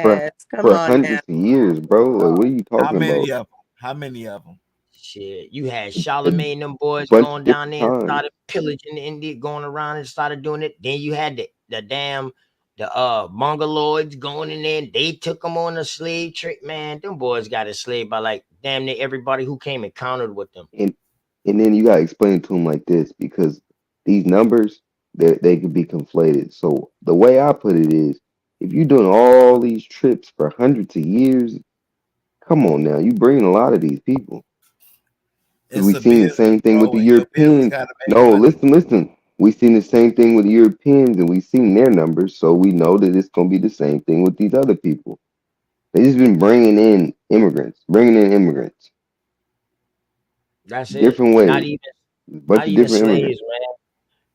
for Cass. Come for on now. hundreds of years, bro. Like, what are you How talking many about? of them? How many of them? Shit. You had A Charlemagne, them boys bunch going of down different there and times. started pillaging India, going around and started doing it. Then you had the damn the Mongoloids going in there and they took them on a slave trip. Man, them boys got enslaved by like damn near everybody who came and countered with them. And then you gotta explain it to them like this because these numbers they could be conflated. So the way I put it is, if you're doing all these trips for hundreds of years, come on now, you bringing a lot of these people. Because It's we a seen the business, same thing with bro, the and your business Europeans. got to make No, money. listen. We seen the same thing with the Europeans, and we seen their numbers, so we know that it's gonna be the same thing with these other people. They just been bringing in immigrants, That's it. different Not ways, even a bunch not of even different slaves, immigrants. man.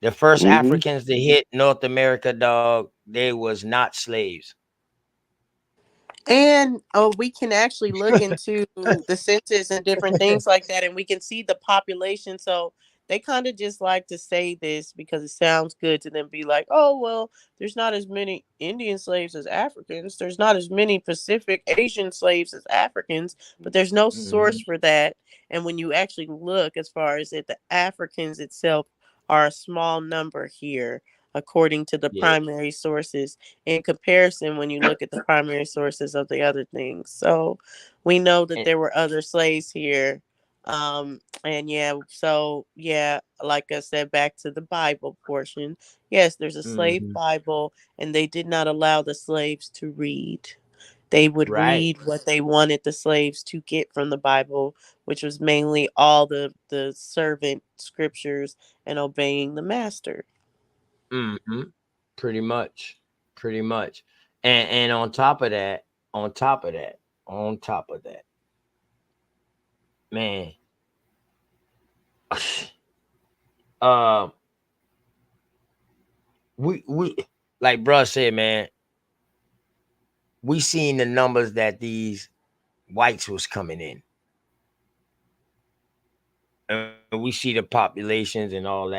The first Hmm. Africans to hit North America, dog, they was not slaves. And we can actually look into the census and different things like that, and we can see the population. So they kind of just like to say this because it sounds good to them. Be like, oh well, there's not as many Indian slaves as Africans. There's not as many Pacific Asian slaves as Africans, but there's no source Hmm. for that. And when you actually look, as far as it, the Africans itself are a small number here, according to the Yeah. primary sources in comparison when you look at the primary sources of the other things. So we know that And, there were other slaves here. And yeah, so yeah, like I said, back to the Bible portion. Yes, there's a slave mhm. Bible, and they did not allow the slaves to read. They would Right. read what they wanted the slaves to get from the Bible, which was mainly all the servant scriptures and obeying the master. Hmm. Pretty much. Pretty much. And on top of that, on top of that, on top of that, man, uh, we like bruh said, man, we seen the numbers that these whites was coming in, and we see the populations and all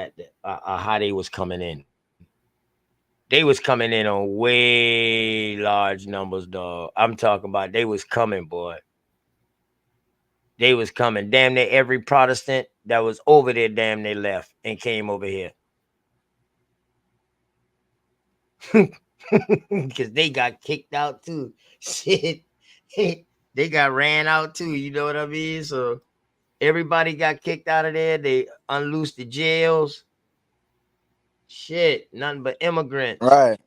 how they was coming in. They was coming in on way large numbers, dog. I'm talking about they was coming, boy. They was coming. Damn near every Protestant that was over there, damn near left and came over here. Because they got kicked out too. Shit. They got ran out too. You know what I mean? So everybody got kicked out of there. They unloosed the jails. Shit. Nothing but immigrants. Right,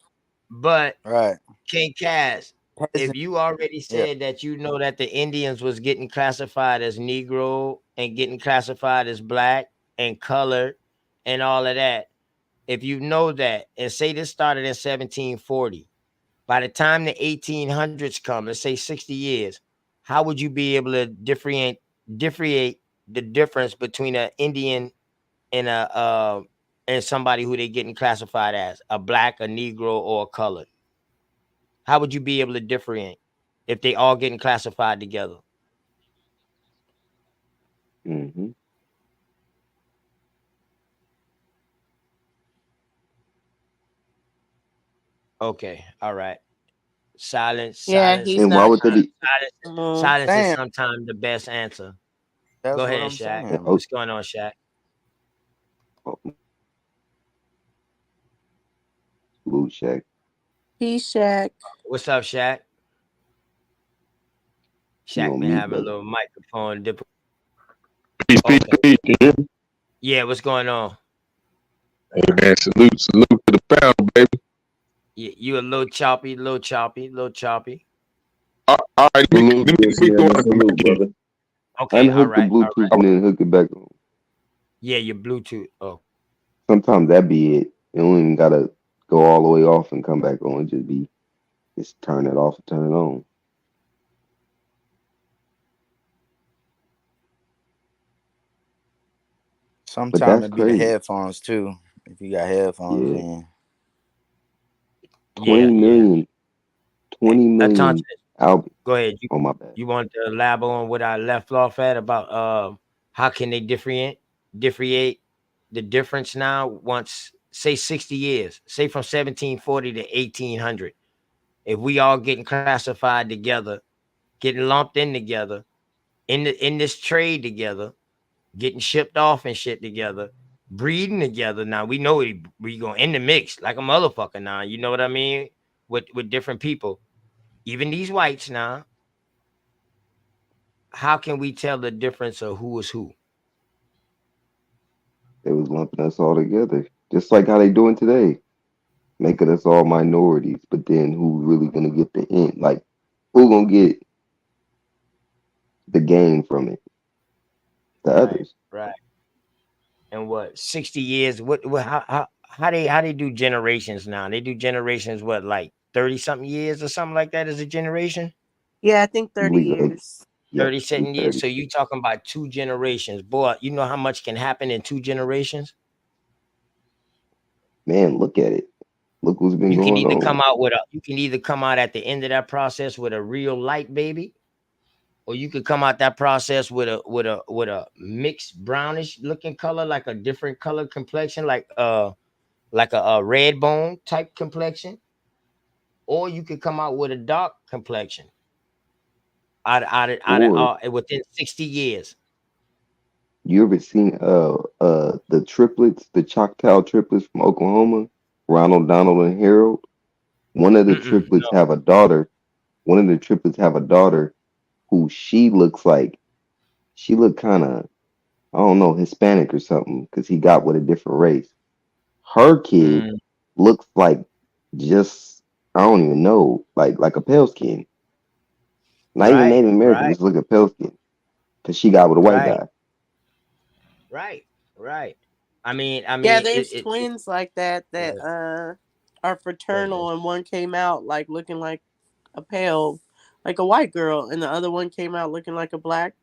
But right. King Cass, if Peasant. you already Yeah. said that you know that the Indians was getting classified as Negro and getting classified as black and colored and all of that, if you know that, and say this started in 1740, by the time the 1800s come, let's say 60 years, how would you be able to differentiate the difference between an Indian and and somebody who they getting classified as a black, a Negro, or a colored? How would you be able to differentiate if they all getting classified together? Hmm. Okay, all right. Yeah, he's And why not. would they be? Mm, Damn, is sometimes the best answer. Go that's what ahead, I'm Shaq. saying. Oh, What's going on, Shaq? Blue Shack. he's Shaq. What's up, Shaq? You Shaq on been mute, having a brother? little microphone difficult. Peace, peace, Okay. peace. Can you hear me? Yeah, what's going on? Hey man, salute to the panel, baby. You a little choppy, little choppy, little choppy. All right, Salute, yes, let me go man. out and come Salute, back in. brother. Okay, all Unhook the right, all right. Bluetooth and then hook it back on. Yeah, your Bluetooth. Oh, Sometimes that be it. You don't even gotta go all the way off and come back on. Just turn it off and turn it on. But Sometimes that's it be the crazy. headphones too. If you got headphones Yeah. in. 20 yeah, yeah. million, 20 million Attention. albums. Go ahead. Oh my bad. You want to elaborate on what I left off at about how can they differentiate the difference now once say 60 years, say from 1740 to 1800. If we all getting classified together, getting lumped in together, in this trade together, getting shipped off and shit together, breeding together. Now we know we going in the mix like a motherfucker now. You know what I mean? With different people, even these whites now. How can we tell the difference of who is who? They was lumping us all together. Just like how they doing today. Making us all minorities. But then who really gonna get the end? Like who gonna get the gain from it? The Right, others. right. And what 60 years? What how they do generations now? They do generations what like 30 something years or something like that as a generation? Yeah, I think I 30 believe it. years. Yep, 30 be something years. 30. So you talking about two generations. Boy, you know how much can happen in two generations? Man, look at it. Look what's been going on. You can either come out at the end of that process with a real light baby, or you could come out that process with a mixed brownish looking color, like a different color complexion, like a red bone type complexion, or you could come out with a dark complexion Or within 60 years. you ever seen the triplets, the Choctaw triplets from Oklahoma, Ronald, Donald, and Harold? One of the triplets No. have a daughter. One of the triplets have a daughter who she look kind of, I don't know, Hispanic or something because he got with a different race. Her kid Mm, looks like just, I don't even know, like a pale skin. Not even right, Native American, right, just look at pale skin because she got with a white right, guy. right, right. I Yeah, mean, there's twins like that go that ahead, are go ahead, fraternal, and one came out like looking like a pale, like a white girl, and the other one came out looking like a black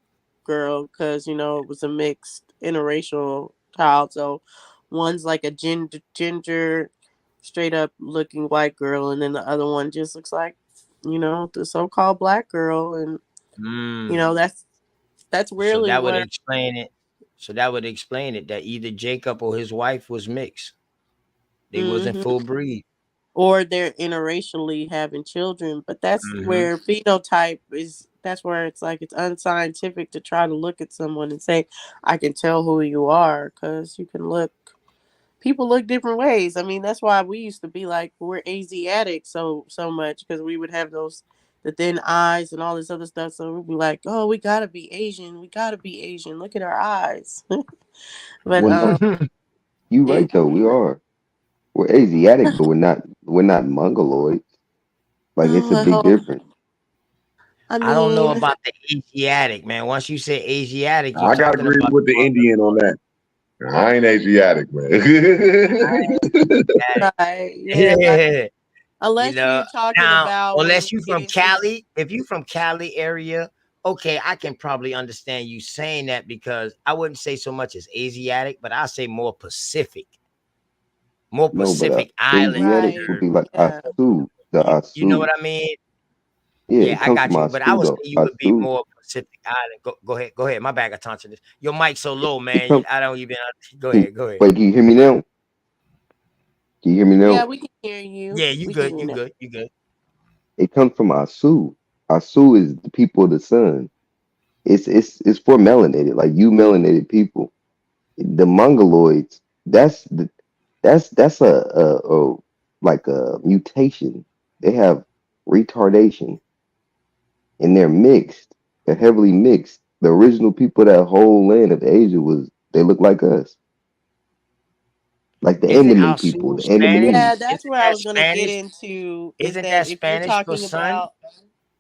girl because it was a mixed interracial child. So one's like a ginger, straight up looking white girl, and then the other one just looks like the so-called black girl, and Mm. that's So really that would where. explain it. So that would explain it that either Jacob or his wife was mixed. They wasn't Mhm. full breed. Or they're interracially having children, but that's Mm-hmm. where phenotype is. That's where it's like it's unscientific to try to look at someone and say I can tell who you are, because you can look people look different ways. I mean, that's why we used to be like we're Asiatic so much, because we would have the thin eyes and all this other stuff. So we'd be like, oh, we gotta be Asian, we gotta be Asian, look at our eyes. But Well, no, you it right though. We are. We're Asiatic, but we're not mongoloid. Like it's a big difference. I I don't know mean, about the Asiatic, man. Once you say Asiatic, you're I gotta talking agree about with the Indian on that. I ain't Asiatic, man. right, yeah, like yeah. You unless know, you're talking now about when unless we you get from into. Cali, if you from Cali area, okay, I can probably understand you saying that because I wouldn't say so much as Asiatic, but I say more No, but Pacific Asiatic Islander. would be like Yeah. Asu, the You know what Asu. I mean? Yeah, Yeah, it I comes got from you. But I Asu would say though. you would be Asu. more Pacific Island. Go ahead. Go ahead. My bag of attention. Your mic's so low, It man. come, I don't even. Go ahead. Go ahead. wait, can you hear me now? Can you hear me Yeah, now? we can hear you. Yeah, you We can good. hear you You now. good. You good. It comes from Asu. Asu is the people of the sun. It's for melanated, like you melanated people. The Mongoloids, that's a like a mutation. They have retardation and they're mixed. They're heavily mixed. The original people of that whole land of Asia was they look like us. Like the Isn't Enderman people, Asu the Spanish? Yeah, Endermanese. that's Isn't where I that was gonna get Spanish? into. Is Isn't that that if you're Spanish for talking sun? about,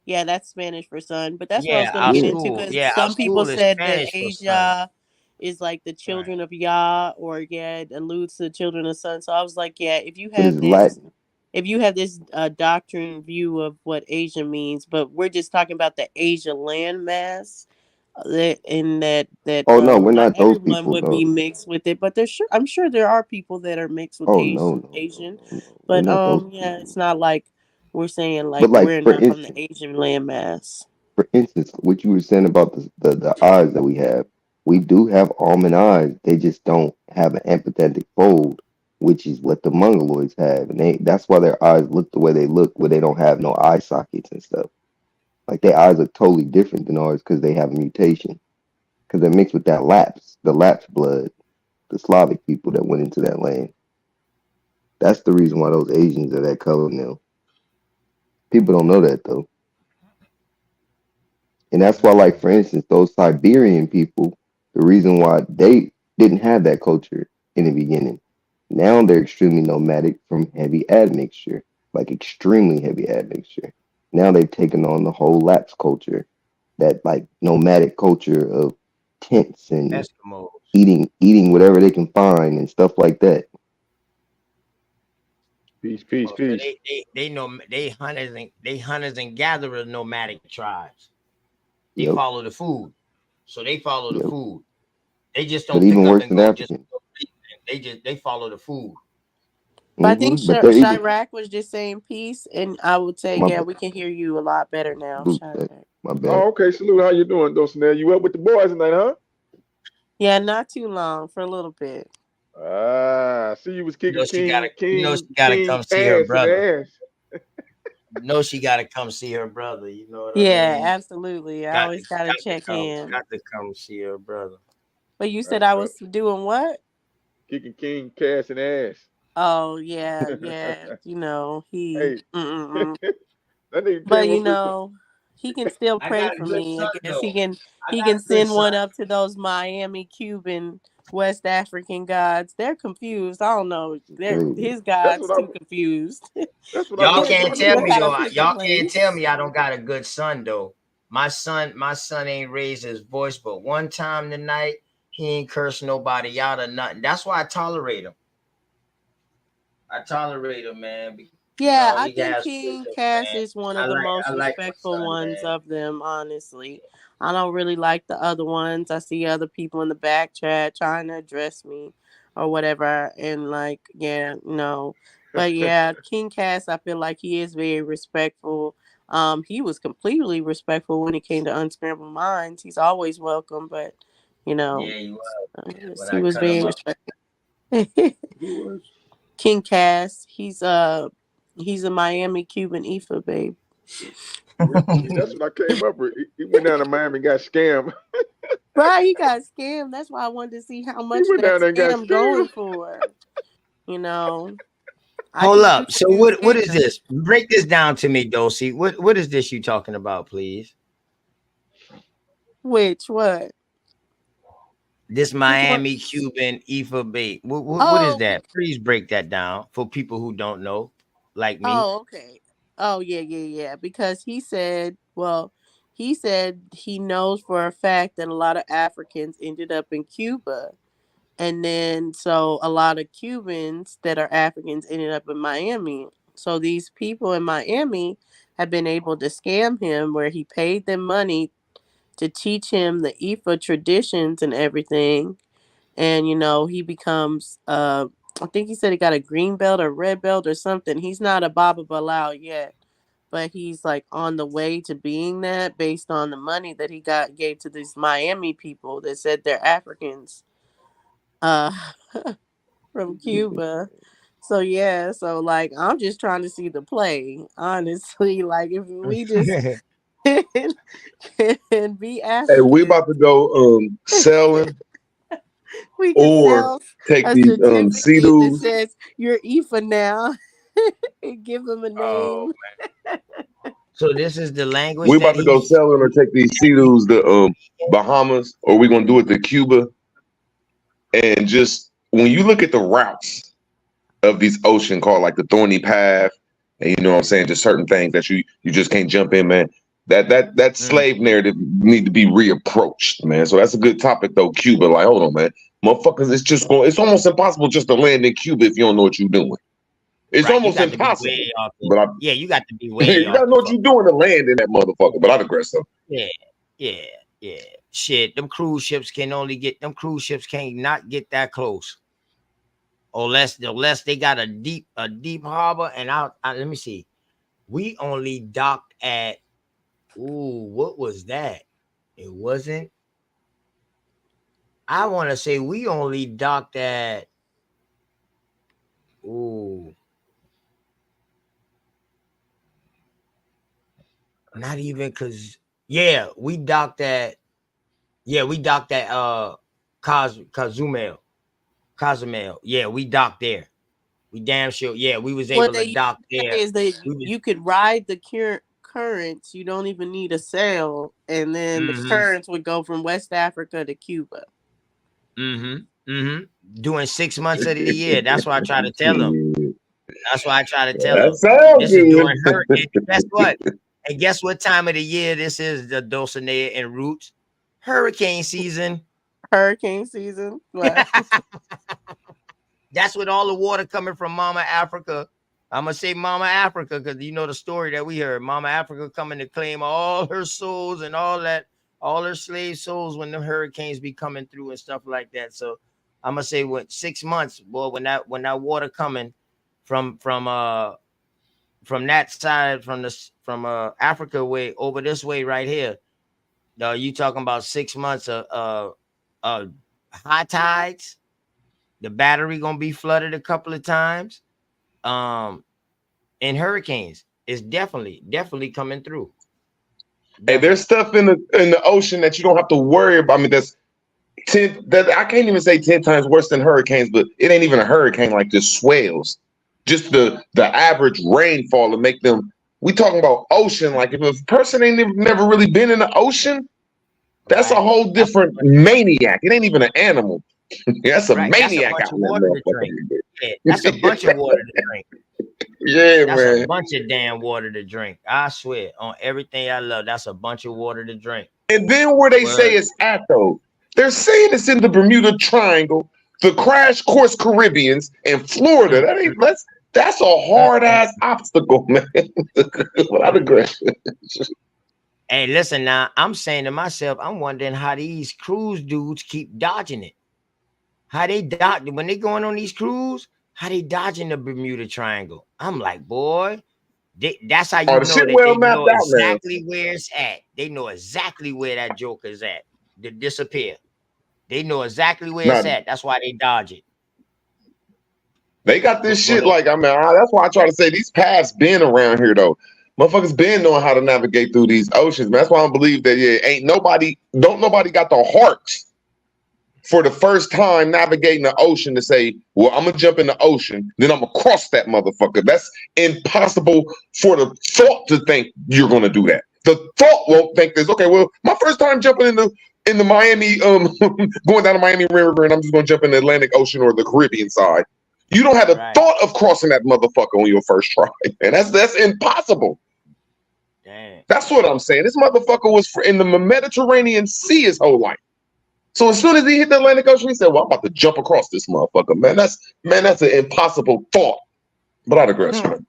yeah, that's Spanish for sun. But that's what I was Yeah, gonna get Yeah. into because Yeah, some people Asul is said that Spanish for sun. Asia is like the Right. children of Yah, or yeah, it alludes to the children of sun. So I was like, yeah, But it's Latin. if you have this doctrine view of what Asia means, but we're just talking about the Asia landmass, in that Oh no, we're not not those everyone people. would be No. mixed with it, but there's sure I'm sure there are people that are mixed with Oh no, Asian, no. We're but not those yeah, people. it's not like we're saying But like like we're for not from the instance, Asian landmass. what you were saying about the eyes that we have, we do have almond eyes. They just don't have an empathetic fold, which is what the mongoloids have, and that's why their eyes look the way they look, where they don't have no eye sockets and stuff. Like their eyes look totally different than ours because they have a mutation. Because they're mixed with the Lapps blood, the Slavic people that went into that land. That's the reason why those Asians are that color now. People don't know that though. And that's why, like, for instance, those Siberian people, the reason why they didn't have that culture in the beginning. Now they're extremely nomadic from heavy admixture, like extremely heavy admixture. Now they've taken on the whole Lapps culture, that like nomadic culture of tents and Eskimos. eating whatever they can find and stuff like that. Peace, peace, Oh, so peace. they know they hunters and gatherers nomadic tribes. They Yep, follow the food. So they follow the yep. food. They just But don't pick even up worse and than go just Africans. they follow the food. But I think But they're even Chirac was just saying peace, and I would say, my yeah, bad. we can hear you a lot better now, Salute Chirac. that. My bad. Oh, okay. Salute. How you doing, Dulcinea? You up with the boys tonight, huh? Yeah, not too long, for a little bit. Ah, I see you was kicking She gotta King come see her ass and brother. ass. She gotta come see her brother. You know what I Yeah, mean? absolutely. I always gotta check in. Got to come see her brother. But you said That's I right. was doing what? Kicking King Cass and ass. Oh yeah, yeah. He. Hey, Mm-mm-mm. that nigga But came up with some. he can still I pray got a for good me. I son guess though. I he got can a good send son. one up to those Miami Cuban West African gods. They're confused. I don't know. Crazy. His That's gods what I. too confused. That's what I Y'all was can't wondering tell They about. me got a though. secret Y'all can't tell place. me I don't got a good son though. My son ain't raised his voice, but one time tonight he ain't cursed nobody out or nothing. That's why I tolerate him. I tolerate him, man. Yeah, I He think has King wisdom, Cass man. is one of the I most like my respectful son, ones man. of them, honestly. I don't really like the other ones. I see other people in the back chat trying to address me or whatever. And, like, yeah, no. But yeah, King Cass, I feel like he is very respectful. He was completely respectful when it came to Unscrambled Minds. He's always welcome, but, you know, Yeah, he was, man. When he I was cut him very up. respectful. Who was? King Cass, he's a Miami Cuban Ifa babe. See, that's what I came up with. He went down to Miami and got scammed. Right, he got scammed. That's why I wanted to see how He much went that down there and got scam scammed. going for. You know, I Hold could use up. a So few what is scams. this? Break this down to me, Dulcie. What is this you talking about, please? Which what? This Which one? Miami Cuban Ifa bait. What is Oh, that? Please break that down for people who don't know, like me. oh, okay. Oh, yeah, yeah, yeah. Because he said he knows for a fact that a lot of Africans ended up in Cuba. And then, so a lot of Cubans that are Africans ended up in Miami. So these people in Miami have been able to scam him where he paid them money to teach him the Ifa traditions and everything. And, he becomes, I think he said he got a green belt or red belt or something. He's not a Baba Bilal yet, but he's like on the way to being that based on the money that he gave to these Miami people that said they're Africans. Uh, from Cuba. So yeah, so like I'm just trying to see the play. Honestly, like if we just can be Hey, we African, about to go selling we can or sell take a these certificate that sea says you're IFA now and give them a name. So this is the We language about that to go he's. sailing or take these sea-doos to Bahamas, or we gonna do it to Cuba. And just when you look at the routes of these ocean called like the thorny path, and you know what I'm saying, just certain things that you just can't jump in, man. That slave narrative need to be reapproached, man. So that's a good topic though, Cuba. Like, hold on, man. Motherfuckers, it's almost impossible just to land in Cuba if you don't know what you're doing. It's Right, you almost got to be impossible. way off the. But Yeah, you got to be way you off gotta the know what fuck. you're doing to land in that motherfucker. But I digress though. Yeah, yeah, yeah. Shit, them cruise ships can only get them cruise ships can't not get that close. Unless they got a deep harbor. And let me see. We only docked at what was that? It wasn't. I want to say we only docked at not even because we docked at Cozumel. Yeah, we docked there. We damn sure. Yeah, we was What able they to used dock to there. say is that We was. you could ride the currents. You don't even need a sail, and then the currents would go from West Africa to Cuba. Doing 6 months of the year. That's why I try to tell them. That's why I try to tell That them. sounds This is during good. hurricane. Guess what? And guess what time of the year this is? The Dulcinea and Roots hurricane season. Hurricane season. Wow. That's with all the water coming from Mama Africa. I'm gonna say Mama Africa because you know the story that we heard. Mama Africa coming to claim all her souls and all her slave souls when the hurricanes be coming through and stuff like that. So I'm gonna say what 6 months, boy, when that water coming from that side from Africa way over this way right here. You talking about 6 months of high tides. The battery gonna be flooded a couple of times. And hurricanes is definitely coming through. Hey, there's Definitely. stuff in the ocean that you don't have to worry about. I mean, that I can't even say 10 times worse than hurricanes, but it ain't even a hurricane like this swells. Just the average rainfall to make them. We talking about ocean. Like if a person ain't never really been in the ocean, that's a Right. whole different maniac. It ain't even an animal. That's a Right. That's a maniac bunch out of in that water to drink. Yeah, that's a bunch of motherfucker. water to drink. Yeah, That's a man. bunch of damn water to drink. I swear on everything I love. That's a bunch of water to drink. And then where they say Word. it's at though, they're saying it's in the Bermuda Triangle, the Crash Course Caribbeans, and Florida. That's a hard ass obstacle, man. Without aggression. Hey, listen now. I'm saying to myself, I'm wondering how these cruise dudes keep dodging it. How they dodge when they going on these cruise, how they dodging the Bermuda Triangle. I'm like, boy, that's how Oh, you the know shit that well they mapped know out now. exactly where it's at. They know exactly where that joker's at to disappear. They know exactly where it's Now at. That's why they dodge it. they got this Go shit ahead. like that's why I try to say these paths been around here though. Motherfuckers been knowing how to navigate through these oceans, man. That's why I believe that don't nobody got the hearts for the first time navigating the ocean to say, well, I'm gonna jump in the ocean, then I'm gonna cross that motherfucker. That's impossible for the thought to think you're gonna do that. The thought won't think this. Okay, well, my first time jumping in the Miami, going down the Miami River, and I'm just gonna jump in the Atlantic Ocean or the Caribbean side. You don't have the Right. thought of crossing that motherfucker on your first try, and that's impossible. Damn. That's what I'm saying. This motherfucker was in the Mediterranean Sea his whole life. So as soon as he hit the Atlantic Ocean, he said, "Well, I'm about to jump across this motherfucker, man. That's an impossible thought." But I digress, man.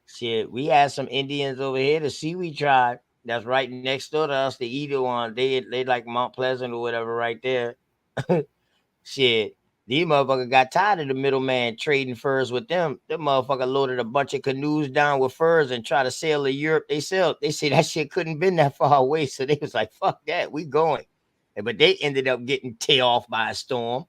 Shit, we had some Indians over here, the Seaweed tribe, that's right next door to us, the Edo one. They like Mount Pleasant or whatever right there. Shit. These motherfuckers got tired of the middleman trading furs with them. Them motherfucker loaded a bunch of canoes down with furs and tried to sail to Europe. They say that shit couldn't been that far away. So they was like, fuck that, we going. But they ended up getting tear off by a storm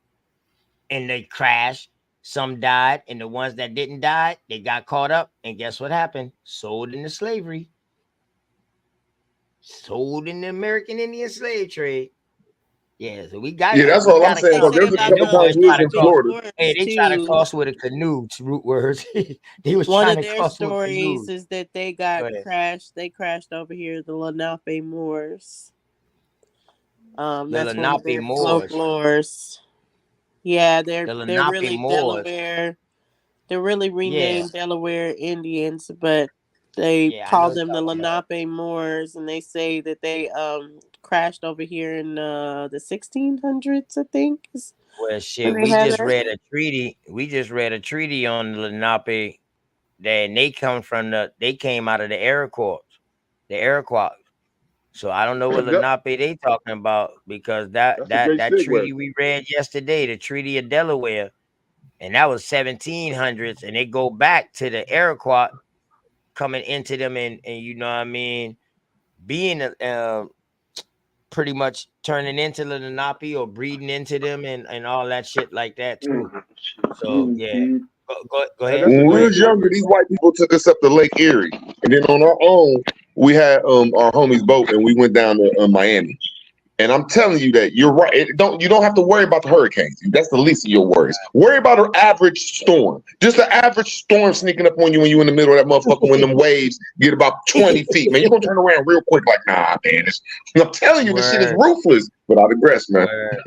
and they crashed. Some died, and the ones that didn't die, they got caught up. And guess what happened? Sold into slavery. Sold in the American Indian slave trade. Yeah, so we got Yeah, that's we all I'm got to saying. They Because cross. there's say a And about couple them times boys we the was try to in big cross. Florida. Hey, wars they try to too. cross with a canoe. Root words. They was One trying of to their cross with stories canoes. is that they Go got ahead. crashed. They crashed over here, the Lenape Moors. The That's one of Lenape their Moors. folklores. Yeah, The they're Lenape really Moors. Delaware. They're really Yeah, renamed Delaware Indians, but they yeah, I know call what them the you're talking about. Lenape Moors, and they say that they crashed over here in the 1600s. I think is Well, when shit, they we had just that. read a treaty. We just read a treaty on the Lenape. That they come from they came out of the Iroquois. The Iroquois. So I don't know what Yep, Lenape they talking about because that that's a that great that segue. treaty we read yesterday, the Treaty of Delaware, and that was 1700s, and they go back to the Iroquois coming into them and you know what I mean, being pretty much turning into the Lenape or breeding into them and all that shit like that too. So yeah, Mhm. go And ahead, that's a go When we ahead. was younger, these white people took us up to Lake Erie, and then on our own, we had our homie's boat, and we went down to Miami. And I'm telling you that you're right. You don't have to worry about the hurricanes. That's the least of your worries. Worry about an average storm. Just an average storm sneaking up on you when you're in the middle of that motherfucker when them waves get about 20 feet. Man, you're gonna turn around real quick like, nah, man. I'm telling you, this shit is Word, ruthless. But I digress, man. word,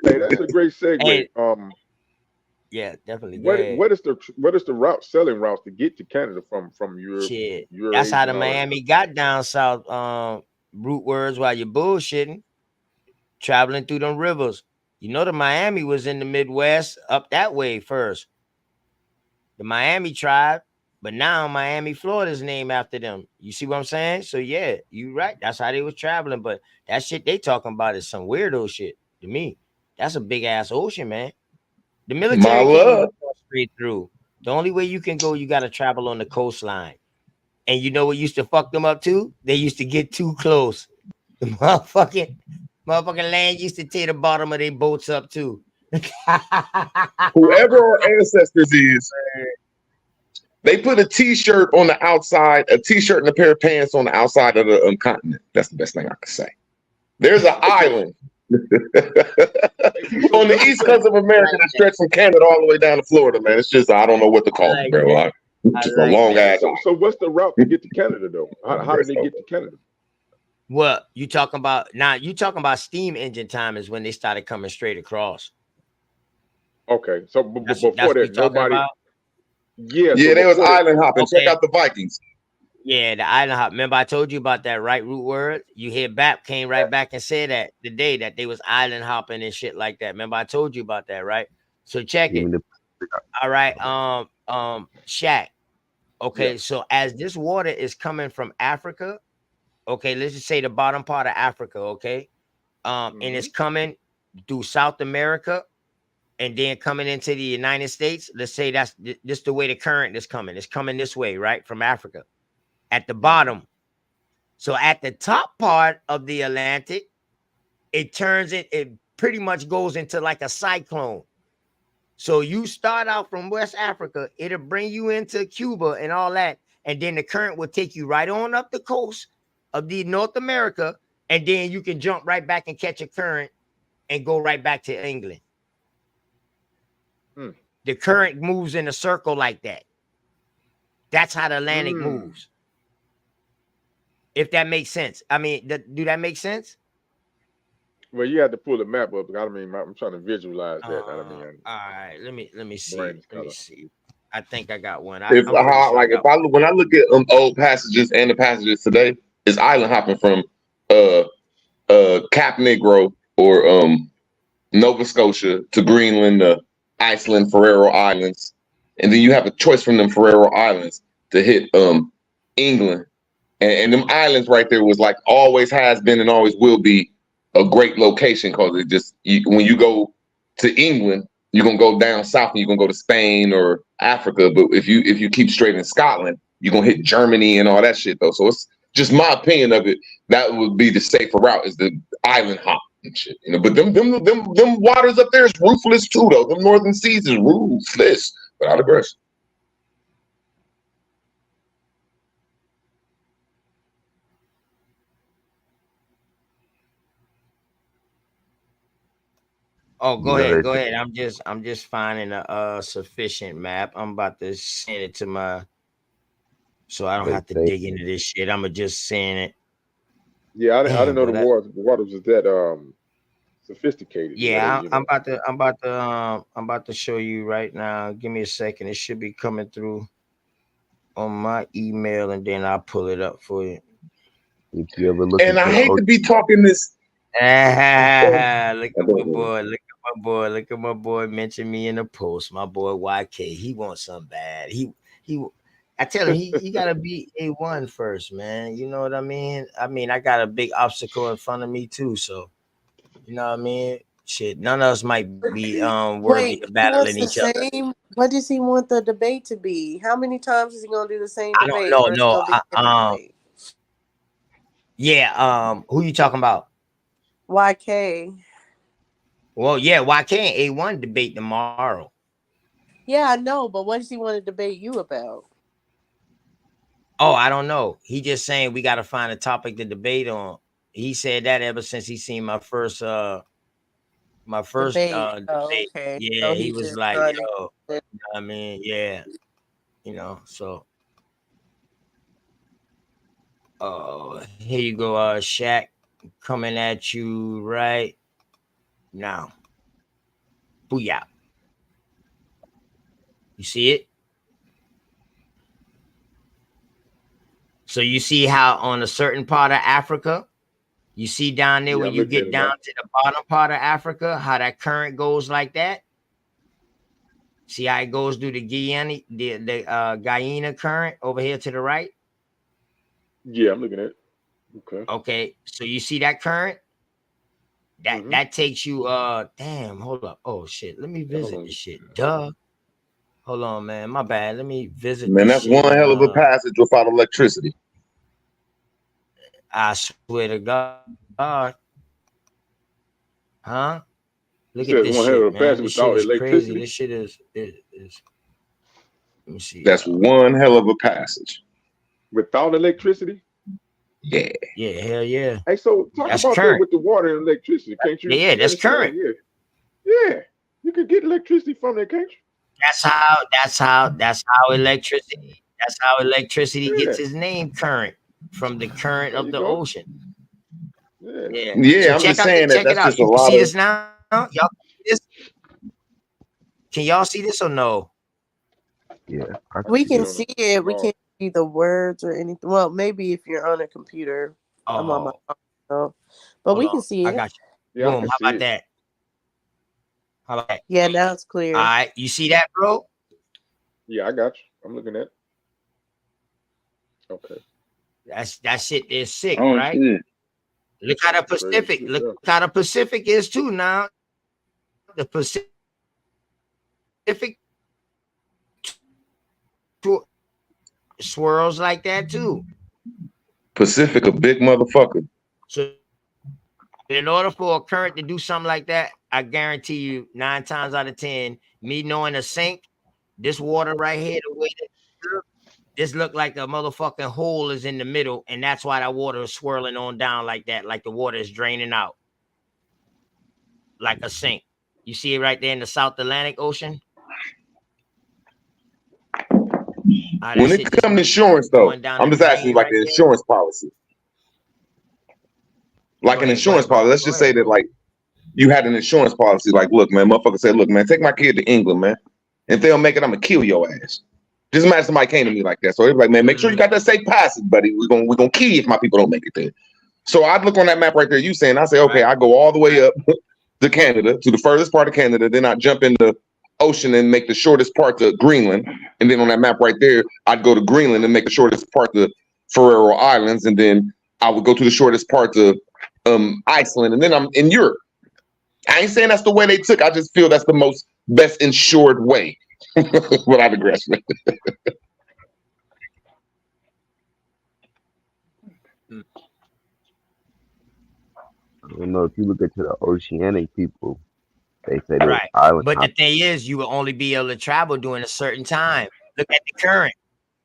Hey, that's a word. great segue. Hey, yeah, definitely. Go What ahead. what is the selling routes to get to Canada from Europe, Shit. That's Eurasia how the and all that stuff? Miami got down south. Root words while you're bullshitting, traveling through them rivers. You know the Miami was in the Midwest up that way first. The Miami tribe, but now Miami, Florida is named after them. You see what I'm saying? So yeah, you right. That's how they was traveling. But that shit they talking about is some weirdo shit to me. That's a big ass ocean, man. The My military can't even love. go straight through. The only way you can go, you got to travel on the coastline. And you know what used to fuck them up too? They used to get too close. The motherfucking land used to tear the bottom of their boats up too. Whoever our ancestors is, they put a t-shirt on the outside, a t-shirt and a pair of pants on the outside of the continent. That's the best thing I can say. There's an island on the east coast of America that stretches from Canada all the way down to Florida, man. It's just, I don't know what to call it, bro. It's just a long ass. So what's the route to get to Canada though? How did they get to Canada? What you talking about now? You talking about steam engine time is when they started coming straight across. Okay, so before That's what we that, talking nobody. about. Yeah, Yeah, so they was before that, island hopping. Check Okay. out the Vikings. Yeah, the island hop. Remember, I told you about that, right? Root word. You hear BAP came right back and said that the day that they was island hopping and shit like that. Remember, I told you about that, right? So check it. All right. Shaq. Okay, so as this water is coming from Africa, okay, let's just say the bottom part of Africa, okay, and it's coming through South America, and then coming into the United States. Let's say that's just the way the current is coming. It's coming this way, right, from Africa. At the bottom. So at the top part of the Atlantic, it turns it pretty much goes into like a cyclone. So you start out from West Africa, it'll bring you into Cuba and all that. And then the current will take you right on up the coast of the North America. And then you can jump right back and catch a current and go right back to England. The current moves in a circle like that. That's how the Atlantic moves. If that makes sense. I mean, do that make sense? Well, you had to pull the map up. I mean, I'm trying to visualize that. All right, let me see. Let me see. I think I got one. I'm If pretty sure I got one. when I look at old passages and the passages today, it's island hopping from Cap Negro or Nova Scotia to Greenland, Iceland, Faroe Islands, and then you have a choice from them Faroe Islands to hit England, and them islands right there was like always has been and always will be a great location because it just when you go to England, you're gonna go down south and you're gonna go to Spain or Africa, but if you keep straight in Scotland, you're gonna hit Germany and all that shit though. So it's just my opinion of it. That would be the safer route is the island hop. and shit. You know, but them waters up there is ruthless too, though. Them northern seas is ruthless without aggression. Oh, go Yeah, ahead, they go ahead. I'm just finding a sufficient map. I'm about to send it to my, so I don't they have to say dig into this shit. I'm gonna just send it. Yeah, I didn't Damn, know the but waters was that sophisticated. Yeah, they yeah, you know. I'm about to show you right now. Give me a second. It should be coming through on my email, and then I'll pull it up for you. if you ever look And I into the hate to be talking this. Look at I my don't know. boy. Look at my boy. Look at my boy. Mention me in the post. My boy YK. He wants something bad. He. I tell him he gotta be A1 first, man. You know what I mean? I got a big obstacle in front of me too. So you know what I mean? Shit, none of us might be worthy Wait, of he wants battling the each other. same. What does he want the debate to be? How many times is he gonna do the same I don't debate, know. or is it No. gonna be a different debate? Yeah. Who you talking about? YK. Well, yeah. Why can't A1 debate tomorrow? Yeah, I know, but what does he want to debate you about? Oh, I don't know. He just saying we got to find a topic to debate on. He said that ever since he seen my first Debate. Oh, debate. okay. So Yeah, he he's was just like, trying to. yo, I mean, yeah, so here you go, Shaq, coming at you right now. Booyah. You see it? So you see how on a certain part of Africa, you see down there Yeah, when I'm you looking at get it down now. to the bottom part of Africa, how that current goes like that. See how it goes through the Guyana current over here to the right. Yeah, I'm looking at it. Okay. Okay, so you see that current Mm-hmm. that takes you. Damn, hold up. Oh shit, let me Yeah, hold visit on. this shit. Duh. Hold on, man. My bad. Let me visit Man, this that's shit one in hell of a passage without electricity. I swear to God. Huh? You Look at said this one hell of shit, a pass man. This shit without is crazy. electricity. This shit is let me see. That's one hell of a passage. Without electricity? Yeah. Yeah, hell yeah. Hey, so talk That's about that current. with the water and electricity. Can't you Yeah, that's understand? current. Yeah. Yeah. You could get electricity from there, can't That's how electricity you? gets Yeah. its name current from the current There of you the go. ocean. Yeah. Yeah. So Yeah, I'm just saying that check it that's out. just a You lot see of. this now? Y'all see this? Can y'all see this or no? yeah, I can We see can Yeah, it. on see it. We tomorrow. can't see the words or anything. Well, maybe if you're on a computer. I'm on my Oh, phone, so. But hold we on. can see I it. got you. Yeah, I Boom. can How see about it. that? How about that? Yeah, now it's All clear. right. You see that, bro? Yeah, I got you. I'm looking at it. Okay. That shit is sick, Oh right? shit. Look how the Crazy Pacific. shit Look there. how the Pacific is too now. The Pacific swirls like that too. Pacific, a big motherfucker. So in order for a current to do something like that, I guarantee you 9 times out of 10, me knowing a sink, this water right here, the way that this look like a motherfucking hole is in the middle, and that's why that water is swirling on down like that, like the water is draining out like a sink. You see it right there in the South Atlantic Ocean. That When it shit just comes to insurance, though, going down I'm the just asking you drain like right the there. insurance policy. Like Go an ahead, go insurance ahead, policy. bro. Let's Go just say ahead, that bro. like you had an insurance policy. Like, look, man, motherfucker said, look, man, take my kid to England, man. If they don't make it, I'm gonna kill your ass. Just imagine somebody came to me like that. So they're like, man, make sure you got that safe passage, buddy. We're gonna kill you if my people don't make it there. So I'd look on that map right there, you saying, I say, okay, Right. I go all the way up to Canada, to the furthest part of Canada, then I jump in the ocean and make the shortest part to Greenland. And then on that map right there, I'd go to Greenland and make the shortest part to Faroe Islands, and then I would go to the shortest part to Iceland, and then I'm in Europe. I ain't saying that's the way they took. I just feel that's the most best insured way without aggression. You know, if you look into the oceanic people, they say there's Right. island But the hopping. thing is, you will only be able to travel during a certain time. Look at the current.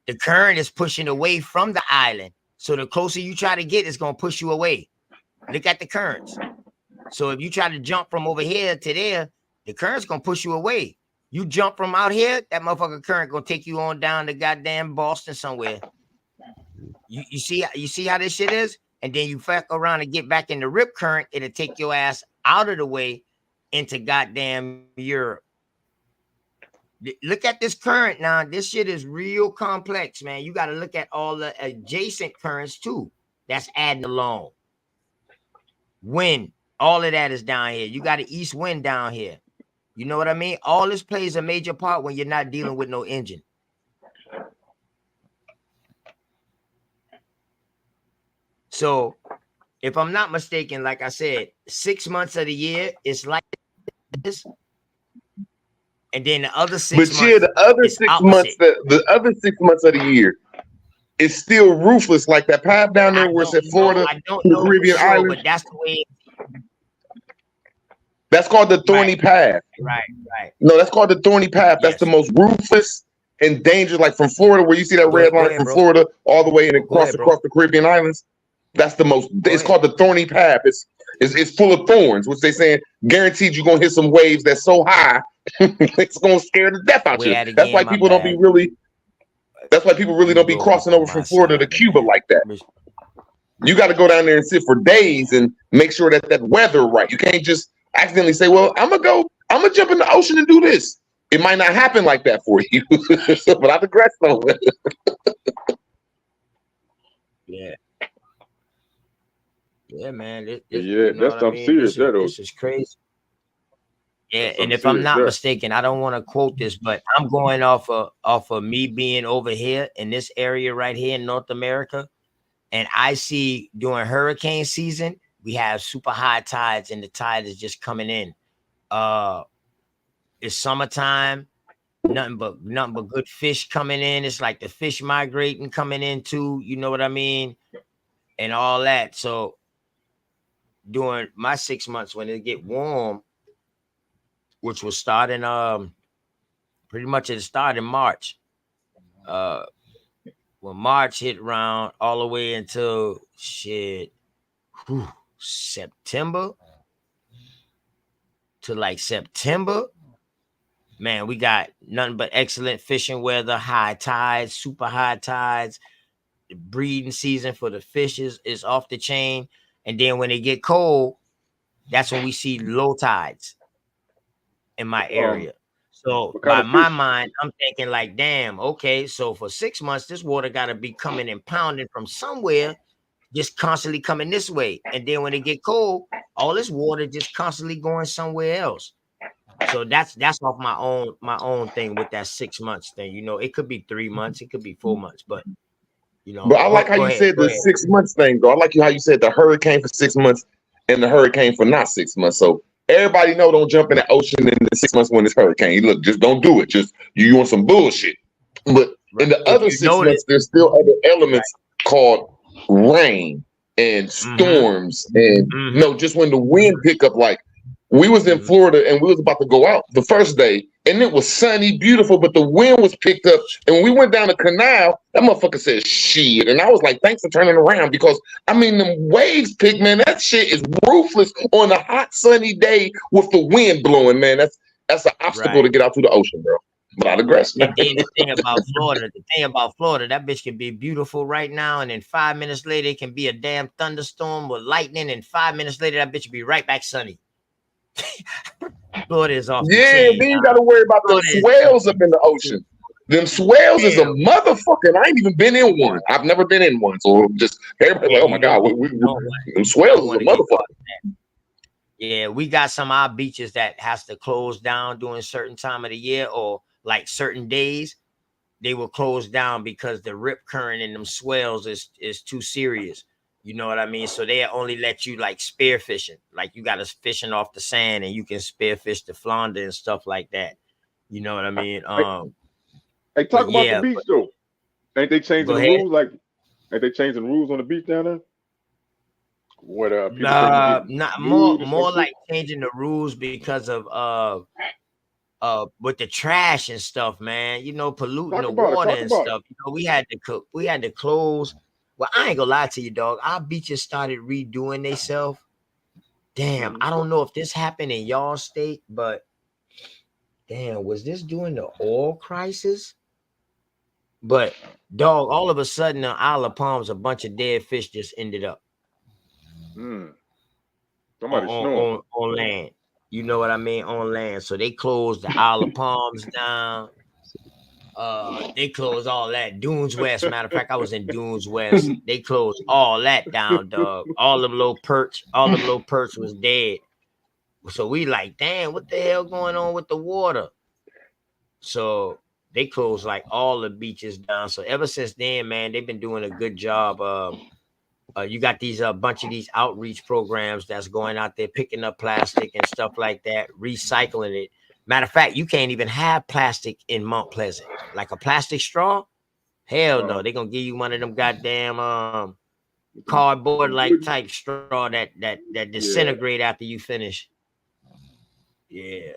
The current is pushing away from the island. So the closer you try to get, it's going to push you away. Look at the currents. So if you try to jump from over here to there, the current's going to push you away. You jump from out here, that motherfucker current going to take you on down to goddamn Boston somewhere. You see how this shit is? And then you fuck around and get back in the rip current, it'll take your ass out of the way into goddamn Europe. Look at this current now. This shit is real complex, man. You got to look at all the adjacent currents too. That's adding along. Wind, all of that is down here. You got an east wind down here. You know what I mean? All this plays a major part when you're not dealing with no engine. So, if I'm not mistaken, like I said, 6 months of the year is like this, and then the other 6 months. But yeah, the other is 6 opposite. months, the other 6 months of the year, it's still ruthless. Like that path down there where it's at Florida, I don't the know for Caribbean sure, islands. but that's the way. That's called the thorny path. Right. No, that's called the thorny path. That's the most ruthless and dangerous. Like from Florida, where you see that red line from Florida all the way and across the Caribbean islands. That's the most. It's called the thorny path. It's full of thorns, which they saying guaranteed you're gonna hit some waves that's so high it's gonna scare the death out you. That's why people don't be really. That's why people really don't be crossing over from Florida to Cuba like that. You got to go down there and sit for days and make sure that that weather right. You can't just accidentally say, "Well, I'm gonna jump in the ocean and do this." It might not happen like that for you. But I digress though. Yeah, man. Yeah, that's something serious, that This is crazy. Yeah, That's and if something I'm not serious, mistaken, I don't want to quote this, but I'm going off of me being over here in this area right here in North America, and I see during hurricane season we have super high tides, and the tide is just coming in. It's summertime, nothing but good fish coming in. It's like the fish migrating coming in too. You know what I mean, and all that. So during my 6 months when it get warm, which was starting pretty much it started in March. When March hit around all the way until September to like September, man, we got nothing but excellent fishing weather, high tides, super high tides. The breeding season for the fishes is off the chain. And then when it get cold, that's when we see low tides in my area. So by my mind, I'm thinking like, damn, okay, so for 6 months, this water got to be coming and pounding from somewhere, just constantly coming this way. And then when it get cold, all this water just constantly going somewhere else. So that's off my own thing with that 6 months thing. You know, it could be 3 months, it could be 4 months, but you know. But I like how you said the 6 months thing, though. I like how you said the hurricane for 6 months and the hurricane for not 6 months. So everybody know don't jump in the ocean in the 6 months when it's hurricane. Look, just don't do it. Just you want some bullshit. But in the other 6 months, there's still other elements called rain and storms and just when the wind pick up. Like we was in Florida and we was about to go out the first day and it was sunny, beautiful, but the wind was picked up. And when we went down the canal, that motherfucker said shit. And I was like, thanks for turning around, because I mean them waves pick, man, that shit is ruthless on a hot sunny day with the wind blowing, man. That's an obstacle to get out to the ocean, bro. But I digress. And then the thing about Florida, that bitch can be beautiful right now, and then 5 minutes later it can be a damn thunderstorm with lightning, and 5 minutes later that bitch will be right back sunny. Florida is off the chain. Then you got to worry about the swells up in the ocean. Them swells is a motherfucker. I ain't even been in one. I've never been in one. So just everybody like, oh my God, them swells is a motherfucker. Yeah, we got some of our beaches that has to close down during a certain time of the year, or like certain days, they will close down because the rip current in them swells is too serious. You know what I mean? So they only let you like spear fishing. Like you got us fishing off the sand and you can spear fish the flounder and stuff like that. You know what I mean? Hey, talk about the beach though. Ain't they changing the rules? Like, ain't they changing the rules on the beach down there? What people say you get Not nude or more some shit? like changing the rules because of with the trash and stuff, man. You know, polluting Talk the about it. water Talk and about it. stuff. You know, we had to close. Well, I ain't gonna lie to you, dog. Our beaches started redoing themselves. Damn, I don't know if this happened in y'all state, but damn, was this during the oil crisis? But dog, all of a sudden, the Isle of Palms, a bunch of dead fish just ended up Somebody's snoring. on land. You know what I mean? On land. So they closed the Isle of Palms down. They closed all that. Dunes West. Matter of fact, I was in Dunes West. They closed all that down, dog. All them little perch was dead. So we like, damn, what the hell going on with the water? So they closed like all the beaches down. So ever since then, man, they've been doing a good job. You got these bunch of these outreach programs that's going out there picking up plastic and stuff like that, recycling it. Matter of fact, you can't even have plastic in Mount Pleasant, like a plastic straw. Hell no, they're gonna give you one of them goddamn cardboard like type straw that disintegrate after you finish. Yeah.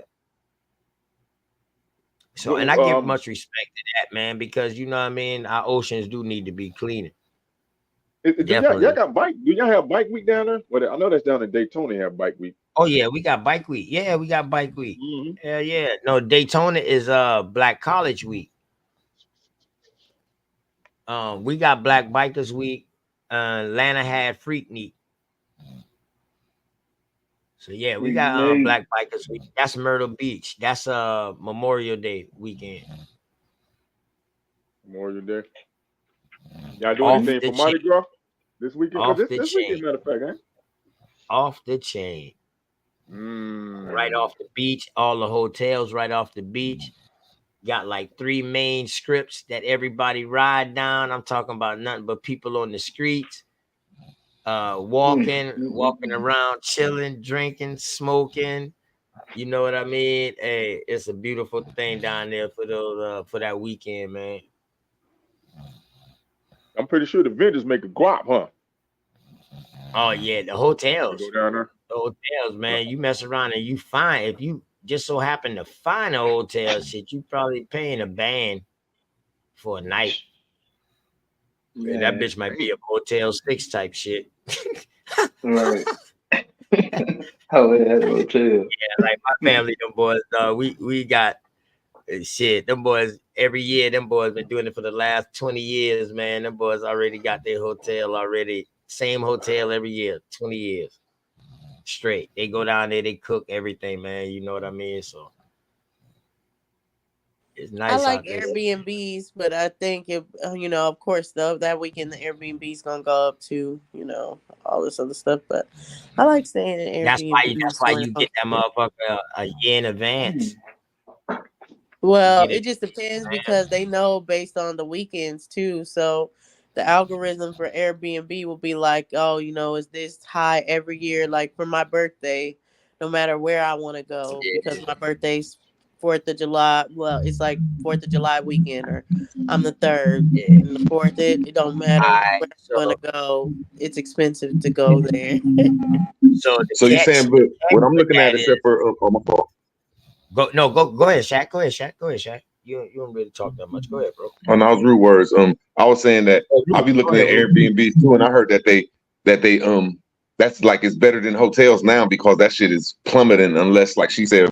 So, and I give much respect to that, man, because you know what I mean. Our oceans do need to be cleaner. Y'all got bike? Do y'all have bike week down there? Well, I know that's down in Daytona. They have bike week. Oh yeah, we got bike week. Yeah, we got bike week. Hell yeah. No, Daytona is Black College Week. We got Black Bikers Week. Atlanta had Freak Meet. So yeah, we got Black Bikers Week. That's Myrtle Beach. That's Memorial Day weekend. Memorial Day. Y'all doing anything for Mardi Gras this weekend? Off This the weekend, chain. matter of fact, huh? Off the chain. Right off the beach. All the hotels right off the beach. Got like 3 main strips that everybody ride down. I'm talking about nothing but people on the streets. Walking around, chilling, drinking, smoking. You know what I mean? Hey, it's a beautiful thing down there for those for that weekend, man. I'm pretty sure the vendors make a guap, huh? Oh yeah, the hotels. Go down there. The hotels, man. You mess around and you find, if you just so happen to find a hotel shit, you probably paying a band for a night. Man, that bitch might be a Motel 6 type shit. Right. Oh yeah, hotel. Yeah, like my family, them boys, we got shit. Them boys every year. Them boys been doing it for the last 20 years, man. Them boys already got their hotel already. Same hotel every year, 20 years straight. They go down there, they cook everything, man. You know what I mean? So it's nice. I like out there. Airbnbs, but I think if you know, of course, though that weekend the Airbnb's gonna go up to, you know, all this other stuff. But I like staying in Airbnb. That's why you get that motherfucker a year in advance. Well, it just depends because they know based on the weekends too. So the algorithm for Airbnb will be like, oh, you know, is this high every year? Like for my birthday, no matter where I want to go, because my birthday's 4th of July. Well, it's like 4th of July weekend, or I'm the 3rd, and the 4th. It don't matter where I want to go. It's expensive to go there. So you're saying, but what I'm looking at is for my fault. Go ahead, Shaq. Go ahead, Shaq. You don't really talk that much. Go ahead, bro. Oh, no, those rude words. I was saying that I'll be looking at Airbnbs too, and I heard that they that's like it's better than hotels now because that shit is plummeting unless, like she said,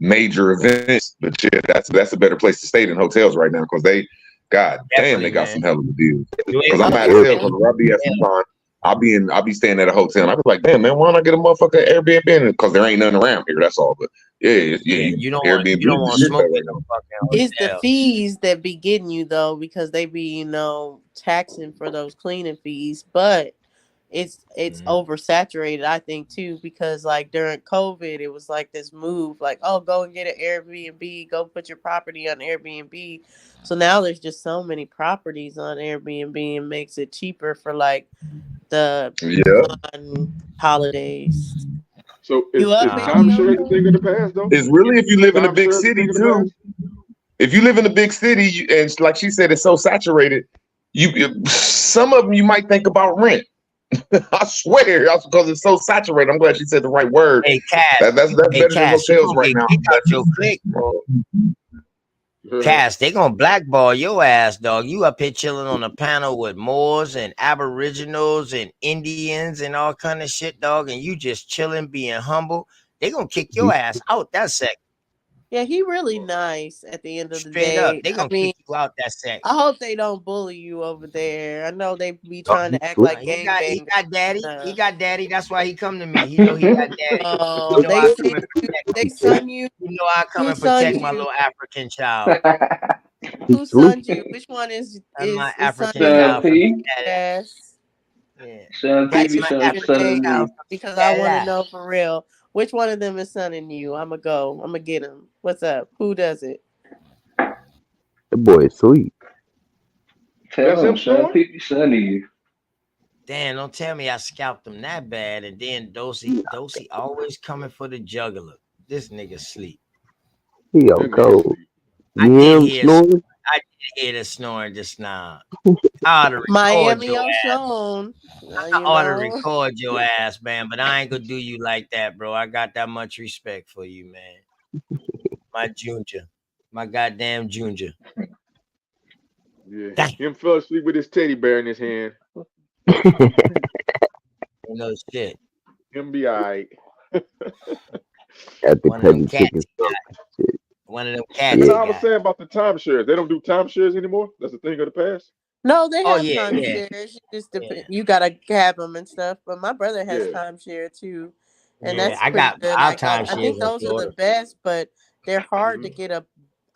major events. But shit, that's a better place to stay than hotels right now because they, god damn, they got some hell of a deal. Because I'm at hotels whenever I be at some time. I'll be staying at a hotel and I'll be like, damn man, why don't I get a motherfucker Airbnb? Because there ain't nothing around here. That's all. But yeah, you don't Airbnb want to smoke right now. It's the fees that be getting you though, because they be, you know, taxing for those cleaning fees. But it's oversaturated, I think, too, because like during COVID, it was like this move, like, oh, go and get an Airbnb, go put your property on Airbnb. So now there's just so many properties on Airbnb and makes it cheaper for like the holidays. So is timeshare the thing of the past though? It's really if you live in a big city too. If you live in a big city, and like she said, it's so saturated, some of them you might think about rent. I swear, that's because it's so saturated. I'm glad she said the right word. Hey, Cass. That's Hey, better than Cass, you hotels gonna right get now. kicked out your clique. Cass, they gonna blackball your ass, dog. You up here chilling on a panel with Moors and Aboriginals and Indians and all kind of shit, dog, and you just chilling, being humble. They gonna kick your ass out that sect. Yeah, he really nice at the end of the Straight up. day. They I gonna mean, kick you out that sect. I hope they don't bully you over there. I know they be Oh, trying he's to act sweet. like He got gangbangers daddy. and He stuff. got daddy. That's why he come to me. He know he got daddy. He Oh, know they I come sent and you. protect. They son you. You know I come Who and sons protect my you? little African child. He's Who sweet. sons you? Which one And my is African sonning Son child from you? P. Canada. Yes. Yeah. Son P That's be my son African Name, child me. from because I want to Canada. know for real. Which one of them is sonning you? I'm gonna go. I'm gonna get him. What's up? Who does it? The boy is sweet. Tell That's him him son snoring? P be son to you. Damn, don't tell me I scalped him that bad. And then Dosey always coming for the juggler. This nigga sleep. He on That nigga cold. sleep. I You hear did him hear snoring? I did hear the snoring just now. I ought to record Miami your on ass. Sean. I You ought to know. record your ass, man. But I ain't gonna do you like that, bro. I got that much respect for you, man. My Junior. My goddamn Junior. Yeah. Damn. Him fell asleep with his teddy bear in his hand. No shit. Him be all right. At the One of them cousin cats chicken he stuff got. and shit. One of them But cats Yeah. he now I was got. saying about the timeshares. They don't do timeshares anymore. That's a thing of the past. No, they Oh have yeah, yeah, timeshares. You just yeah, depend. You gotta have them and stuff. But my brother has Yeah. timeshare too, and yeah. that's I pretty got good. our Like I timeshares think in those are the Florida. best, but they're hard to Hmm. get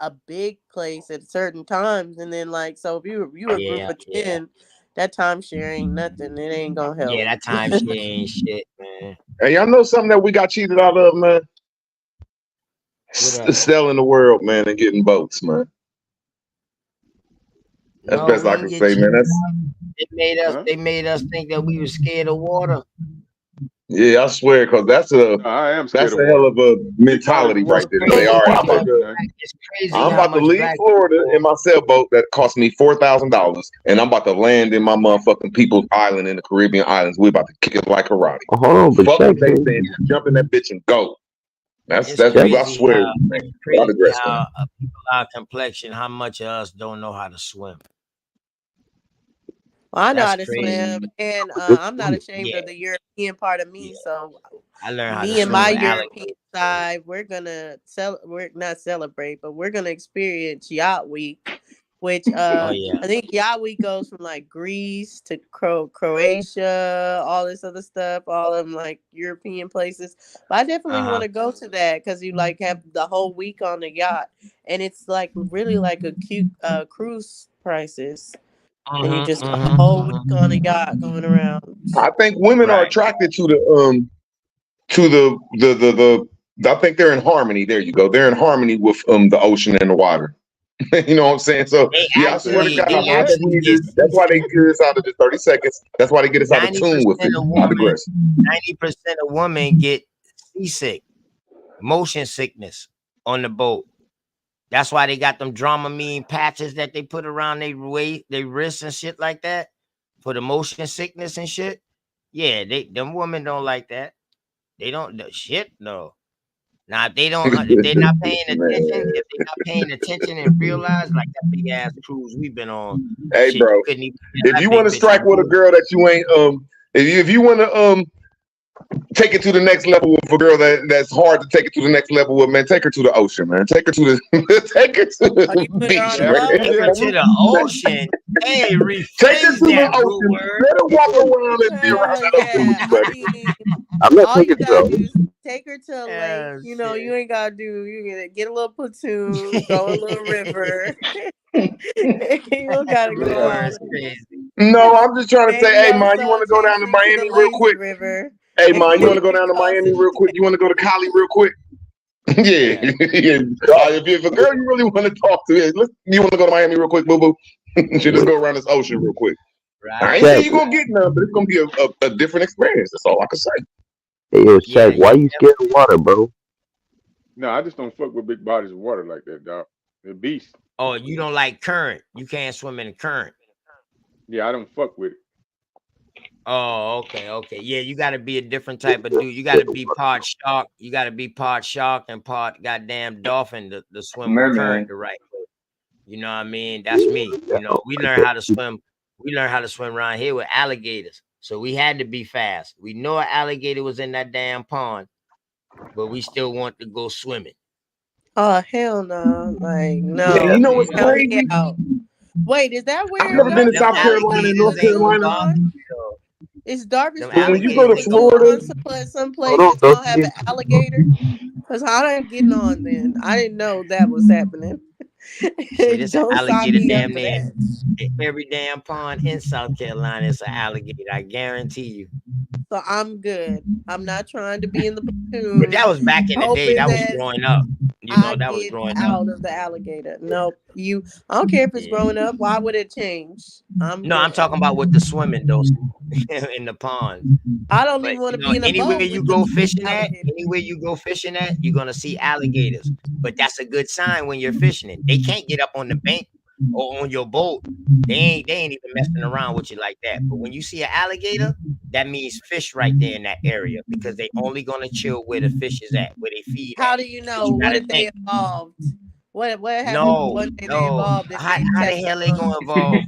a big place at certain times. And then like so, if you a group Yeah, of yeah. 10, that timeshare ain't nothing. It ain't gonna Yeah, help. that timeshare ain't shit, man. Hey, y'all know something that we got cheated out of, man? What up? Selling the world, man, and getting boats, man. That's No, best we I didn't can get say, man. cheated That's out. Huh? They made us think that we were scared of water. yeah, I swear, because No, I am scared that's of a hell water. of a Big bodies of mentality right water It's there. To cannot say, all crazy right, cause how I'm about much cancer, to man. it's crazy I'm how about to much leave black Florida in people my sailboat that cost me $4,000, and I'm about to land in my motherfucking people's island in the Caribbean islands. We're about to kick it like karate. Oh, hold on, but Fuck what Shaq they said saying. Just jump in that bitch and go. it's That's I crazy swear, how man. But I digress, man. people our complexion, how much of us don't know how to swim. Well, I know That's how to swim, crazy. and I'm not ashamed Yeah, of the European part of yeah. me. So, I learned how to me and swim my with European alligators. side, we're not celebrate, but we're gonna experience Yacht Week, which Oh yeah. I think Yacht Week goes from like Greece to Croatia, all this other stuff, all of them like European places. But I definitely Uh-huh. want to go to that because you like have the whole week on the yacht, and it's like really like a cute cruise prices. And you just a whole week on a yacht going around. I think women are Right. attracted to the I think they're in harmony. There you go. They're in harmony with the ocean and the water. You know what I'm saying? So yeah, I swear to God, Say They I what? think we actually need get to. That's why they seasick. get us out of the 30 seconds. That's why they get us out of tune with 90% it. of I women, digress. 90% of women get seasick, motion sickness on the boat. That's why they got them Dramamine patches that they put around their waist, their wrists and shit like that for the motion sickness and shit. Yeah, them women don't like that. They don't shit no. Now if they're not paying attention, Man. if they're not paying attention and realize like that big ass cruise we've been on, Hey, shit, you bro. couldn't even get If that you want big to bitch to strike with a move. girl that you ain't if you want to take it to the next level with a girl that's hard to take it to the next level with, man, take her to the ocean, man. Take her to the take her to Oh, you the put her beach, on a man. boat? Take her to the ocean. Hey, Take her rephrase to the that good ocean. word. Let her walk around and be around Hell that ocean with yeah. you, I buddy. mean, I'm not all taking you it gotta though. do is take her to a lake. Oh You know, shit. you ain't gotta do. You get a little platoon, go a little river. You don't gotta That go all word's in. crazy. No, I'm just trying to say, Maybe hey man, you also want to go chase down to her to the Miami real lazy quick? river. Hey man, you want to go down to Toss Miami it real quick? You want to go to Cali real quick? Yeah, Yeah. yeah. If a girl you really want to talk to, yeah, you want to go to Miami real quick, boo boo? Should just go around this ocean real quick. I ain't Right. saying Shaq, you're gonna get none, but it's gonna be a different experience. That's all I can say. hey, yo, Yeah, Shaq, why yeah. you scared of water, bro? No, I just don't fuck with big bodies of water like that, dog. They're beasts. Oh, you don't like current. You can't swim in the current. Yeah, I don't fuck with it. Oh, okay. Yeah, you got to be a different type of dude. You got to be part shark. You got to be part shark and part goddamn dolphin to swim with current Merman. the right way. You know what I mean? That's me. You know, we learn how to swim. We learned how to swim around here with alligators. So we had to be fast. We know an alligator was in that damn pond, but we still want to go swimming. Oh hell no! Like Yeah, you no, know what's count me crazy? out. Wait, is that I've where never been to Darby Them South supposed to Carolina be and alligators North in ain't gonna Carolina. Oman? bother you though. Is Darby Them But when you supposed go alligators to to ain't go gonna bother Florida, on you. some Hold on, places don't gonna have forget. an alligator? Cause I ain't getting on then. I didn't know that was happening. See, this an Don't sign alligator me up damn for near that. every damn pond in South Carolina is an alligator. I guarantee you. So I'm good. I'm not trying to be in the But that platoon, was back in the day. hoping That was that growing up. You I know, that was get growing up. out of the alligator. Nope. I don't care if it's Yeah. growing up. Why would it change? I'm No, I'm good. talking about with the swimming though in the pond. I don't But even want you to know, be in a anywhere boat you with the go fishing at, alligator. you're gonna see alligators. But that's a good sign when you're fishing it. They can't get up on the bank or on your boat. They ain't even messing around with you like that. But when you see an alligator, that means fish right there in that area because they only gonna chill where the fish is at, where they feed How at. do you Because know? you What gotta if they think, evolved? What happened no, one day they no. evolved and they How the attacked hell they someone? gonna evolve?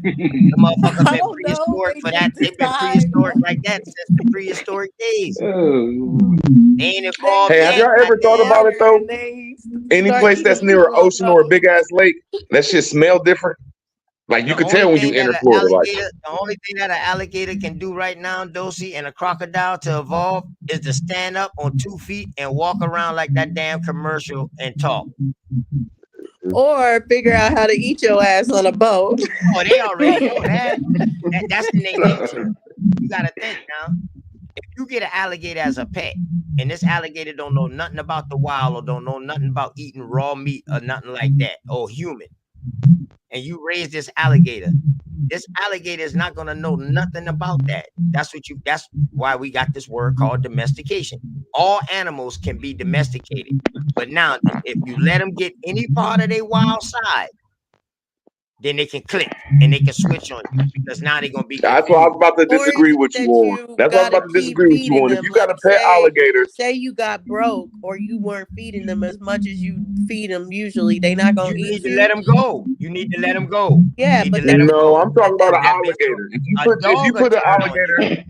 The motherfucker I been don't know. prehistoric They for that. just They've been decide. prehistoric like that since the prehistoric days. Oh, They ain't They evolved hey, have just yet. y'all ever thought about it water though? and they Any start place that's eating near an people on ocean or a boats. big ass lake, that shit smell different. Like you The could only tell when you thing that enter an Florida. Like, alligator, the only thing that an alligator can do right now, Dosey, and a crocodile to evolve is to stand up on 2 feet and walk around like that damn commercial and talk. Or figure out how to eat your ass on a boat. Oh, they already know that. That's in their nature. You gotta think now. If you get an alligator as a pet, and this alligator don't know nothing about the wild or don't know nothing about eating raw meat or nothing like that, or human, and you raise this alligator is not gonna know nothing about that. That's why we got this word called domestication. All animals can be domesticated, but now if you let them get any part of their wild side, then they can click and they can switch on you because now they're gonna be that's what I was confused. about to Or is disagree it with you that on. you That's what I was gotta about to keep disagree with you feeding on. If them? you got Like a pet alligator, say you got broke or you weren't feeding them as much as you feed them usually, they not gonna You need eat to let you. them go. You need to let them go. You Yeah, need to but let then them no, go. I'm talking about an That alligator. a If you dog will put an turn on you. alligator,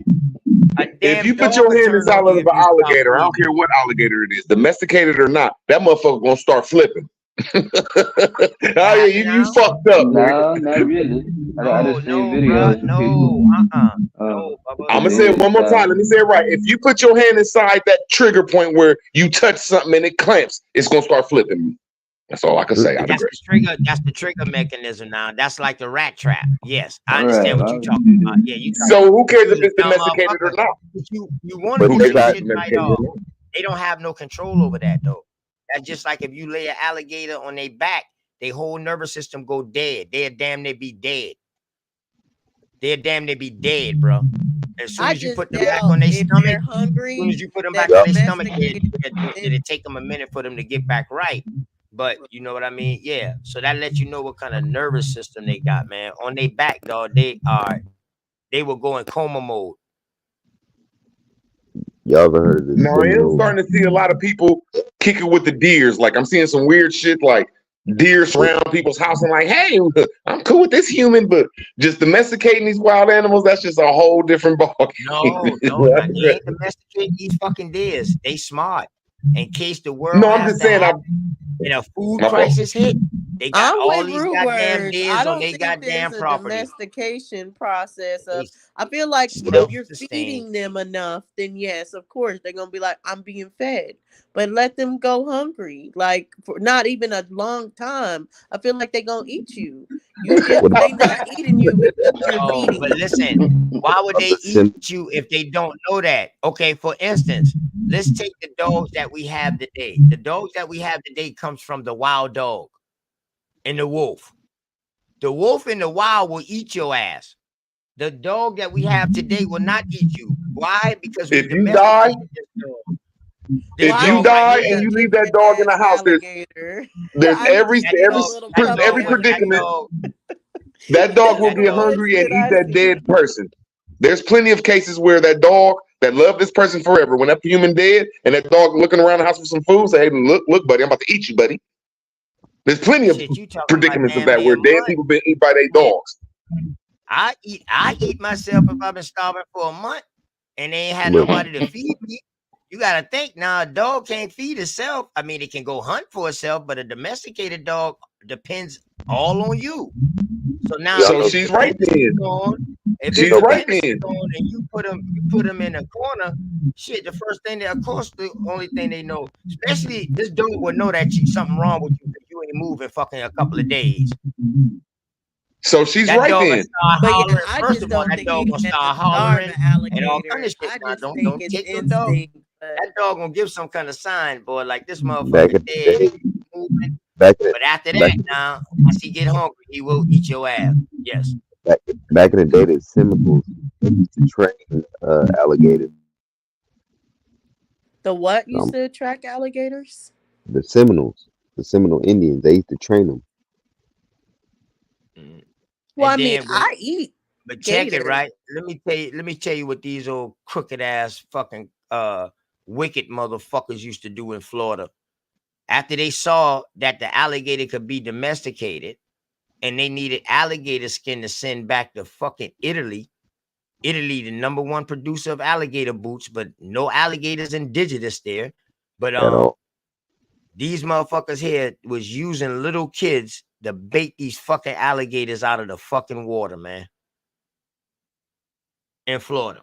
A if damn you put dog your will hand turn on inside of you an if you stop alligator, I don't feeding. care what alligator it is, domesticated or not, that motherfucker gonna start flipping. Oh What yeah, happened you now? fucked up, nigga. no, not really. I No, just seen no, bruh. videos of people. No, Uh, no, Bubba. I'm gonna they say it hit one more time. stop. Let me say it right. If you put your hand inside that trigger point where you touch something and it clamps, it's gonna start flipping. That's all I can say. I That's digress. the trigger. That's the trigger mechanism now. That's like the rat trap. Yes, I Right. understand what you're talking about. Yeah, you try So who cares you if was it's a dumb domesticated or motherfucker. not? But you want to But who get cares your if it's shit right domesticated or off. not? They don't have no control over that though. That's just like if you lay an alligator on their back, their whole nervous system go dead. They're damn near be dead. They're damn near be dead, bro. As soon I as you just put them back doubt on their if stomach, they're as soon hungry as you put them back that on their stomach, domesticated. it'll take them a minute for them to get back right. But you know what I mean? Yeah. So that lets you know what kind of nervous system they got, man. On their back, dog, they will go in coma mode. Y'all ever heard of the No, I am Seminole? starting to see a lot of people kick it with the deers. Like I'm seeing some weird shit like deer surround people's house and like, hey, I'm cool with this human, but just domesticating these wild animals, that's just a whole different ball game. No, they ain't domesticated these fucking deers. They smart. In case the world No, I'm has just to saying happen and a food my fault. crisis hit, they got I'm all with these Rude goddamn Words. I deers on don't their think there's goddamn a property. domestication process They of. I feel like if you're self-sustained. feeding them enough, then yes, of course they're gonna be like, I'm being fed. But let them go hungry, like for not even a long time. I feel like they're gonna eat you. They not eating you because you're Oh, feeding but them. listen, why would I'm they the eat sim. you if they don't know that? Okay, for instance, let's take the dogs that we have today. The dogs that we have today comes from the wild dog and the wolf. The wolf in the wild will eat your ass. The dog that we have today will not eat you. Why? Because we If you die, domesticated this dog. This if you dog right die here, and you leave that Different dog in the ass house, alligator. there's I need to every that see a every dog, little that puppy dog, every that predicament alligator. dog, that dog will That's that the get dog. hungry coolest and shit eat I that see. dead person. There's plenty of cases where that dog that loved this person forever, when that human dead, and that dog looking around the house for some food, say, "Hey, look, buddy, I'm about to eat you, buddy." There's plenty of Shit, you talking about predicaments of damn that near where dead month. people been eaten by their dogs. I eat myself if I've been starving for a month and they ain't had Look, nobody to feed me. You gotta think now, a dog can't feed itself. I mean, it can go hunt for itself, but a domesticated dog depends all on you. So now, So if she's right then. if She's its right dependency then. on and you put them in a corner, shit. The first thing of course, the only thing they know, especially this dog will know that something wrong with you because you ain't moving fucking a couple of days. So she's That right dog gonna then. start But yeah, hollering. I First just of all, don't that think dog you gonna can start starve hollering an and all alligator. kind of shit. I Now, just think don't it's take your dog. instinct. But That dog gonna give some kind of sign, boy, like this back motherfucker in the dead. day, Moving. back in But after back that, now, once he get hungry, he will eat your ass. Yes. back in the day, the Seminoles used to train alligators. the what used Um, to attract alligators? the Seminoles, the Seminole Indians, they used to train them. Well, I And mean, then when, I eat but check it gator. right. Let me tell you what these old crooked ass fucking wicked motherfuckers used to do in Florida. After they saw that the alligator could be domesticated and they needed alligator skin to send back to fucking Italy. Italy, the #1 producer of alligator boots, but no alligators indigenous there. But At all. these motherfuckers here was using little kids to bait these fucking alligators out of the fucking water, man. In Florida.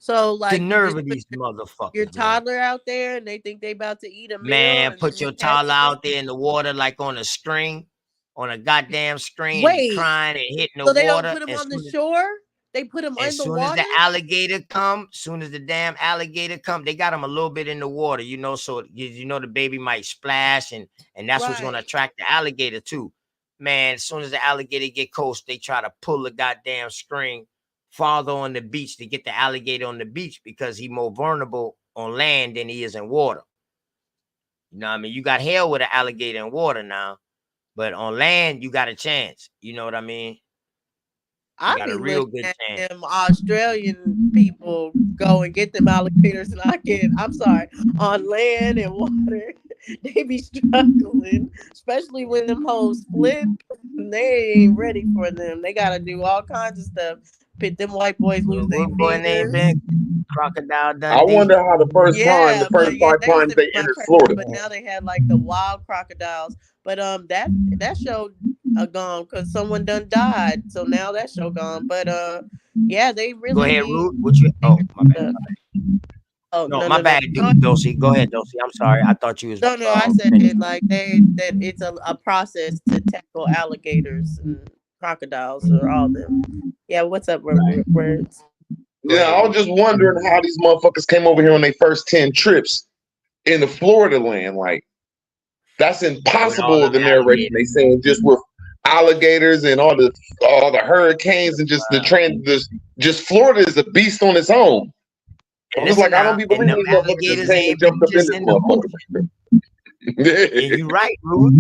So, The like, you nerve just of put these motherfuckers, your man. toddler out there, and they think they about to eat a meal, Man, and then put they your catch toddler it. out there in the water like on a string, on a goddamn string, and he Wait, crying and hitting the so they don't water. put them on the shore? They put them in As the soon as water? the alligator come, soon as the damn alligator come, they got them a little bit in the water, you know, so you know the baby might splash, and that's what's gonna Right. attract the alligator too. Man, as soon as the alligator get close, they try to pull the goddamn string farther on the beach to get the alligator on the beach because he's more vulnerable on land than he is in water. You know what I mean? You got hell with an alligator in water now, but on land, you got a chance. You know what I mean? You I got be a real looking good at chance. them Australian people go and get them alligators, and I'm sorry, on land and water, they be struggling, especially when them hoes flip. They ain't ready for them. They gotta do all kinds of stuff. Pit them white boys lose their What boy name fingers. been Crocodile I Dundee? wonder how the first Yeah, but yeah, 5 that used times to be they my entered crazy. Florida. But now they had like the wild crocodiles. But that show gone because someone done died. So now that show gone. But yeah, they Go really ahead, be. Root. What you? Oh, my bad. Oh No, no my no no. bad, dude, Dosey. Go ahead, Dosey. I'm sorry. I thought you was No, I said finished. it like that it's a process to tackle alligators and crocodiles or all them. Yeah, what's up, words? Yeah, I was just wondering how these motherfuckers came over here on their first 10 trips in the Florida land. Like, that's With all impossible of them the narration. They alligators. saying just with alligators and all the hurricanes and just just Florida is a beast on its own. And I'm just like, listen I don't now, be and believing them these motherfuckers just alligators came and ain't been jumped up in just this in the ocean. motherfucker. And you right, Root.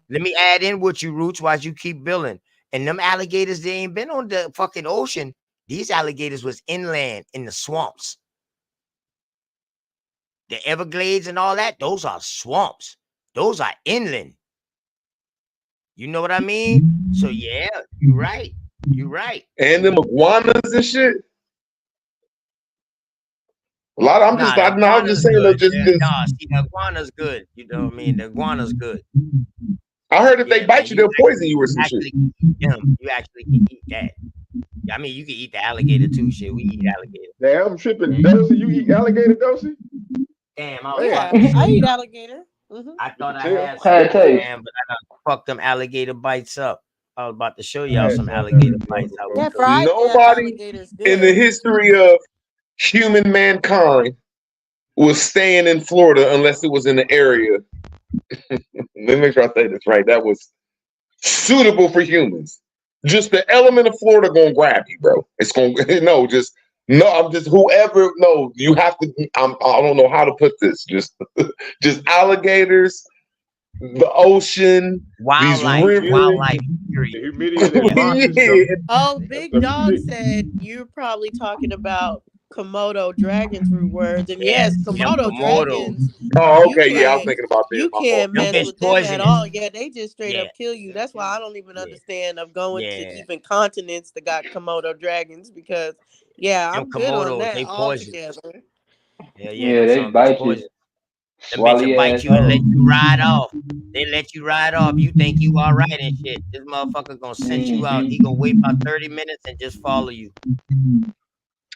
Let me add in what you Roots while you keep building. And them alligators, they ain't been on the fucking ocean. These alligators was inland in the swamps. The Everglades and all that, those are swamps. Those are inland. You know what I mean? So yeah, you're right. You're right. And them iguanas and shit. A lot. I was just saying though, just See, the iguana's good. You know what I mean? The iguana's good. I heard if Yeah, they bite man, you, they'll poison you or some shit. You actually can eat that. I mean, you can eat the alligator too. Shit, we eat alligator. Damn, I'm tripping. Dosey, you eat alligator, Dosey? Damn, Yeah, I eat alligator. I thought I Tell. had some, man, but I done fucked them alligator bites up. I was about to show y'all some alligator bites. Yeah, fried Nobody alligator's in the good. history of human mankind was staying in Florida unless it was in the area. Let me make sure I say this right. That was suitable for humans. Just the element of Florida gonna grab you, bro. It's gonna I'm just whoever. No, you have to. I don't know how to put this. Just alligators the ocean, these rivers. The humidity of that rock and stuff. Oh, That Big stuff is Dog sick. said you're probably talking about Komodo dragons root words, and Yeah, yes, them Komodo Komodo. dragons. Oh, You okay, yeah, I was can't thinking about them. you My fault. can't Them mess bitch with them at poisonous. all. Yeah, they just straight Yeah, up kill you. That's why I don't even yeah, understand of going to yeah. even continents that got Komodo dragons because yeah, Them I'm good on Komodos, that they poison. altogether. Yeah, Yeah, them they some bitch bite you, poison. Them bitch swallow will your bite ass you and let whole. you ride off. They let you ride off. You think you all right and shit. This motherfucker gonna send you out. He gonna wait about 30 minutes and just follow you.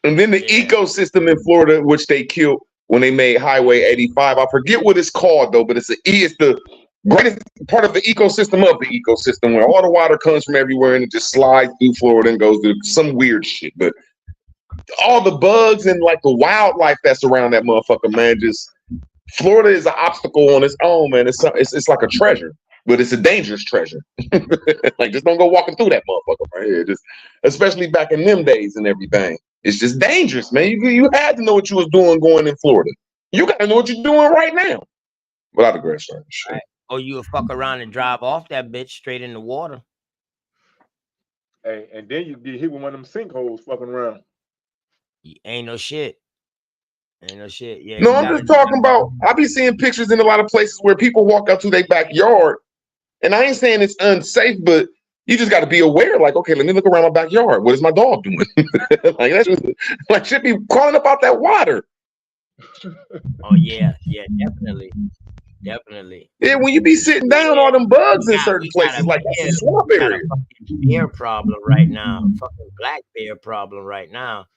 And then the Yeah. ecosystem in Florida, which they killed when they made Highway 85. I forget what it's called though, but it's the greatest part of the ecosystem where all the water comes from everywhere and it just slides through Florida and goes through some weird shit. But all the bugs and like the wildlife that's around that motherfucker, man, just Florida is an obstacle on its own, man. It's like a treasure, but it's a dangerous treasure. Like just don't go walking through that motherfucker right here. Just especially back in them days and everything. It's just dangerous, man. You had to know what you was doing going in Florida. You gotta know what you're doing right now. But I digress. Right. Or you will fuck around and drive off that bitch straight in the water. Hey, and then you get hit with one of them sinkholes fucking around. Ain't no shit. Ain't no shit. Yeah, No, you I'm gotta. just talking about. I be seeing pictures in a lot of places where people walk out to their backyard, and I ain't saying it's unsafe, but you just got to be aware. Like, okay, let me look around my backyard. What is my dog doing? Like that's just, like should be crawling up out that water. Oh yeah, yeah, definitely, definitely. Yeah, when you be sitting down, all them bugs in certain We got places, like that's a a swamp we got a area. fucking bear problem right now. Fucking black bear problem right now.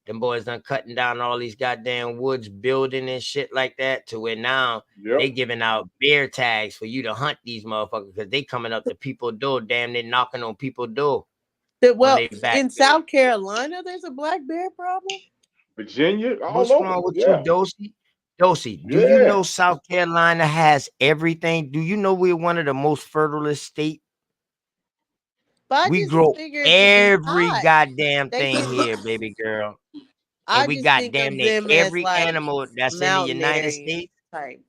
Them boys done cutting down all these goddamn woods, building and shit like that, to where now they giving out bear tags for you to hunt these motherfuckers because they coming up to people's door, damn, they knocking on people's door. Well, they back. in South Carolina, there's a black bear problem. Virginia, all What's over. wrong with Yeah. you, Dosey? Dosey, do you know South Carolina has everything? Do you know we're one of the most fertilist states? But I We just grow figure it to be every hot. goddamn They thing just here, baby girl. I And we just got think damn of near them as every like animal that's in the mountain United area States. type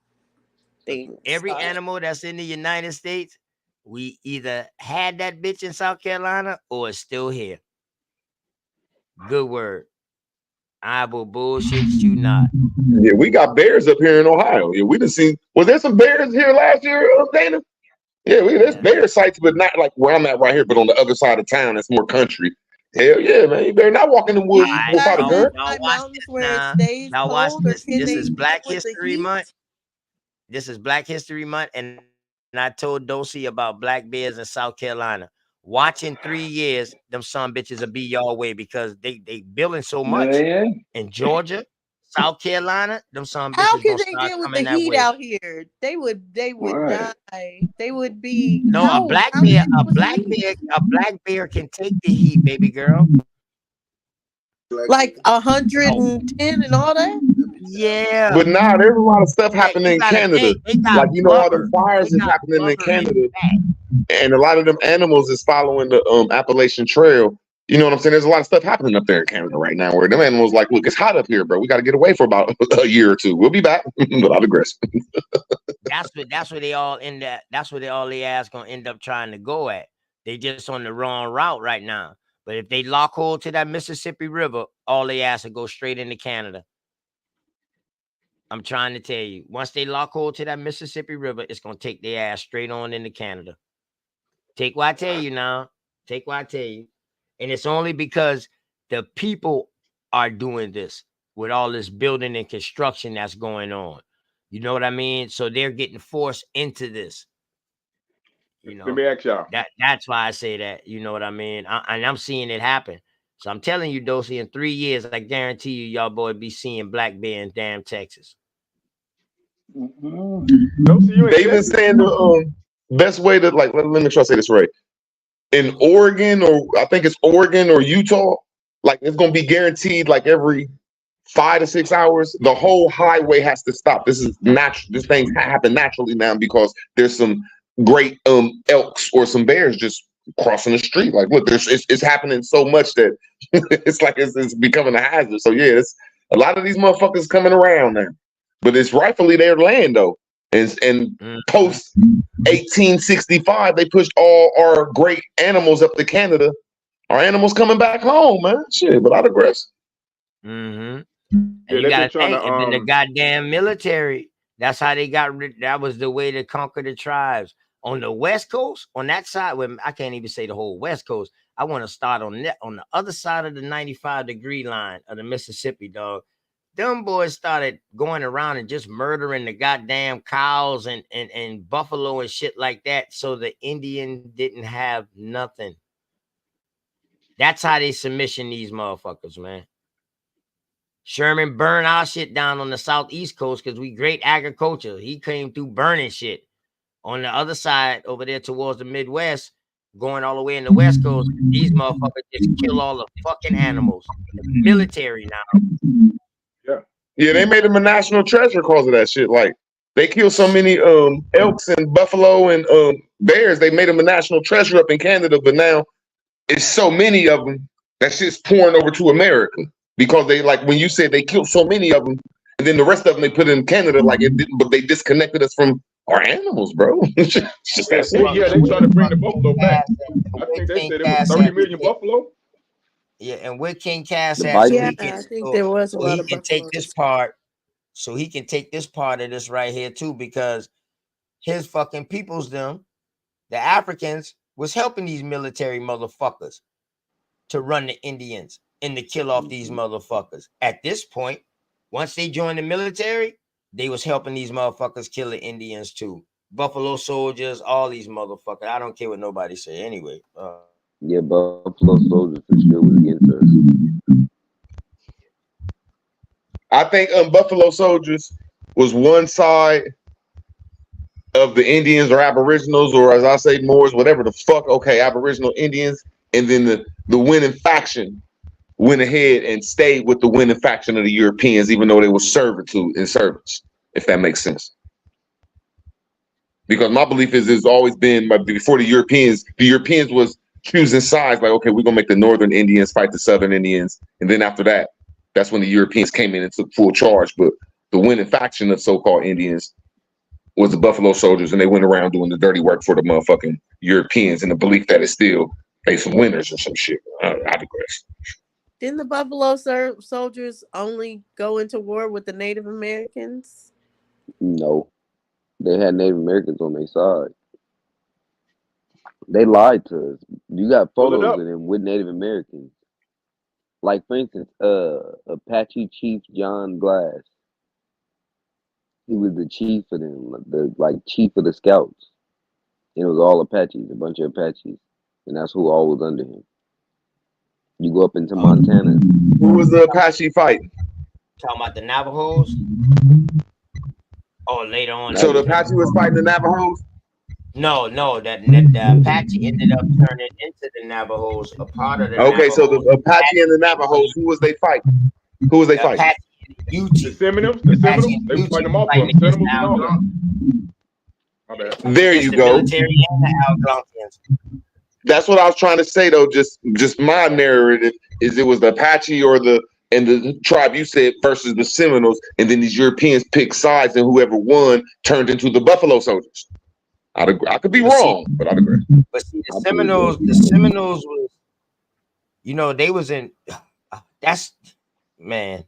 things. Every animal that's in the United States, we either had that bitch in South Carolina or it's still here. Good word. I will bullshit you not. Yeah, we got bears up here in Ohio. Yeah, we done seen. Was there some bears here last year, Dana? Yeah, there's bear sites, but not like where I'm at right here, but on the other side of town. That's more country. Hell yeah, man! You better not walk in the Do woods you without a guys live gun. by mountains where it Now, stays y'all watch cold, or this. can This they is deal Black with the History heat? Month. This is Black History Month, and I told Dosey about black bears in South Carolina. Watch in 3 years, them son bitches will be your way because they building so much in Georgia, South Carolina. Them son How bitches can gonna they start deal with the coming that heat way. out here? They would Right. die. They would be No, how a black can they bear, deal with the heat? a black bear can take the heat, baby girl. Like 110 and all that? Yeah. But nah, there's a lot of stuff Yeah, happening you in gotta Canada. think they got Like all them blubber. fires They is got happening in blubber in Canada, the back. and a lot of them animals is following the Appalachian Trail. You know what I'm saying? There's a lot of stuff happening up there in Canada right now where them animals like, look, it's hot up here, bro. We got to get away for about a year or two. We'll be back, but I digress. That's where they all end at. That's where they ass gonna end up trying to go at. They just on the wrong route right now. But if they lock hold to that Mississippi River, all they ass will go straight into Canada. I'm trying to tell you. Once they lock hold to that Mississippi River, it's gonna take their ass straight on into Canada. Take what I tell you now. Take what I tell you. And it's only because the people are doing this with all this building and construction that's going on. You know what I mean? So they're getting forced into this. You know, Let me ask y'all. that's why I say that. You know what I mean? And I'm seeing it happen. So I'm telling you, Dosey, in 3 years, I guarantee you, y'all boy be seeing black bear in damn Texas. They even saying the best way to like. Let me make sure I say this right. In Oregon, or I think it's Oregon or Utah, like it's gonna be guaranteed like every 5 to 6 hours, the whole highway has to stop. This is natural. This thing happen naturally now because there's some great elks or some bears just crossing the street. Like, look, it's happening so much that it's like it's becoming a hazard. So yeah, it's a lot of these motherfuckers coming around now, but it's rightfully their land though. And post 1865, they pushed all our great animals up to Canada. Our animals coming back home, man. Shit, but I digress. And Yeah, you they've been gotta trying think, and then the to goddamn military. That's how they got rid. That was the way to conquer the tribes on the West Coast. On that side, where I can't even say the whole West Coast. I want to start on that on the other side of the 95-degree line of the Mississippi, dog. Them boys started going around and just murdering the goddamn cows and buffalo and shit like that. So the Indian didn't have nothing. That's how they submission these motherfuckers, man. Sherman burned our shit down on the southeast coast because we great agriculture. He came through burning shit. On the other side, over there towards the Midwest, going all the way in the West Coast, these motherfuckers just kill all the fucking animals. The military now. Yeah, they made him a national treasure because of that shit. Like they killed so many elks and buffalo and bears. They made him a national treasure up in Canada, but now it's so many of them that shit's pouring over to America because they like when you said they killed so many of them, and then the rest of them they put in Canada like it didn't, but they disconnected us from our animals, bro. It's just that simple. Yeah, they tried to bring the buffalo back. I think they said it was 30 million buffalo. Yeah, and where King Cass The at, so bison. he can, I think there was a so lot he of can take this part, so he can take this part of this right here too, because his fucking peoples, them, the Africans, was helping these military motherfuckers to run the Indians and to kill off these motherfuckers. At this point, once they joined the military, they was helping these motherfuckers kill the Indians too. Buffalo Soldiers, all these motherfuckers. I don't care what nobody say anyway. Yeah, Buffalo Soldiers for sure was against us. I think Buffalo Soldiers was one side of the Indians or Aboriginals, or as I say, Moors, whatever the fuck. Okay, Aboriginal Indians, and then the winning faction went ahead and stayed with the winning faction of the Europeans, even though they were servitude and servants, if that makes sense. Because my belief is it's always been before the Europeans was choosing sides, like, okay, we're gonna make the northern Indians fight the southern Indians, and then after that, that's when the Europeans came in and took full charge. But the winning faction of so-called Indians was the Buffalo Soldiers, and they went around doing the dirty work for the motherfucking Europeans in the belief that it's still they some winners or some shit. I digress. Didn't the Buffalo Soldiers only go into war with the Native Americans? No, they had Native Americans on their side. They lied to us. You got photos of them with Native Americans. Like for instance, Apache Chief John Glass. He was the chief of them, the chief of the scouts. And it was all Apaches, a bunch of Apaches, and that's who all was under him. You go up into Montana. Who was the Apache fighting? Talking about the Navajos? Oh, later on. So the Apache was fighting the Navajos? No, the Apache ended up turning into the Navajos, a part of the Okay, Navajos. so the Apache and the Navajos, who was they fighting? Who was they fighting? Apache and the Seminoles? The Seminoles? They were fighting them off from Seminoles and all that. My bad. There you go. Military and the Algonquians. That's what I was trying to say though. Just my narrative is it was the Apache or the tribe you said versus the Seminoles, and then these Europeans picked sides, and whoever won turned into the Buffalo Soldiers. I could be wrong, but I'd agree. But see, the Seminoles was, they was in. That's man.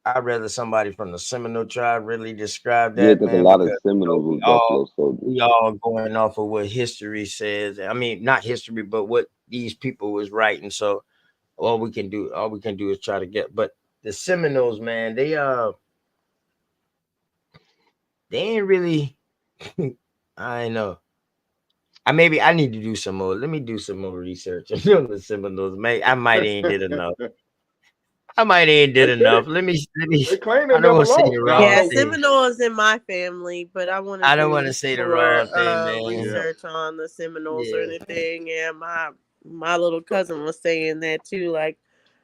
I'd rather somebody from the Seminole tribe really describe that. Yeah, because a lot of Seminoles was Buffalo Soldiers. We all going off of what history says. I mean, not history, but what these people was writing. So all we can do is try to get. But the Seminoles, man, they ain't really. I know. I need to do some more. Let me do some more research on the Seminoles. I might ain't did enough. Let me. They claim I don't want to say the wrong Yeah, thing. Seminoles in my family, but I want to. I don't want to say the wrong thing, man. Research on the Seminoles or anything. Yeah, my little cousin was saying that too. Like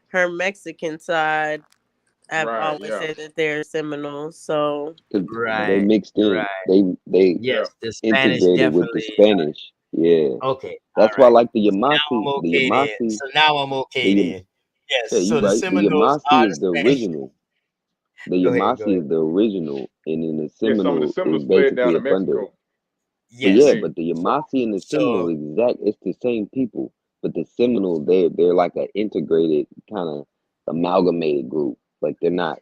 her Mexican side, I've always said that they're Seminoles. So they mixed in. They the Spanish integrated with the Spanish. Yeah. Okay. That's why, like the Yamasi. The Yamasi. So now I'm okay then. Yes. Yeah, so you're the right. The Seminoles Yamasi is the original. The Go ahead. Yamasi is the original and then the Yeah, some of the Seminole is Seminoles fled down basically to up under it. Mexico. But And yeah, Yes. they but the so Yamasi and the Seminole So it's the same people. But the Seminole, they're like an integrated kind of amalgamated group. Like they're not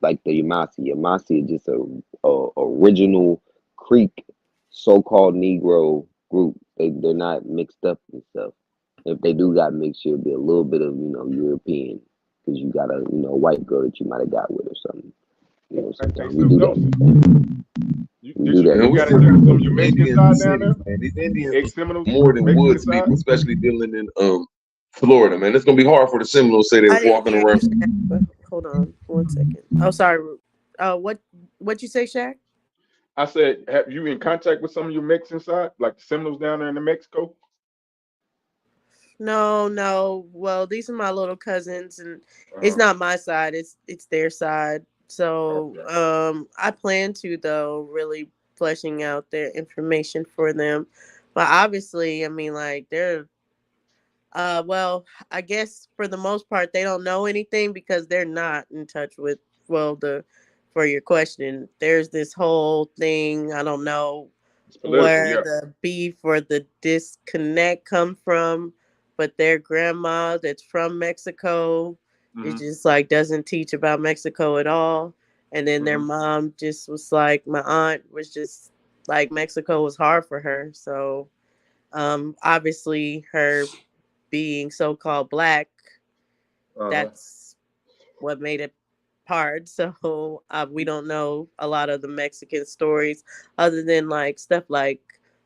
like the Yamasi. Yamasi is just a original Creek so-called Negro group. They're not mixed up and stuff. If they do got mixed, it'll be a little bit of European because you got a white girl that you might have got with or something. hey Sometimes we Snoop do Dogg, that. We did do you that. Man, we got still in touch with got some of them your Mexican Indians in side down cities, there? man. These Indians Ex was Seminoles, more than Mexican woods side? people, especially dealing in Florida, man. It's gonna be hard for the Seminoles to say they I was didn't walking hear you, around. Shaq. But hold on one second. Oh, sorry. What you say, Shaq? I said, have you in contact with some of your Mexican side, like the Seminoles down there in Mexico? No, no. Well, these are my little cousins, and it's Uh, not my side. It's their side. So, okay. I plan to though really fleshing out their information for them. But obviously, I mean, like they're well, I guess for the most part, they don't know anything because they're not in touch with, well, for your question, there's this whole thing. I don't know It's political, where yeah. the beef or the disconnect come from, but their grandma that's from Mexico, it Hmm. just like doesn't teach about Mexico at all. And then their Hmm. mom just was like, my aunt was just like, Mexico was hard for her. So obviously her being so-called black, Uh-huh. that's what made it hard. So we don't know a lot of the Mexican stories other than like stuff like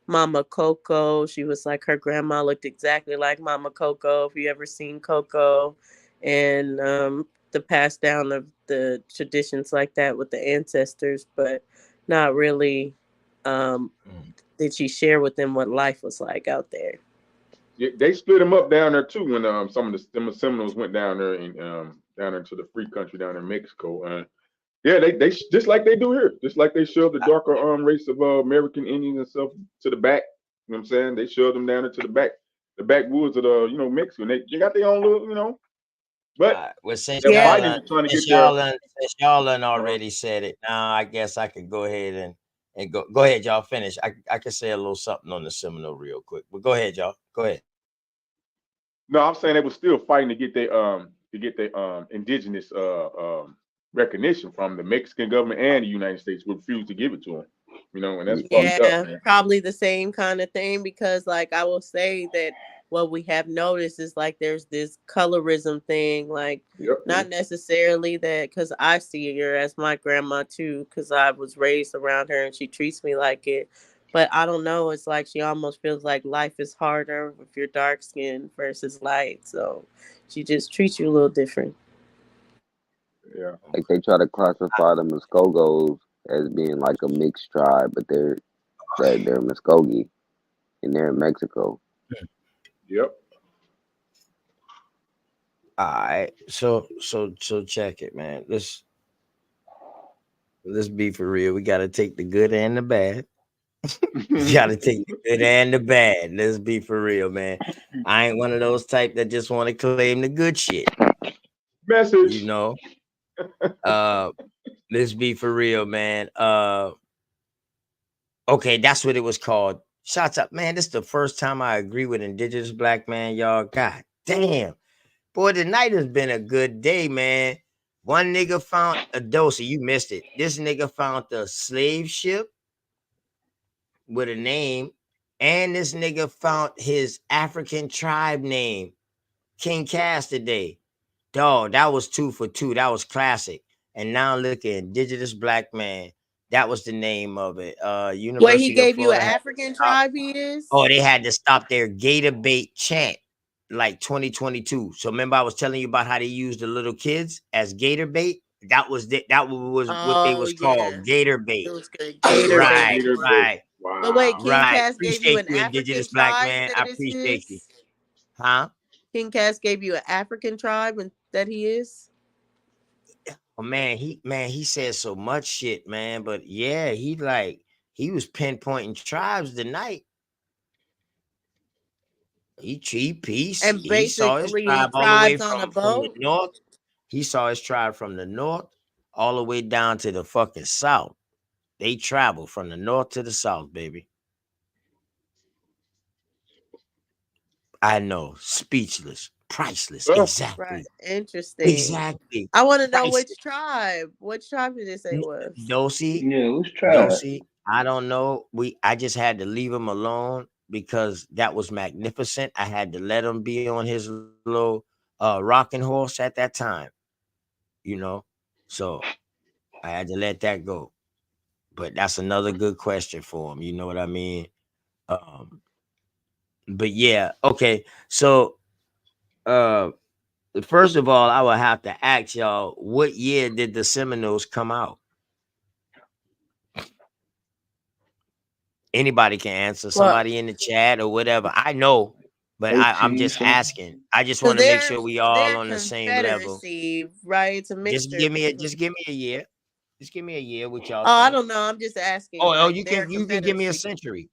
Mama Coco. She was like, her grandma looked exactly like Mama Coco, if you ever seen Coco. And the pass down of the traditions like that with the ancestors, but not really um, did she share with them what life was like out there. Yeah, they split them up down there too when some of the Seminoles went down there and down into the free country down in Mexico. Yeah, they just like they do here, just like they shoved the darker race of American Indians and stuff to the back. You know what I'm saying? They shoved them down into the backwoods of Mexico. And they got their own little. But well, since they're Yeah. y'all fighting done, to trying to get their. since y'all done already said it, now I guess I could go ahead and go ahead, y'all finish. I could say a little something on the Seminole real quick, but go ahead, y'all. Go ahead. No, I'm saying they were still fighting to get their indigenous recognition from the Mexican government, and the United States refused to give it to them. And that's fucked up, Yeah, man. probably the same kind of thing because, like, I will say that what we have noticed is like there's this colorism thing, like, Yep. not necessarily that because I see her as my grandma too, because I was raised around her and she treats me like it. But I don't know, it's like she almost feels like life is harder if you're dark skinned versus light. So she just treats you a little different. Yeah. Like they try to classify the Muskogos as being like a mixed tribe, but they're Muskogee and they're in Mexico. Yep. All right, so check it, man. Let's be for real. We got to take the good and the bad. You got to take the good and the bad. Let's be for real, man. I ain't one of those type that just want to claim the good shit. You Message. know. Uh, let's be for real, man. Okay, that's what it was called. Shots up, man. This is the first time I agree with indigenous black man, y'all. God damn. Boy, tonight has been a good day, man. One nigga found a dose. You missed it. This nigga found the slave ship with a name, and this nigga found his African tribe name, King Cass today. Dog, that was 2 for 2. That was classic. And now look at indigenous black man. That was the name of it. Wait, he University of gave you an Florida had to African stop. tribe, he is? Oh, they had to stop their gator bait chant like 2022. So remember, I was telling you about how they used the little kids as gator bait. That was what they Oh, was yeah. called, gator It bait. was good. Gator Right, bait. Gator bait. right, But wait, Wow. King right. Cass gave you Appreciate an you, African indigenous black tribe man. I that is appreciate you. his? Huh? King Cass gave you an African tribe and that he is? Oh man, he said so much shit, man. But yeah, he was pinpointing tribes tonight. And He saw his basically tribe all the way tribes on a from the boat? north. He saw his tribe from the north all the way down to the fucking south. They travel from the north to the south, baby. I know, speechless, priceless. Oh, Right. Exactly. Interesting. Exactly. I want to know Priceless. which tribe. Which tribe did it say it was? Dosey, Yeah, let's try. Dosey. I don't know. I just had to leave him alone because that was magnificent. I had to let him be on his little rocking horse at that time, you know. So I had to let that go. But that's another good question for him. You know what I mean? Um, but yeah, okay. So uh first of all, I would have to ask y'all, what year did the Seminoles come out? Anybody can answer. Well, Somebody in the chat or whatever. I know, but I'm 18 just something. asking. I just because want to make sure we all they're on the same level. Confederacy, right? It's a mixture. Just give me a year. Just give me a year. What y'all Oh, I think? don't know. I'm just asking. Oh, Like they're you can give me a Confederacy. century.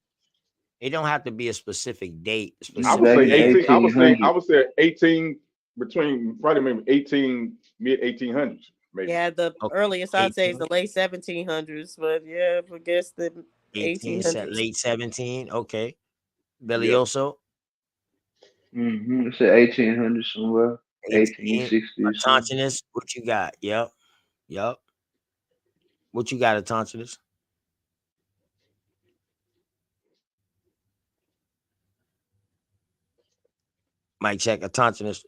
It don't have to be a specific date, I Back would specific say in year. 18. I 1800. would say 18 between probably maybe 18 mid 1800s maybe. Yeah, the Okay, earliest I'd say is 18, the late 1700s, but yeah, I guess the 18, 1800s. late 17. Okay, Yeah. Bellioso, It's at 1800 somewhere. 18. 1860 or something. Atanchinus, what you got? Yep, yep. What you got, Atanchinus? Mic check, Atanchinus.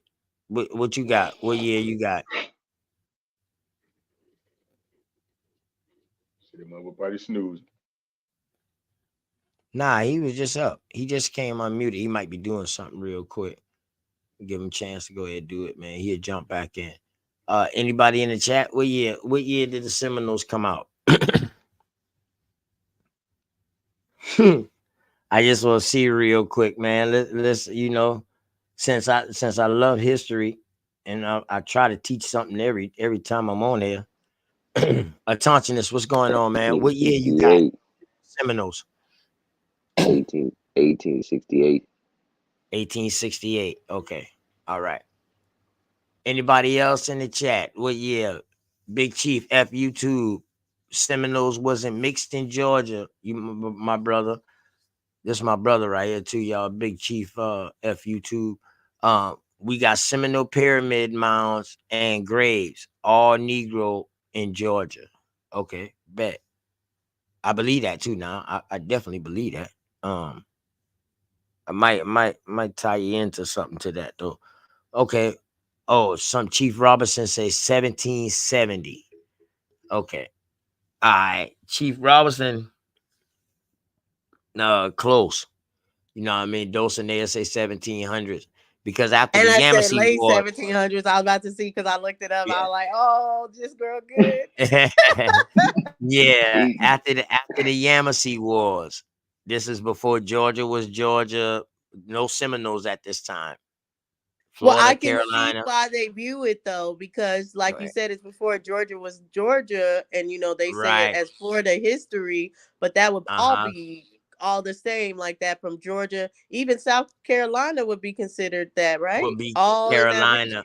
What you got? What year you got? See them everybody snoozing. Nah, he was just up. He just came unmuted. He might be doing something real quick. Give him a chance to go ahead and do it, man. He'll jump back in. Anybody in the chat? What year? What year did the Seminoles come out? I just want to see real quick, man. Let's since I love history, and I try to teach something every time I'm on here. Atanchinus, what's going on, man? What year you got 1868. Seminoles? 1868. 1868. Okay. All right. Anybody else in the chat? What year? Big Chief F YouTube. Seminoles wasn't mixed in Georgia. My brother. This is my brother right here too, y'all. Big Chief F YouTube. We got Seminole pyramid mounds and graves, all Negro in Georgia. Okay, bet. I believe that too now. I definitely believe that. I might tie you into something to that though. Okay. Oh, some Chief Robinson says 1770. Okay. All right. Chief Robinson, close. You know what I mean? Dulcinea say 1700s. Because after And the I said Yamasee late War, 1700s. I was about to see because I looked it up. I yeah. was like, oh, just girl good. Yeah, after the Yamasee Wars. This is before Georgia was Georgia. No Seminoles at this time. Well, Florida, I can see Carolina. why they view it though, because like you Right. said, it's before Georgia was Georgia, and they say it Right. as Florida history, but that would all Uh-huh. be all the same, like that from Georgia. Even South Carolina would be considered that, Will right? be All in that region. Carolina.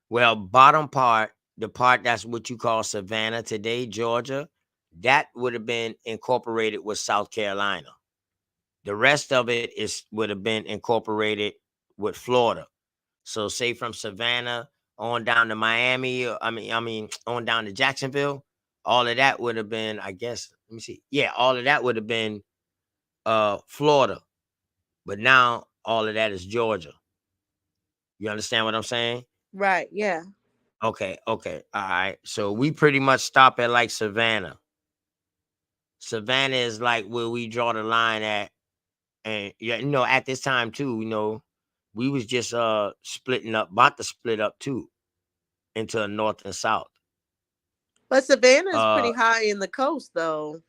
Well, bottom part, the part that's what you call Savannah today, Georgia, that would have been incorporated with South Carolina. The rest of it would have been incorporated with Florida. So say from Savannah on down to Miami, I mean on down to Jacksonville, all of that would have been, I guess, let me see. Yeah, all of that would have been Florida. But now all of that is Georgia. You understand what I'm saying? Right, yeah. Okay, okay. All right. So we pretty much stop at like Savannah. Savannah is like where we draw the line at. And yeah, at this time too, we was just splitting up, about to split up too into a north and south. But Savannah is Uh pretty high in the coast, though.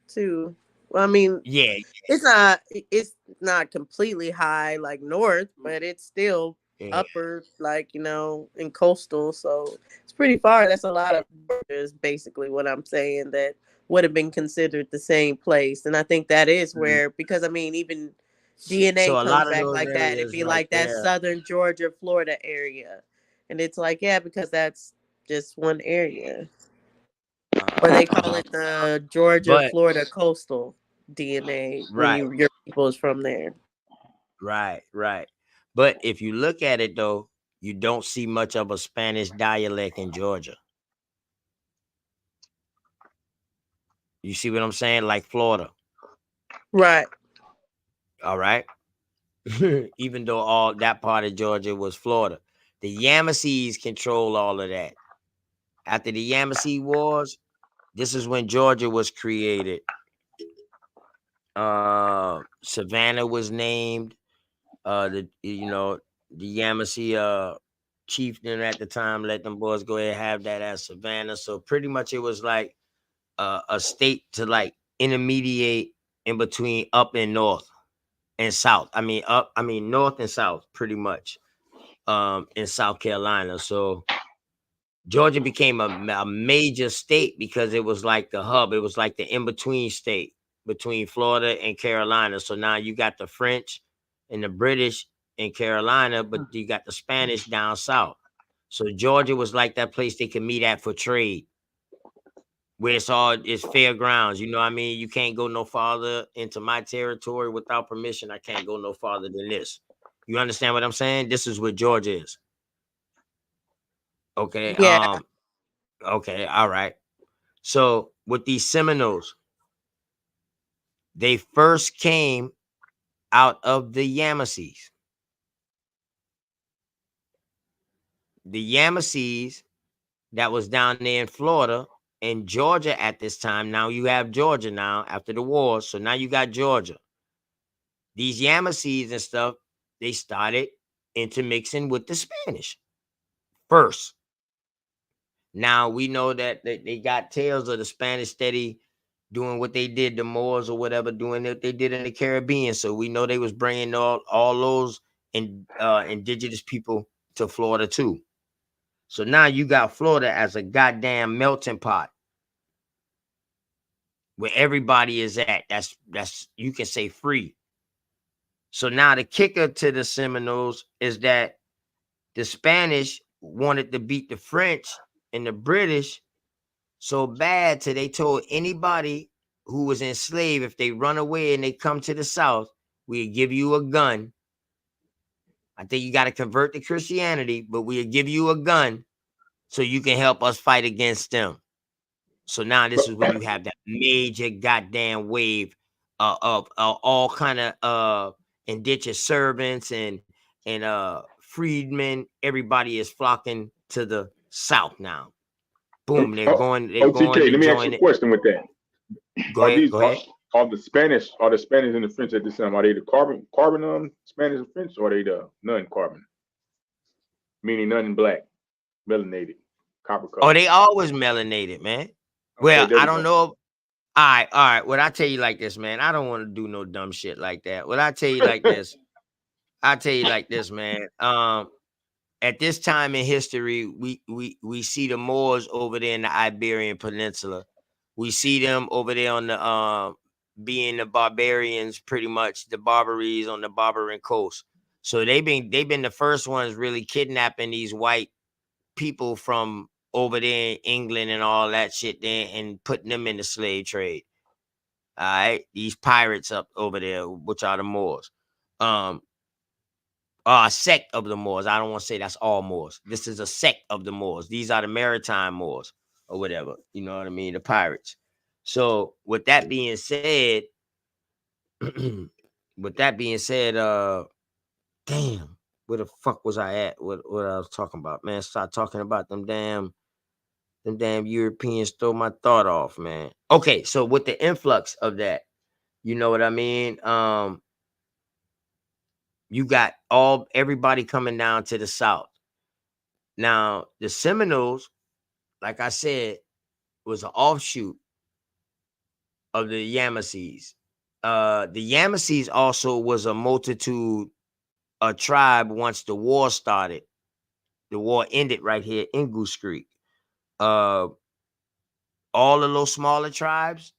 Too. Well, I mean, yeah, it's not completely high like north, but it's still yeah. upper, like in coastal. So it's pretty far. That's a lot of is basically what I'm saying. That would have been considered the same place, and I think that is Mhm. where, because I mean, even DNA So a comes lot of back those like that. It'd areas be right like that there. southern Georgia, Florida area, and it's like, yeah, because that's just one area. Or they call it the Georgia But Florida coastal DNA when right, your people is from there. right. But if you look at it though, you don't see much of a Spanish dialect in Georgia. You see what I'm saying? Like Florida. Right. All right. Even though all that part of Georgia was Florida, the Yamasees control all of that. After the Yamasee Wars, this is when Georgia was created. Savannah was named. The Yamasee chieftain at the time let them boys go ahead and have that as Savannah. So pretty much it was like a state to like intermediate in between up and north and south. I mean north and south pretty much in South Carolina. So Georgia became a major state because it was like the hub. It was like the in-between state between Florida and Carolina. So now you got the French and the British in Carolina, but you got the Spanish down south. So Georgia was like that place they could meet at for trade, where it's fair grounds. You know what I mean? You can't go no farther into my territory without permission. I can't go no farther than this. You understand what I'm saying? This is what Georgia is. Okay. Yeah. Okay, all right. So with these Seminoles, they first came out of the Yamasees. The Yamasees that was down there in Florida and Georgia at this time. Now you have Georgia now after the war. So now you got Georgia. These Yamasees and stuff, they started intermixing with the Spanish first. Now we know that they got tales of the Spanish steady doing what they did, the Moors or whatever, doing what they did in the Caribbean. So we know they was bringing all those indigenous people to Florida too. So now you got Florida as a goddamn melting pot where everybody is at. That's you can say free. So now the kicker to the Seminoles is that the Spanish wanted to beat the French and the British so bad till they told anybody who was enslaved, if they run away and they come to the South, we'll give you a gun. I think you got to convert to Christianity, but we'll give you a gun so you can help us fight against them. So now this is when you have that major goddamn wave of all kind of indentured servants and freedmen. Everybody is flocking to the South now. Boom, they're going OTK, to let me ask you join a it. question with that. Go ahead. Are the Spanish and the French at this time? Are they the carbon Spanish and French, or are they the non-carbon? Meaning non-black, melanated, copper color. Oh, they always melanated, man. Well, I don't know. All right. What I tell you like this, man. I don't want to do no dumb shit like that. What I tell you like this, man. At this time in history, we see the Moors over there in the Iberian Peninsula. We see them over there on the being the barbarians, pretty much the Barbaries on the Barbarian coast. So they've been the first ones really kidnapping these white people from over there in England and all that shit there and putting them in the slave trade. All right, these pirates up over there, which are the Moors. A sect of the Moors. I don't want to say that's all Moors. This is a sect of the Moors. These are the maritime Moors or whatever. You know what I mean? The pirates. So with that being said, damn, where the fuck was I at? What I was talking about, man? Start talking about them damn Europeans throw my thought off, man. Okay, so with the influx of that, you know what I mean? You got everybody coming down to the South. Now, the Seminoles, like I said, was an offshoot of the Yamasees. The Yamasees also was a multitude, a tribe once the war started. The war ended right here in Goose Creek. All of those smaller tribes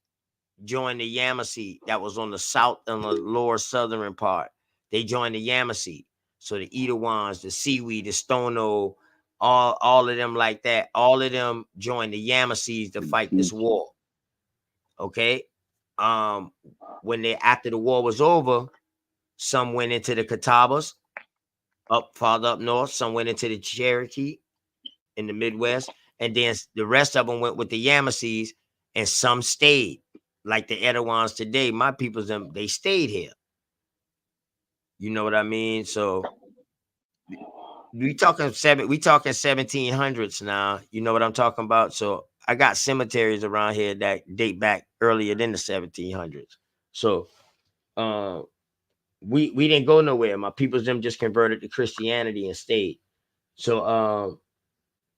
joined the Yamasee that was on the south and the lower southern part. They joined the Yamasee. So the Edawans, the Seaweed, the Stono, all of them like that. All of them joined the Yamasees to fight this war. Okay. When they after the war was over, some went into the Catawbas farther up north, some went into the Cherokee in the Midwest, and then the rest of them went with the Yamasees, and some stayed, like the Etowans today. My people's them, they stayed here. You know what I mean? So we talking 1700s now. You know what I'm talking about? So I got cemeteries around here that date back earlier than the 1700s. So we didn't go nowhere. My people's them just converted to Christianity and stayed. So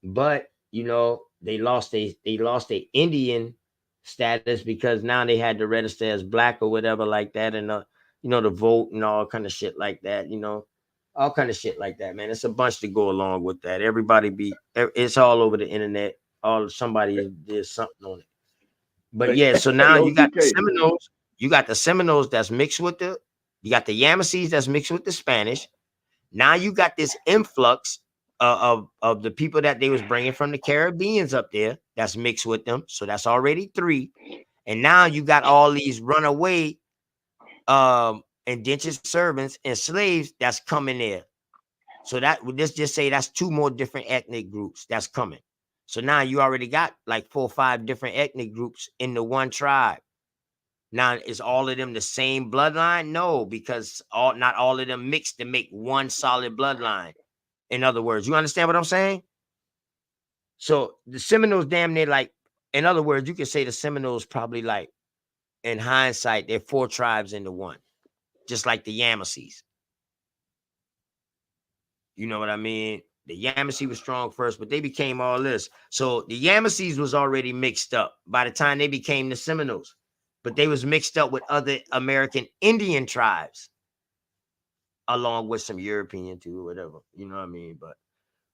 but you know, they lost their Indian status because now they had to register as black or whatever like that, and you know, the vote and all kind of shit like that, you know, all kind of shit like that, man. It's a bunch to go along with that. It's all over the internet. Somebody did something on it. But yeah, so now you got the Seminoles. You got the Seminoles that's mixed with you got the Yamasees that's mixed with the Spanish. Now you got this influx of the people that they was bringing from the Caribbeans up there that's mixed with them. So that's already 3. And now you got all these runaway indentured servants and slaves that's coming there. So let's just say that's 2 more different ethnic groups that's coming. So now you already got like 4 or 5 different ethnic groups in the one tribe. Now, is all of them the same bloodline? No, because not all of them mixed to make one solid bloodline. In other words, you understand what I'm saying? So the Seminoles damn near like, in other words, you could say the Seminoles probably like, in hindsight, they're 4 tribes into one, just like the Yamasees. You know what I mean? The Yamasee was strong first, but they became all this. So the Yamasees was already mixed up by the time they became the Seminoles, but they was mixed up with other American Indian tribes, along with some European too, or whatever. You know what I mean? But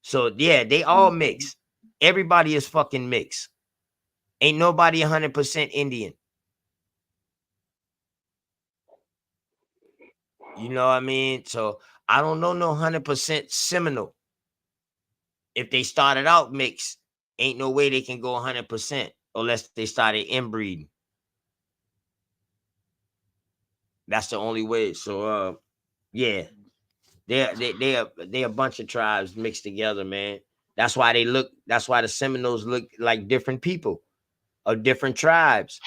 so yeah, they all mix. Everybody is fucking mixed. Ain't nobody 100% Indian. You know what I mean? So I don't know no 100% Seminole. If they started out mixed, ain't no way they can go 100% unless they started inbreeding. That's the only way. So yeah, they're a bunch of tribes mixed together, man. That's why the Seminoles look like different people of different tribes.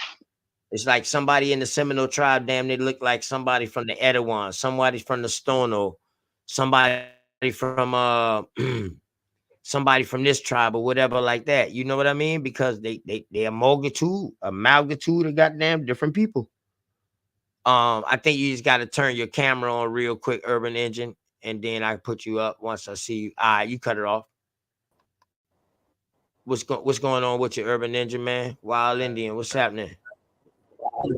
It's like somebody in the Seminole tribe, damn, they look like somebody from the Etowans, somebody from the Stono, somebody from somebody from this tribe or whatever like that. You know what I mean? Because they amalgatude of goddamn different people. I think you just got to turn your camera on real quick, Urban Engine, and then I put you up once I see you. All right, you cut it off. What's going on with your Urban Engine, man? Wild Indian, what's happening?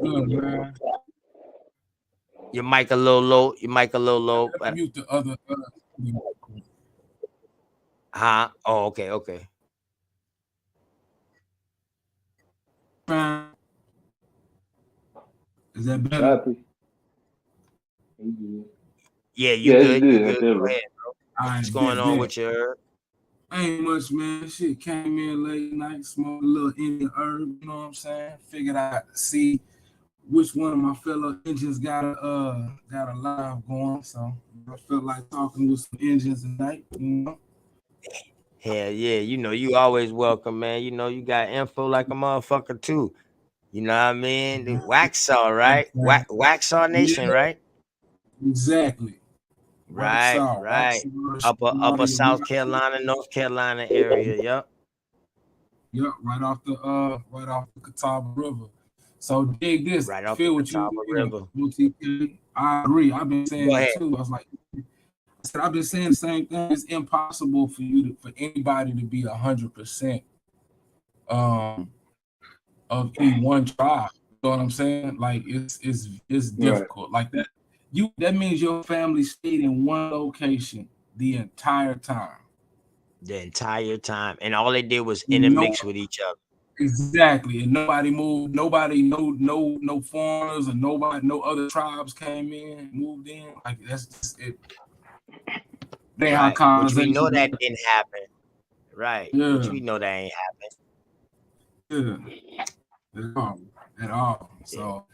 Good, man. Your mic a little low. Your mic a little low. But mute the other. Huh? Oh, okay, okay. Is that better? Yeah, you good. You good. Go ahead, bro. What's going on bet. with your herb? Ain't much, man. Shit came in late night, smoked a little Indian herb, you know what I'm saying? Figured I'd see which one of my fellow engines got a live going. So I felt like talking with some engines tonight, you know. Hell yeah, you know you always welcome, man. You know you got info like a motherfucker too. You know what I mean? The Waxhaw, right? Waxhaw Nation, right? Exactly. Right, right. Upper South Carolina, North Carolina area. Yep. Yep, right off the Catawba River. So dig this. Right off Feel the what you River. OTK. I agree. I've been saying it too. I was like, I've been saying the same thing. It's impossible for anybody to be 100% of any one tribe. You know what I'm saying? Like it's difficult. Like that. That means your family stayed in one location the entire time. The entire time, and all they did was intermix with each other. Exactly, and nobody moved. Nobody, no foreigners, or nobody, no other tribes came in, moved in. Like that's just it. They right. Which we know that didn't happen. right. Yeah. Which we know that ain't happening. Yeah. At all. So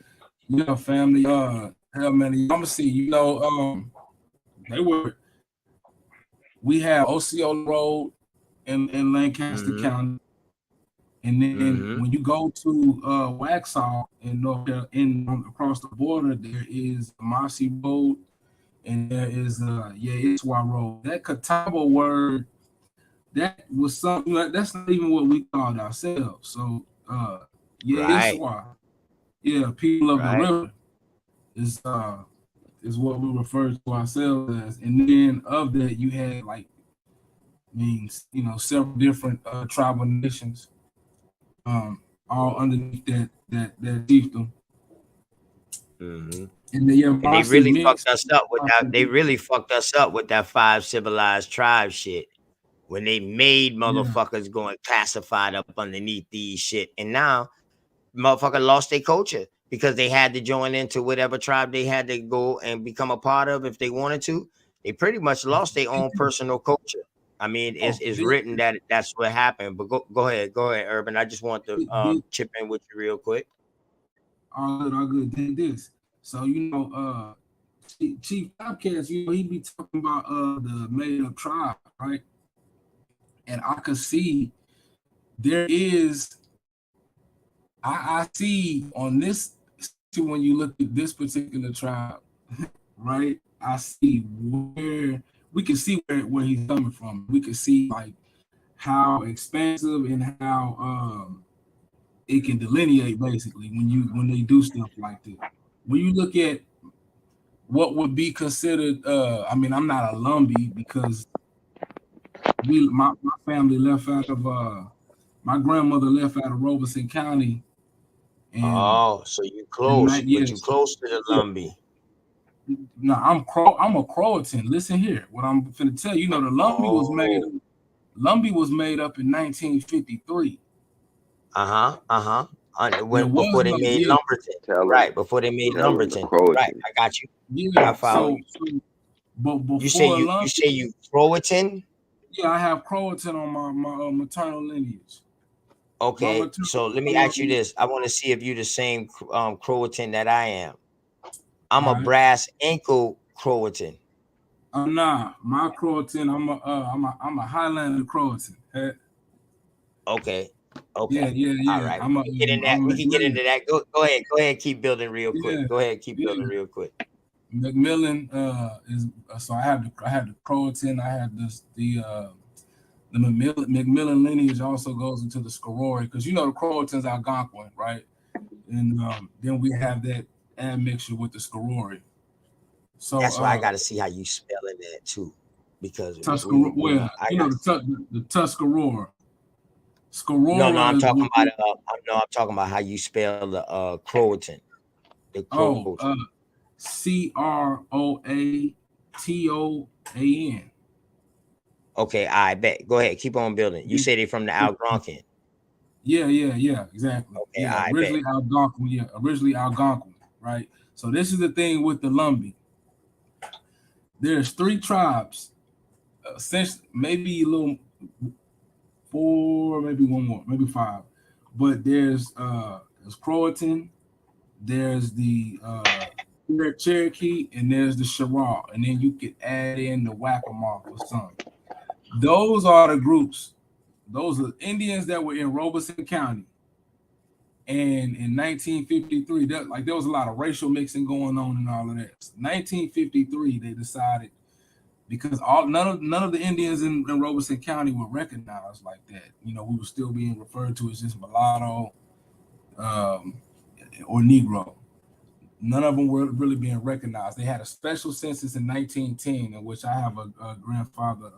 yeah, family, hell man, I'm gonna see, we have Osceola Road in Lancaster County. And then when you go to Waxhaw in North Carolina, across the border, there is Marcy Road, and there is Iswa Road. That Catawba word, that was something that's not even what we called ourselves. So Right. Iswa, people of the river is what we refer to ourselves as. And then of that, you had several different tribal nations, all underneath that chiefdom. And And they really fucked us up with that. They really fucked us up with that 5 civilized tribes shit when they made motherfuckers go and classified up underneath these shit. And now motherfucker lost their culture because they had to join into whatever tribe they had to go and become a part of if they wanted to. They pretty much lost their own personal culture. I mean, it's written that that's what happened. But go ahead, Urban. I just want to chip in with you real quick. All good. Did this. So Chief Bobcats, he be talking about the made up tribe, right? And I could see there is. I see on this when you look at this particular tribe, right? I see where we can see where he's coming from. We can see how expansive and how it can delineate basically when they do stuff like that. When you look at what would be considered, I mean, I'm not a Lumbee because my family left out of my grandmother left out of Robeson County. And so you close, but you close to the Lumbee. No, I'm a Croatan. Listen here, what I'm finna tell you. The Lumbee was made up in 1953. Before they made Lumberton. Right, before they made Lumberton. Right, I got you. Yeah, I follow you. But before you say you Croatan? Yeah, I have Croatan on my maternal lineage. Okay, so let me ask you this. I want to see if you're the same Croatan that I am. I'm a brass ankle Croatan. Nah, my Croatan, I'm a Highlander Croatan. Okay. Yeah. All right. We can get in that. We can get into that. Go ahead. Keep building real quick. Go ahead. Keep building real quick. Macmillan is so I have the Croatan. I have the Macmillan lineage also goes into the Skorori because the Croatan's Algonquin, right? And then we have that admixture with the Skorori. So that's why I got to see how you spelling that too, because the Tuscarora. No, I'm talking about I'm talking about how you spell the Croatan. The Croatan. Croatan. Okay, I bet. Go ahead, keep on building. You say they from the Algonquin. Yeah, exactly. Okay, Originally Algonquin, right? So this is the thing with the Lumbee. There's 3 tribes, essentially, maybe a little 4, maybe one more, maybe 5. But there's Croatan, there's the Cherokee, and there's the Sherrod, and then you could add in the Waccamaw or something. Those are the groups. Those are Indians that were in Robeson County. And in 1953, there was a lot of racial mixing going on and all of that. 1953, they decided, because none of the Indians in Robeson County were recognized like that. We were still being referred to as just mulatto or Negro. None of them were really being recognized. They had a special census in 1910, in which I have a grandfather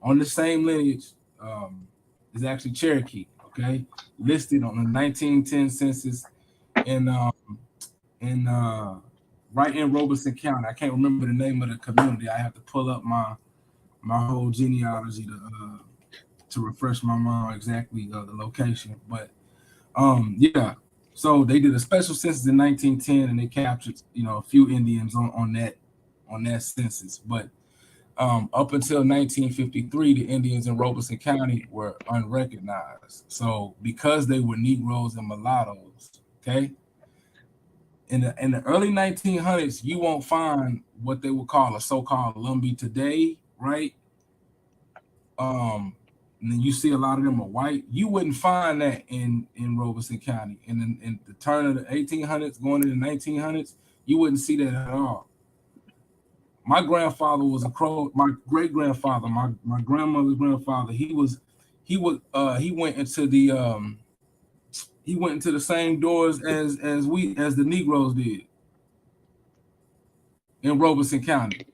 on the same lineage. Is actually Cherokee. Okay, listed on the 1910 census in right in Robeson County. I can't remember the name of the community. I have to pull up my whole genealogy to refresh my mind exactly the location. But yeah, so they did a special census in 1910, and they captured a few Indians on that census. But Up until 1953, the Indians in Robeson County were unrecognized. So because they were Negroes and mulattoes, okay, in the early 1900s, you won't find what they would call a so-called Lumbee today, right? And then you see a lot of them are white. You wouldn't find that in Robeson County. And in the turn of the 1800s, going into the 1900s, you wouldn't see that at all. My grandfather was a Crow. My great grandfather, my grandmother's grandfather, he went into the same doors as the Negroes did in Robeson County.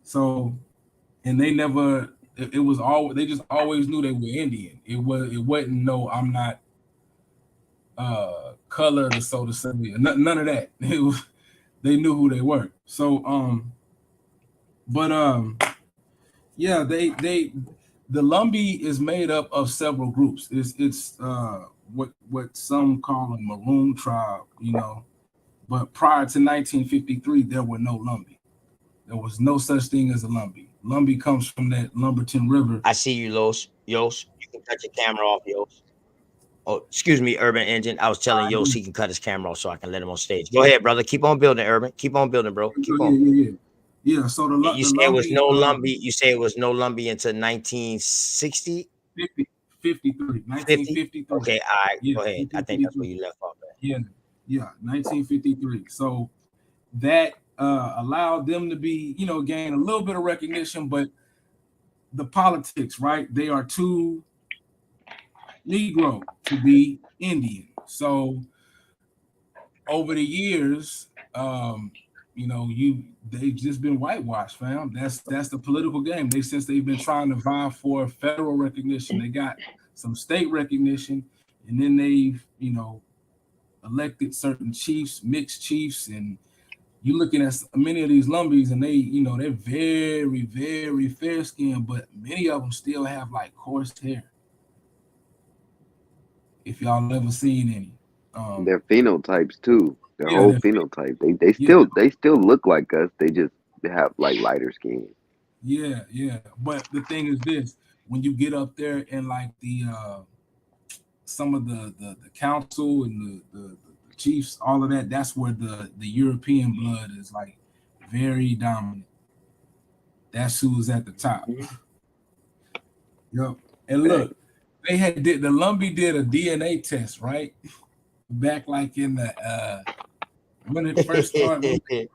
So, and they never. It was all they just always knew they were Indian. It wasn't no, I'm not colored or so to say. None of that. They knew who they were. So yeah, the Lumbee is made up of several groups. It's what some call a Maroon tribe, you know. But prior to 1953, there were no Lumbee. There was no such thing as a Lumbee. Lumbee comes from that Lumberton River. I see you, Los. Yos, you can cut your camera off, Yos. Oh, excuse me, Urban Engine. I was telling Yos he can cut his camera off so I can let him on stage. Go ahead, brother. Keep on building, Urban. Keep on building, bro. Keep on. Yeah. So You say it was no Lumbee. You say it was no Lumbee until 1960? 53. 1953. Okay, all right. Go ahead. I think that's where you left off at. Yeah, 1953. So that allowed them to be, you know, gain a little bit of recognition, but the politics, right? They are too Negro to be Indian. So over the years, you know, they've just been whitewashed, fam. That's the political game. Since they've been trying to vie for federal recognition, they got some state recognition, and then they've, you know, elected certain chiefs, mixed chiefs, and you're looking at many of these Lumbees, and they, you know, they're very, very fair skinned, but many of them still have like coarse hair. If y'all ever seen any. Their phenotypes too. Their whole phenotype. They still look like us. They just have like lighter skin. Yeah. But the thing is this: when you get up there and like the some of the council and the chiefs, all of that, that's where the European blood is like very dominant. That's who's at the top. Yep. And look, the Lumbee did a DNA test, right? Back like in the when it first started, when it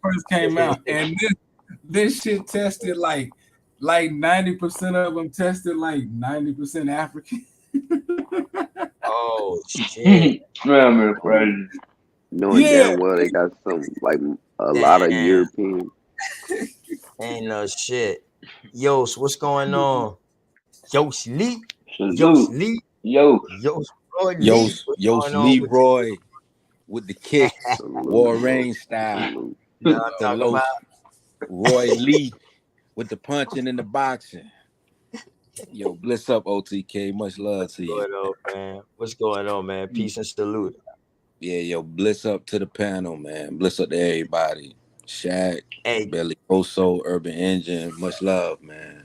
first came out, and this shit tested like 90% of them tested like 90% African. Oh shit! Knowing damn well they got some like a lot of European. Ain't no shit. Yos, what's going on? Yos Lee. Salute. Yos Leroy with the kicks, Warren style. You know what I'm talking about? Roy Lee with the punching and the boxing. Yo, bliss up, OTK. Much love to you. What's going on, man? What's going on, man? Peace and salute. Yeah, yo, bliss up to the panel, man. Bliss up to everybody. Shaq, Belly Oso, Urban Engine. Much love, man.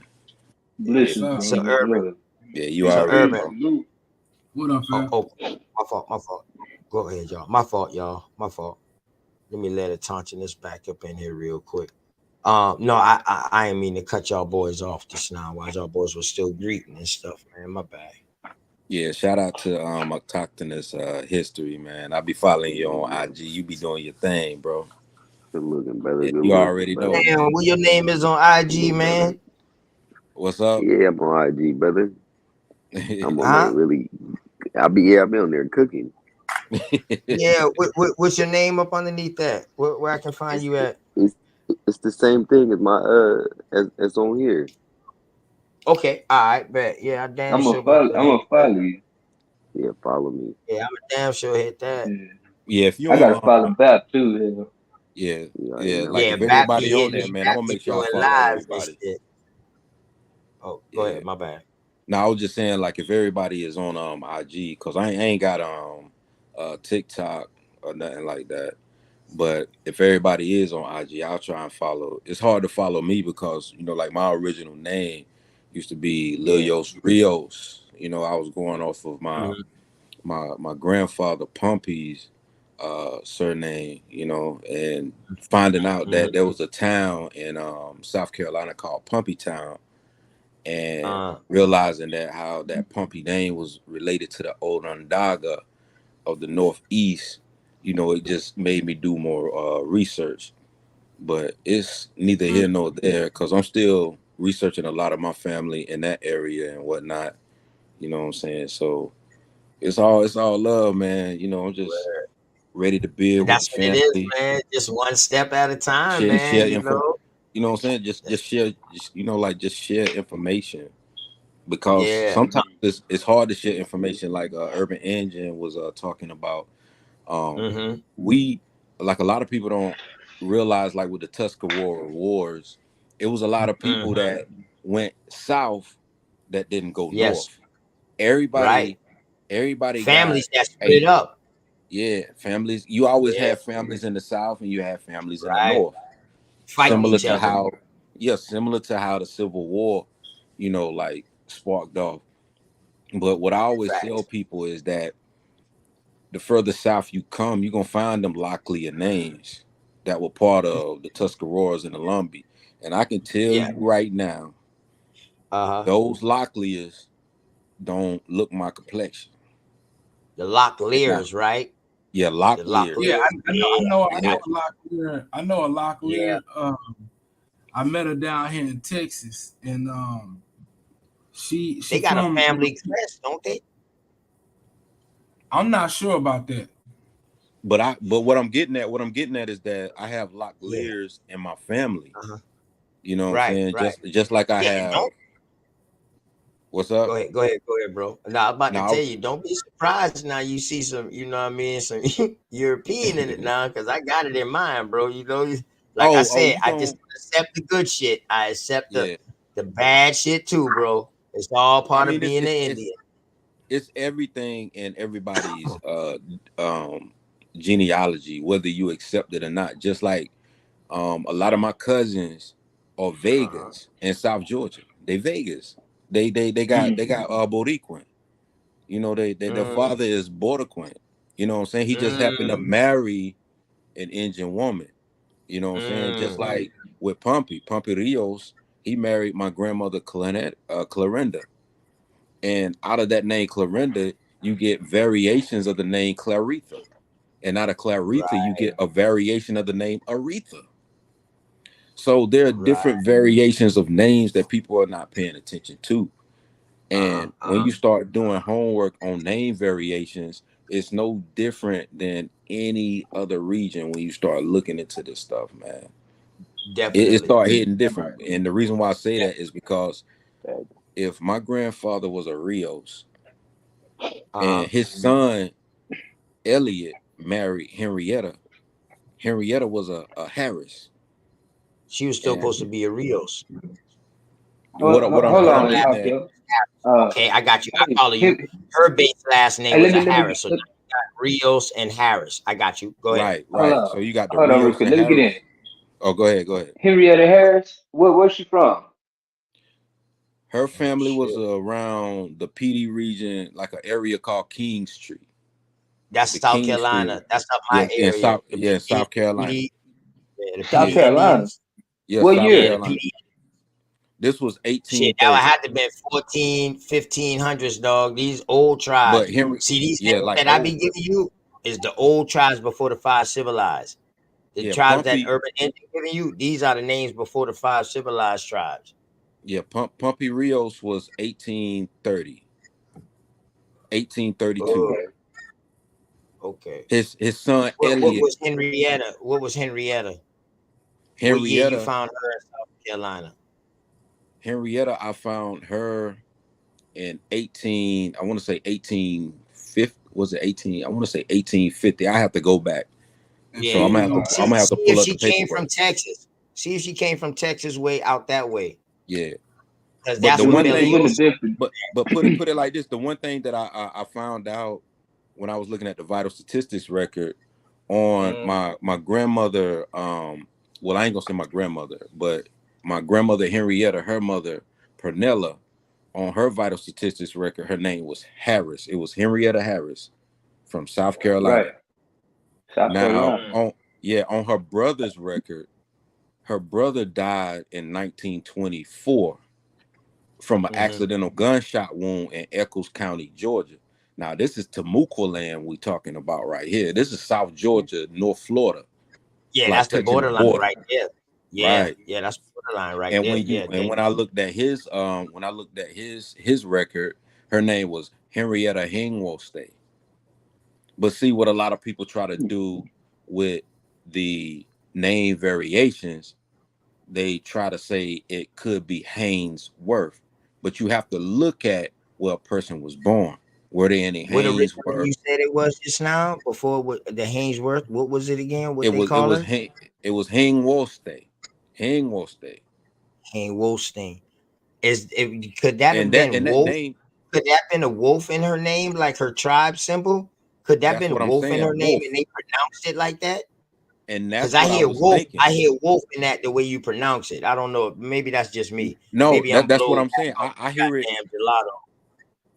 Bliss yeah. So Urban. Yeah, you already Urban. What up, man? Oh, my fault. Go ahead, y'all. My fault, y'all. My fault. Let me let attention this back up in here real quick. No, I ain't mean to cut y'all boys off just now while y'all boys were still greeting and stuff, man. My bad. Yeah, shout out to Octoctonus history, man. I be following you on IG. You be doing your thing, bro. Good looking, brother. Yeah, you already know. Damn, what your name is on IG, man? What's up? Yeah, I'm on IG, brother. I'm on there really. I'll be on there cooking. Yeah, what's your name up underneath that? Where I can find you at? It's the same thing as my as on here. Okay, all right, bet. Yeah, I damn sure. I'm gonna follow you. Yeah, follow me. Yeah, I'm a damn sure hit that. Yeah, if you I gotta follow Bap too. Yeah. Know. Like if everybody on there, man, I'm gonna make sure I follow everybody. Oh, go ahead, my bad. No, I was just saying, like, if everybody is on IG, because I ain't got TikTok or nothing like that. But if everybody is on IG, I'll try and follow. It's hard to follow me because like my original name used to be Yeah. Lilios Rios. I was going off of my Mhm. my grandfather Pompey's surname. And finding out Mhm. that there was a town in South Carolina called Pompey Town, and realizing that how that Pompey name was related to the old Onondaga of the Northeast, it just made me do more research. But it's neither here nor there because I'm still researching a lot of my family in that area and whatnot. You know what I'm saying? So it's all love, man. I'm just ready to build with the That's what it is, family, man. Just one step at a time, share man. You info. know. You know what I'm saying? Just share, just share information because Yeah. sometimes it's hard to share information. Like Urban Engine was talking about. Mm-hmm. We like a lot of people don't realize, like with the Tuscarora Wars, it was a lot of people Mm-hmm. that went south that didn't go Yes. north. Right. Everybody got Families that split a up. families. You always Yeah. have families in the south and you have families in the Right. north. Fighting Similar each to other. how the Civil War, like sparked off. But what I always tell Facts. people is that the further south you come, you're gonna find them Locklear names that were part of the Tuscaroras and the Lumbee. And I can tell Yeah. you right now, Uh-huh. those Locklears don't look my complexion. The Now, Locklears, right? yeah, The Locklear. Yeah, Locklears. I Yeah. know, I I got know you. a Locklear. I know a Yeah. Locklear. I met her down here in Texas, and she They got a from. family crest, don't they? I'm not sure about that. But what I'm getting at is that I have Yeah. Locklears in my family. Uh-huh. You know what I'm Right. saying? Right. Just like I Yeah. And have. don't What's up? go ahead. Go ahead. Go ahead, bro. Now I'm about to tell Now, you, don't be surprised now you see some, you know what I mean, some European in it now, because I got it in mind, bro. Like I oh, said, you I just don't. don't accept the good shit. I accept Yeah. the bad shit too, bro. It's all I part of mean, it's being an it's it's Indian. it's everything in everybody's um genealogy, whether you accept it or not. Just like a lot of my cousins are Uh-huh. Vegas in South Georgia. They Vegas. They got Boricuan. Their Mm, father is Bordequin. You know what I'm saying? He just happened to mm, marry an Indian woman. You know what I'm saying? Just mm. like with Pompey Rios, he married my grandmother Clarinda. And out of that name Clarinda, you get variations of the name Claritha. And out of Claritha, you Right. get a variation of the name Aretha. So there are Right. different variations of names that people are not paying attention to. Uh-huh. And when Uh-huh. you start doing homework on name variations, it's no different than any other region when you start looking into this stuff, man. It Definitely. start hitting different. And the reason why I say Yeah. that is because if my grandfather was a Rios Uh-huh. and his son Elliot married Henrietta, Henrietta was a Harris. She was still And supposed to be a Rios. what I'm Hold what I'm on, getting Last at, Akio. Uh, Okay, I got you. I hey, follow you. Her base last name hey, was a let me Harris. So now you got Rios and Harris. I got you. Go ahead. hold right. on, So you got the hold on, real Rios quick. and Let me get in. Harris. Oh, go ahead, go ahead. Henrietta Harris. Where's she from? Her Oh family was shit. around the PD region, like an area called King Street. That's The South King Street, Carolina. That's up my area. The in PD, South Carolina. PD, yeah, the South Yeah, PD Carolina. Indians. yeah, What South Yeah, year? the Carolina. PD. This was Shit, that would 1830. have to been 14, 1500s, dog. These old But tribes. Henry, See, these yeah, names like that I be old, giving you is the old tribes before the five civilized. The yeah, tribes that Pumpy, Urban Indian giving you, these are the names before the five civilized tribes. yeah, Pumpy Rios was 1830, 1832. Oh, okay. His son What Elliot, was Henrietta? What was Henrietta? What year you Henrietta, found her in South Carolina? Henrietta, I found her in 18, I want to say 1850, was it 18? I want to say 1850. I have to go back. And So I'm Yeah. gonna people have to don't. I'm gonna have to See if pull up the she came from paperwork. Texas. See if she came from Texas way out that way. Yeah. Because But the that's where one It thing, wouldn't Meliodas. have been but put it like this: the one thing that I found out when I was looking at the vital statistics record on my grandmother. Well, I ain't gonna say my grandmother, but my grandmother Henrietta, her mother Pernella, on her vital statistics record, her name was Harris. It was Henrietta Harris from South Carolina. Right. South Now, Carolina. on her brother's record, her brother died in 1924 from an accidental gunshot wound in Eccles County, Georgia. Now, this is Tamukwa land we talking about right here. This is South Georgia, North Florida. Yeah, Like that's the touching the borderline border. right there. Yeah, Right. yeah, that's borderline right And there. when you Yeah, and when I looked at his his record, her name was Henrietta Hingwostay. But see what a lot of people try to do with the name variations, they try to say it could be Hainsworth, but you have to look at where a person was born. Were they any what originally Hainsworth? you said it was just now before the Hainsworth? What was it again? What It they was call her? it was Hingwostay. Hingwostay. Hangwolstein. Could that have been And that wolf? name, Could that have been a wolf in her name, like her tribe symbol? Could that have that's been what I'm wolf in her saying, name wolf. and they pronounced it like that? And Because that's what I was thinking. I hear wolf in that the way you pronounce it. I don't know. Maybe that's just me. No, Maybe I'm that's what blowing I'm saying. back off I hear it, goddamn gelato.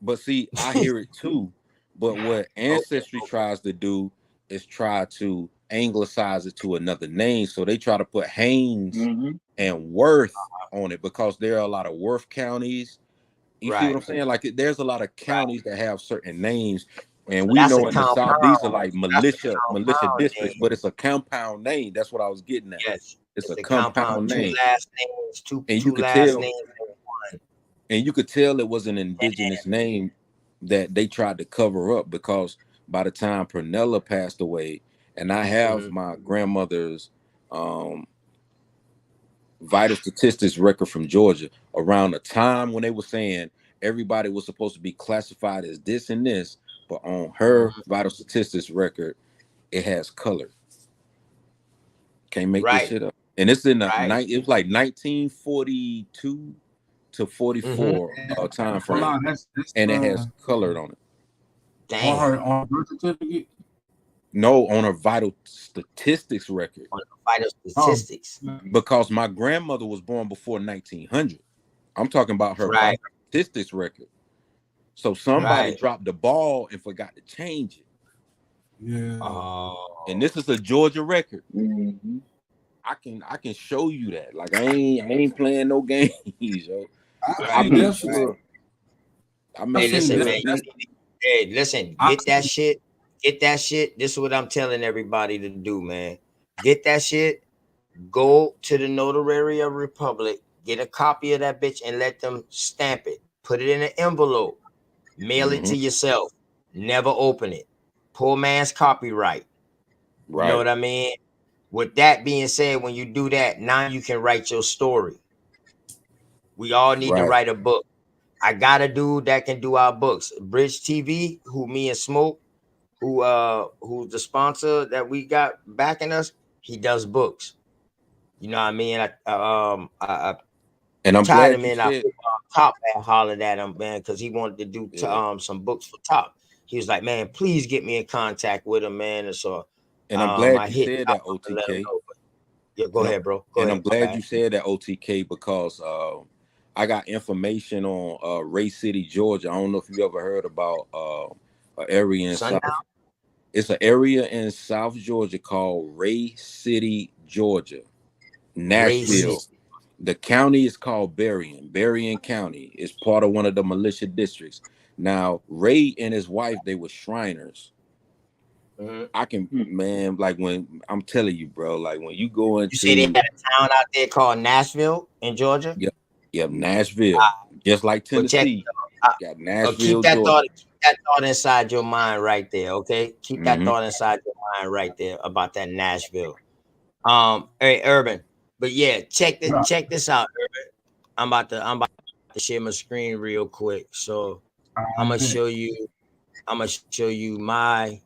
but see, I hear it too. But what Ancestry tries to do is try to anglicize it to another name. So they try to put Haynes and Worth on it because there are a lot of Worth counties. You see what I'm saying? Like there's a lot of counties that have certain names, and So we that's a know in the South these are compound. like That's a militia compound districts, name. but it's a compound name. That's what I was getting at. Yes. It's a It's a compound. compound Two name, last names, and you two could last tell, names in one. and you could tell it was an indigenous name that they tried to cover up because by the time Pernella passed away, and I have my grandmother's vital statistics record from Georgia around the time when they were saying everybody was supposed to be classified as this and this, but on her vital statistics record, it has color. Can't make this shit up. And it's in the night. It was like 1942 to 44 time frame, and it has colored on it. On her birth certificate? No, on her vital statistics record. On her vital statistics. Because my grandmother was born before 1900. I'm talking about her vital statistics record. So somebody dropped the ball and forgot to change it. Yeah. And this is a Georgia record. I can show you that. Like I ain't playing no games, yo. I made sure. Hey, listen, man. Hey, listen. Get that shit. Get that shit. This is what I'm telling everybody to do, man. Get that shit. Go to the Notary of Republic. Get a copy of that bitch and let them stamp it. Put it in an envelope. Mail it to yourself. Never open it. Poor man's copyright. You know what I mean? With that being said, when you do that, now you can write your story. We all need to write a book. I got a dude that can do our books. Bridge TV, who me and Smoke, who's the sponsor that we got backing us, he does books. You know what I mean? I and I'm tied glad him you in. I said. put Top and hollered at him, man, because he wanted to do some books for Top. He was like, man, please get me in contact with him, man. And so And I'm glad I you hit said Top that, up and let him OTK. know. But yeah, go ahead, bro. Go And ahead. I'm glad you said that, OTK, because I got information on Ray City, Georgia. I don't know if you ever heard about an area in Sundown? South. It's an area in South Georgia called Ray City, Georgia, Nashville. The county is called Berrien County. It's part of one of the militia districts. Now, Ray and his wife, they were Shriners. I can, man, like when I'm telling you, bro, like when you go into. You say they had a town out there called Nashville in Georgia? Yep, Nashville. Just like Tennessee. Got Nashville, Georgia. Keep that thought inside your mind right there, okay? Keep that thought inside your mind right there about that Nashville. Hey, Urban. But yeah, check this out, Urban. I'm about to share my screen real quick. So I'm gonna show you my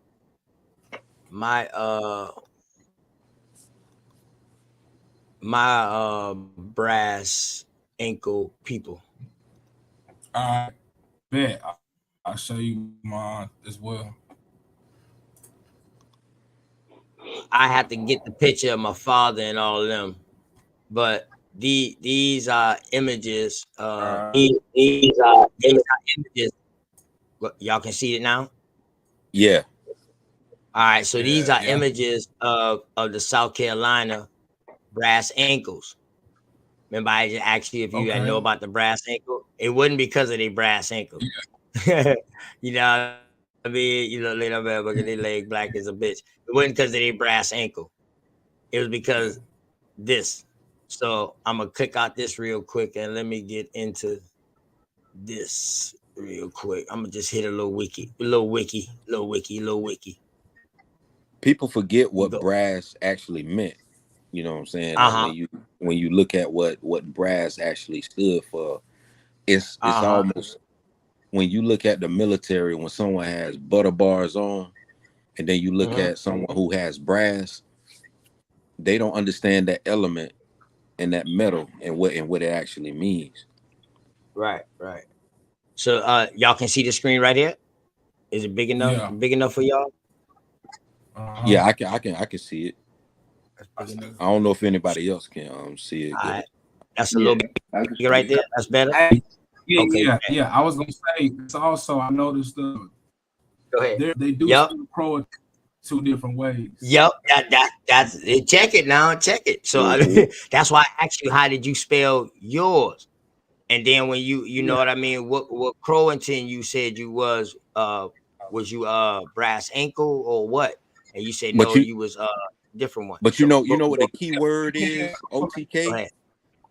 brass ankle people. I bet I'll show you mine as well. I had to get the picture of my father and all of them. But these are images. These are images. Y'all can see it now. Yeah. All right. So these are Yeah. images of the South Carolina brass ankles. Remember, I just asked you if you had know Okay. about the brass ankle. It wasn't because of their brass ankle. You know what I mean? You know, little man, look at their leg black as a bitch. It wasn't because of their brass ankle. It was because this. So I'm gonna click out this real quick and let me get into this real quick. I'm gonna just hit a little wiki. People forget what Go. brass actually meant. You know what I'm saying? Like when you look at what brass actually stood for, it's almost, when you look at the military, when someone has butter bars on, and then you look at someone who has brass, they don't understand that element and that metal and what it actually means. Right. So y'all can see the screen right here. Is it big enough? Yeah. Big enough for y'all? Yeah, I can see it. That's big enough. I don't know if anybody else can see it All good. right. That's a little bit right there. That's better. Hey, Okay. yeah. I was gonna say it's also, I noticed Go ahead. they do Yep. spell Croat two different ways. Yep. That's it. Check it now. Check it. So that's why I asked you, how did you spell yours? And then when you know what I mean, what Croatan you said you was you brass ankle or what? And you said But no, you you was different one. but So you know what the key word is, go OTK? ahead.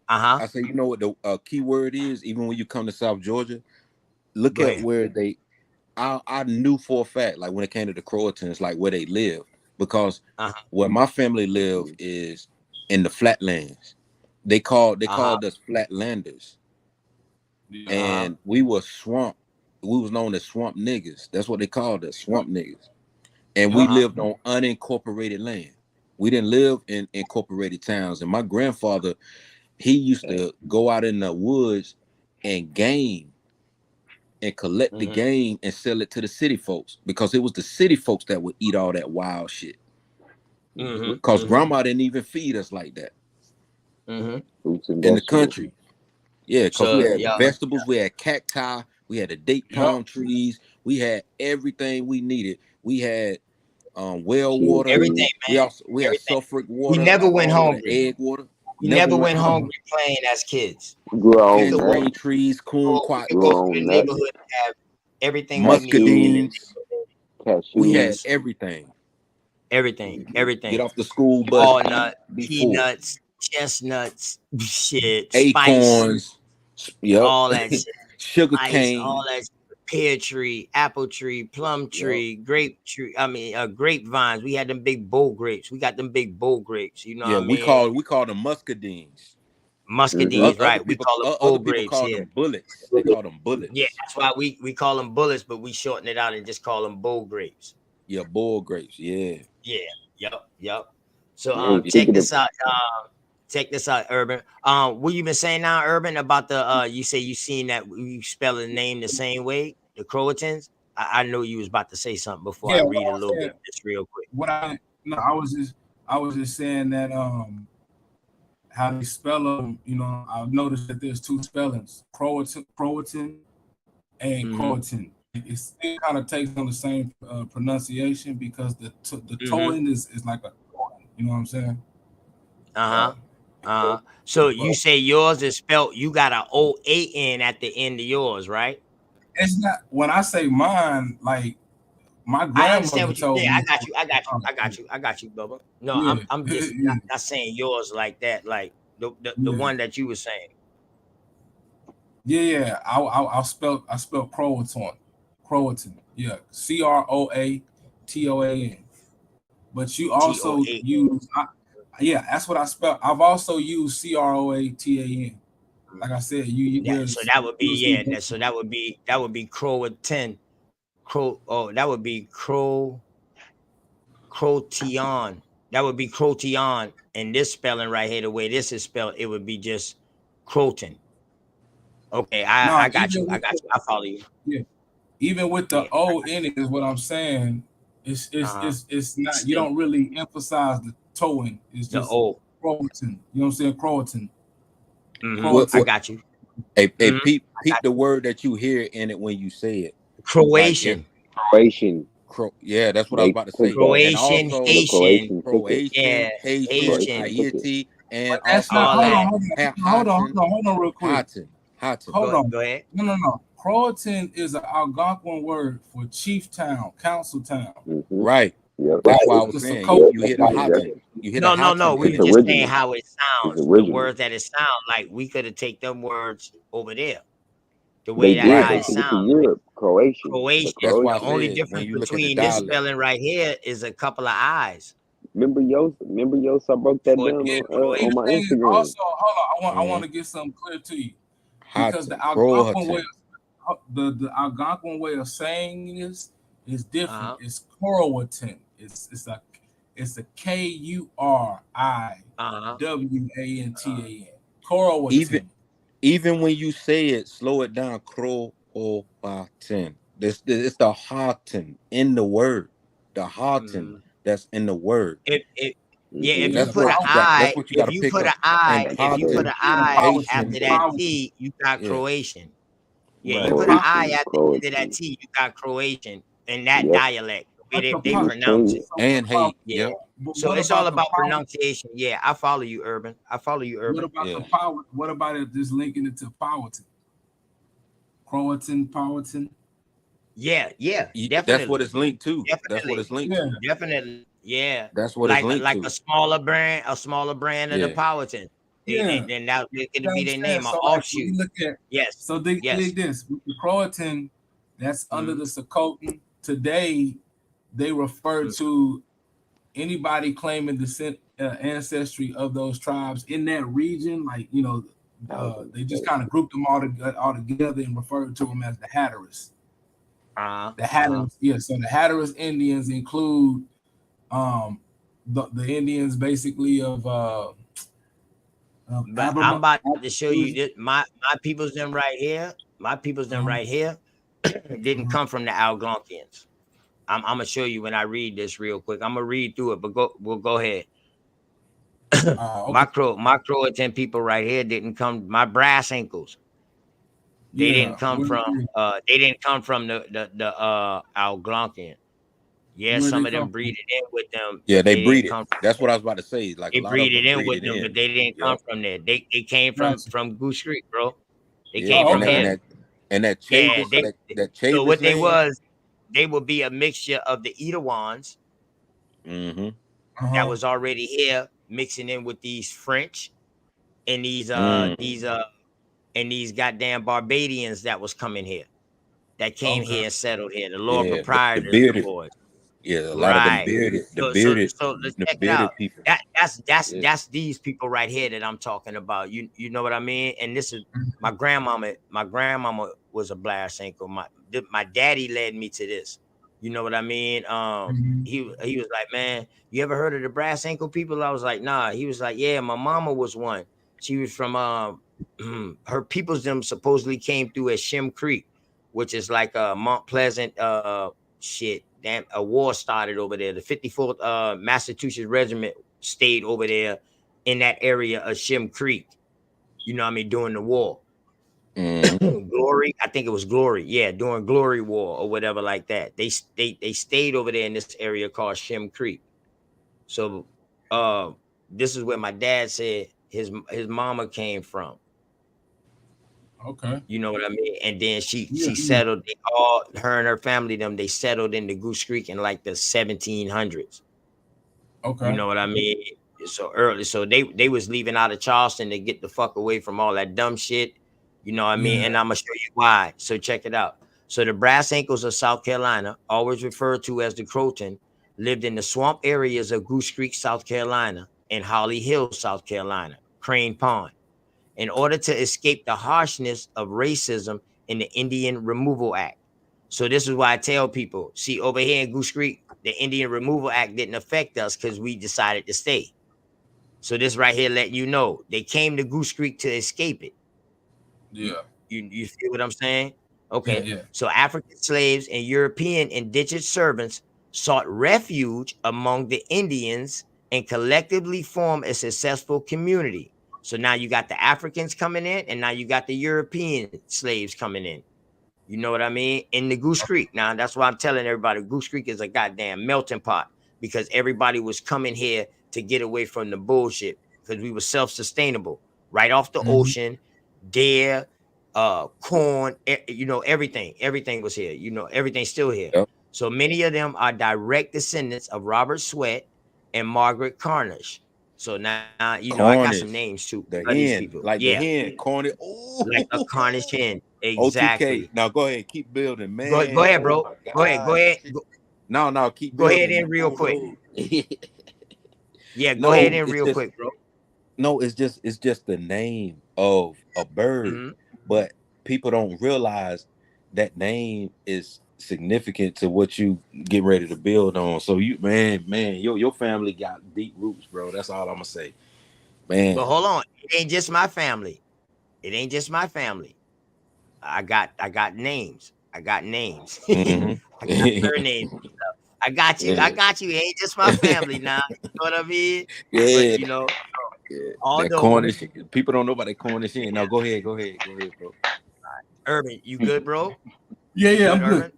I say, you know what the key word is, even when you come to South Georgia, look Go at ahead. where I knew for a fact, like when it came to the Croatans, like where they live, because where my family live is in the flatlands. They called us flatlanders, and we were swamp. We was known as swamp niggas. That's what they called us, swamp niggas. And we lived on unincorporated land. We didn't live in incorporated towns. And my grandfather, he used to go out in the woods and game and collect the game and sell it to the city folks, because it was the city folks that would eat all that wild shit. Because grandma didn't even feed us like that in the country. Yeah, because we had vegetables, we had cacti, we had the date palm trees, we had everything we needed. We had well water. Everything, man. We had sulfuric We water, never like went all of the hungry. egg water. We never went hungry playing as kids. Tangerine trees, kumquat, We could go through the neighborhood and have everything we needed in the muscadines. neighborhood. We had everything. Everything. Get off the school bus, Walnut, be full. peanuts, chestnuts, shit, spice, Acorns, yep. all that shit. Sugar Spice, all cane. that shit. Pear tree, apple tree, plum tree, grape tree. I mean, grapevines. We had them big bull grapes. We got them big bull grapes. You know Yeah, what I mean? we call them muscadines. Muscadines, right? We call them bull Other people grapes call here. them bullets. They call them Yeah, bullets. that's why we call them bullets, but we shorten it out and just call them bull grapes. Yeah, bull grapes. Yeah. Yeah, yep. So Hey, check speaking of this out. Check this out, Urban. What you been saying now, Urban, about the you say you seen that you spell the name the same way, the Croatans. I know you was about to say something before I Yeah, read what a I little bit said, of this real quick. I was just saying that how they spell them. You know, I've noticed that there's two spellings: Croatan, and Croatan. It still kind of takes on the same pronunciation, because the toeing is like a, you know what I'm saying? So you say yours is spelled, you got a OAN at the end of yours, right? It's not, when I say mine, like my I understand grandmother what you. told Yeah, me. I got you, Bubba. No, Yeah, I'm just yeah, not saying yours like that, like the yeah, one that you were saying. yeah. I spelled Croatan. Yeah, Croatan. But you also TOA. use, yeah, that's what I spelled. I've also used Croatan. Like I said, you Yeah, there's so that would you'll be see so that would be Croatan. That would be Croatian. That would be Croatian. And this spelling right here, the way this is spelled, it would be just Croton. Okay, no, I got you. I got you. I follow you. yeah, even with the Yeah. O in it is what I'm saying. It's not. You don't really emphasize the towing. It's The just O. Croatan. You know what I'm saying? Croatan. What, I what, got you. hey, I peep got the you. word that you hear in it when you say it. Like if Croatian. Croatian. Yeah, that's what I was They about to took say. that. And Croatian, also The Haitian. Croatian took it. Yeah, Croatian, Haitian, Croatian Haitian. took it. Haiti, and But that's not. also All Hold that. on, hold Hatan, on, hold on, real quick. Hatan. Hold on. Go ahead. No. Croatan is an Algonquin word for chief town, council town. Mm-hmm. Right. Yep. That's why I It's was the saying Dakota. you hear the Hatan. You hear the No. Hatan We in were It's it. just saying original. how it It's sounds. The original. words that it sound like we could have take them words over there. The They way that did. how Right. They it took it to sounds. Europe. Croatian. The Croatian. That's why I The Croatian. only said when difference you look at the between this dialect. spelling right here is a couple of I's Remember Yos? I broke that for it to down be on The my Croatian. thing is Instagram. also, hold on, I want Mm-hmm. to get something clear to you because the Hatan, Algonquin way, Croatan. the Algonquin way of saying this is different. Uh-huh. It's Croatan. It's a Uh-huh. Kuriwantан. Even Croatan. even when you say it, slow it down. Croatan. It's the Hatan in the word. The Hatan Mm-hmm. that's in the word. If yeah, Mm-hmm. if you Yeah, put but an I, That's I, what you got if to you pick put an up. And I, if you put Hatan, an yeah, I Haitian. after Powhatan. that Powhatan. T, you got Yeah. Croatian. Yeah, you Right. put an Pow- I Croatian. after the end of that Croatian. T, you got Croatian in that Yep. dialect, the way But the they You pronounce sing it. it. so And hate. Yeah. Yep. So what it's all about the about power? pronunciation. Yeah, I follow you, Urban. I follow you, What Urban. about the Yeah. power? What about it just linking it to Powhatan? Croatan, Powhatan. Yeah, That's what definitely. it's linked to. That's what Definitely. it's linked Yeah, to. Definitely. Yeah. That's what it's linked Like to. a smaller brand of the Yeah. Powhatan. yeah. Then that You could be their understand? name, an So like when you offshoot. look at Yes. so Yes. dig this with the Croatan, that's under Mm-hmm. the Sokotan. Today they refer to anybody claiming descent ancestry of those tribes in that region. Like Thousand they just kind percent. of grouped them all together and referred to them as the Hatteras. Uh-huh. The Hatteras, yeah. So the Hatteras Indians include um the Indians basically of But I'm Aberma. about to show you this. My people's them right here. My people's them right here didn't come from the Algonquians. I'm gonna show you when I read this real quick. I'm gonna read through it, but we'll go ahead. Okay. My Croatan people right here didn't come. My brass ankles. Yeah. They didn't come from the Algonquian. Yeah, Where they some of them come from? breeded in with them, Yeah, but they they didn't breed it. come from That's there. what I was about to say. Like a They lot of breeded them in breed with it them, but in. they didn't come Yep. from there. They came Gotcha. from Goose Creek, bro. They Yeah. came Oh, from And that and okay. here. that and that Yeah, Chavis, that so Chavis what name. they would be a mixture of the Edawans Mm-hmm. that Uh-huh. was already here, mixing in with these French and Mm. these goddamn Barbadians that was coming here, that came Okay. here and settled here, the Lord Yeah. The proprietors, them bearded. boys. Yeah. A lot of them Right. bearded. So let's The check it bearded out. people. Yeah. That's these people right here that I'm talking about. You know what I mean? And this is my grandmama. My grandmama was a blast ankle. My daddy led me to this. You know what I mean? He was like, man, you ever heard of the brass ankle people? I was like, nah. He was like, yeah, my mama was one. She was from her peoples them supposedly came through at Shem Creek, which is like Mount Pleasant shit. Damn, a war started over there. The 54th Massachusetts Regiment stayed over there in that area of Shem Creek. You know what I mean? During the war. Mm-hmm. Glory, I think it was Glory. Yeah, during Glory War or whatever like that. They stayed over there in this area called Shem Creek. So this is where my dad said his mama came from. Okay. You know what I mean? And then Yeah. she settled all her and her family they settled into Goose Creek in like the 1700s. You Okay. know what I mean? So early. So they was leaving out of Charleston to get the fuck away from all that dumb shit. You know what I mean? Yeah. And I'm gonna show you why. So check it out. So the brass ankles of South Carolina, always referred to as the Croton, lived in the swamp areas of Goose Creek, South Carolina, and Holly Hill, South Carolina, Crane Pond, in order to escape the harshness of racism in the Indian Removal Act. So this is why I tell people, see, over here in Goose Creek, the Indian Removal Act didn't affect us because we decided to stay. So this right here letting you know they came to Goose Creek to escape it. Yeah. You see what I'm saying? Yeah. Okay. Yeah. So African slaves and European indentured servants sought refuge among the Indians and collectively formed a successful community. So now you got the Africans coming in, and now you got the European slaves coming in. You know what I mean? In the Goose Creek. Now, that's why I'm telling everybody Goose Creek is a goddamn melting pot, because everybody was coming here to get away from the bullshit, because we were self-sustainable right off the ocean, deer, corn, you know, everything was here. You know, everything's still here. Yep. So many of them are direct descendants of Robert Sweat and Margaret Carnage. So now, you know, I got some Cornish. names too The of these hen. people. Like the Yeah, hen. Cornish. like a Oh, Carnage hen. OTK. Exactly. Now go ahead. Keep building, Go man. ahead, Oh bro. my Go ahead. Go God. ahead. No, keep Go ahead building. in real quick. Yeah, go ahead No, in it's real just quick, bro. no, it's just the name of a bird. Mhm. But people don't realize that name is significant to what you get ready to build on. So you man, your family got deep roots, bro. That's all I'm gonna say. Man. But hold on, it ain't just my family. It ain't just my family. I got names. I got names. Mm-hmm. I got surnames and stuff. I got you. I Yeah. got you. It ain't just my family now. You know what I mean? But Yeah. you know, Yeah. That although Cornish. People don't know about that Cornish hen. Now go ahead, bro. Urban, you good, bro? Yeah, You yeah, good, I'm good. Urban?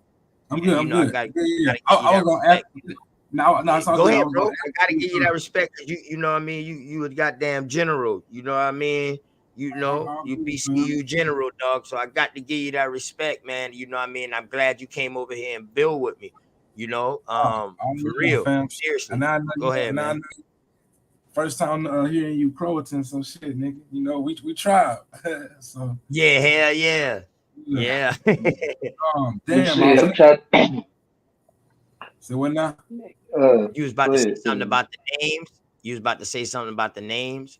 I'm Yeah, good. you I'm know, I good. gotta Yeah, yeah. give I you that was gonna ask. respect. No, it's all Go good. I ahead, was bro. gonna I ask gotta you. give you that respect, because you know what I mean. You would goddamn general. You know what I mean. You know, I'm you good, fam. BCU general, dog. So I got to give you that respect, man. You know what I mean. I'm glad you came over here and build with me. You know, I'm for good, real, fam. seriously. And I know Go you. ahead, And I man. know you. First time hearing you Croatan, so shit, nigga. You know, we tried. So Yeah, hell yeah, yeah. yeah. Damn, I Shit, was I'm trying. so what now? You was about Go to say ahead, something King. about the names. You was about to say something about the names,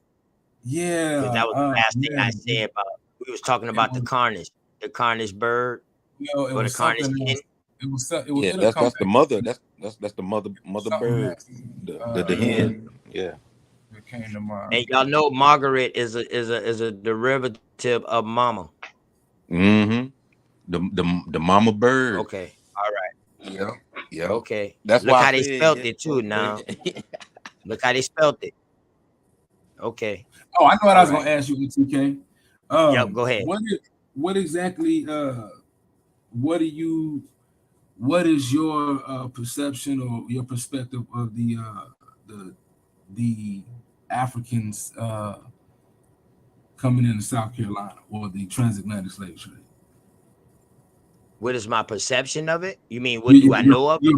because Yeah, that was the last thing I yeah. said about. We was talking It about was, the Carnage bird, it or the was Carnage something hen. else. Yeah, It'll come that's the back. mother. That's the mother Something bird. else. The hen. Yeah. That came to mind. And y'all know Margaret is a derivative of Mama. Mm-hmm. The mama bird. Okay, all right. Yeah. Yeah. Okay, That's look why I how they said, spelt yeah. it too. Okay. Now look how they spelt it. Okay, Oh, I know what I all was gonna right. ask you, ETK. Yep, go ahead. What exactly what do you what is your perception or your perspective of the Africans coming into South Carolina, or the transatlantic slave trade? What is my perception of it? You mean what do I know of it?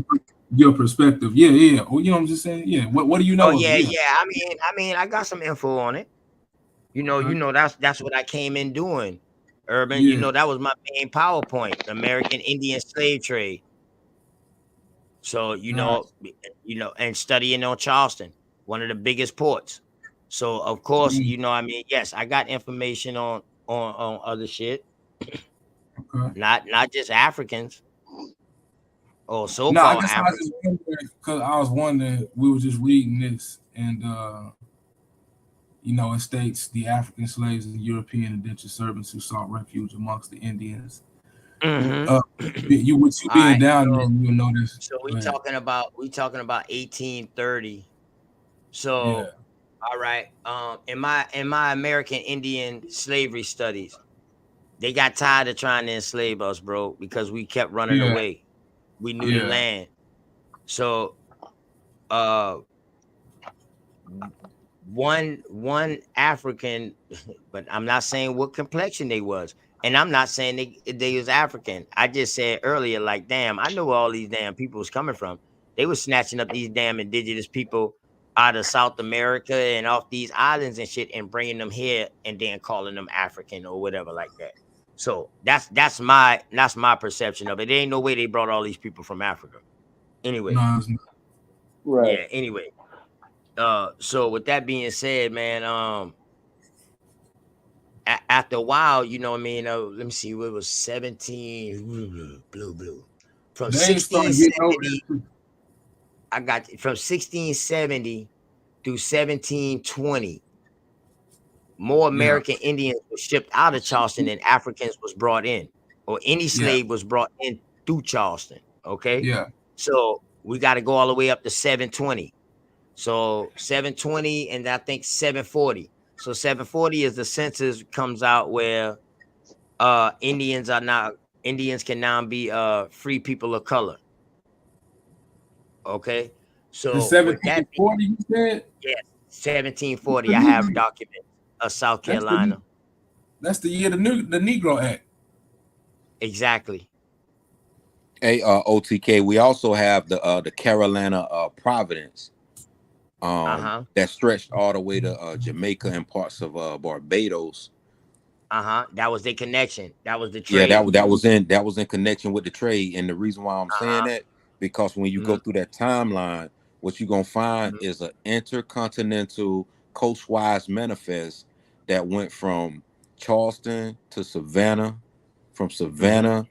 Your perspective, yeah. Well, you know what I'm just saying, yeah. What do you Oh know of it? yeah, Yeah. yeah. I mean, I got some info on it. You know, that's what I came in doing. Urban, you Yeah. know, that was my main PowerPoint, American Indian slave trade. So, Nice. And studying on Charleston, one of the biggest ports. So, of course, Mm, I mean, yes, I got information on other shit, okay. not just Africans or No, I so-called guess I was Africans. just wondering, because I was wondering, we were just reading this, and it states the African slaves and European indentured servants who sought refuge amongst the Indians. Mm-hmm. You All being right, down there, you'll notice. so Go ahead. we talking about 1830. So, Yeah. all right, in my American Indian slavery studies, they got tired of trying to enslave us, bro, because we kept running Yeah. away. We knew the Yeah. land. So, uh, one African, but I'm not saying what complexion they was, and I'm not saying they was African. I just said earlier, like, damn, I know where all these damn people was coming from. They was snatching up these damn indigenous people out of South America and off these islands and shit, and bringing them here, and then calling them African or whatever like that. So that's my perception of it. There ain't no way they brought all these people from Africa. Anyway, No, it's not. Right. yeah. Anyway, so with that being said, man, after a while, you know what I mean. Let me see, what was 17 blue from They started getting over 1670. there too. I got from 1670 through 1720. More Yeah. American Indians were shipped out of Charleston than Africans was brought in, or any Yeah. slave was brought in through Charleston. Okay, Yeah. so we got to go all the way up to 720. So 720 and I think 740. So 740 is the census comes out where Indians can now be free people of color. Okay. The So what that means, 1740 you said? yes, 1740. I have documents of South Carolina. That's the year the Negro Act. Exactly. Hey, OTK. We also have the Carolina Providence, that stretched all the way to Jamaica and parts of Barbados. That was their connection. That was the Yeah, trade. that was in connection with the trade. And the reason why I'm saying that, because when you go through that timeline, what you're gonna find is an intercontinental coastwise manifest that went from Charleston to Savannah, from Savannah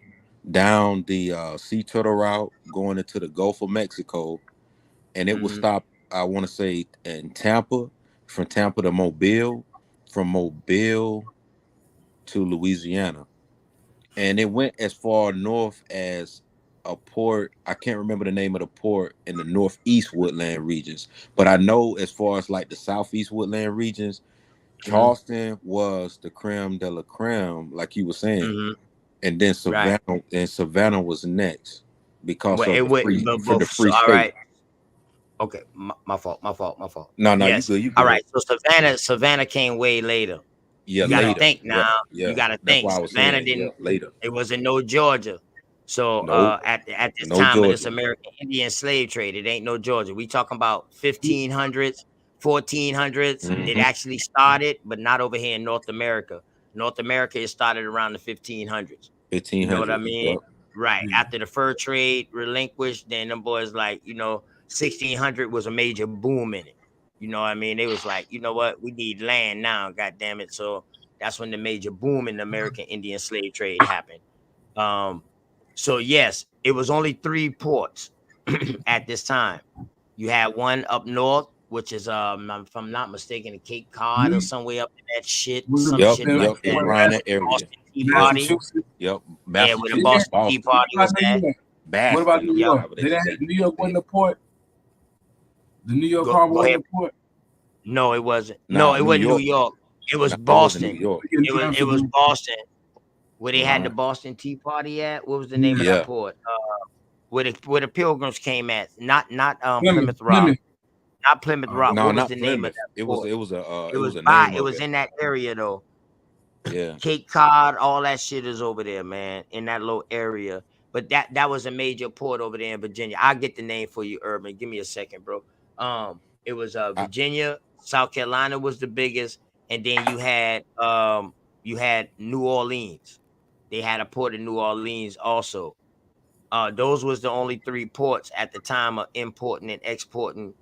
down the sea turtle route going into the Gulf of Mexico, and it will stop, I want to say, in Tampa, from Tampa to Mobile, from Mobile to Louisiana. And it went as far north as a port. I can't remember the name of the port in the northeast woodland regions, but I know as far as like the southeast woodland regions, Charleston was the creme de la creme, like you were saying, and then Savannah was next because Well, of it the would, free for the so, free all state. right. Okay, my fault. No, you Yes. good. You All good. right. So Savannah came way later. Yeah, You got to later. think now. Yeah. You got to That's think. why I was Savannah saying didn't. later. It wasn't no Georgia. So Nope. at this No time of this Georgia. American Indian slave trade, it ain't no Georgia. We talking about 1500s, 1400s. It actually started, but not over here in North America. North America, it started around the 1500s. You know what I 1500s. mean? Yep. Right. After the fur trade relinquished, then them boys like, 1600 was a major boom in it. You know what I mean? They was like, you know what? We need land now, god damn it. So that's when the major boom in the American Indian slave trade happened. So yes, it was only 3 ports at this time. You had one up north, which is if I'm not mistaken, the Cape Cod or somewhere up in that shit, some Yep. shit like that. Around that area. Boston Tea Party. Massachusetts. Yep. Yeah, where the Boston Tea Party was at. What about New Yep. York? They didn't have New York wasn't the port. The New York Harbor Go wasn't ahead. the port. No, it wasn't. Nah, No, it New wasn't New York. York. It was Nah, it wasn't Boston. New York. It was Boston. Where they had the Right. Boston Tea Party at? What was the name of that port? Where the Pilgrims came at? Not Plymouth Rock. Not Plymouth Rock. No, What was not the name of Plymouth. that It was port? it was a It was a name it of was it. in that area though. Yeah. Cape Cod, all that shit is over there, man, in that little area. But that was a major port over there in Virginia. I'll get the name for you, Urban. Give me a second, bro. It was Virginia, South Carolina was the biggest, and then you had New Orleans. They had a port in New Orleans also. Those was the only 3 ports at the time of importing and exporting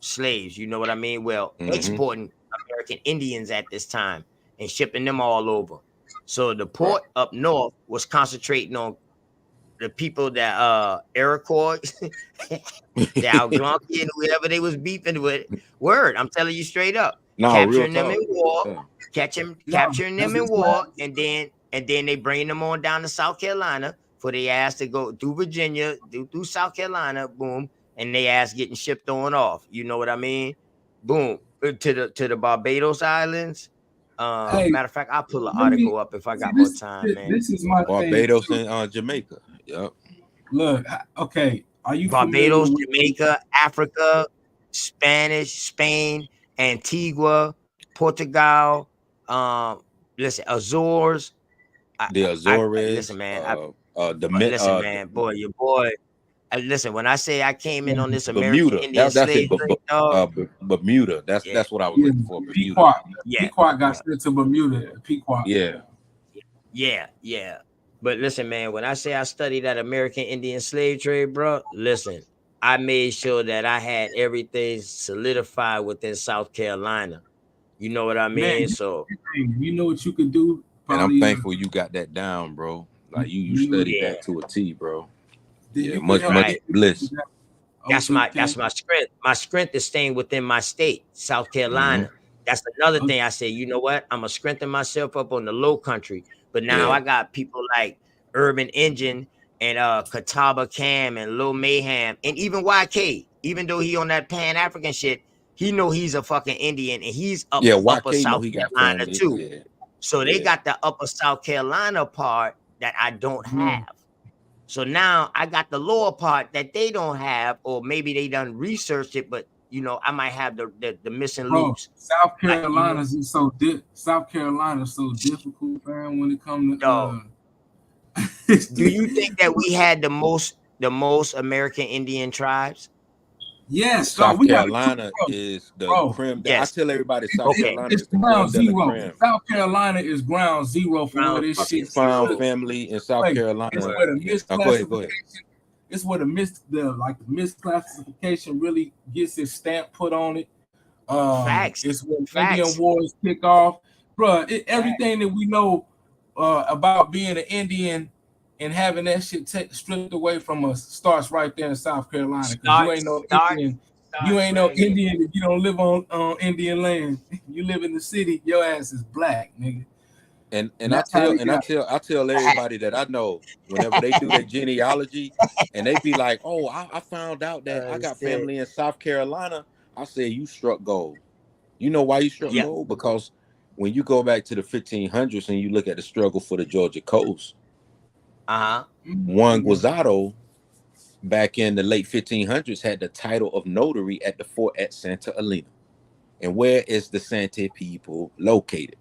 slaves. You know what I mean? Well, exporting American Indians at this time and shipping them all over. So the port up north was concentrating on the people that Iroquois, the Algonquian, whoever they was beefing with. Word, I'm telling you straight up, No, real capturing them in talk. war, Yeah. capturing them in war, and then they bring them on down to South Carolina for the ass to go through Virginia, through South Carolina, boom, and they ass getting shipped on off. You know what I mean? Boom, to the Barbados Islands. Hey, Matter of fact, I'll pull an let me. article up if I got more time, man. This is my thing. Barbados and Jamaica. Yep. Look, okay. Are you Barbados, familiar with Jamaica, Africa, Spanish, Spain, Antigua, Portugal, listen, Azores. The Azores. Listen, man. The man, boy, your boy. Listen, when I say I came in on this American Bermuda. Indian That's slave it. trade, dog. Bermuda. That's what I was looking for. Bermuda. Pequot? Yeah. Pequot got sent to Bermuda. Pequot. Yeah. But listen, man, when I say I studied that American Indian slave trade, bro, listen, I made sure that I had everything solidified within South Carolina. You know what I mean? Man, So you know what you could do? And I'm Probably, thankful you got that down, bro. Like you studied that to a T, bro. Yeah, much bliss. That's my strength. My strength is staying within my state, South Carolina. That's another thing I say. You know what? I'm gonna strengthen myself up on the low country. But now I got people like Urban Engine and Catawba Cam and Lil Mayhem and even YK, even though he on that Pan African shit, he know he's a fucking Indian and he's Yeah, upper YK know South he got Carolina family. too. Yeah, So they yeah. got the upper South Carolina part that I don't have. So now I got the lower part that they don't have, or maybe they done researched it, but you know, I might have the missing loops. South Like, you know, Carolina's is so South Carolina's so difficult, man, when it comes dog. to Do you think that we had the most American Indian tribes? Yes, dog. South We got to Carolina is the bro. creme. I Yes. tell everybody South Carolina It's is the ground creme de la zero. creme. South Carolina is ground zero for where Ground this If shit you fucking found zero. family in South Carolina, it's where the go ahead, go ahead. misclassification. It's where the misclassification really gets its stamp put on it. Facts. It's when Indian Facts. wars kick off, bro. Everything that we know about being an Indian and having that shit stripped away from us starts right there in South Carolina. Because you ain't no Indian. You ain't no Indian if you don't live on Indian land. You live in the city, your ass is black, nigga. And I tell everybody that I know whenever they do their genealogy and they be like, oh, I found out that I got family in South Carolina. I say you struck gold. You know why you struck gold? Because when you go back to the 1500s and you look at the struggle for the Georgia coast, Juan Guazado back in the late 1500s had the title of notary at the fort at Santa Elena. And where is the Santee people located?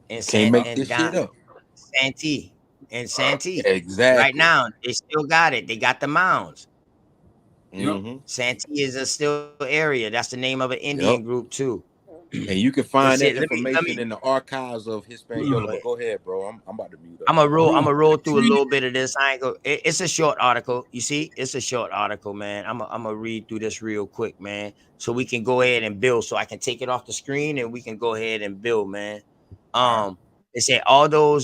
Can't make this shit up. Santee. And Santee. Exactly. Right now, they still got it. They got the mounds. Mm-hmm. Santee is a still area. That's the name of an Indian group too. And you can find that information in the archives of Hispaniola. But go ahead, bro. I'm about to mute up. I'm gonna roll through a little bit of this. I ain't go. It's a short article. You see, it's a short article, man. I'm gonna read through this real quick, man, so we can go ahead and build. So I can take it off the screen and we can go ahead and build, man. They say although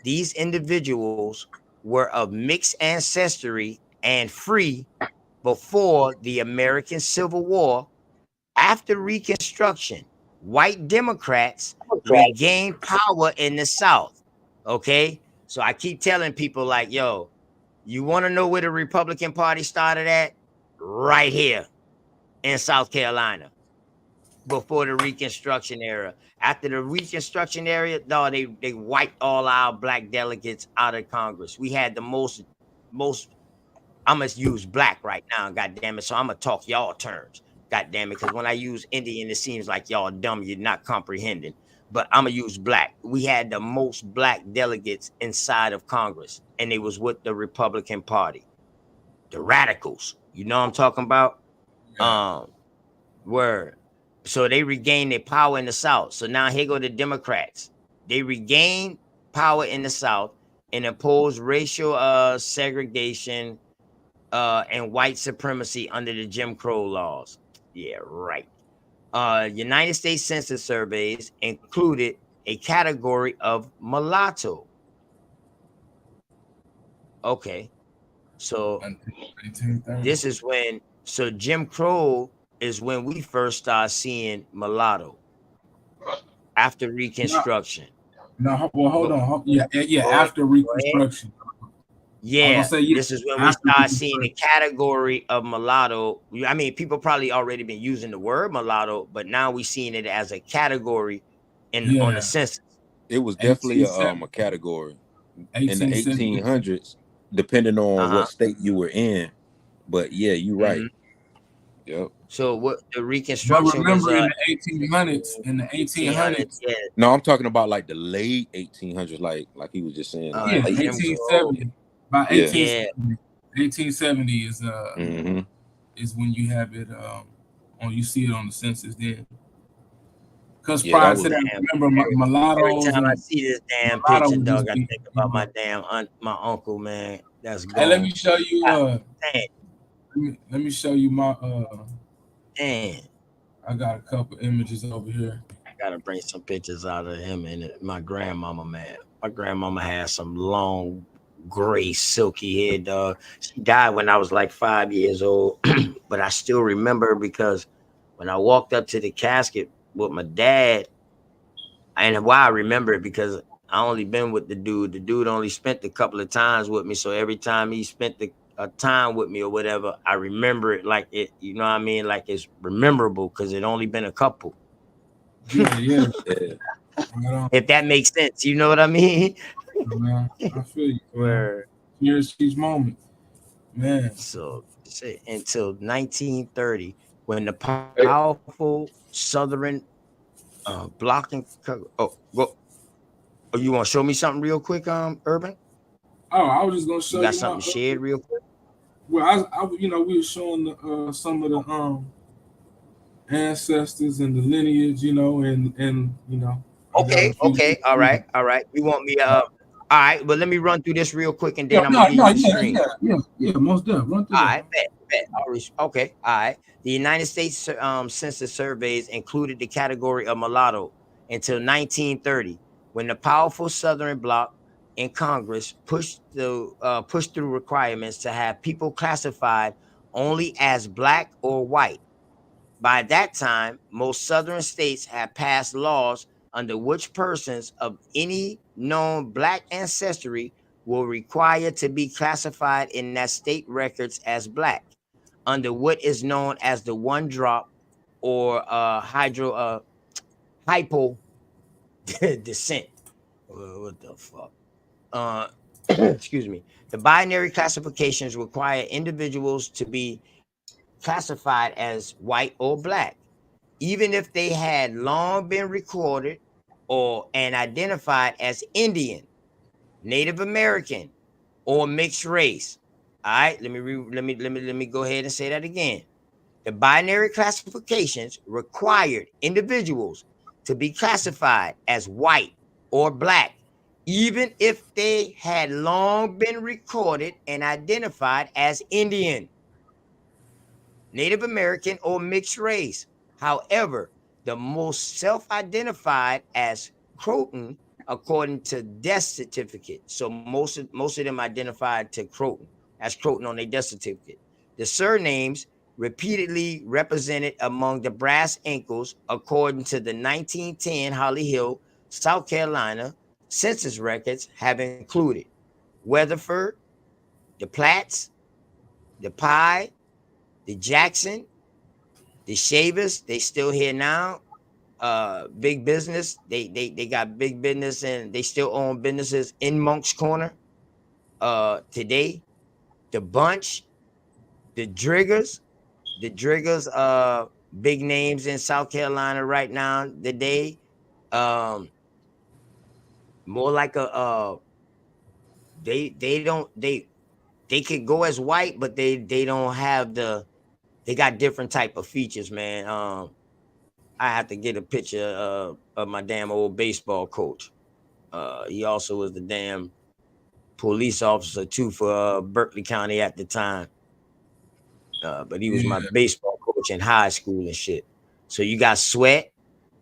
these individuals were of mixed ancestry and free before the American Civil War, after Reconstruction, white Democrats regained power in the South. Okay. So I keep telling people, like, yo, you want to know where the Republican Party started at? Right here in South Carolina before the Reconstruction era. After the Reconstruction era, dog, they wiped all our black delegates out of Congress. We had the most I'm gonna use black right now, god damn it. So I'm gonna talk y'all terms, god damn it, because when I use Indian, it seems like y'all dumb, you're not comprehending. But I'm gonna use black. We had the most black delegates inside of Congress, and they was with the Republican Party, the radicals. You know what I'm talking about? Word. So they regained their power in the South. So now here go the Democrats. They regained power in the South and imposed racial segregation and white supremacy under the Jim Crow laws. Yeah, right. United States Census surveys included a category of mulatto. Okay. So this is when, so Jim Crow is when we first start seeing mulatto after Reconstruction. No, well, hold on. Yeah, after Reconstruction. Yeah, this is when we start seeing the category of mulatto. I mean, people probably already been using the word mulatto, but now we're seeing it as a category on the census. It was definitely a category in the 1800s, depending on what state you were in. But yeah, you're right. Yep. So what the Reconstruction was in the 1800s. Yeah. No, I'm talking about like the late 1800s, like he was just saying. Yeah, 1870. By 1870 is when you have it you see it on the census then. Because prior to that, remember mulattoes. Every time I see this damn picture, dog, I think about my damn my uncle, man. That's gone. Hey, let me show you let me show you my damn. I got a couple images over here. I gotta bring some pictures out of him and my grandmama, man. My grandmama had some long, gray, silky hair, dog. She died when I was like 5 years old, but I still remember because when I walked up to the casket with my dad, and why I remember it because I only been with the dude. The dude only spent a couple of times with me. So every time he spent a time with me or whatever, I remember it like it, you know what I mean? Like it's memorable because it only been a couple. Yeah. If that makes sense, you know what I mean? Man, I feel you. Where Here's each moment, man. So until 1930, when the powerful Southern blocking. Oh, you want to show me something real quick, Urban? Oh, I was just gonna You show got you something my. to share real quick? Well, we were showing some of the ancestors and the lineage, and I got a few. Okay, all right. You want me all right, but let me run through this real quick and then I'm No, gonna give you the screen. yeah, most definitely. Run through All that. right, bet. Okay, all right. The United States Census surveys included the category of mulatto until 1930, when the powerful Southern bloc in Congress pushed through requirements to have people classified only as black or white. By that time, most Southern states had passed laws under which persons of any known black ancestry were required to be classified in that state records as black, under what is known as the one drop or hypo descent. What the fuck? Excuse me. The binary classifications require individuals to be classified as white or black, even if they had long been recorded or and identified as Indian, Native American, or mixed race. All right, let me go ahead and say that again. The binary classifications required individuals to be classified as white or black, even if they had long been recorded and identified as Indian, Native American, or mixed race. However, the most self-identified as Croton according to death certificate. So most of them identified to Croton as Croton on their death certificate. The surnames repeatedly represented among the brass ankles according to the 1910 Holly Hill, South Carolina census records have included Weatherford, the Platts, the Pye, the Jackson, the Shavers. They still here now. Big business. They got big business and they still own businesses in Monk's Corner. Today, the Bunch, the Driggers, big names in South Carolina right now. Today, more like they could go as white, but they don't have they got different type of features, man. I have to get a picture of my damn old baseball coach. He also was the damn police officer too for Berkeley County at the time. But he was my baseball coach in high school and shit. So you got Sweat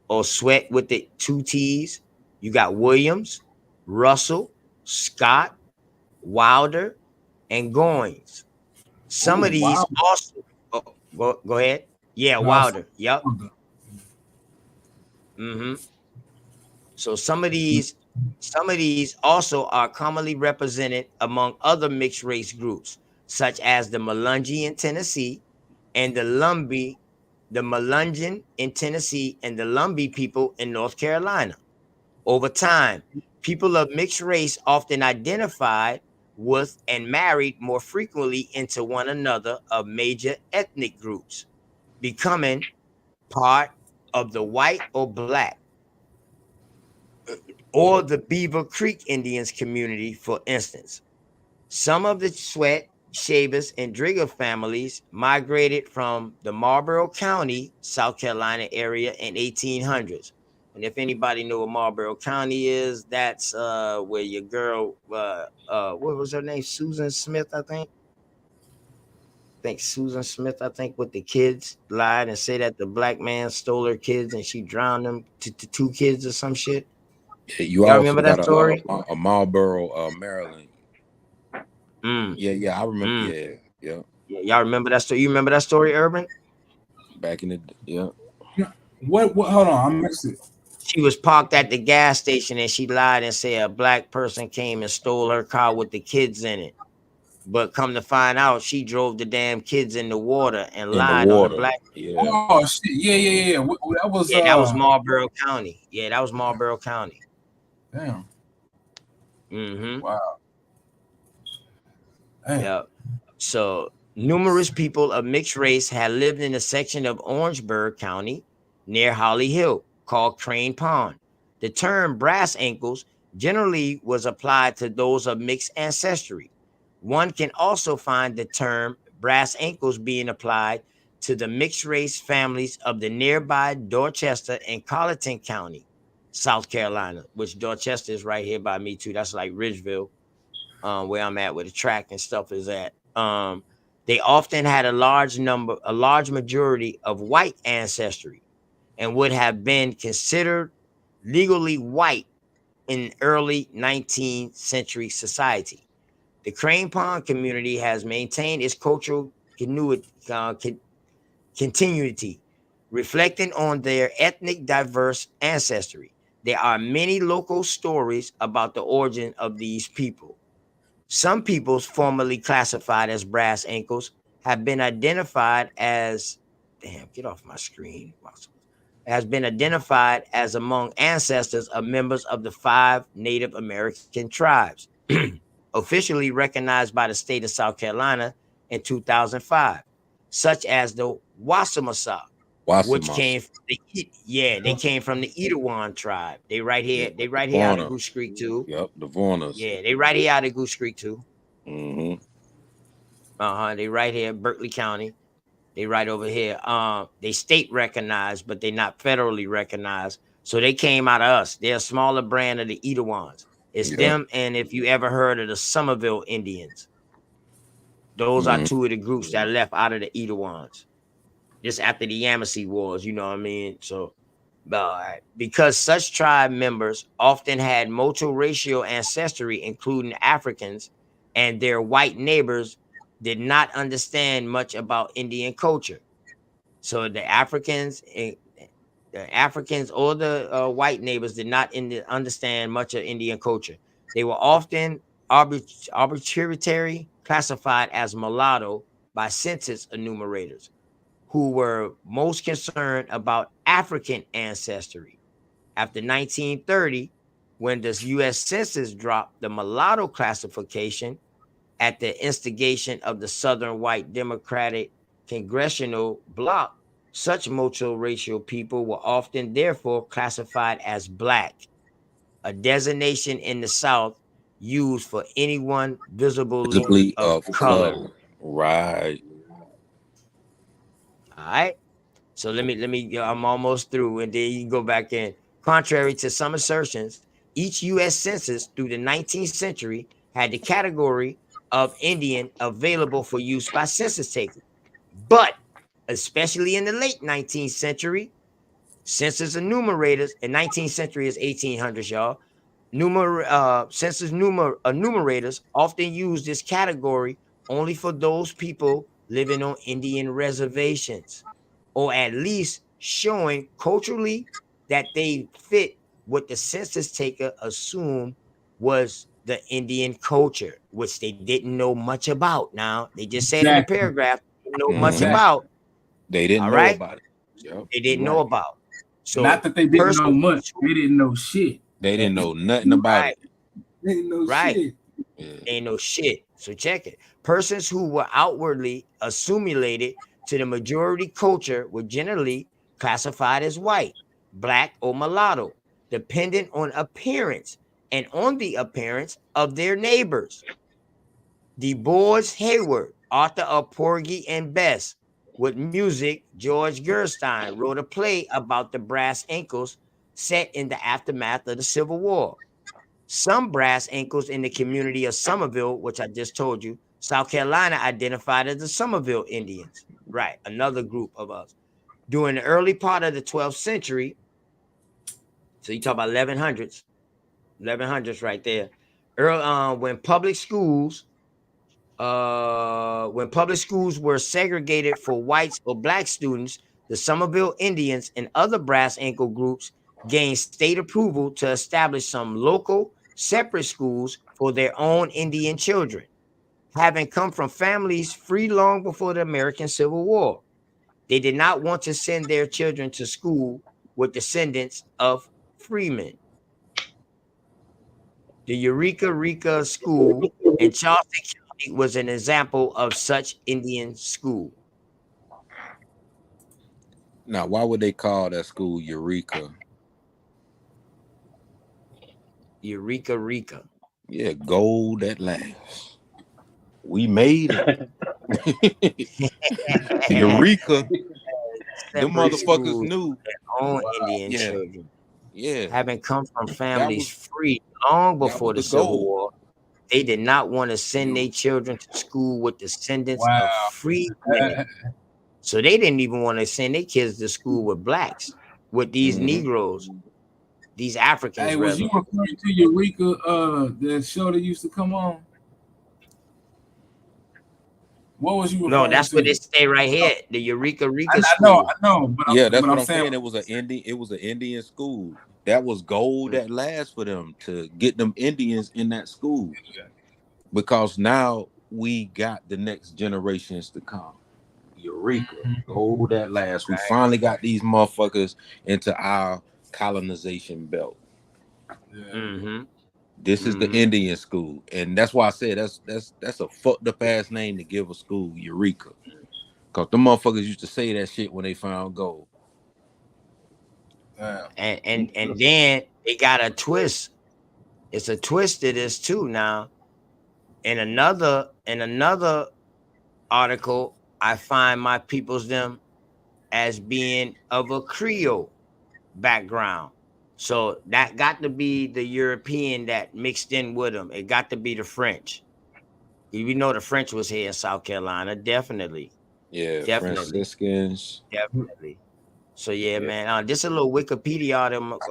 or Sweat with the 2 T's. You got Williams, Russell, Scott, Wilder, and Goins. Some of these also go ahead. Yeah, Wilder. Yep. Mm-hmm. So some of these also are commonly represented among other mixed race groups, such as the Melungeon in Tennessee and the Melungeon in Tennessee and the Lumbee people in North Carolina. Over time, people of mixed race often identified with and married more frequently into one another of major ethnic groups, becoming part of the white or black or the Beaver Creek Indians community, for instance. Some of the Sweat, Shavers, and Drigger families migrated from the Marlboro County, South Carolina area in 1800s. And if anybody know what Marlboro County is, that's where your girl, what was her name? Susan Smith, I think. Susan Smith, I think, with the kids lied and said that the black man stole her kids and she drowned them to 2 kids or some shit. You Y'all also remember that got story? a Marlboro, Maryland. Yeah, I remember. Yeah, Yeah. y'all remember that story? You remember that story, Urban? Back in the What? Hold on, I missed it. She was parked at the gas station and she lied and said a black person came and stole her car with the kids in it. But come to find out, she drove the damn kids in the water and In the lied on the water. black. Yeah. Oh shit! Yeah, yeah, yeah. That was Yeah, that was Marlboro County. Yeah, that was Marlboro County. Damn. Mm-hmm. Wow. Damn. Yeah. So numerous people of mixed race had lived in a section of Orangeburg County near Holly Hill called Crane Pond. The term brass ankles generally was applied to those of mixed ancestry. One can also find the term brass ankles being applied to the mixed race families of the nearby Dorchester and Colleton County, South Carolina, which Dorchester is right here by me too. That's like Ridgeville, where I'm at, where the track and stuff is at. They often had a large majority of white ancestry and would have been considered legally white in early 19th century society. The Crane Pond community has maintained its cultural continuity, reflecting on their ethnic diverse ancestry. There are many local stories about the origin of these people. Some peoples formerly classified as brass ankles have been identified as get off my screen. Has been identified as among ancestors of members of the 5 Native American tribes, officially recognized by the state of South Carolina in 2005, such as the Wassamasaw, which came from they came from the Edawan tribe. They right here, Yeah, they the right here out of Varna. Goose Creek too. Yep, the Varnas. Yeah, they right here out of Goose Creek too. Mm-hmm. They right here, Berkeley County. They right over here. They state recognized, but they not federally recognized. So they came out of us. They're a smaller brand of the Edawans. It's them, and if you ever heard of the Somerville Indians, those are Mm-hmm. 2 of the groups that left out of the Edawans. Just after the Yamasee Wars, you know what I mean? So because such tribe members often had multiracial ancestry, including Africans, and their white neighbors did not understand much about Indian culture. So the Africans or the white neighbors did not understand much of Indian culture. They were often arbitrarily classified as mulatto by census enumerators, who were most concerned about African ancestry. After 1930, when the U.S. Census dropped the mulatto classification at the instigation of the Southern White Democratic Congressional Bloc, such multiracial people were often therefore classified as black, a designation in the South used for anyone visibly Visibly of of color. color. Right. All right. So let me I'm almost through and then you can go back in. Contrary to some assertions, each US census through the 19th century had the category of Indian available for use by census takers. But especially in the late 19th century, census enumerators, in 19th century is 1800s, y'all. Census enumerators often use this category only for those people living on Indian reservations, or at least showing culturally that they fit what the census taker assumed was the Indian culture, which they didn't know much about. Now, they just said in the Exactly. paragraph, they didn't know much Mm-hmm. Exactly. about. They didn't All know right. about it. Yep. They You're didn't know right. about. Not So, that they didn't know persons much. They didn't know shit. They didn't know nothing about right, it. They didn't know right. shit. Yeah. Ain't no shit. So check it. Persons who were outwardly assimilated to the majority culture were generally classified as white, black, or mulatto, dependent on appearance and on the appearance of their neighbors. Du Bois Hayward, author of Porgy and Bess, with music, George Gerstein wrote a play about the brass ankles set in the aftermath of the Civil War. Some brass ankles in the community of Somerville, which I just told you, South Carolina identified as the Somerville Indians. Right, another group of us. During the early part of the 12th century, so you talk about 1100s right there. When public schools were segregated for whites or black students, the Somerville Indians and other brass ankle groups gained state approval to establish some local separate schools for their own Indian children, having come from families free long before the American Civil War. They did not want to send their children to school with descendants of freemen. The Eureka School in Charleston County was an example of such Indian school. Now, why would they call that school Eureka? Eureka. Yeah, gold at last. We made it. Eureka. Them Separate motherfuckers schools knew. their own Indian Yeah, children, yeah. having come from That families was free long that was before the the Civil goal. War. They did not want to send their children to school with descendants Wow. of free men. So they didn't even want to send their kids to school with blacks, with these Negroes, these Africans, Hey, was rather. you referring to Eureka, the show that used to come on? What was you No, referring that's what to? they say right here. The Eureka I School. know, but Yeah, that's I'm what I'm saying. saying. It was an Indian school. That was gold at last for them to get them Indians in that school. Because now we got the next generations to come. Eureka, gold at last. We finally got these motherfuckers into our colonization belt. This is the Indian school, and that's why I said that's a fucked up ass name to give a school, Eureka. Cause the motherfuckers used to say that shit when they found gold. And then they got a twist. It's a twist to this too. Now, in another article, I find my peoples them as being of a Creole background. So that got to be the European that mixed in with them. It got to be the French. We know the French was here in South Carolina, definitely. Yeah, Definitely. Franciscans. Definitely. So yeah, man. This is a little Wikipedia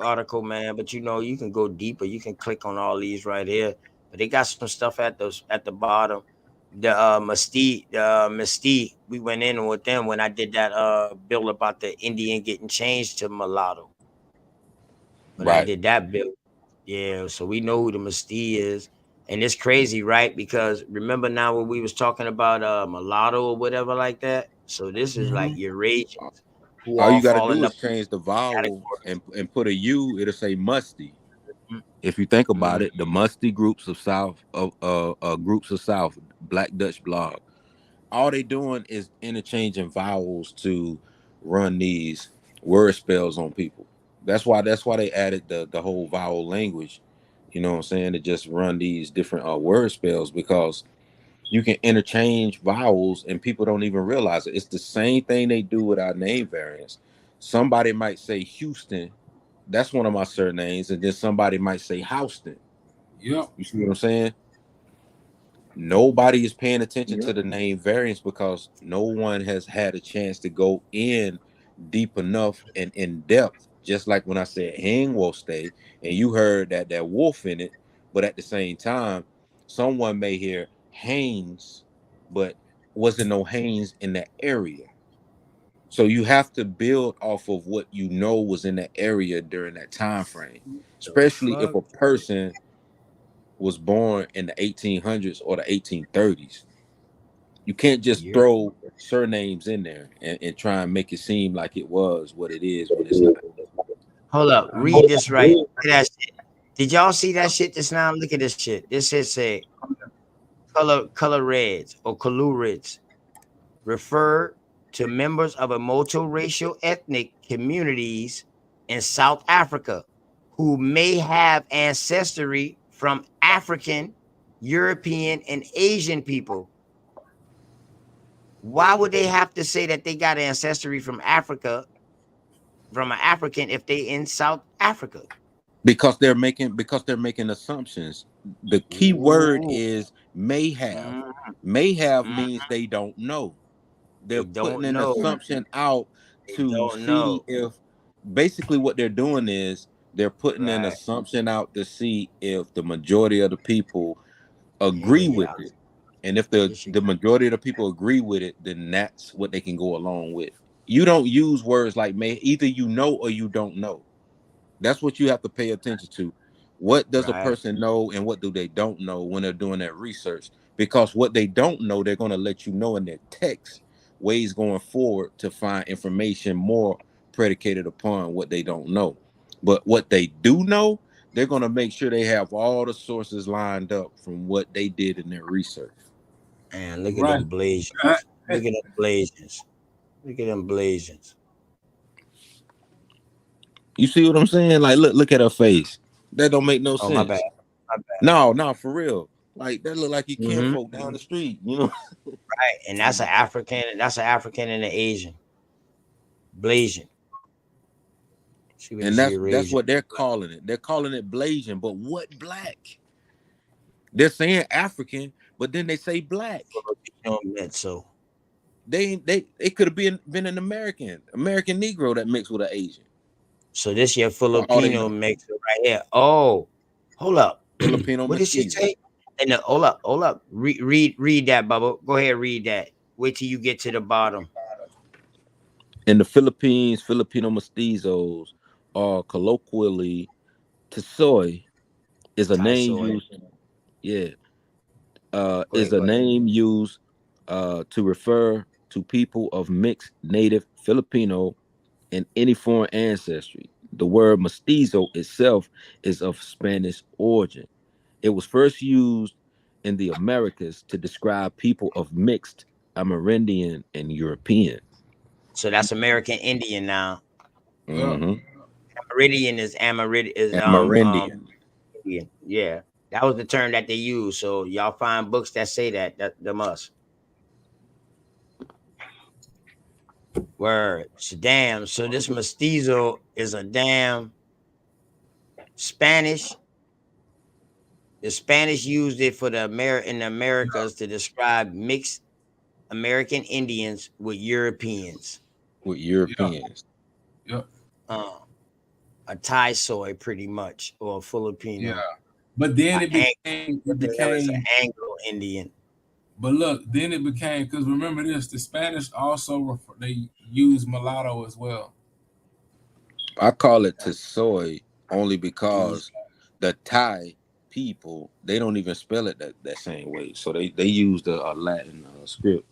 article, man. But you know, you can go deeper. You can click on all these right here. But they got some stuff at the bottom. The Mystique, we went in with them when I did that bill about the Indian getting changed to mulatto. When I did that bill. Yeah, so we know who the Mystique is. And it's crazy, right? Because remember now when we was talking about mulatto or whatever like that. So this is like Eurasians who All are you got to falling do up is change the vowel and put a U. It'll say musty. If you think about it, the musty groups of South Black Dutch blog. All they doing is interchanging vowels to run these word spells on people. That's why they added the whole vowel language. You know what I'm saying? To just run these different word spells because you can interchange vowels and people don't even realize it. It's the same thing they do with our name variants. Somebody might say Houston, that's one of my surnames, and then somebody might say Houston. Yep. You see what I'm saying? Nobody is paying attention to the name variants because no one has had a chance to go in deep enough and in depth. Just like when I said hang will stay, and you heard that wolf in it, but at the same time, someone may hear Haynes, but wasn't no Haynes in that area. So you have to build off of what you know was in that area during that time frame, especially if a person was born in the 1800s or the 1830s. You can't just throw surnames in there and try and make it seem like it was what it is when it's not. Hold up, read this right. Look at that shit. Did y'all see that shit just now? Look at this shit. This shit say color reds or colorids refer to members of a multiracial ethnic communities in South Africa who may have ancestry from African, European, and Asian people. Why would they have to say that they got ancestry from Africa, from an African, if they in South Africa? Because they're making assumptions. The key word is may have. May have means they don't know. They're putting an assumption out to see if basically what they're doing is they're putting an assumption out to see if the majority of the people agree with it. And if the majority of the people agree with it, then that's what they can go along with. You don't use words like may, either you know or you don't know. That's what you have to pay attention to. What does a Right. person know and what do they don't know when they're doing that research? Because what they don't know, they're going to let you know in their text ways going forward to find information more predicated upon what they don't know. But what they do know, they're going to make sure they have all the sources lined up from what they did in their research. And look at Right. them blazons. Look at them blazons. Look at them blazons. You see what I'm saying? Like, look at her face. That don't make no Oh, my bad. sense. My bad. No, for real. Like that look like you can't Mm-hmm. folk down the street, you know. Right. And that's an African. That's an African and an Asian. Blazing. See what And she that's erasing. what they're calling it. They're calling it Blasian, but what black? They're saying African, but then they say black. So They could have been an American Negro that mixed with an Asian. So this your For all they Filipino know. mixer right here. Oh, hold up. Filipino What did she mestizo. say? And hold up. Read that, Bubba. Go ahead, read that. Wait till you get to the bottom. In the Philippines, Filipino mestizos are colloquially Tisoy is a name Soy. used. Yeah, Go is ahead, a go ahead. name used to refer to people of mixed native Filipino and any foreign ancestry. The word mestizo itself is of Spanish origin. It was first used in the Americas to describe people of mixed Amerindian and European. So that's American Indian now. Mm-hmm. Amerindian is Amerindian. Indian. Yeah. That was the term that they use. So y'all find books that say that they must. Word. So damn. So this mestizo is a damn Spanish. The Spanish used it for in the Americas to describe mixed American Indians with Europeans. With Europeans. Yep. A Thai soy, pretty much, or a Filipino. Yeah. But then What the hell is an Anglo Indian? But look, then it became, because remember this, the Spanish also they use mulatto as well. I call it Tisoy only because the Thai people, they don't even spell it that same way. So they use the Latin script.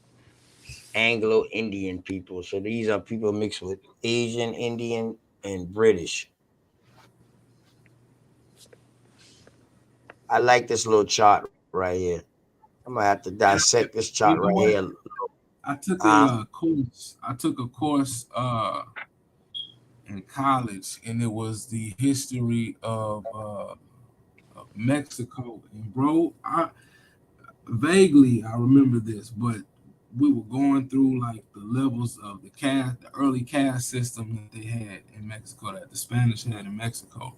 Anglo Indian people. So these are people mixed with Asian, Indian, and British. I like this little chart right here. I'm gonna have to dissect this chart You know right what? here. I took a course. I took a course in college, and it was the history of Mexico. And bro, I remember this, but we were going through like the levels of the early caste system that they had in Mexico, that the Spanish had in Mexico,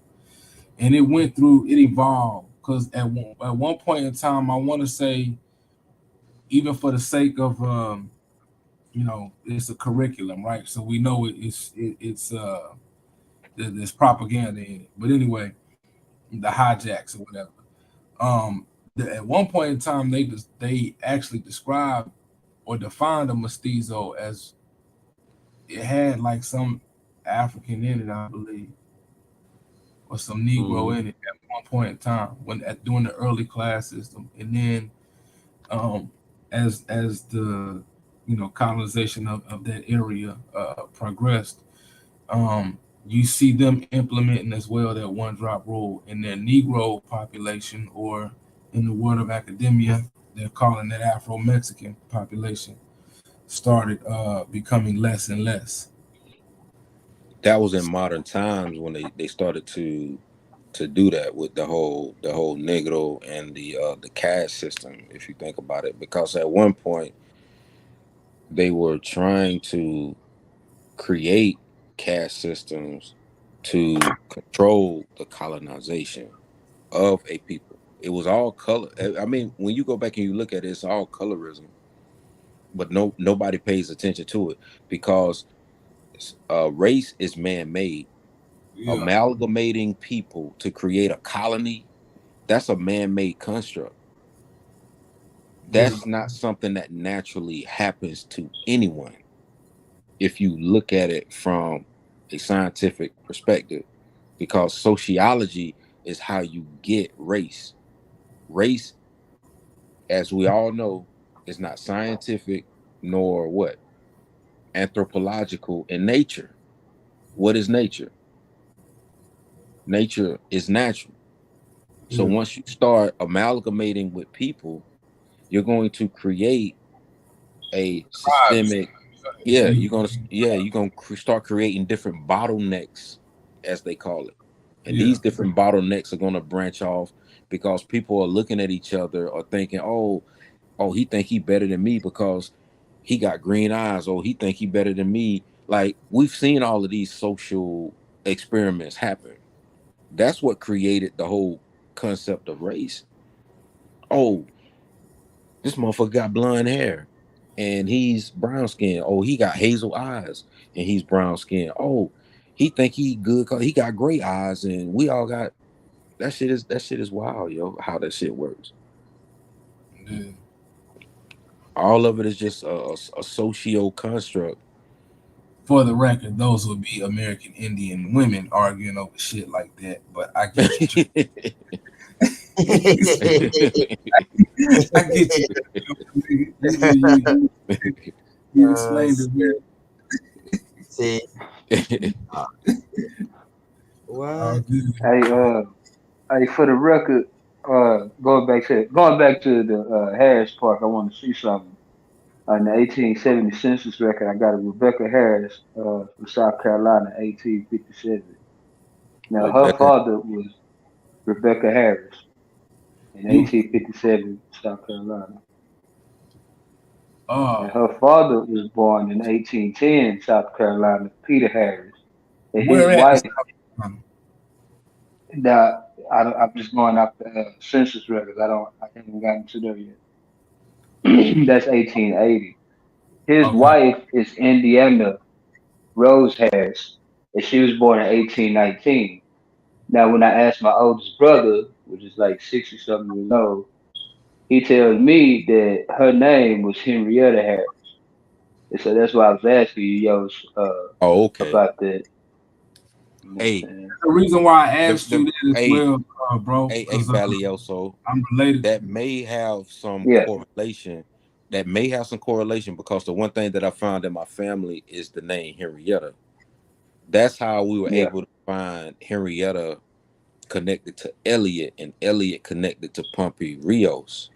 and it evolved because at one point in time, I want to say, even for the sake of it's a curriculum, right? So we know there's propaganda in it. But anyway, the hijacks or whatever. At one point in time, they actually described or defined a mestizo as it had like some African in it, I believe, or some Negro in it at one point in time during the early class system, and then as the colonization of that area progressed, you see them implementing as well that one drop rule in their Negro population, or in the word of academia, they're calling that Afro-Mexican population, started becoming less and less. That was in modern times when they started to do that with the whole Negro and the caste system, if you think about it, because at one point they were trying to create caste systems to control the colonization of a people. It was all color. I mean, when you go back and you look at it, it's all colorism, but nobody pays attention to it because race is man-made. Yeah. Amalgamating people to create a colony, that's a man-made construct. That's not something that naturally happens to anyone. If you look at it from a scientific perspective, because sociology is how you get race. Race, as we all know, is not scientific nor what? Anthropological in nature. What is nature? Nature is natural. So Yeah. once you start amalgamating with people, you're going to create a systemic, start creating different bottlenecks, as they call it. And Yeah. these different bottlenecks are going to branch off because people are looking at each other or thinking, oh, he think he better than me because he got green eyes, or he think he better than me. Like, we've seen all of these social experiments happen. That's what created the whole concept of race. Oh, this motherfucker got blonde hair and he's brown skinned. Oh, he got hazel eyes and he's brown skinned. Oh, he think he good cause he got gray eyes and we all got that shit is wild, yo, how that shit works. Yeah. All of it is just a socio construct. For the record, those would be American Indian women arguing over shit like that. But I get you. I get you. You explained it. See. What? Hey, for the record, going back to the Harris Park, I want to see something. On the 1870 census record, I got a Rebecca Harris from South Carolina, 1857. Now, her Rebecca. father was Rebecca Harris in You 1857, South Carolina. And oh, her father was born in 1810, South Carolina, Peter Harris. And his where at? wife, now, I'm just going off the census records. I haven't gotten to there yet. That's 1880. His Okay. wife is Indiana Rose Harris, and she was born in 1819. Now, when I asked my oldest brother, which is like 60 something years old, he tells me that her name was Henrietta Harris. And so that's why I was asking you, Oh, okay. about that. You know what I'm Hey, saying? The reason why I the asked you that as hey well, bro, hey because Valioso, I'm related to that you. may have some Yeah, correlation. That may have some correlation because the one thing that I found in my family is the name Henrietta. That's how we were yeah. able to find Henrietta connected to Elliot and Elliot connected to Pompey Rios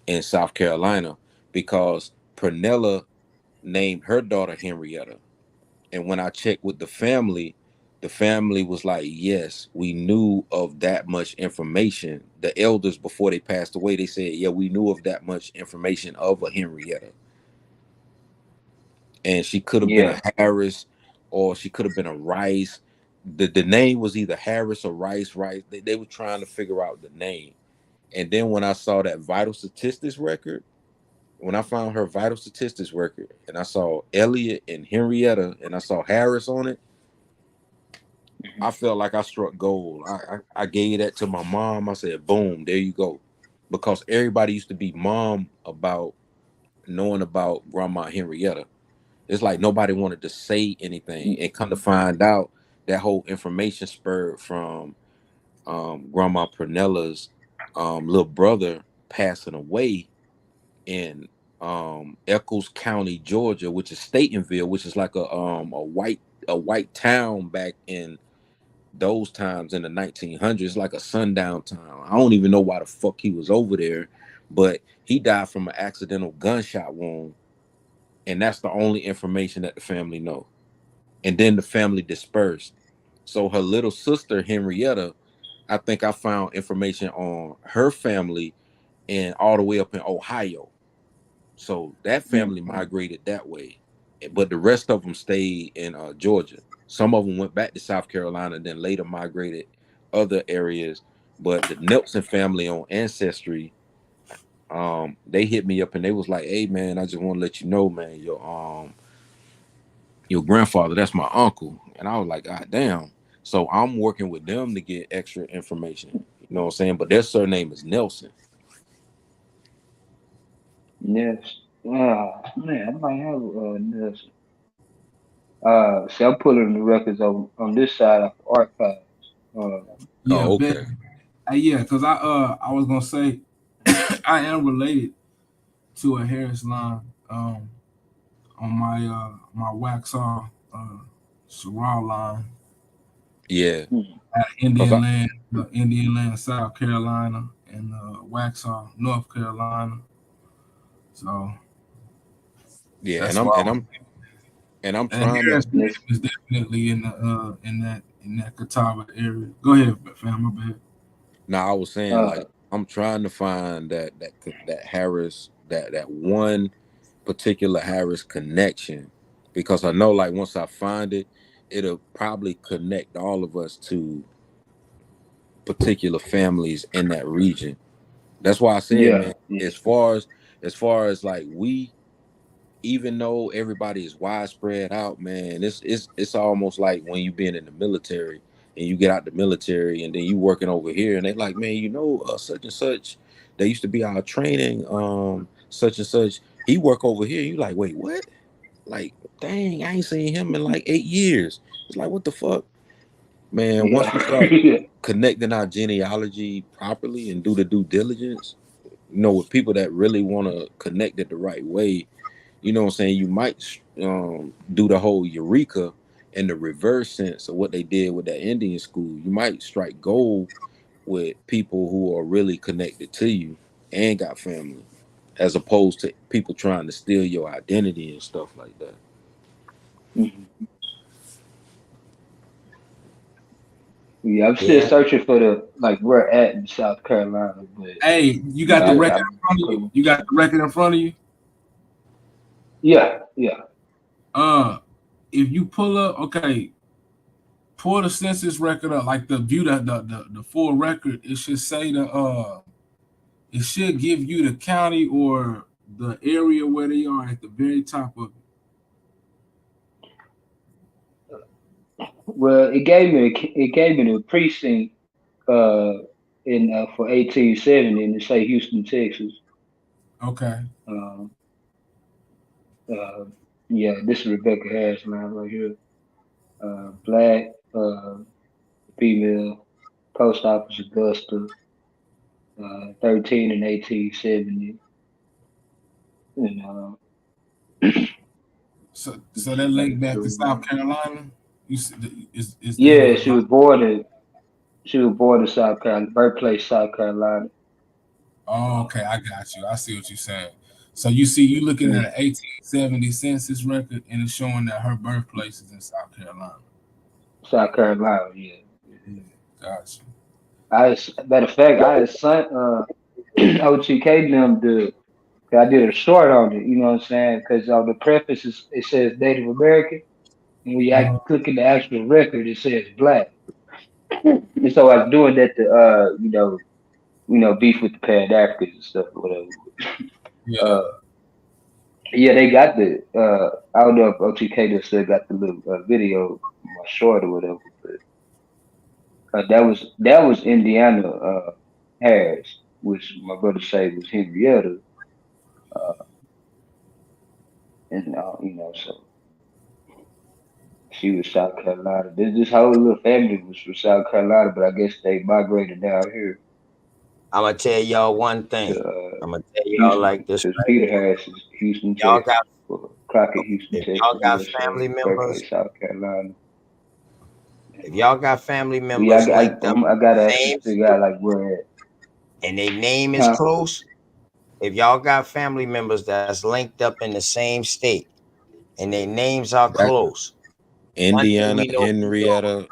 in South Carolina because Pernella named her daughter Henrietta. And when I checked with the family was like, yes, we knew of that much information. The elders, before they passed away, they said, yeah, we knew of that much information of a Henrietta. And she could have been Yeah. a Harris or she could have been a Rice. The name was either Harris or Rice. They were trying to figure out the name. And then when I saw that vital statistics record, when I found her vital statistics record and I saw Elliot and Henrietta and I saw Harris on it, I felt like I struck gold. I gave that to my mom. I said, boom, there you go. Because everybody used to be mom about knowing about Grandma Henrietta. It's like nobody wanted to say anything. And come to find out, that whole information spurred from Grandma Pernella's little brother passing away in Eccles County, Georgia, which is Statenville, which is like a white town back in those times in the 1900s, like a sundown town. I don't even know why the fuck he was over there, but he died from an accidental gunshot wound, and that's the only information that the family know. And then the family dispersed. So her little sister Henrietta, I think I found information on her family and all the way up in Ohio. So that family migrated that way, but the rest of them stayed in Georgia. Some of them went back to South Carolina and then later migrated other areas. But the Nelson family on Ancestry, they hit me up and they was like, "Hey man, I just want to let you know, man, your grandfather, that's my uncle." And I was like, "God damn." So I'm working with them to get extra information. You know what I'm saying? But their surname is Nelson. Yes. Man, I might have Nelson. See, I'm pulling the records on this side of archives. Yeah, Oh, bet. okay. Yeah, because I was gonna say I am related to a Harris line on my Waxhaw Sherrod line Yeah. at Cause I, Indian Land, South Carolina, and Waxhaw, North Carolina. So yeah, that's why. and I'm And trying to. Harris is definitely in that Catawba area. Go ahead, fam. My bad. Now I was saying like I'm trying to find that Harris that one particular Harris connection, because I know like once I find it, it'll probably connect all of us to particular families in that region. That's why I said, Yeah, man, yeah, as far as like we, even though everybody is widespread out, man, it's almost like when you been in the military and you get out the military and then you working over here and they like, man, such and such, they used to be our training, such and such. He work over here. You like, wait, what? Like, dang, I ain't seen him in like 8 years. It's like, what the fuck, man? Once we start yeah. connecting our genealogy properly and do the due diligence, with people that really want to connect it the right way, you know what I'm saying? You might do the whole Eureka in the reverse sense of what they did with that Indian school. You might strike gold with people who are really connected to you and got family, as opposed to people trying to steal your identity and stuff like that. Mhm. Yeah, I'm still Yeah. searching for the like where at in South Carolina, but Hey, you you know, got the Yeah. record I'm in front of you. cool. You got the record in front of you. Yeah, yeah. Uh, if you pull up, okay, pull the census record up, like the view the full record. It should say it should give you the county or the area where they are at the very top of it. Well, it gave me the precinct uh in for 1870 and it say Houston, Texas. Okay. Um, uh, yeah, this is Rebecca Harris line right here. Black, female, post office Augusta, 13 in 1870. And So she that got link the back to full South name. Carolina. You see, is in Yeah, the she was born in South Carolina, birthplace South Carolina. Oh, okay, I got you. I see what you're saying. So you looking at Mm, an 1870 census record, and it's showing that her birthplace is in South Carolina. South Carolina, yeah. Yeah, got you. Matter of fact, I had sent OTK them I did a short on it, you know what I'm saying? Because on the preface it says Native American, and when you Uh, click in the actual record, it says black. And so I was doing that to beef with the Pan Africans and stuff or whatever. yeah. Uh, yeah, they got the I don't know if OTK just still got the little video, my short or whatever, but that was Indiana Harris, which my brother say was Henrietta, uh, and so she was South Carolina. This whole little family was from South Carolina, but I guess they migrated down here I'm gonna tell y'all one to thing. I'm gonna tell y'all Houston, like this because right Peter here. Harris is Houston, Y'all Texas, got or Crockett, Houston, if Texas, y'all got family USA, members, birthplace South Carolina. if y'all got family We I members I, linked up I in gotta the actually same figure out like where and their name at. is Huh? close, if y'all got family members that's linked up in the same state and their names are That close, one thing Indiana, we know for sure, Henrietta,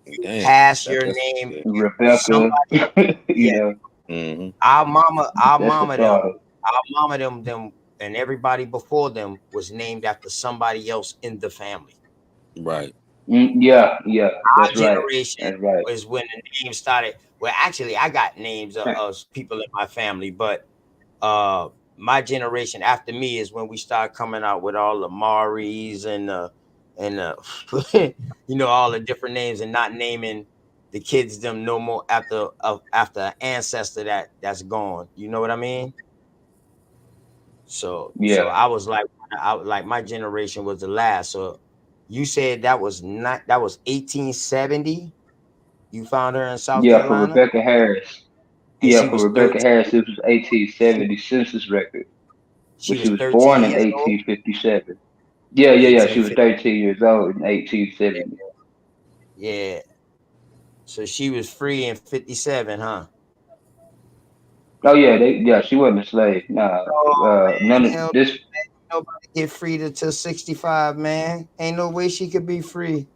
you damn, pass your that's name, yeah. Rebecca, somebody, you yeah, know, Mm-hmm. our mama, our that's the mama them, thought. and everybody before them was named after somebody else in the family. Right. Yeah, yeah, Our that's right. generation That's right. is when the names started. Well, actually, I got names of people in my family, but uh, my generation after me is when we start coming out with all the Maris and all the different names and not naming the kids them no more after an ancestor that's gone. You know what I mean? So Yeah. I was like, my generation was the last. So you said that was not 1870. You found her in South Yeah, for Carolina, Rebecca Harris. and Yeah, she for was Rebecca 13. Harris, it was 1870 census record, She but was she was 13 born in years old. 1857. Yeah. She was 1850. 13 years old in 1870. Yeah. So she was free in 57, huh? Oh yeah, she wasn't a slave. Nah, Oh none man, of hell, this. nobody get free till 65, man. Ain't no way she could be free.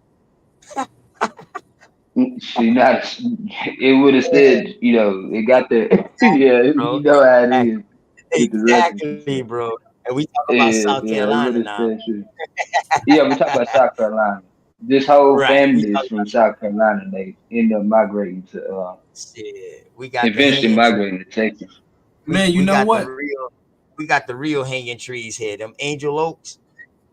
She not. It would have Yeah, said, it got there. Yeah, bro. you know how it Exactly, is with the records and exactly, stuff. bro. And we talk about Yeah, South yeah, it would Carolina have now. said shit. Yeah, we talk about South Carolina. This whole Right. We family is talk from South Carolina. And they end up migrating to, shit. We got the eventually hanging tree. migrating to Texas. Man, you We know got what? we got the real hanging trees here. Them angel oaks.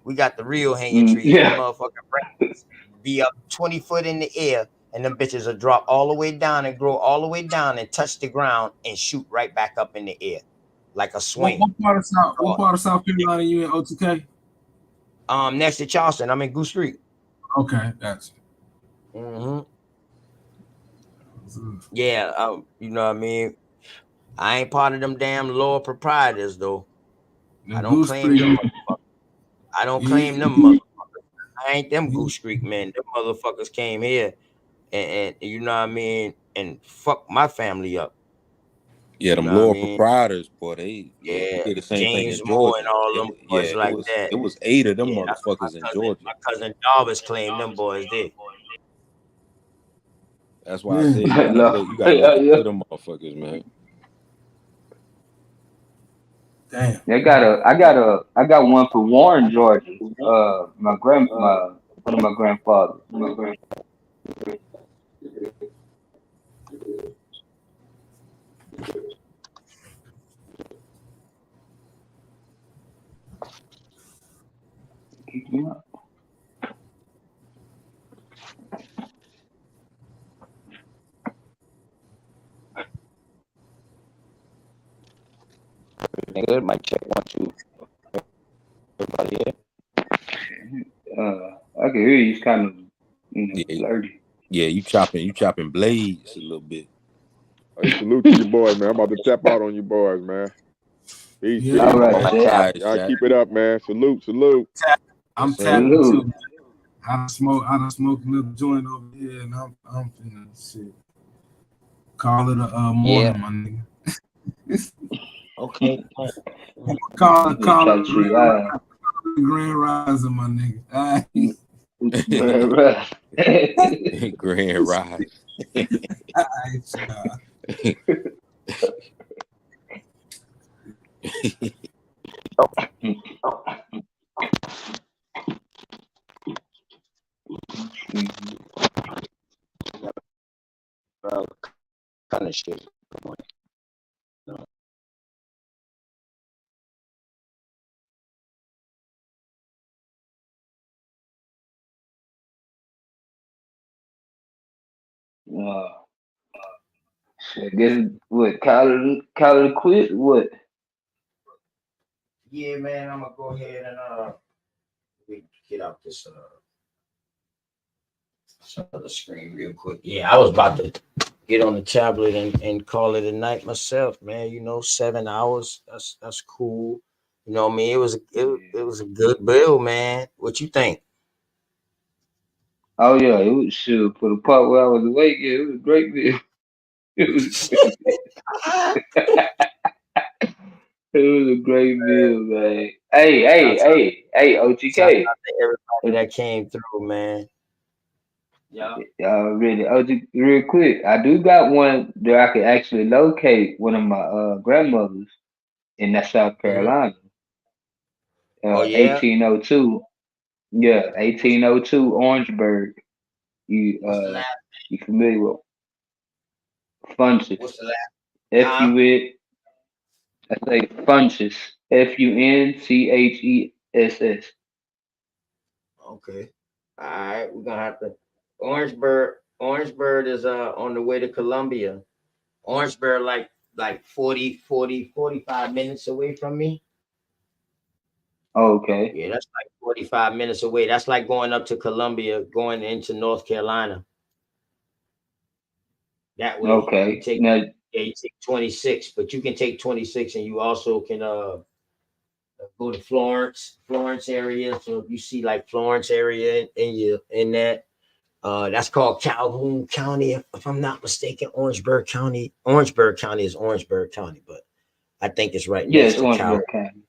We got the real hanging Mm, trees. Them yeah. motherfucking branches be up 20 foot in the air, and them bitches will drop all the way down and grow all the way down and touch the ground and shoot right back up in the air like a What, swing. what part of South? What Oh, part of South Carolina you in, OTK? next to Charleston, I'm in Goose Street. Okay, gotcha. hmm Yeah, you know what I mean. I ain't part of them damn lower proprietors though. The I don't Goose claim them Creek. motherfuckers. I don't claim You, them you, motherfuckers. I ain't them Goose Creek men. Them motherfuckers came here and you know what I mean and fuck my family up. Yeah, You them know what I lower mean? proprietors, boy, they Yeah, did the same thing James in Moore and Georgia. all them boys like that. It was 8 of them Yeah, that's what motherfuckers in Georgia. my cousin Jarvis claimed them boys did. That's why I said you gotta No. look Yeah, yeah. into them motherfuckers, man. damn. I got one for Warren, Georgia. One of my grandfathers. Yeah. Good. Mic check 1 2. Everybody here? I can hear you. It's kind of, Yeah, flirty. yeah, you chopping blades a little bit. Hey, salute to you boys, man. I'm about to tap out on you boys, man. Peace, Yeah, All peace. right, All Jack. right, Y'all Jack. keep it up, man. Salute, salute. Yes, I'm sir. tapping Salute. too. I done smoked a little joint over here, and I'm finna shit. Call it a Yeah. morning, my nigga. Okay. call it Just try to see. grand rising, my nigga. All Right. Grand Rise. right, Kind of shit. I guess what? College quit? What? Yeah, man, I'm gonna go ahead and we get out this other screen real quick. Yeah, I was about to get on the tablet and call it a night myself, man. 7 hours. That's cool. You know what I mean? It was a good bill, man. What you think? Oh yeah, it was sure for the part where I was awake. Yeah, it was a great deal. It was a great It was a great meal, man. Shouts out, Hey, shouts OTK. out to everybody that came through, man. Yeah. Y'all ready? Real quick, I do got one that I could actually locate one of my grandmothers in that South Mhm. Carolina. Oh yeah. 1802. Yeah, 1802 Orangeburg. You What's the last? you familiar with Funches? What's the last? F Huh? U N I say Funches. Funchess. Okay. All right. We're gonna have to. Orangeburg is on the way to Columbia. Orangeburg like 45 minutes away from me. Okay. Yeah, that's like 45 minutes away. That's like going up to Columbia, going into North Carolina. That way you Okay. take Now, yeah, you take 26, but you can take 26 and you also can go to Florence area. So if you see like Florence area in that, that's called Calhoun County, if I'm not mistaken. Orangeburg County. Orangeburg County is Orangeburg County, but I think it's right next yes, to Cal. Orangeburg County.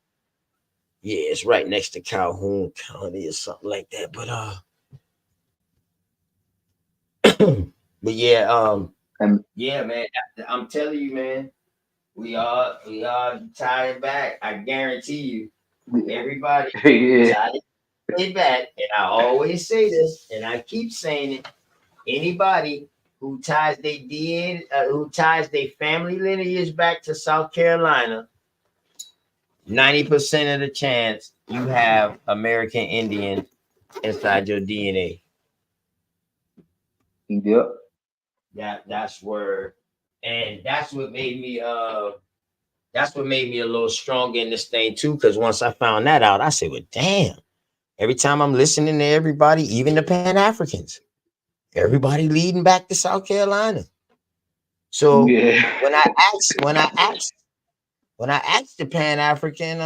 Yeah, it's right next to Calhoun County or something like that. But yeah, And yeah, man. I'm telling you, man. We are tied back. I guarantee you, everybody who yeah, tied it back, and I always say this, and I keep saying it. Anybody who ties who ties their family lineage back to South Carolina, 90% of the chance you have American Indian inside your DNA. yep. That's where, and that's what made me a little stronger in this thing too. Because once I found that out, I said, "Well, damn." Every time I'm listening to everybody, even the Pan Africans, everybody leading back to South Carolina. So Yeah. when I asked, the Pan African,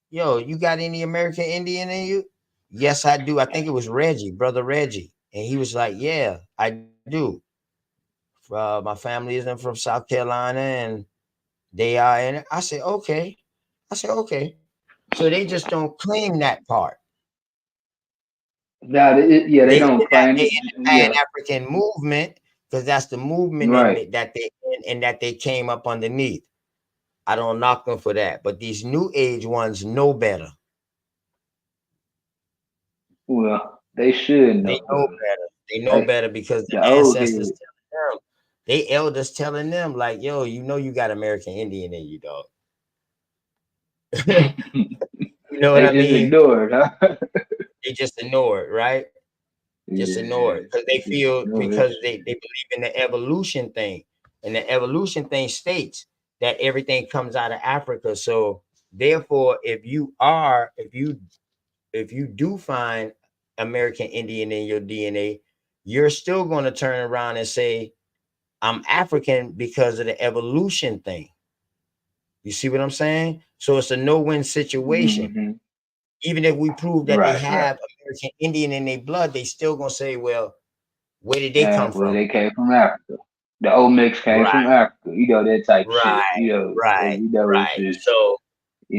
yo, you got any American Indian in you? Yes, I do. I think it was Reggie, brother Reggie, and he was like, "Yeah, I do. My family isn't from South Carolina, and they are." And I said, "Okay." I said, "Okay." So they just don't claim that part. Now, yeah, they They in don't that claim they it. in the Pan Yeah, African movement because that's the movement right. that they and that they came up underneath. I don't knock them for that, but these new age ones know better. Well, they should They know know better. better. They know Like better because the the old ancestors head. telling them, they elders telling them, like, "Yo, you know you got American Indian in you, dog." You know what They I just mean? ignore it, huh? They just ignore it, right? Just ignore Yeah, it because they they just feel ignore that because they shit. believe in the evolution thing, and the evolution thing states that everything comes out of Africa. So therefore, if you do find American Indian in your DNA, you're still going to turn around and say, "I'm African" because of the evolution thing. You see what I'm saying? So it's a no-win situation. Hmm. Even if we prove that they Right, right. have American Indian in their blood, they still gonna say, "Well, where did they come Well, from?" they came from Africa. The old mix came from Right, Africa. You know that type shit. right, right, You know it's right. just So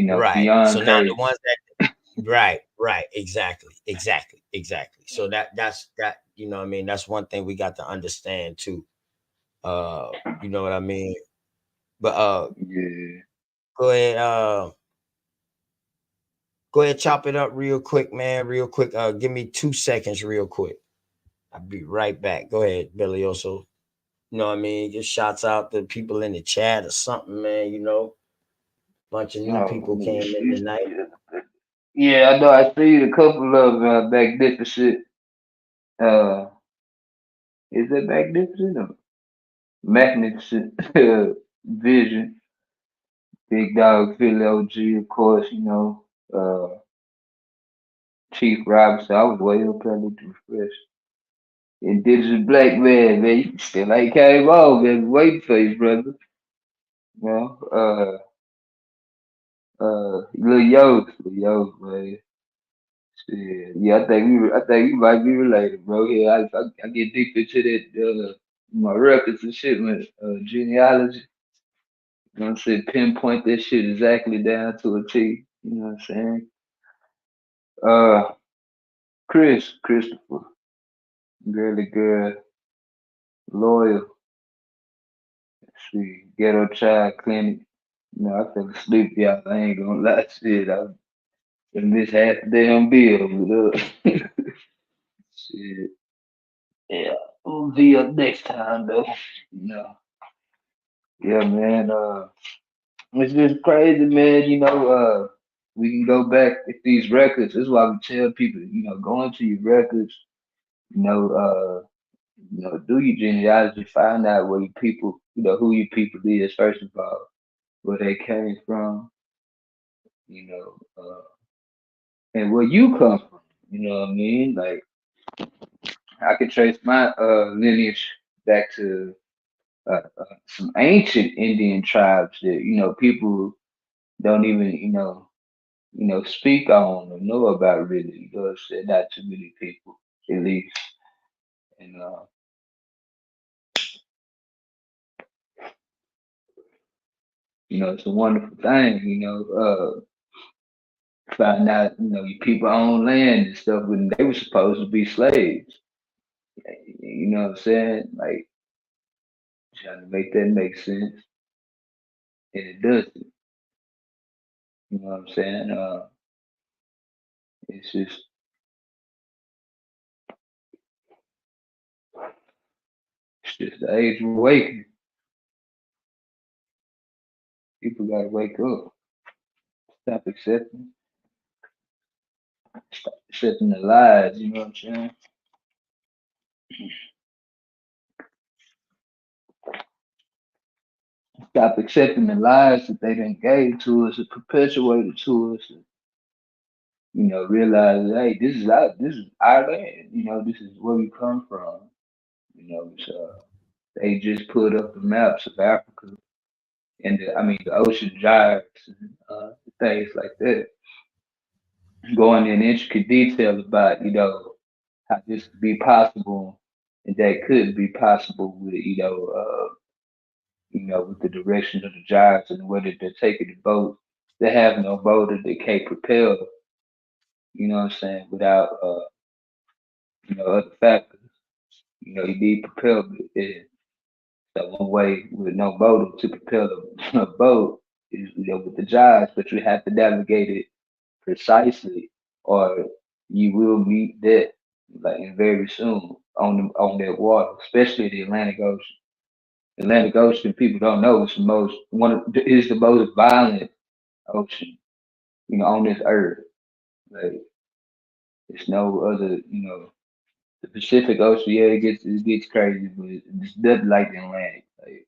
right. So beyond now the crazy. ones that right, right, exactly, exactly, exactly. So that's that, you know what I mean? That's one thing we got to understand too. You know what I mean? But Yeah. go ahead, go ahead, chop it up real quick, man. Real quick. Give me 2 seconds real quick. I'll be right back. Go ahead, Billy. Also, you know what I mean? Just shouts out to people in the chat or something, man. You know, bunch of new Oh, people came in tonight. yeah, I know. I see a couple of magnificent. Uh, is that magnificent or magnificent vision? Big dog Philly OG, of course. Chief Robinson. I was way up there looking fresh. Indigenous black man, you still ain't came on, man. Waiting for you, brother. You know, Lil Yo, man. Shit. Yeah, I think we might be related, bro. Yeah, I get deep into that, my records and shit, man. Genealogy. You know what I'm saying? Pinpoint that shit exactly down to a T. You know what I'm saying? Uh, Christopher, girly girl, loyal. See, ghetto child clinic. I fell asleep, y'all. I ain't gonna lie, shit. I missed half the damn bill, but shit. Yeah, we'll be up next time though. You know. Yeah, man. It's just crazy, man. We can go back with these records. That's why we tell people, go into your records. You know, do your genealogy, find out where your people, who your people is first of all, where they came from. You know, and where you come from. You know what I mean? Like I can trace my lineage back to some ancient Indian tribes that people don't even speak on or know about really. You know what I'm saying? Not too many people, at least. And it's a wonderful thing. Find out you people own land and stuff when they were supposed to be slaves. You know what I'm saying? Like trying to make that make sense, and it doesn't. You know what I'm saying? It's just the age of awakening. People gotta wake up. Stop accepting the lies. You know what I'm saying? Stop accepting the lies that they done gave to us and perpetuated to us. And, realize, hey, this is our land. This is where we come from. So they just put up the maps of Africa and the ocean gyres and things like that, going in intricate detail about how this could be possible and that could be possible with with the direction of the gyres and the way that they're taking the boat. They have no motor that can't propel. You know what I'm saying? Without other factors. You need propellant. And so one way with no motor to propel a boat is with the gyres, but you have to navigate it precisely, or you will meet death like and very soon on that water, especially the Atlantic Ocean. Atlantic Ocean, people don't know, it's the most is the most violent ocean, on this earth. Like it's no other, the Pacific Ocean, yeah, it gets crazy, but it's nothing like the Atlantic. Like,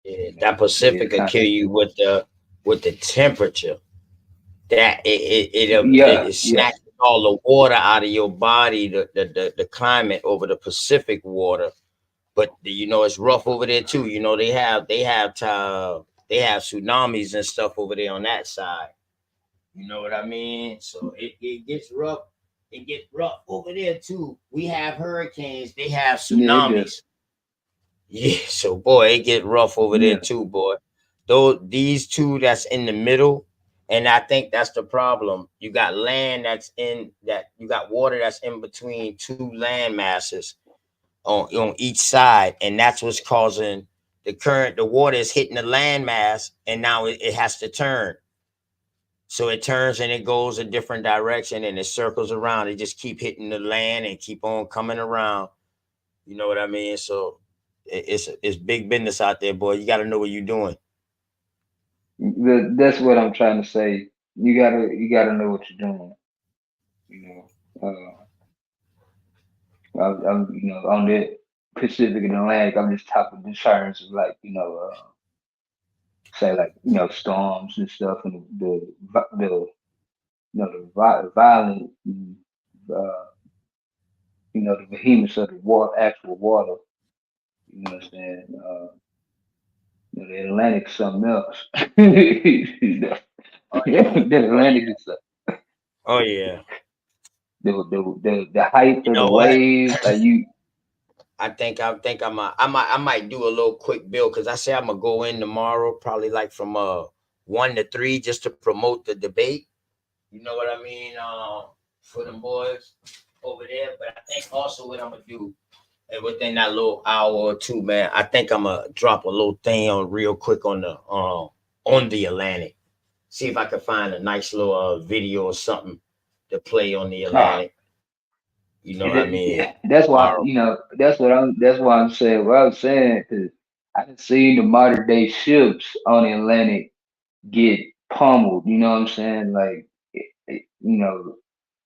Yeah, that but it's Pacific will kind kill you with the temperature. That it yeah, yeah. snatches all the water out of your body, the climate over the Pacific water. But it's rough over there too. They have tsunamis and stuff over there on that side. You know what I mean? So it gets rough. It gets rough over there too. We have hurricanes. They have Yeah, it does. tsunamis. Yeah. So boy, it get rough over there Yeah. too, boy. Though these two that's in the middle, and I think that's the problem. You got land that's in that. You got water that's in between two land masses on each side, and that's what's causing the current. The water is hitting the land mass, and now it has to turn. So it turns and it goes a different direction and it circles around. It just keep hitting the land and keep on coming around. You know what I mean? So it's big business out there, boy. You got to know what you're doing. That's what I'm trying to say. You gotta know what you're doing. You I'm on the Pacific and Atlantic. I'm just talking in terms of like say like storms and stuff and the violent uh, the behemoths of the water, actual water. You know what I'm saying? The Atlantic's something else. Oh yeah. The Oh Atlantic yeah. is Oh yeah. the height You of the know what? waves. Like you, I might do a little quick bill because I say I'm gonna go in tomorrow, probably like from 1 to 3, just to promote the debate. You know what I mean? For them boys over there. But I think also what I'm gonna do, and within that little hour or two, man, I think I'm gonna drop a little thing on real quick on the Atlantic. See if I can find a nice little video or something to play on the ah, Atlantic. You know what I mean? yeah, that's why Tomorrow. That's why I'm saying what I was saying because I can see the modern day ships on the Atlantic get pummeled. You know what I'm saying? Like,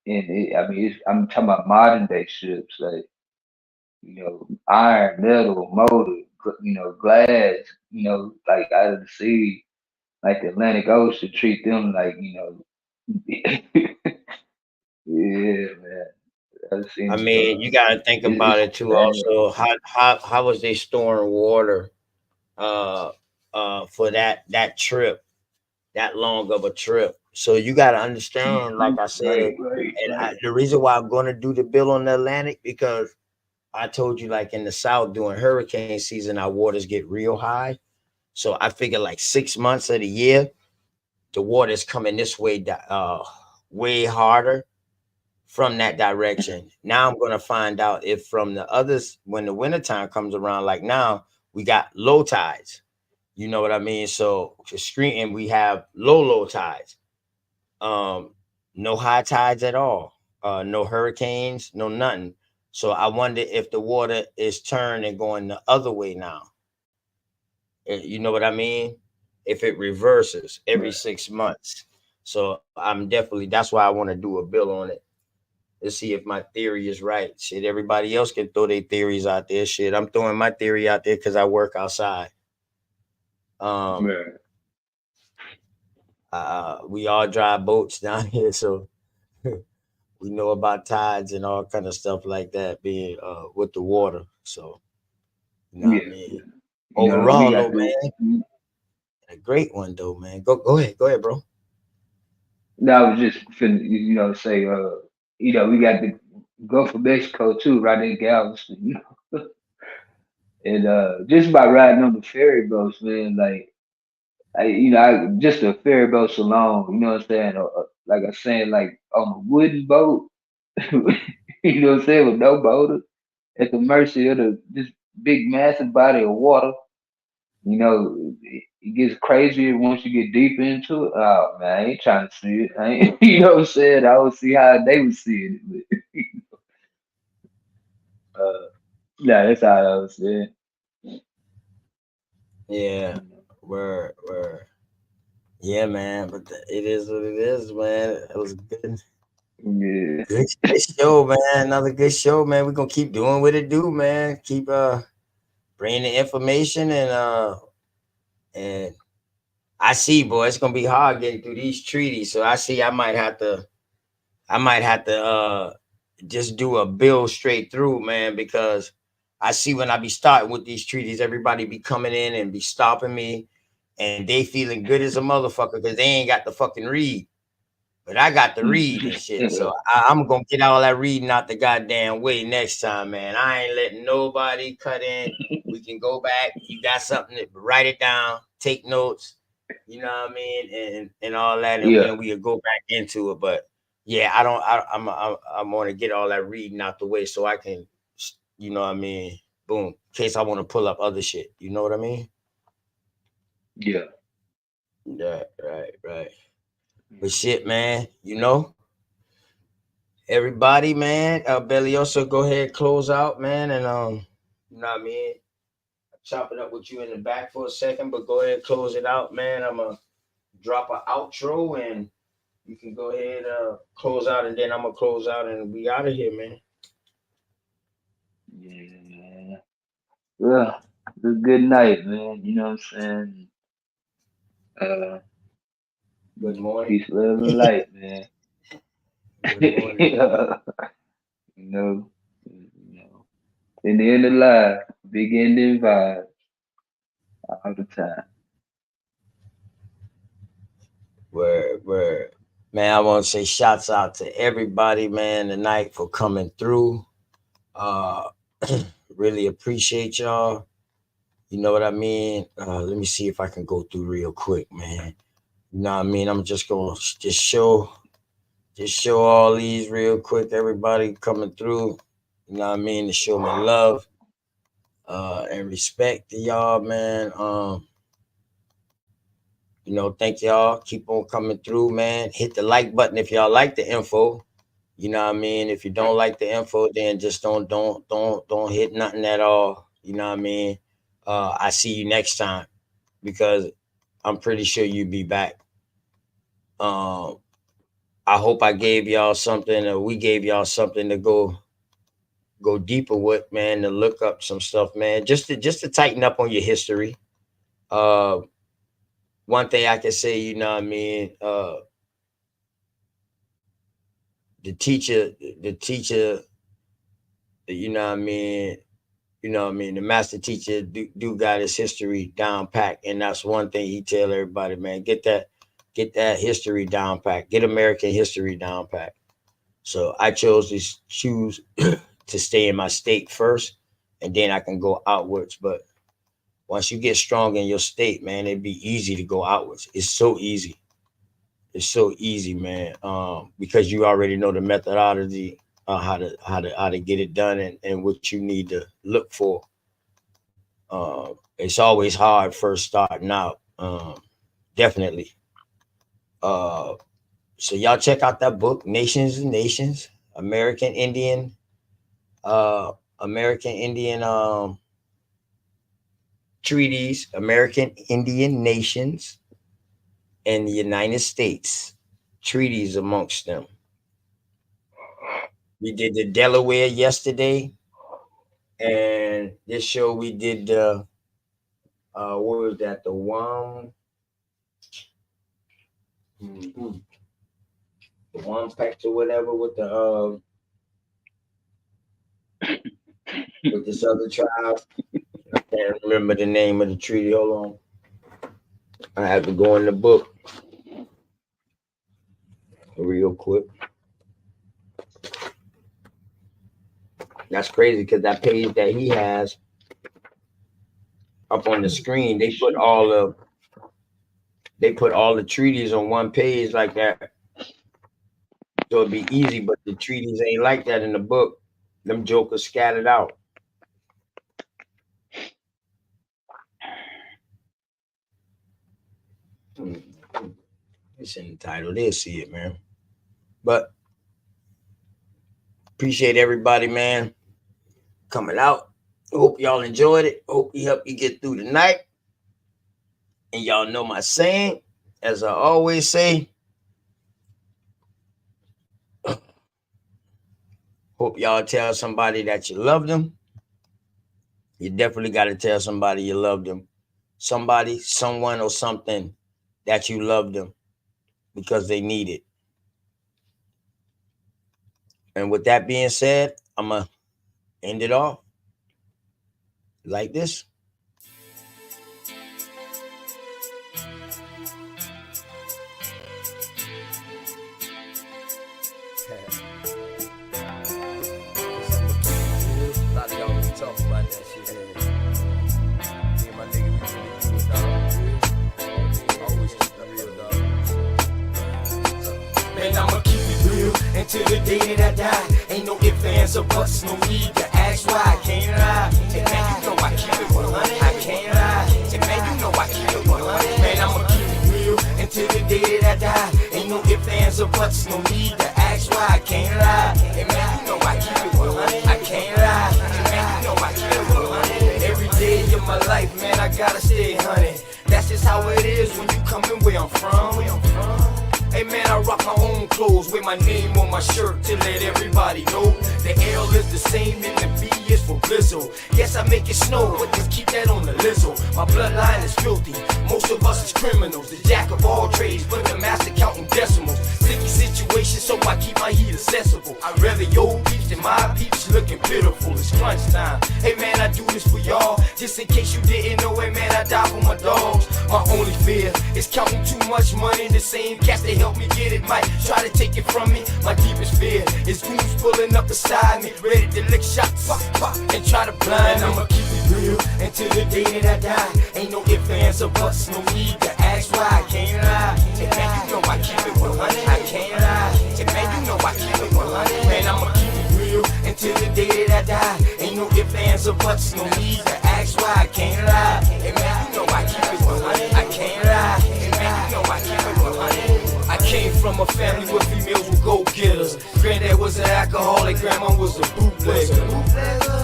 and I'm talking about modern day ships, like iron, metal, motor, glass. Like out of the sea, like the Atlantic Ocean, treat them like yeah, man. I've I seen mean, you got to think about it's it too. bad. Also, how was they storing water for that trip, that long of a trip? So you got to understand, like I said, and the reason why I'm going to do the bill on the Atlantic, because I told you, like in the South during hurricane season, our waters get real high. So I figure like 6 months of the year, the water is coming this way, way harder from that direction. Now I'm gonna find out if from the others, when the wintertime comes around, like now we got low tides. You know what I mean? So to screen, and we have low tides. Um, no high tides at all. No hurricanes, no nothing. So I wonder if the water is turned and going the other way now. You know what I mean? If it reverses every 6 months. So I'm definitely, that's why I want to do a bill on it. Let's see if my theory is right. Shit, everybody else can throw their theories out there. Shit, I'm throwing my theory out there because I work outside. Man. We all drive boats down here, so we know about tides and all kind of stuff like that being with the water. So you know what I mean. You know, we Overall, got though, man, a great one though, man. Go ahead, bro. No, I was just finna, say, we got the Gulf of Mexico too, right in Galveston, and just by riding on the ferry boats, man, like just the ferry boats alone, you know what I'm saying? Like I'm saying, like on a wooden boat, you know what I'm saying, with no motor, at the mercy of this big massive body of water. It gets crazier once you get deeper into it. Oh man, I ain't trying to see it. I ain't, you know what I'm saying? I don't see how they would see it. But, yeah, that's how I was saying. Yeah, where, yeah, man. But it is what it is, man. It was good. Yeah. Good show, man. Another good show, man. We're gonna keep doing what it do, man. Keep bringing the information and I see, boy, it's gonna be hard getting through these treaties. So I see I might have to just do a bill straight through, man, because I see when I be starting with these treaties, everybody be coming in and be stopping me, and they feeling good as a motherfucker because they ain't got the fucking read. But I got the read and shit. So I'm gonna get all that reading out the goddamn way next time, man. I ain't letting nobody cut in. We can go back. You got something to write it down, take notes, you know what I mean, and all that, and Yeah. then we'll go back into it. But yeah, I don't. I'm gonna get all that reading out the way so I can, you know what I mean. Boom. In case I want to pull up other shit. You know what I mean? Yeah. Yeah. Right. But shit, man. Everybody, man. Belioso, go ahead, close out, man, and you know what I mean. Chop it up with you in the back for a second, but go ahead, close it out, man. I'm gonna drop an outro, and you can go ahead, close out, and then I'm gonna close out, and we out of here, man. Yeah. Well, it was a good night, man. You know what I'm saying? Good morning. Peace, love, and light, man. Good morning. you know, in the end of life, big ending vibe all the time. Where, man, I want to say shouts out to everybody, man, tonight for coming through. Uh, really appreciate y'all. You know what I mean? Let me see if I can go through real quick, man. You know what I mean? I'm just gonna just show all these real quick. Everybody coming through. You know what I mean? To show my love and respect to y'all, man. Thank y'all. Keep on coming through, man. Hit the like button if y'all like the info. You know what I mean? If you don't like the info, then just don't hit nothing at all. You know what I mean? I see you next time because I'm pretty sure you'll be back. I hope I gave y'all something, or we gave y'all something to go deeper with, man, to look up some stuff, man, just to tighten up on your history. Uh, One thing I can say, you know what I mean, the teacher You know what I mean? You know what I mean? The master teacher do got his history down pat, and that's one thing he tell everybody, man, get that history down pat, get American history down pat. So I chose to choose to stay in my state first, and then I can go outwards. But once you get strong in your state, man, it'd be easy to go outwards. It's so easy. It's so easy, man. Because you already know the methodology, how to get it done, and what you need to look for. It's always hard first starting out. Definitely. So y'all check out that book, Nations and Nations, American Indian treaties, American Indian nations, and the United States, treaties amongst them. We did the Delaware yesterday, and this show we did what was that? The one, the one pact or whatever with the with this other tribe. I can't remember the name of the treaty. Hold on, I have to go in the book real quick. That's crazy because that page that he has up on the screen, they put all the treaties on one page like that. So it'd be easy, but the treaties ain't like that in the book. Them jokers scattered out. It's in the title. They'll see it, man. But appreciate everybody, man, coming out. Hope y'all enjoyed it. Hope we helped you get through the night. And y'all know my saying, as I always say, hope y'all tell somebody that you love them. You definitely got to tell somebody you love them. Somebody, someone, or something that you love them because they need it. And with that being said, I'm going to end it off like this. A lot of y'all be talking about that shit. Me and my nigga, we really do it, dog. Always keep it real, dog. Man, I'ma keep it real until the day that I die. Ain't no ifs, ands, or buts, no need to ask why. I can't lie. And man, you know I keep it 100. I can't lie. And man, you know I keep it 100. Man, I'ma keep it real until the day that I die. Ain't no ifs, ands, or buts, no need to ask why. I can't lie. And man, you know I keep it 100. I can't lie. And man, you know I keep it 100. Every day of my life, man, I gotta stay hunting. That's just how it is when you coming where I'm from. Hey man, I rock my own clothes with my name on my shirt to let everybody know the L is the same and the B is for Blizzle. Yes, I make it snow, but just keep that on the Lizzo. My bloodline is filthy, most of us is criminals. The jack of all trades, but the master counting decimals. Sticky situation, so I keep my heat accessible. I'd rather your peeps than my peeps looking pitiful. It's crunch time. Hey man, I do this for y'all. Just in case you didn't know it, man, I die for my dogs. My only fear is counting too much money. The same cats that help me get it might try to take it from me. My deepest fear is goons pulling up beside me, ready to lick shots, pop, pop, and try to blind me. I'ma keep it real until the day that I die. Ain't no ifs, ands, or buts, no need to ask why. I can't lie. And man, you know I keep it 100. I can't lie. And man, you know I keep it 100. Man, I'ma keep it real until the day that I die. Ain't no ifs, ands, or buts, no need to ask why. I can't lie. And man, you know I keep it 100. I can't lie. And man, you know I keep it 100. I came from a family where females were go-getters. Granddad was an alcoholic, grandma was a bootlegger.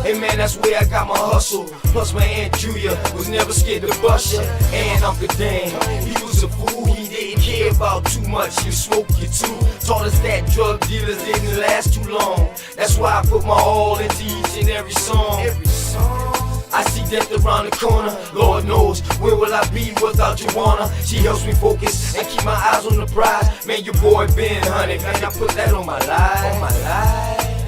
Hey man, that's where I got my hustle. Plus my Aunt Julia was never scared to bust ya. And Uncle Dan, he was a fool. He didn't care about too much. You smoke, you too. Taught us that drug dealers didn't last too long. That's why I put my all into each and every song. I see death around the corner. Lord knows, where will I be without Joanna? She helps me focus and keep my eyes on the prize. Man, your boy been hunted. Man, I put that on my life.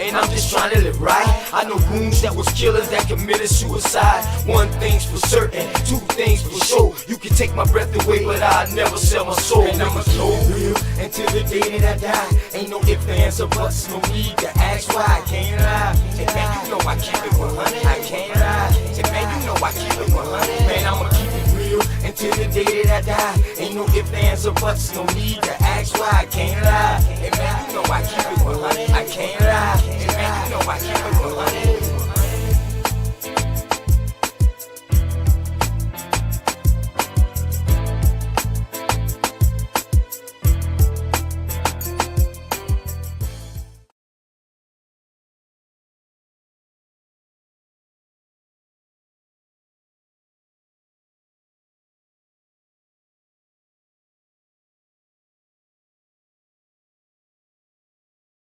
and I'm just trying to live right. I know goons that was killers that committed suicide. One thing's for certain, two things for sure. You can take my breath away, but I'll never sell my soul. And I'ma so real until the day that I die. Ain't no ifs, ands, or buts, no need to ask why. I can't lie. And man, you know I keep it 100. I can't lie. And man, you know I keep it 100. Man, I'ma keep it real until the day that I die. Ain't no ifs, ands, or buts, no need to ask why. I can't lie. And man, you know I keep it 100. I can't lie. And man, you know I keep it 100.